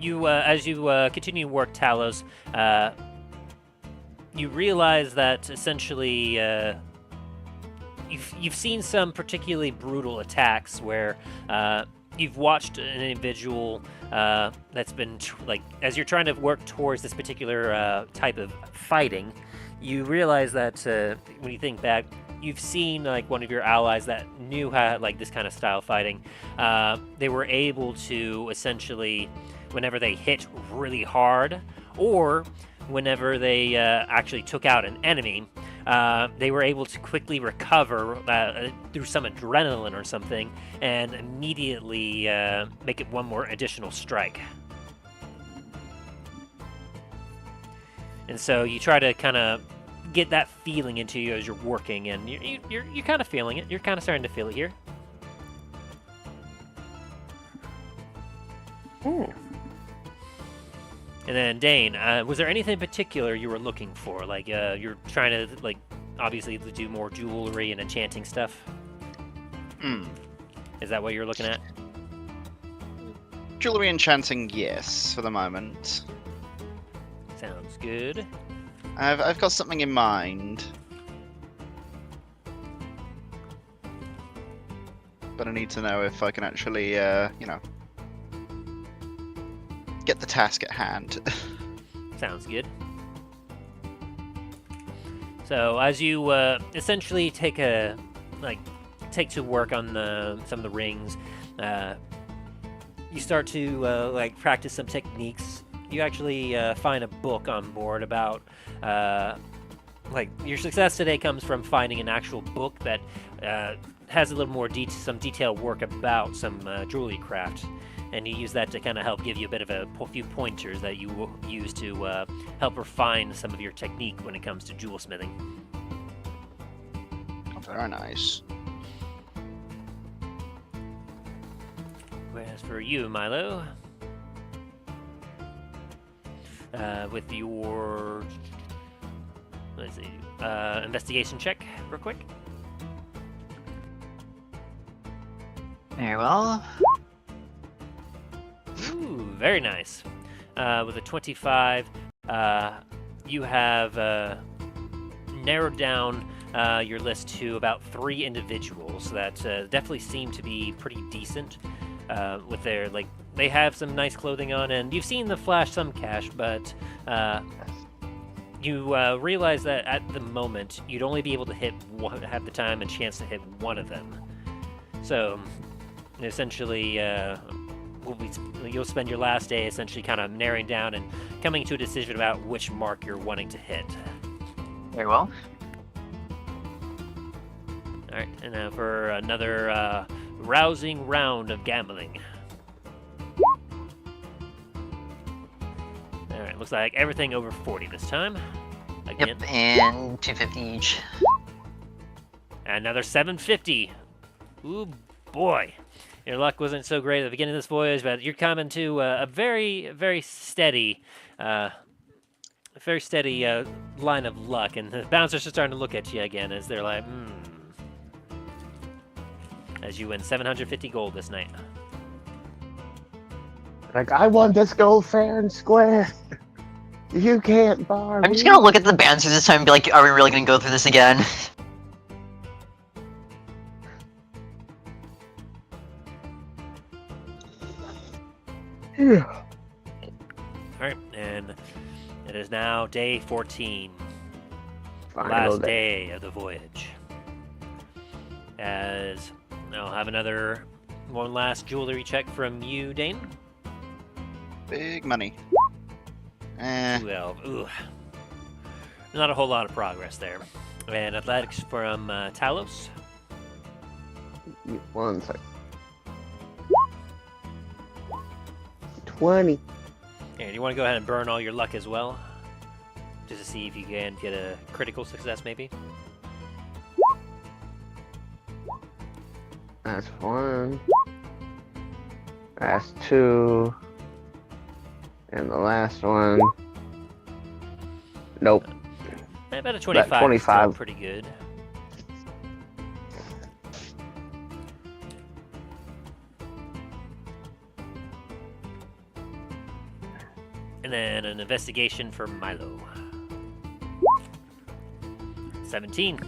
you, as you continue to work Talos, you realize that essentially you've seen some particularly brutal attacks where you've watched an individual that's been as you're trying to work towards this particular type of fighting, you realize that when you think back, you've seen like one of your allies that knew how this kind of style fighting. They were able to essentially, whenever they hit really hard, or whenever they actually took out an enemy, they were able to quickly recover through some adrenaline or something, and immediately make it one more additional strike. And so you try to kind of get that feeling into you as you're working, and you're kind of feeling it. You're kind of starting to feel it here. Ooh. And then Dane, was there anything in particular you were looking for? Like you're trying to obviously do more jewelry and enchanting stuff. Is that what you're looking at? Jewelry enchanting, yes, for the moment. Sounds good. I've got something in mind. But I need to know if I can actually, get the task at hand. Sounds good. So as you essentially take to work on some of the rings, you start to practice some techniques. You actually find a book on board about your success today comes from finding an actual book that has a little more some detailed work about some jewelry craft, and you use that to kind of help give you a bit of a few pointers that you will use to help refine some of your technique when it comes to jewel smithing. Very nice. Whereas for you, Milo, with your investigation check, real quick. Very well. Ooh, very nice. With a 25, you have narrowed down your list to about 3 individuals that definitely seem to be pretty decent with their they have some nice clothing on, and you've seen them flash some cash, but you realize that at the moment you'd only be able to have the time and chance to hit one of them. So essentially, you'll spend your last day essentially kind of narrowing down and coming to a decision about which mark you're wanting to hit. Very well. All right, and now for another rousing round of gambling. All right, looks like everything over 40 this time. Again. Yep, and 250 each. Another 750. Ooh, boy. Your luck wasn't so great at the beginning of this voyage, but you're coming to a very, very steady, line of luck, and the bouncers are starting to look at you again as they're like, as you win 750 gold this night. I won this gold fair and square. You can't bar me. I'm just gonna look at the bouncers this time and be like, are we really gonna go through this again? Yeah. Alright, and it is now day 14. Final Last day of the voyage. As I'll have one last jewelry check from you, Dane. Big money. 12. Ooh. Not a whole lot of progress there. And athletics from Talos. 1 sec. 20. And you want to go ahead and burn all your luck as well? Just to see if you can get a critical success, maybe? That's 1. That's 2. And the last one. Nope. About a 25. About 25. Is still pretty good. And then an investigation for Milo. 17.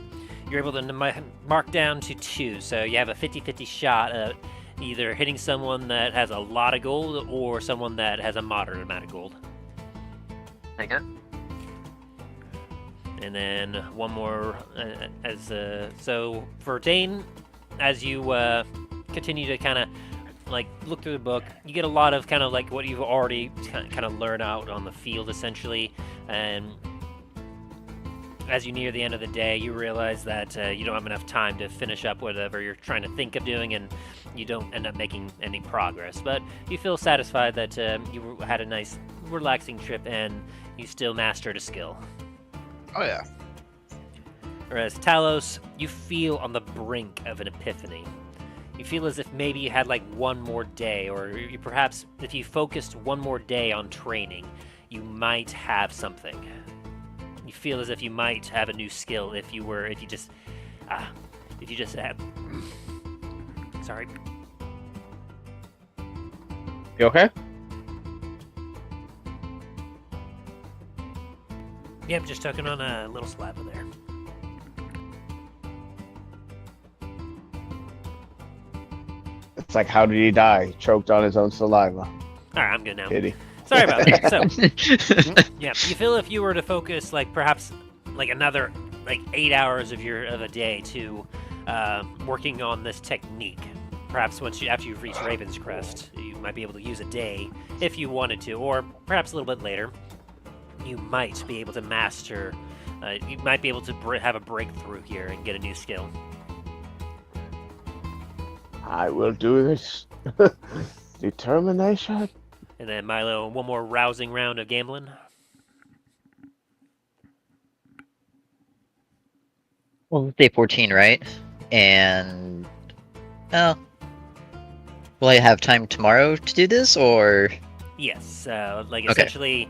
You're able to mark down to 2, so you have a 50-50 shot at either hitting someone that has a lot of gold or someone that has a moderate amount of gold. Take it. And then one more, so for Dane, as you continue to kind of like look through the book, you get a lot of kind of like what you've already kind of learned out on the field essentially, and as you near the end of the day, you realize that you don't have enough time to finish up whatever you're trying to think of doing, and you don't end up making any progress. But you feel satisfied that you had a nice, relaxing trip, and you still mastered a skill. Oh yeah. Whereas Talos, you feel on the brink of an epiphany. You feel as if maybe you had like one more day, or you perhaps if you focused one more day on training, you might have something. You feel as if you might have a new skill if you just had. Sorry. You okay? Yep, just tucking on a little saliva there. It's like, how did he die? He choked on his own saliva. Alright, I'm good now. Did he? Sorry about that. So, yeah, you feel if you were to focus, like, perhaps, like, another, like, 8 hours of a day to working on this technique. Perhaps after you've reached Ravenscrest, you might be able to use a day if you wanted to, or perhaps a little bit later, you might be able to master, you might be able to have a breakthrough here and get a new skill. I will do this. Determination. And then Milo, one more rousing round of gambling. Well, day 14, right? And will I have time tomorrow to do this, or? Yes, like Okay. essentially,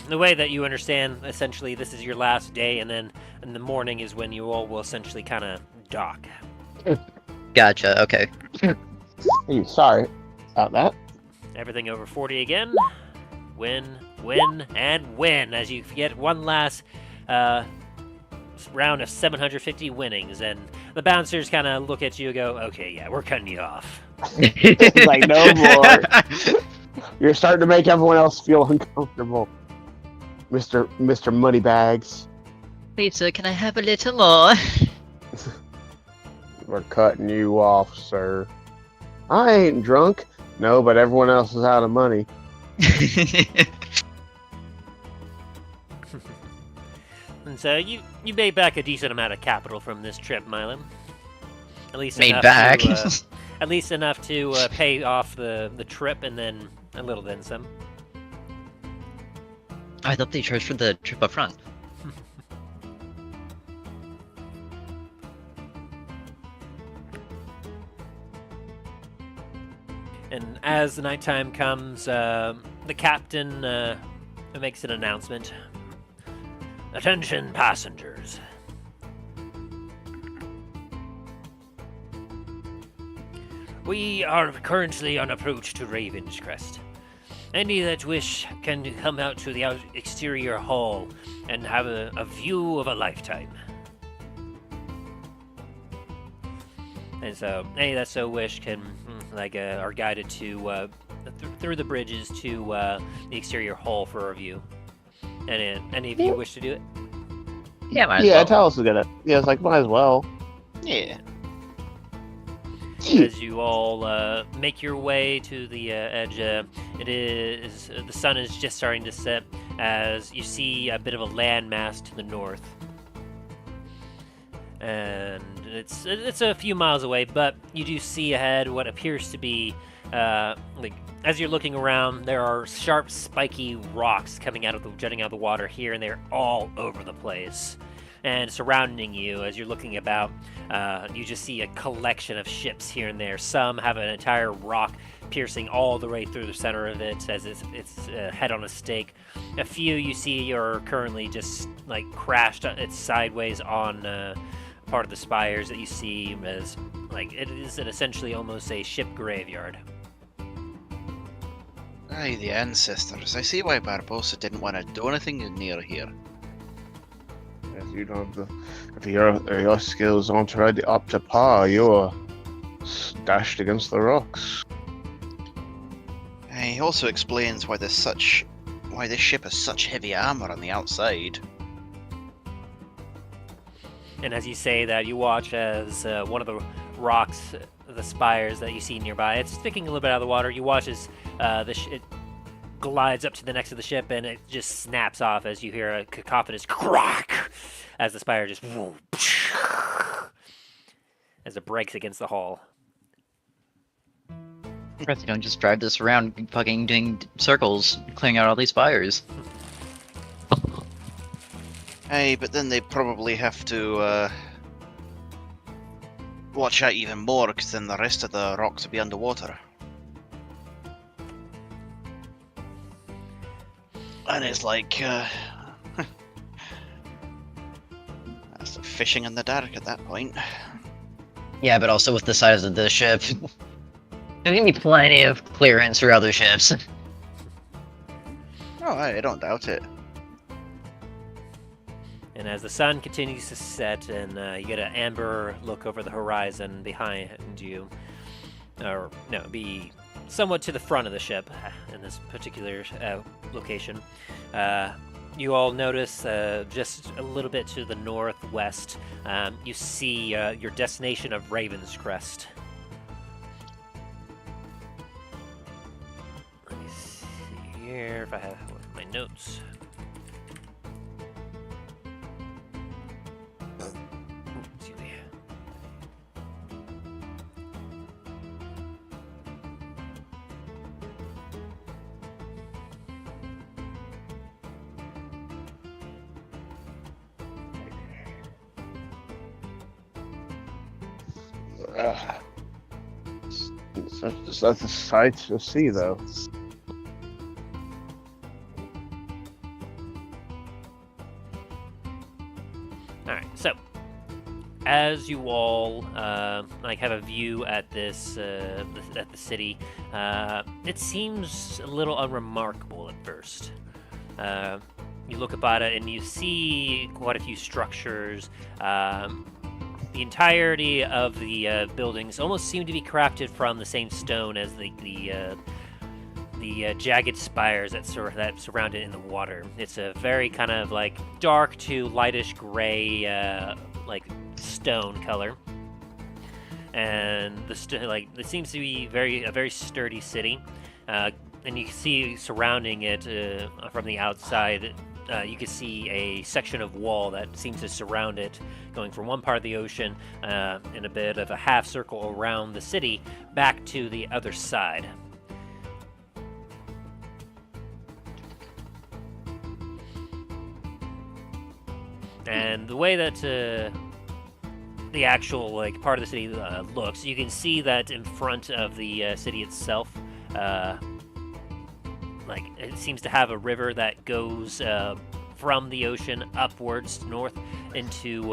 the way that you understand, essentially, this is your last day, and then in the morning is when you all will essentially kind of dock. Gotcha. Okay. Sorry about that. Everything over 40 again. Win, and win as you get one last round of 750 winnings, and the bouncers kind of look at you and go, "Okay, yeah, we're cutting you off." He's like, no more. You're starting to make everyone else feel uncomfortable, Mr. Moneybags. Lisa, can I have a little more? We're cutting you off, sir. I ain't drunk. No, but everyone else is out of money. And so you made back a decent amount of capital from this trip, Milo. At least Made enough back? To, at least enough to pay off the trip, and then a little then some. I thought they charged for the trip up front. And as the nighttime comes, the captain makes an announcement. Attention, passengers. We are currently en approach to Ravenscrest. Any that wish can come out to the exterior hall and have a view of a lifetime. And so, any that so wish can, are guided to through the bridges to the exterior hall for a view. And any of you wish to do it? Yeah, might as Yeah, well. tell us to get it. Yeah, it's like, might as well. Yeah. As you all make your way to the edge, the sun is just starting to set as you see a bit of a landmass to the north. And it's a few miles away, but you do see ahead what appears to be as you're looking around, there are sharp, spiky rocks coming out of jutting out of the water here and there, all over the place. And surrounding you, as you're looking about, you just see a collection of ships here and there. Some have an entire rock piercing all the way through the center of it as it's head on a stake. A few you see are currently just like crashed it's sideways on part of the spires that you see as like it is essentially almost a ship graveyard. Aye, the ancestors. I see why Barbosa didn't want to do anything near here. If you don't, if your skills aren't ready up to par, you're dashed against the rocks. He also explains why this ship has such heavy armor on the outside. And as you say that, you watch as one of the rocks, the spires that you see nearby, it's sticking a little bit out of the water. You watch as it glides up to the next of the ship, and it just snaps off as you hear a cacophonous crack as the spire just as it breaks against the hull. You don't just drive this around fucking doing circles, clearing out all these fires. Hey, but then they probably have to watch out even more, because then the rest of the rocks will be underwater. And it's like, that's fishing in the dark at that point. Yeah, but also with the size of this ship, there's gonna be plenty of clearance for other ships. Oh, I don't doubt it. And as the sun continues to set and you get an amber look over the horizon behind you, or no, be somewhat to the front of the ship in this particular location, you all notice just a little bit to the northwest, you see your destination of Ravenscrest. Let me see here if I have my notes. That's a sight to see, though. Alright, so as you all have a view at this at the city, it seems a little unremarkable at first. You look about it and you see quite a few structures. The entirety of the buildings almost seem to be crafted from the same stone as the jagged spires that surround it in the water. It's a very kind of like dark to lightish gray, like stone color, and it seems to be a very sturdy city. And you can see surrounding it from the outside. You can see a section of wall that seems to surround it, going from one part of the ocean in a bit of a half circle around the city back to the other side. And the way that the actual part of the city looks, you can see that in front of the city itself, it seems to have a river that goes from the ocean upwards north into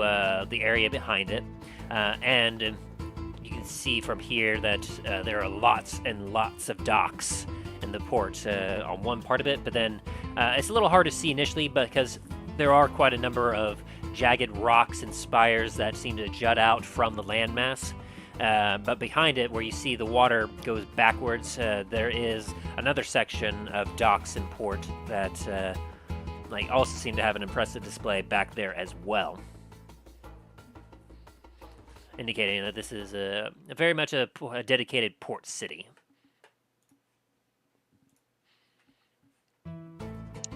the area behind it, and you can see from here that there are lots and lots of docks in the port on one part of it, but then it's a little hard to see initially because there are quite a number of jagged rocks and spires that seem to jut out from the landmass. But behind it, where you see the water goes backwards, there is another section of docks and port that also seem to have an impressive display back there as well, indicating that this is very much a dedicated port city.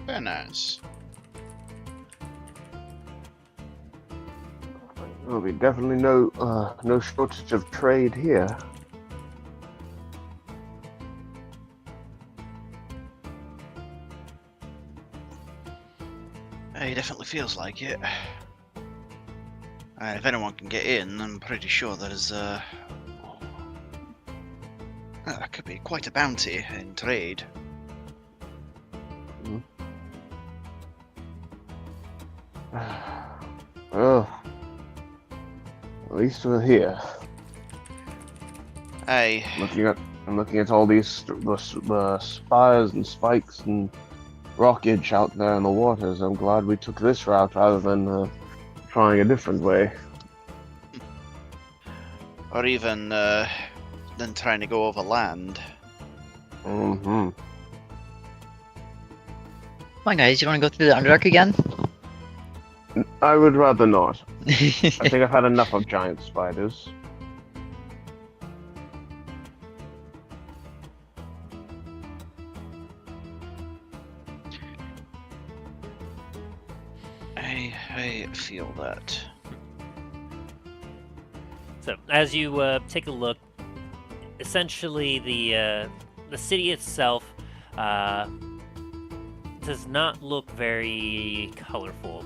Very nice. There'll be definitely no shortage of trade here. It definitely feels like it. If anyone can get in, I'm pretty sure there's that could be quite a bounty in trade. Well, at least we're here. Aye. I'm looking at all these the spires and spikes and rockage out there in the waters. I'm glad we took this route rather than trying a different way. Or even than trying to go over land. Mm-hmm. Come on, guys, you want to go through the Underdark again? I would rather not. I think I've had enough of giant spiders. I feel that. So, as you take a look, essentially the city itself does not look very colorful.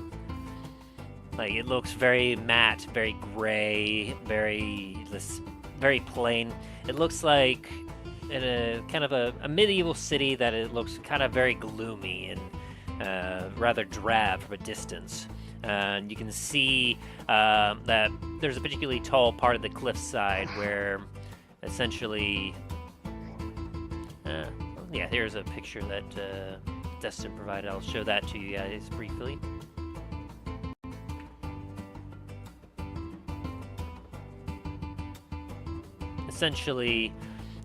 Like, it looks very matte, very gray, very plain. It looks like in a kind of a medieval city that it looks kind of very gloomy and rather drab from a distance. And you can see that there's a particularly tall part of the cliffside where essentially... yeah, here's a picture that Destin provided. I'll show that to you guys briefly. Essentially,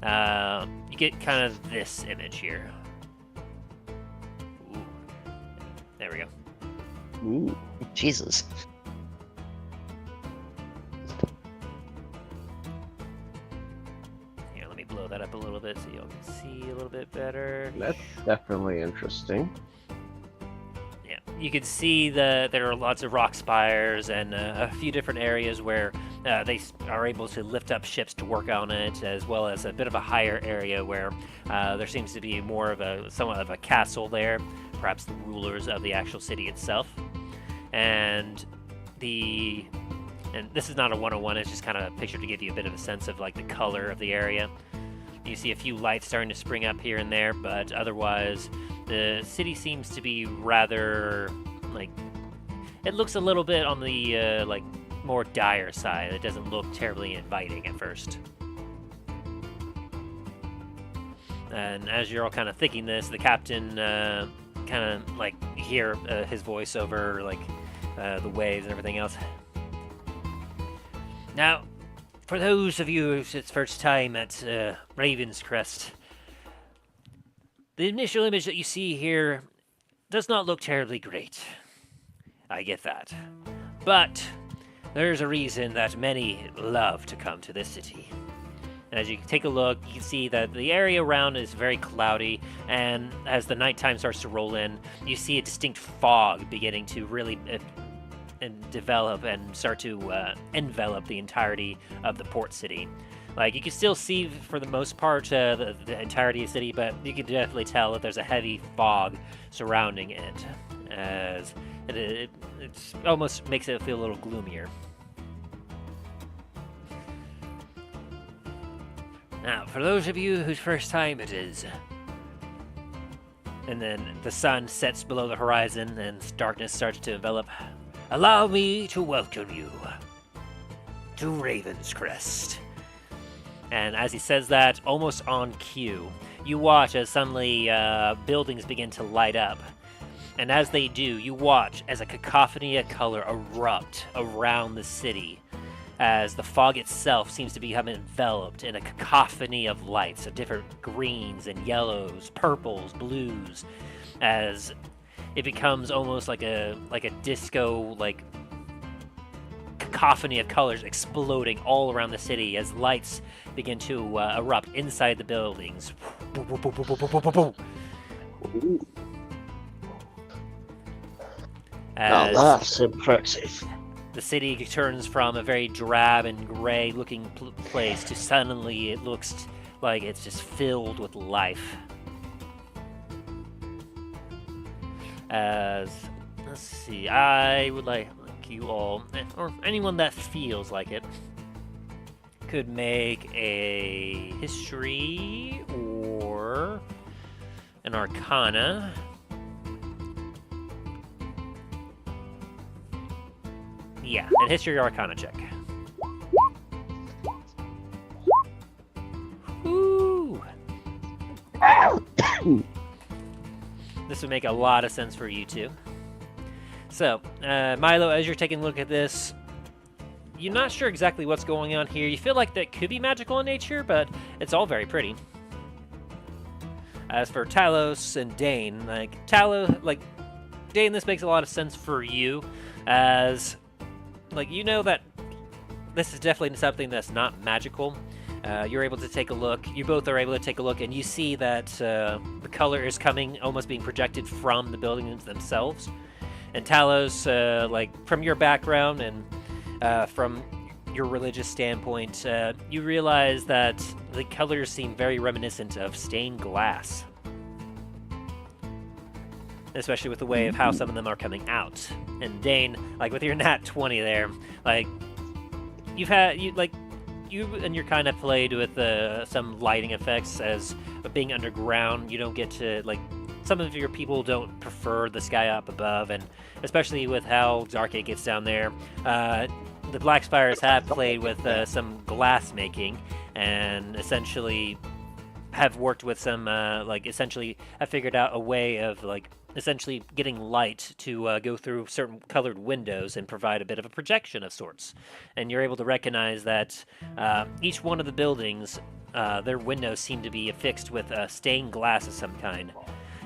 you get kind of this image here. Ooh. There we go. Ooh. Jesus. Here, let me blow that up a little bit so y'all can see a little bit better. That's definitely interesting. Yeah, you can see there are lots of rock spires and a few different areas where they are able to lift up ships to work on it, as well as a bit of a higher area where there seems to be more of somewhat of a castle there, perhaps the rulers of the actual city itself. And this is not a 101, it's just kind of a picture to give you a bit of a sense of like the color of the area. You see a few lights starting to spring up here and there, but otherwise the city seems to be rather like, it looks a little bit on the like more dire side. It doesn't look terribly inviting at first. And as you're all kind of thinking this, the captain kind of like hear his voice over like the waves and everything else. Now, for those of you who's its first time at Ravenscrest, the initial image that you see here does not look terribly great. I get that. But there's a reason that many love to come to this city. And as you take a look, you can see that the area around is very cloudy, and as the nighttime starts to roll in, you see a distinct fog beginning to really develop and start to envelop the entirety of the port city. Like, you can still see, for the most part, the entirety of the city, but you can definitely tell that there's a heavy fog surrounding it, as it almost makes it feel a little gloomier. Now, for those of you whose first time it is, and then the sun sets below the horizon and darkness starts to envelop, allow me to welcome you to Ravenscrest. And as he says that, almost on cue, you watch as suddenly buildings begin to light up. And as they do, you watch as a cacophony of color erupt around the city, as the fog itself seems to become enveloped in a cacophony of lights of different greens and yellows, purples, blues, as it becomes almost like a disco, like cacophony of colors exploding all around the city as lights begin to erupt inside the buildings. Now that's impressive. The city turns from a very drab and gray looking place to suddenly it looks like it's just filled with life. As, let's see, I would like like you all, or anyone that feels like it, could make a history or an arcana. Yeah, a history or arcana check. Woo! This would make a lot of sense for you two. So, Milo, as you're taking a look at this, you're not sure exactly what's going on here. You feel like that could be magical in nature, but it's all very pretty. As for Talos and Dane, Dane, this makes a lot of sense for you, as, you know that this is definitely something that's not magical. You're able to take a look. You both are able to take a look, and you see that the color is coming, almost being projected from the buildings themselves. And Talos, from your background and from your religious standpoint, you realize that the colors seem very reminiscent of stained glass. Especially with the way of how some of them are coming out. And Dane, with your nat 20 there, you and your kind of played with some lighting effects, as being underground, you don't get to, some of your people don't prefer the sky up above, and especially with how dark it gets down there. The Blackspires have played with some glass making, and essentially have worked with some, essentially have figured out a way of, essentially getting light to go through certain colored windows and provide a bit of a projection of sorts. And you're able to recognize that each one of the buildings, their windows seem to be affixed with stained glass of some kind.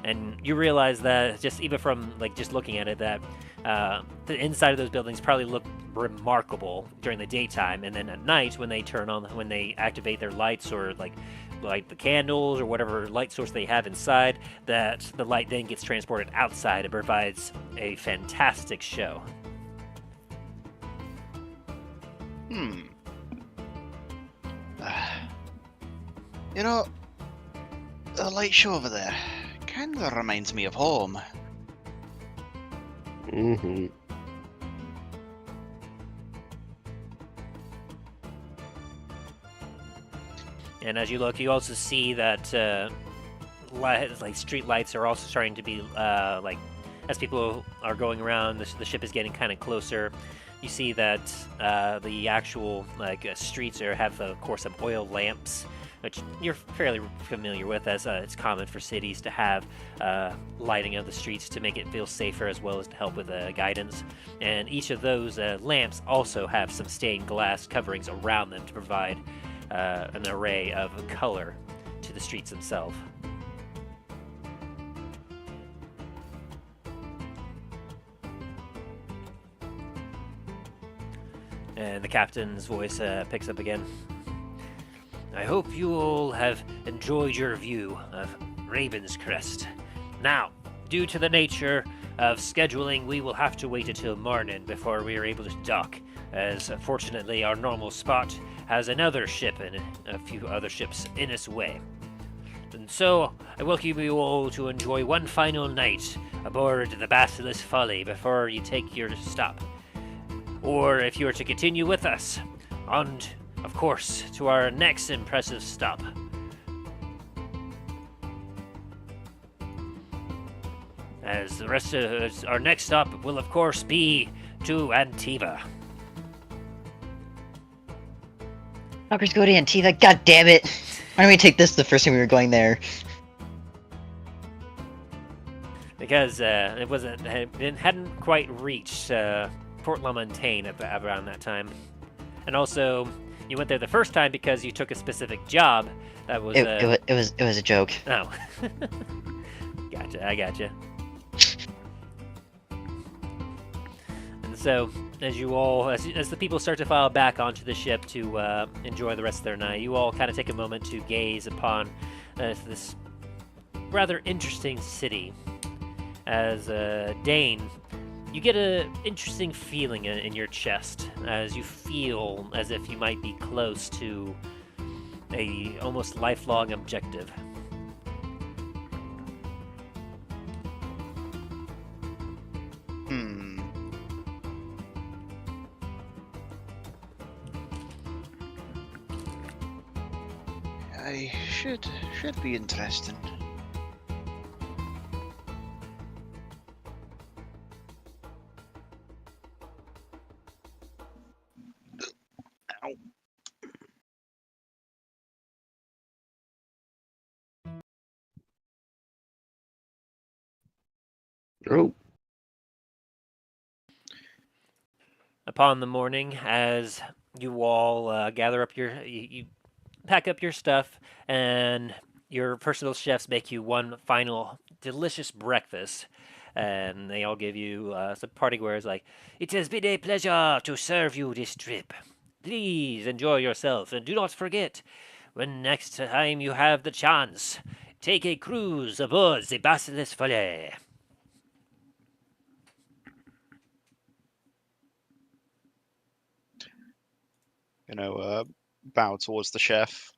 And you realize that just even from just looking at it, that the inside of those buildings probably look remarkable during the daytime, and then at night when they activate their lights or light the candles or whatever light source they have inside, that the light then gets transported outside and provides a fantastic show. You know, the light show over there kind of reminds me of home. Mm-hmm. And as you look, you also see that street lights are also starting to be as people are going around, the ship is getting kind of closer. You see that the actual streets have, of course, some oil lamps, which you're fairly familiar with, as it's common for cities to have lighting of the streets to make it feel safer, as well as to help with guidance. And each of those lamps also have some stained glass coverings around them to provide an array of color to the streets themselves. And the captain's voice picks up again. I hope you all have enjoyed your view of Ravenscrest. Now, due to the nature of scheduling, we will have to wait until morning before we are able to dock, as unfortunately our normal spot has another ship and a few other ships in its way. And so, I welcome you all to enjoy one final night aboard the Basilisk Folly before you take your stop. Or if you are to continue with us, on, of course, to our next impressive stop. As the rest of our next stop will, of course, be to Antiva. Fuckers go to Antiva, god damn it! Why don't we take this the first time we were going there? Because it hadn't quite reached Port La Montagne around that time. And also, you went there the first time because you took a specific job. That was it was a joke. Oh. Gotcha, I gotcha. And so, as you all, as the people start to file back onto the ship to enjoy the rest of their night, you all kind of take a moment to gaze upon this rather interesting city. As Dane, you get an interesting feeling in your chest as you feel as if you might be close to a almost lifelong objective. Should be interesting. Ow. Oh. Upon the morning, as you all gather up you pack up your stuff, and your personal chefs make you one final delicious breakfast, and they all give you some parting words like, "It has been a pleasure to serve you this trip. Please enjoy yourself, and do not forget, when next time you have the chance, take a cruise aboard the Basilisk Follet." Bow towards the chef.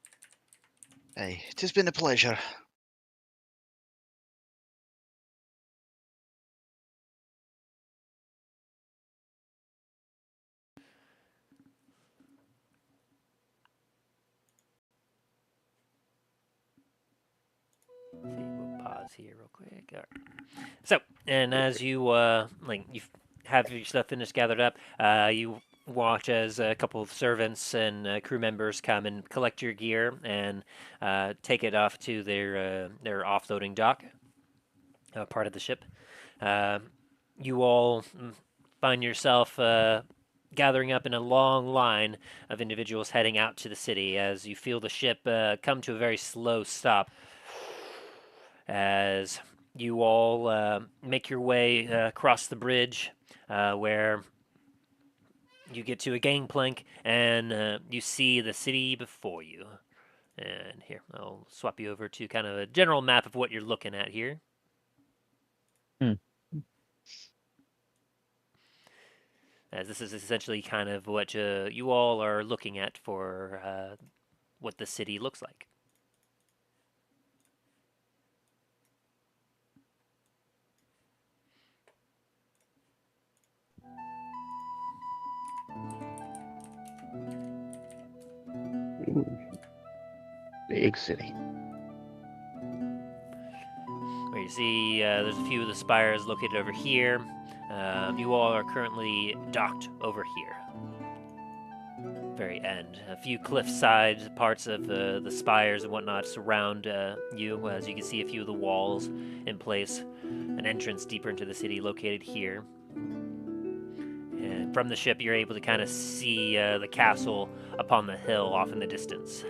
Hey, it has been a pleasure. See, we'll pause here real quick. All right. So, and as you you have your stuff finished, gathered up, you watch as a couple of servants and crew members come and collect your gear and take it off to their offloading dock, part of the ship. You all find yourself gathering up in a long line of individuals heading out to the city as you feel the ship come to a very slow stop as you all make your way across the bridge where you get to a gangplank and you see the city before you. And here, I'll swap you over to kind of a general map of what you're looking at here. As this is essentially kind of what you all are looking at for what the city looks like. Big city. Where you see there's a few of the spires located over here. You all are currently docked over here. Very end. A few cliffside parts of the spires and whatnot surround you, as you can see a few of the walls in place. An entrance deeper into the city located here. And from the ship, you're able to kind of see the castle upon the hill off in the distance.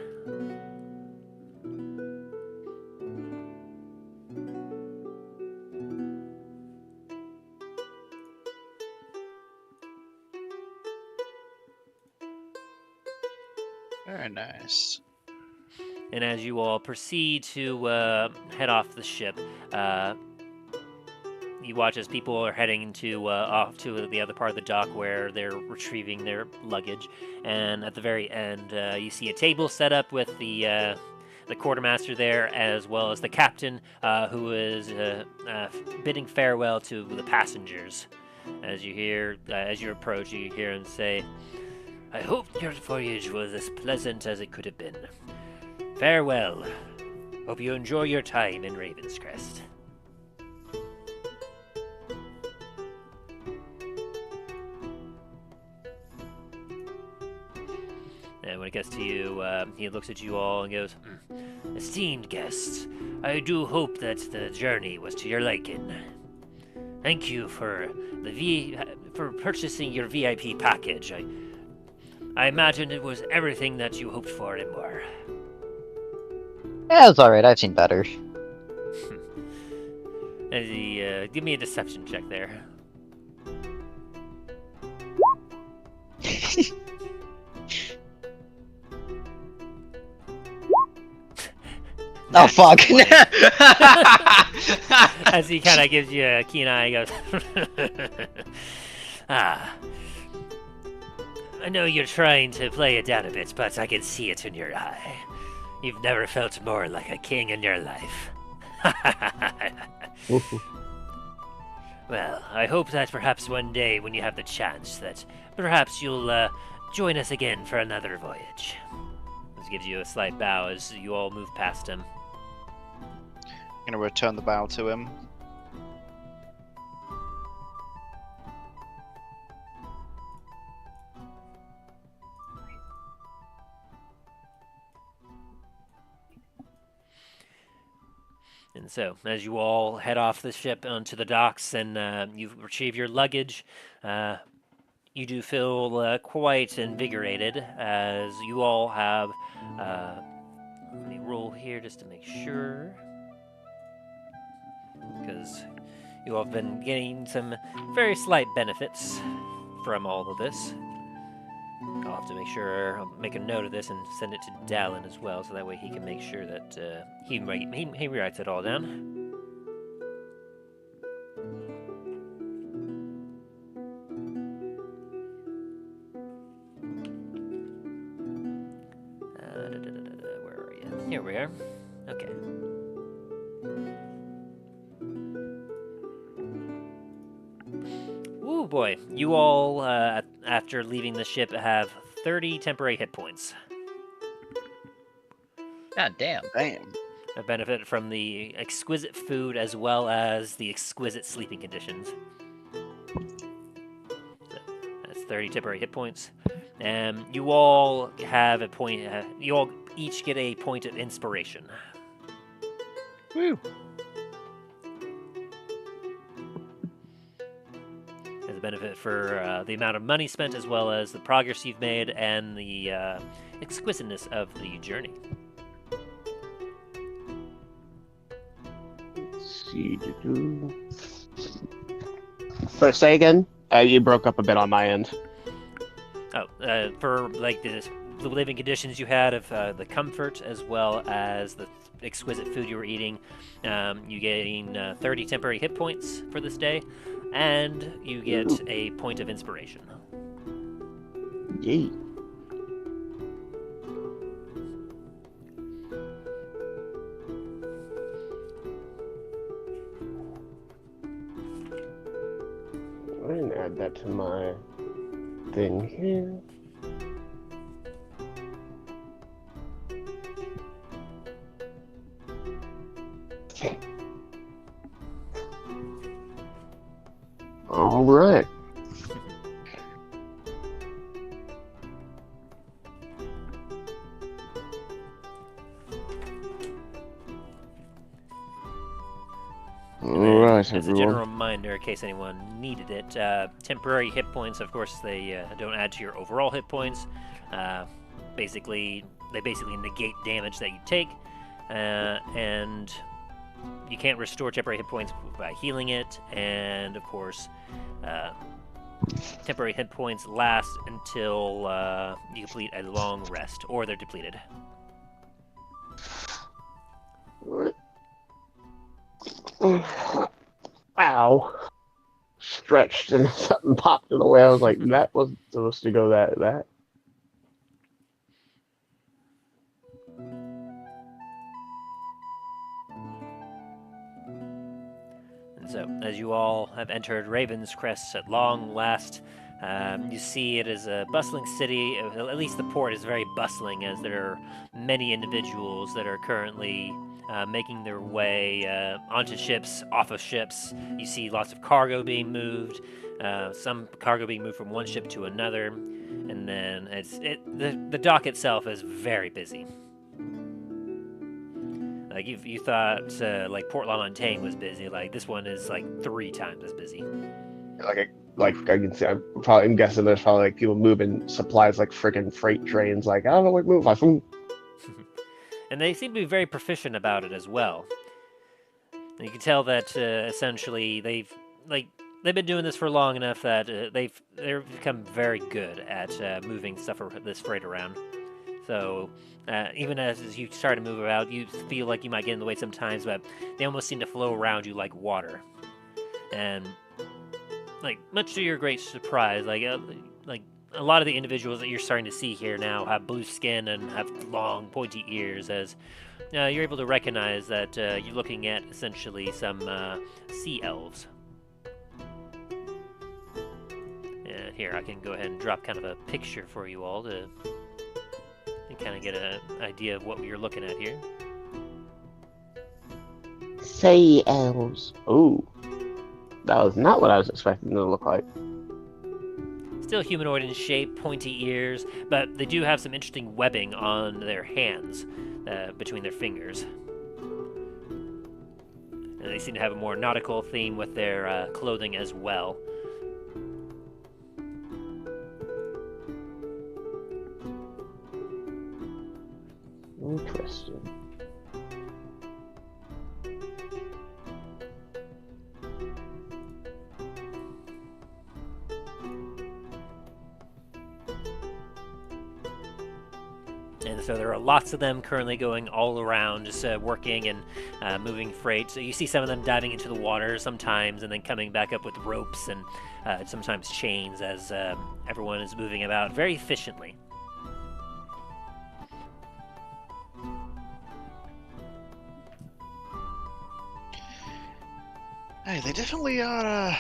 Very nice. And as you all proceed to head off the ship, you watch as people are heading to off to the other part of the dock where they're retrieving their luggage. And at the very end, you see a table set up with the quartermaster there, as well as the captain, who is bidding farewell to the passengers. As you approach, you hear him say, "I hope your voyage was as pleasant as it could have been. Farewell. Hope you enjoy your time in Ravenscrest." And when it gets to you, he looks at you all and goes, "Esteemed guests, I do hope that the journey was to your liking. Thank you for for purchasing your VIP package. I imagine it was everything that you hoped for and more." Yeah, it's alright. I've seen better. As he, give me a deception check there. Oh, fuck. As he kind of gives you a keen eye, he goes, "Ah, I know you're trying to play it down a bit, but I can see it in your eye. You've never felt more like a king in your life." Well, I hope that perhaps one day when you have the chance that perhaps you'll join us again for another voyage. He gives you a slight bow as you all move past him. I'm gonna return the bow to him. And so, as you all head off the ship onto the docks and you retrieve your luggage, you do feel quite invigorated as you all have. Let me roll here just to make sure. Because you all have been getting some very slight benefits from all of this. I'll have to make sure, I'll make a note of this and send it to Dallin as well, so that way he can make sure that he writes it all down. Where are you? Here we are. Okay. Ooh boy, you all, after leaving the ship, have 30 temporary hit points. God damn. Damn. A benefit from the exquisite food as well as the exquisite sleeping conditions. So, that's 30 temporary hit points. You all have a point, you all each get a point of inspiration. Woo! As a benefit for the amount of money spent as well as the progress you've made and the exquisiteness of the journey. Let's see. So say again? You broke up a bit on my end. Oh, for like the living conditions you had of the comfort as well as the exquisite food you were eating, you gain 30 temporary hit points for this day, and you get a point of inspiration. Yay. I didn't add that to my thing here. Okay. All right. Alright, As a general reminder, in case anyone needed it, temporary hit points, of course, they don't add to your overall hit points. Basically, they negate damage that you take, and you can't restore temporary hit points by healing it, and of course, temporary hit points last until you complete a long rest, or they're depleted. Ow. Stretched and something popped in the way. I was like, that wasn't supposed to go that. And so, as you all have entered Ravenscrest at long last, you see it is a bustling city. At least the port is very bustling, as there are many individuals that are currently making their way onto ships, off of ships. You see lots of cargo being moved, some cargo being moved from one ship to another, and then the dock itself is very busy. Like you thought, like Port La Montagne was busy. Like this one is like 3 times as busy. Like I can see, I'm guessing there's probably like people moving supplies like friggin' freight trains. Like I don't know what move. And they seem to be very proficient about it as well. And you can tell that essentially they've been doing this for long enough that they've become very good at moving stuff this freight around. So even as you start to move about, you feel like you might get in the way sometimes, but they almost seem to flow around you like water. And like much to your great surprise, like a lot of the individuals that you're starting to see here now have blue skin and have long, pointy ears, as you're able to recognize that you're looking at essentially some sea elves. Here, I can go ahead and drop kind of a picture for you all to You kind of get an idea of what you're looking at here. Say elves. Ooh. That was not what I was expecting them to look like. Still humanoid in shape, pointy ears, but they do have some interesting webbing on their hands, between their fingers. And they seem to have a more nautical theme with their clothing as well. Interesting. And so there are lots of them currently going all around, just working and moving freight. So you see some of them diving into the water sometimes and then coming back up with ropes and sometimes chains as everyone is moving about very efficiently. Hey, they definitely are,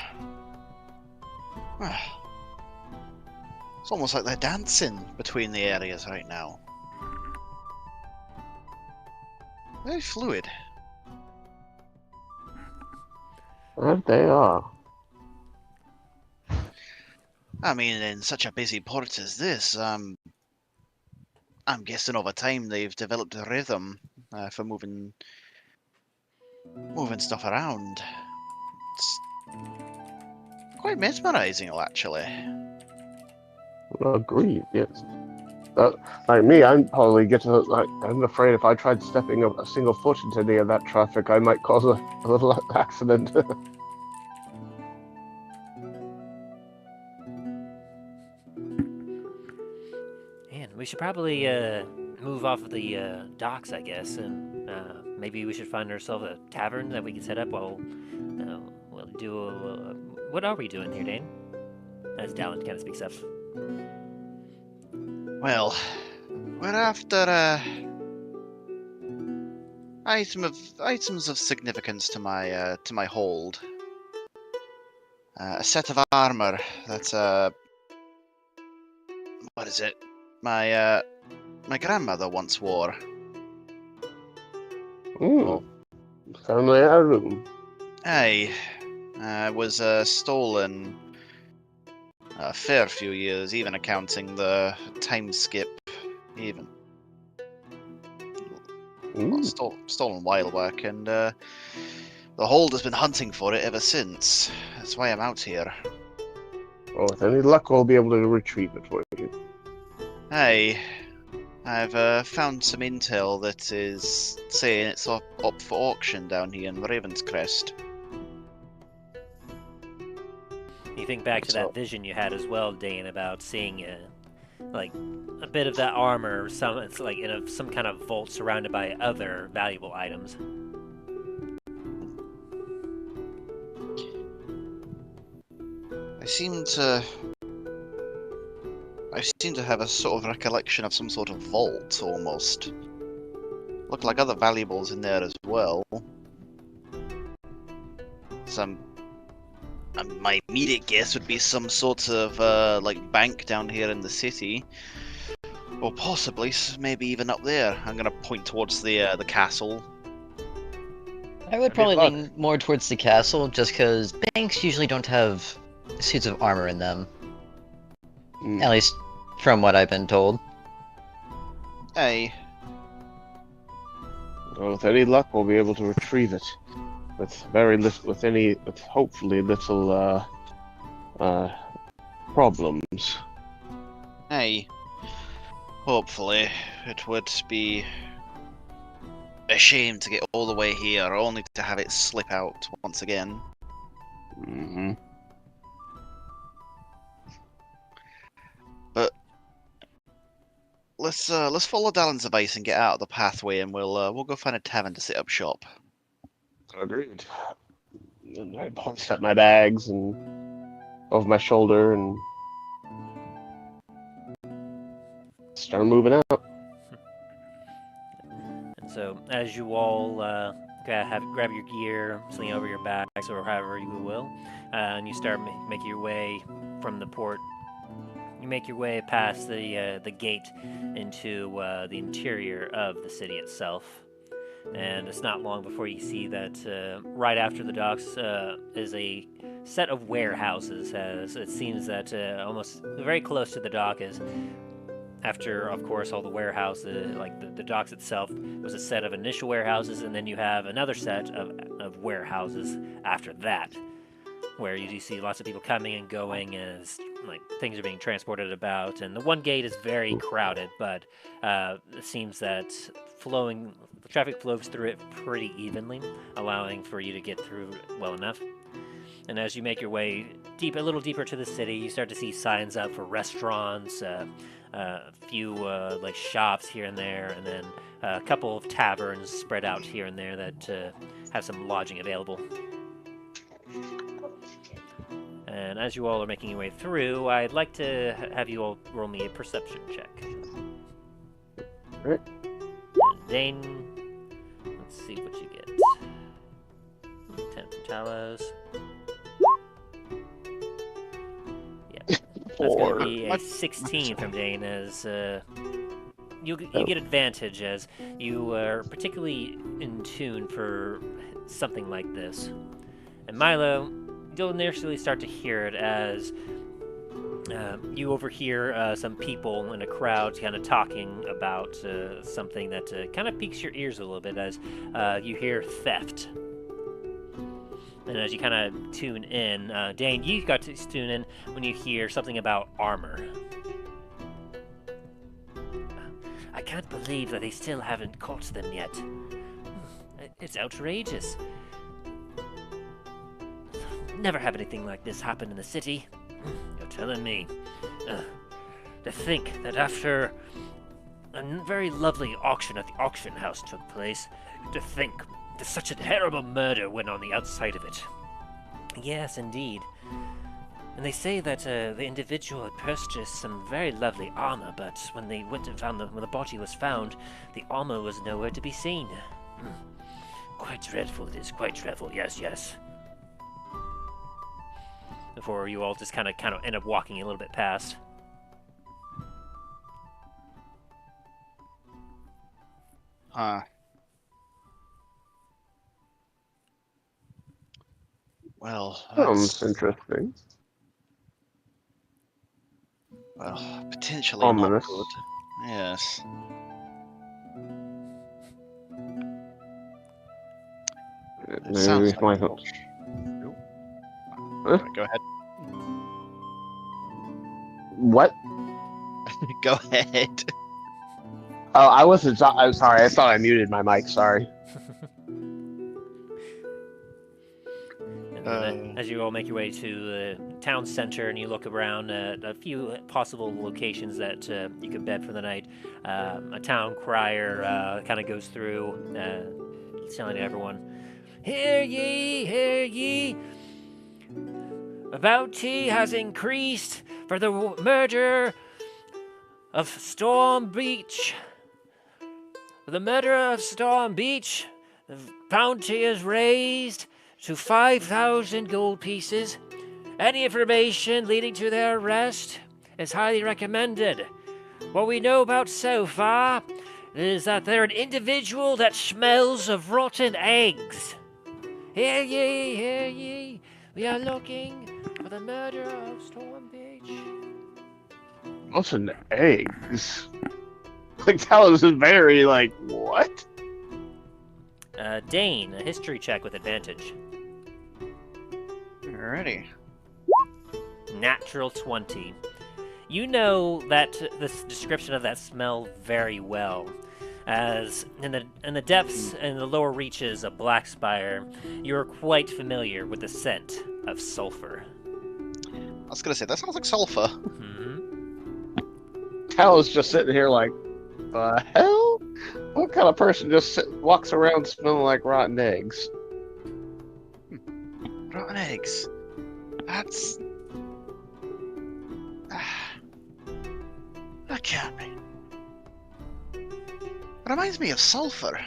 it's almost like they're dancing between the areas right now. Very fluid. That they are. I mean, in such a busy port as this, I'm guessing over time they've developed a rhythm for moving stuff around. It's quite mesmerizing, actually. Agreed, yes. Like me, I'm probably I'm afraid if I tried stepping a single foot into any of that traffic, I might cause a little accident. Man, we should probably move off of the docks, I guess, and maybe we should find ourselves a tavern that we can set up while we'll do what are we doing here, Dane? As Dallin kind of speaks up. Well, we're after items of significance to my hold. A set of armor that's what is it? My grandmother once wore. Ooh, family heirloom. Aye, was stolen a fair few years, even accounting the time skip, even. Stolen a while back, and the hold has been hunting for it ever since. That's why I'm out here. Well, with any luck, we'll be able to retrieve it for you. Hey, I've found some intel that is saying it's up for auction down here in Ravenscrest. You think back to that vision you had as well, Dane, about seeing like a bit of that armor, it's like in some kind of vault surrounded by other valuable items. I seem to have a sort of recollection of some sort of vault, almost. Look like other valuables in there as well. My immediate guess would be some sort of like bank down here in the city, or possibly maybe even up there. I'm gonna point towards the castle. I would probably lean more towards the castle, just because banks usually don't have suits of armor in them. At least from what I've been told. Hey. Well, with any luck, we'll be able to retrieve it. With hopefully little problems. Hey. Hopefully, it would be a shame to get all the way here, only to have it slip out once again. Mm-hmm. But let's follow Dallin's advice and get out of the pathway, and we'll go find a tavern to set up shop. Agreed. And I punched up my bags and over my shoulder and start moving out. And so, as you all grab your gear, sling over your backs, or however you will, and you start making your way from the port, You make your way past the gate into the interior of the city itself. And it's not long before you see that right after the docks is a set of warehouses. As it seems that almost very close to the dock is, after, of course, all the warehouses, like the docks itself, was a set of initial warehouses, and then you have another set of warehouses after that, where you do see lots of people coming and going as like things are being transported about. And the one gate is very crowded, but it seems that the traffic flows through it pretty evenly, allowing for you to get through well enough. And as you make your way a little deeper to the city, you start to see signs up for restaurants, a few like shops here and there, and then a couple of taverns spread out here and there that have some lodging available. And as you all are making your way through, I'd like to have you all roll me a perception check. Right. And Dane, let's see what you get. 10 from Talos. Yeah, that's going to be a 16 from Dane, as you get advantage as you are particularly in tune for something like this. And Milo, you'll initially start to hear it as you overhear some people in a crowd kind of talking about something that kind of piques your ears a little bit, as you hear theft. And as you kind of tune in, Dane, you got to tune in when you hear something about armor. I can't believe that they still haven't caught them yet. It's outrageous. Never have anything like this happen in the city. You're telling me. To think that after a very lovely auction at the auction house took place, to think that such a terrible murder went on the outside of it. Yes, indeed. And they say that the individual had purchased some very lovely armor, but when they went and found when the body was found, the armor was nowhere to be seen. Quite dreadful it is, quite dreadful, yes. Before you all just kind of end up walking a little bit past. Huh. Well, Sounds interesting. Well, potentially Ominous. not good. Yes. It sounds like Might Huh? Go ahead. What? Go ahead. Oh, I wasn't. I'm sorry. I thought I muted my mic. Sorry. And then as you all make your way to the town center and you look around at a few possible locations that you could bed for the night, a town crier kind of goes through, telling everyone, "Hear ye, hear ye! The bounty has increased for the murder of Storm Beach. For the murder of Storm Beach, the bounty is raised to 5,000 gold pieces. Any information leading to their arrest is highly recommended. What we know about so far is that they're an individual that smells of rotten eggs. Hear ye, hear ye! We are looking for the murder of Storm Beach." What's an eggs? Like Talos is very like what? Dane, a history check with advantage. Alrighty. Natural 20. You know that the description of that smell very well, as in the depths and the lower reaches of Blackspire, you're quite familiar with the scent of sulfur. I was gonna say, that sounds like sulfur. Talos just sitting here like, the hell? What kind of person just walks around smelling like rotten eggs? Rotten eggs. That's... that can't be. It reminds me of sulfur.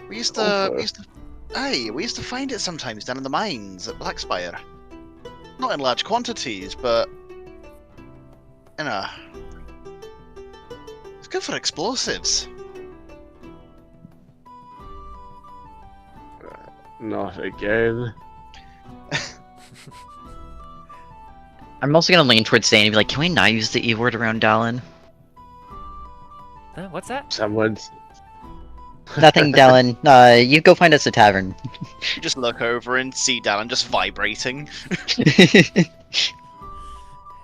We used to find it sometimes down in the mines at Blackspire. Not in large quantities, but You know, it's good for explosives. Not again. I'm also gonna lean towards Zane and be like, can we not use the E word around Dallin? What's that? Someone's. Nothing, Dallin. You go find us a tavern. You just look over and see Dallin just vibrating.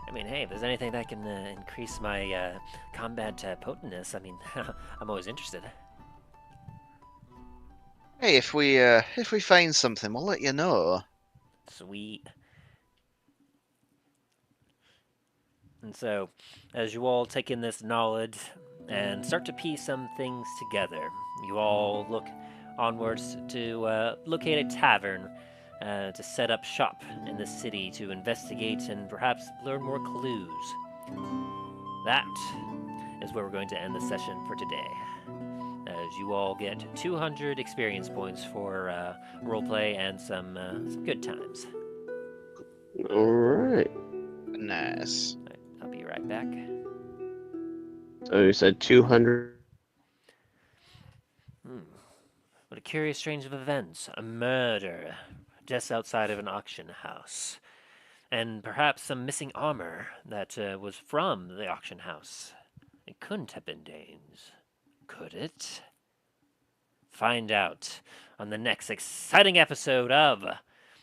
I mean, hey, if there's anything that can increase my combat potentness, I mean, I'm always interested. Hey, if we find something, we'll let you know. Sweet. And so, as you all take in this knowledge and start to piece some things together, you all look onwards to locate a tavern to set up shop in the city to investigate and perhaps learn more clues. That is where we're going to end the session for today. As you all get 200 experience points for roleplay and some good times. Alright. Nice. I'll be right back. So you said 200. What a curious strange of events. A murder just outside of an auction house. And perhaps some missing armor that was from the auction house. It couldn't have been Dane's. Could it? Find out on the next exciting episode of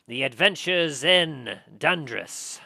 The Adventures in Dundras.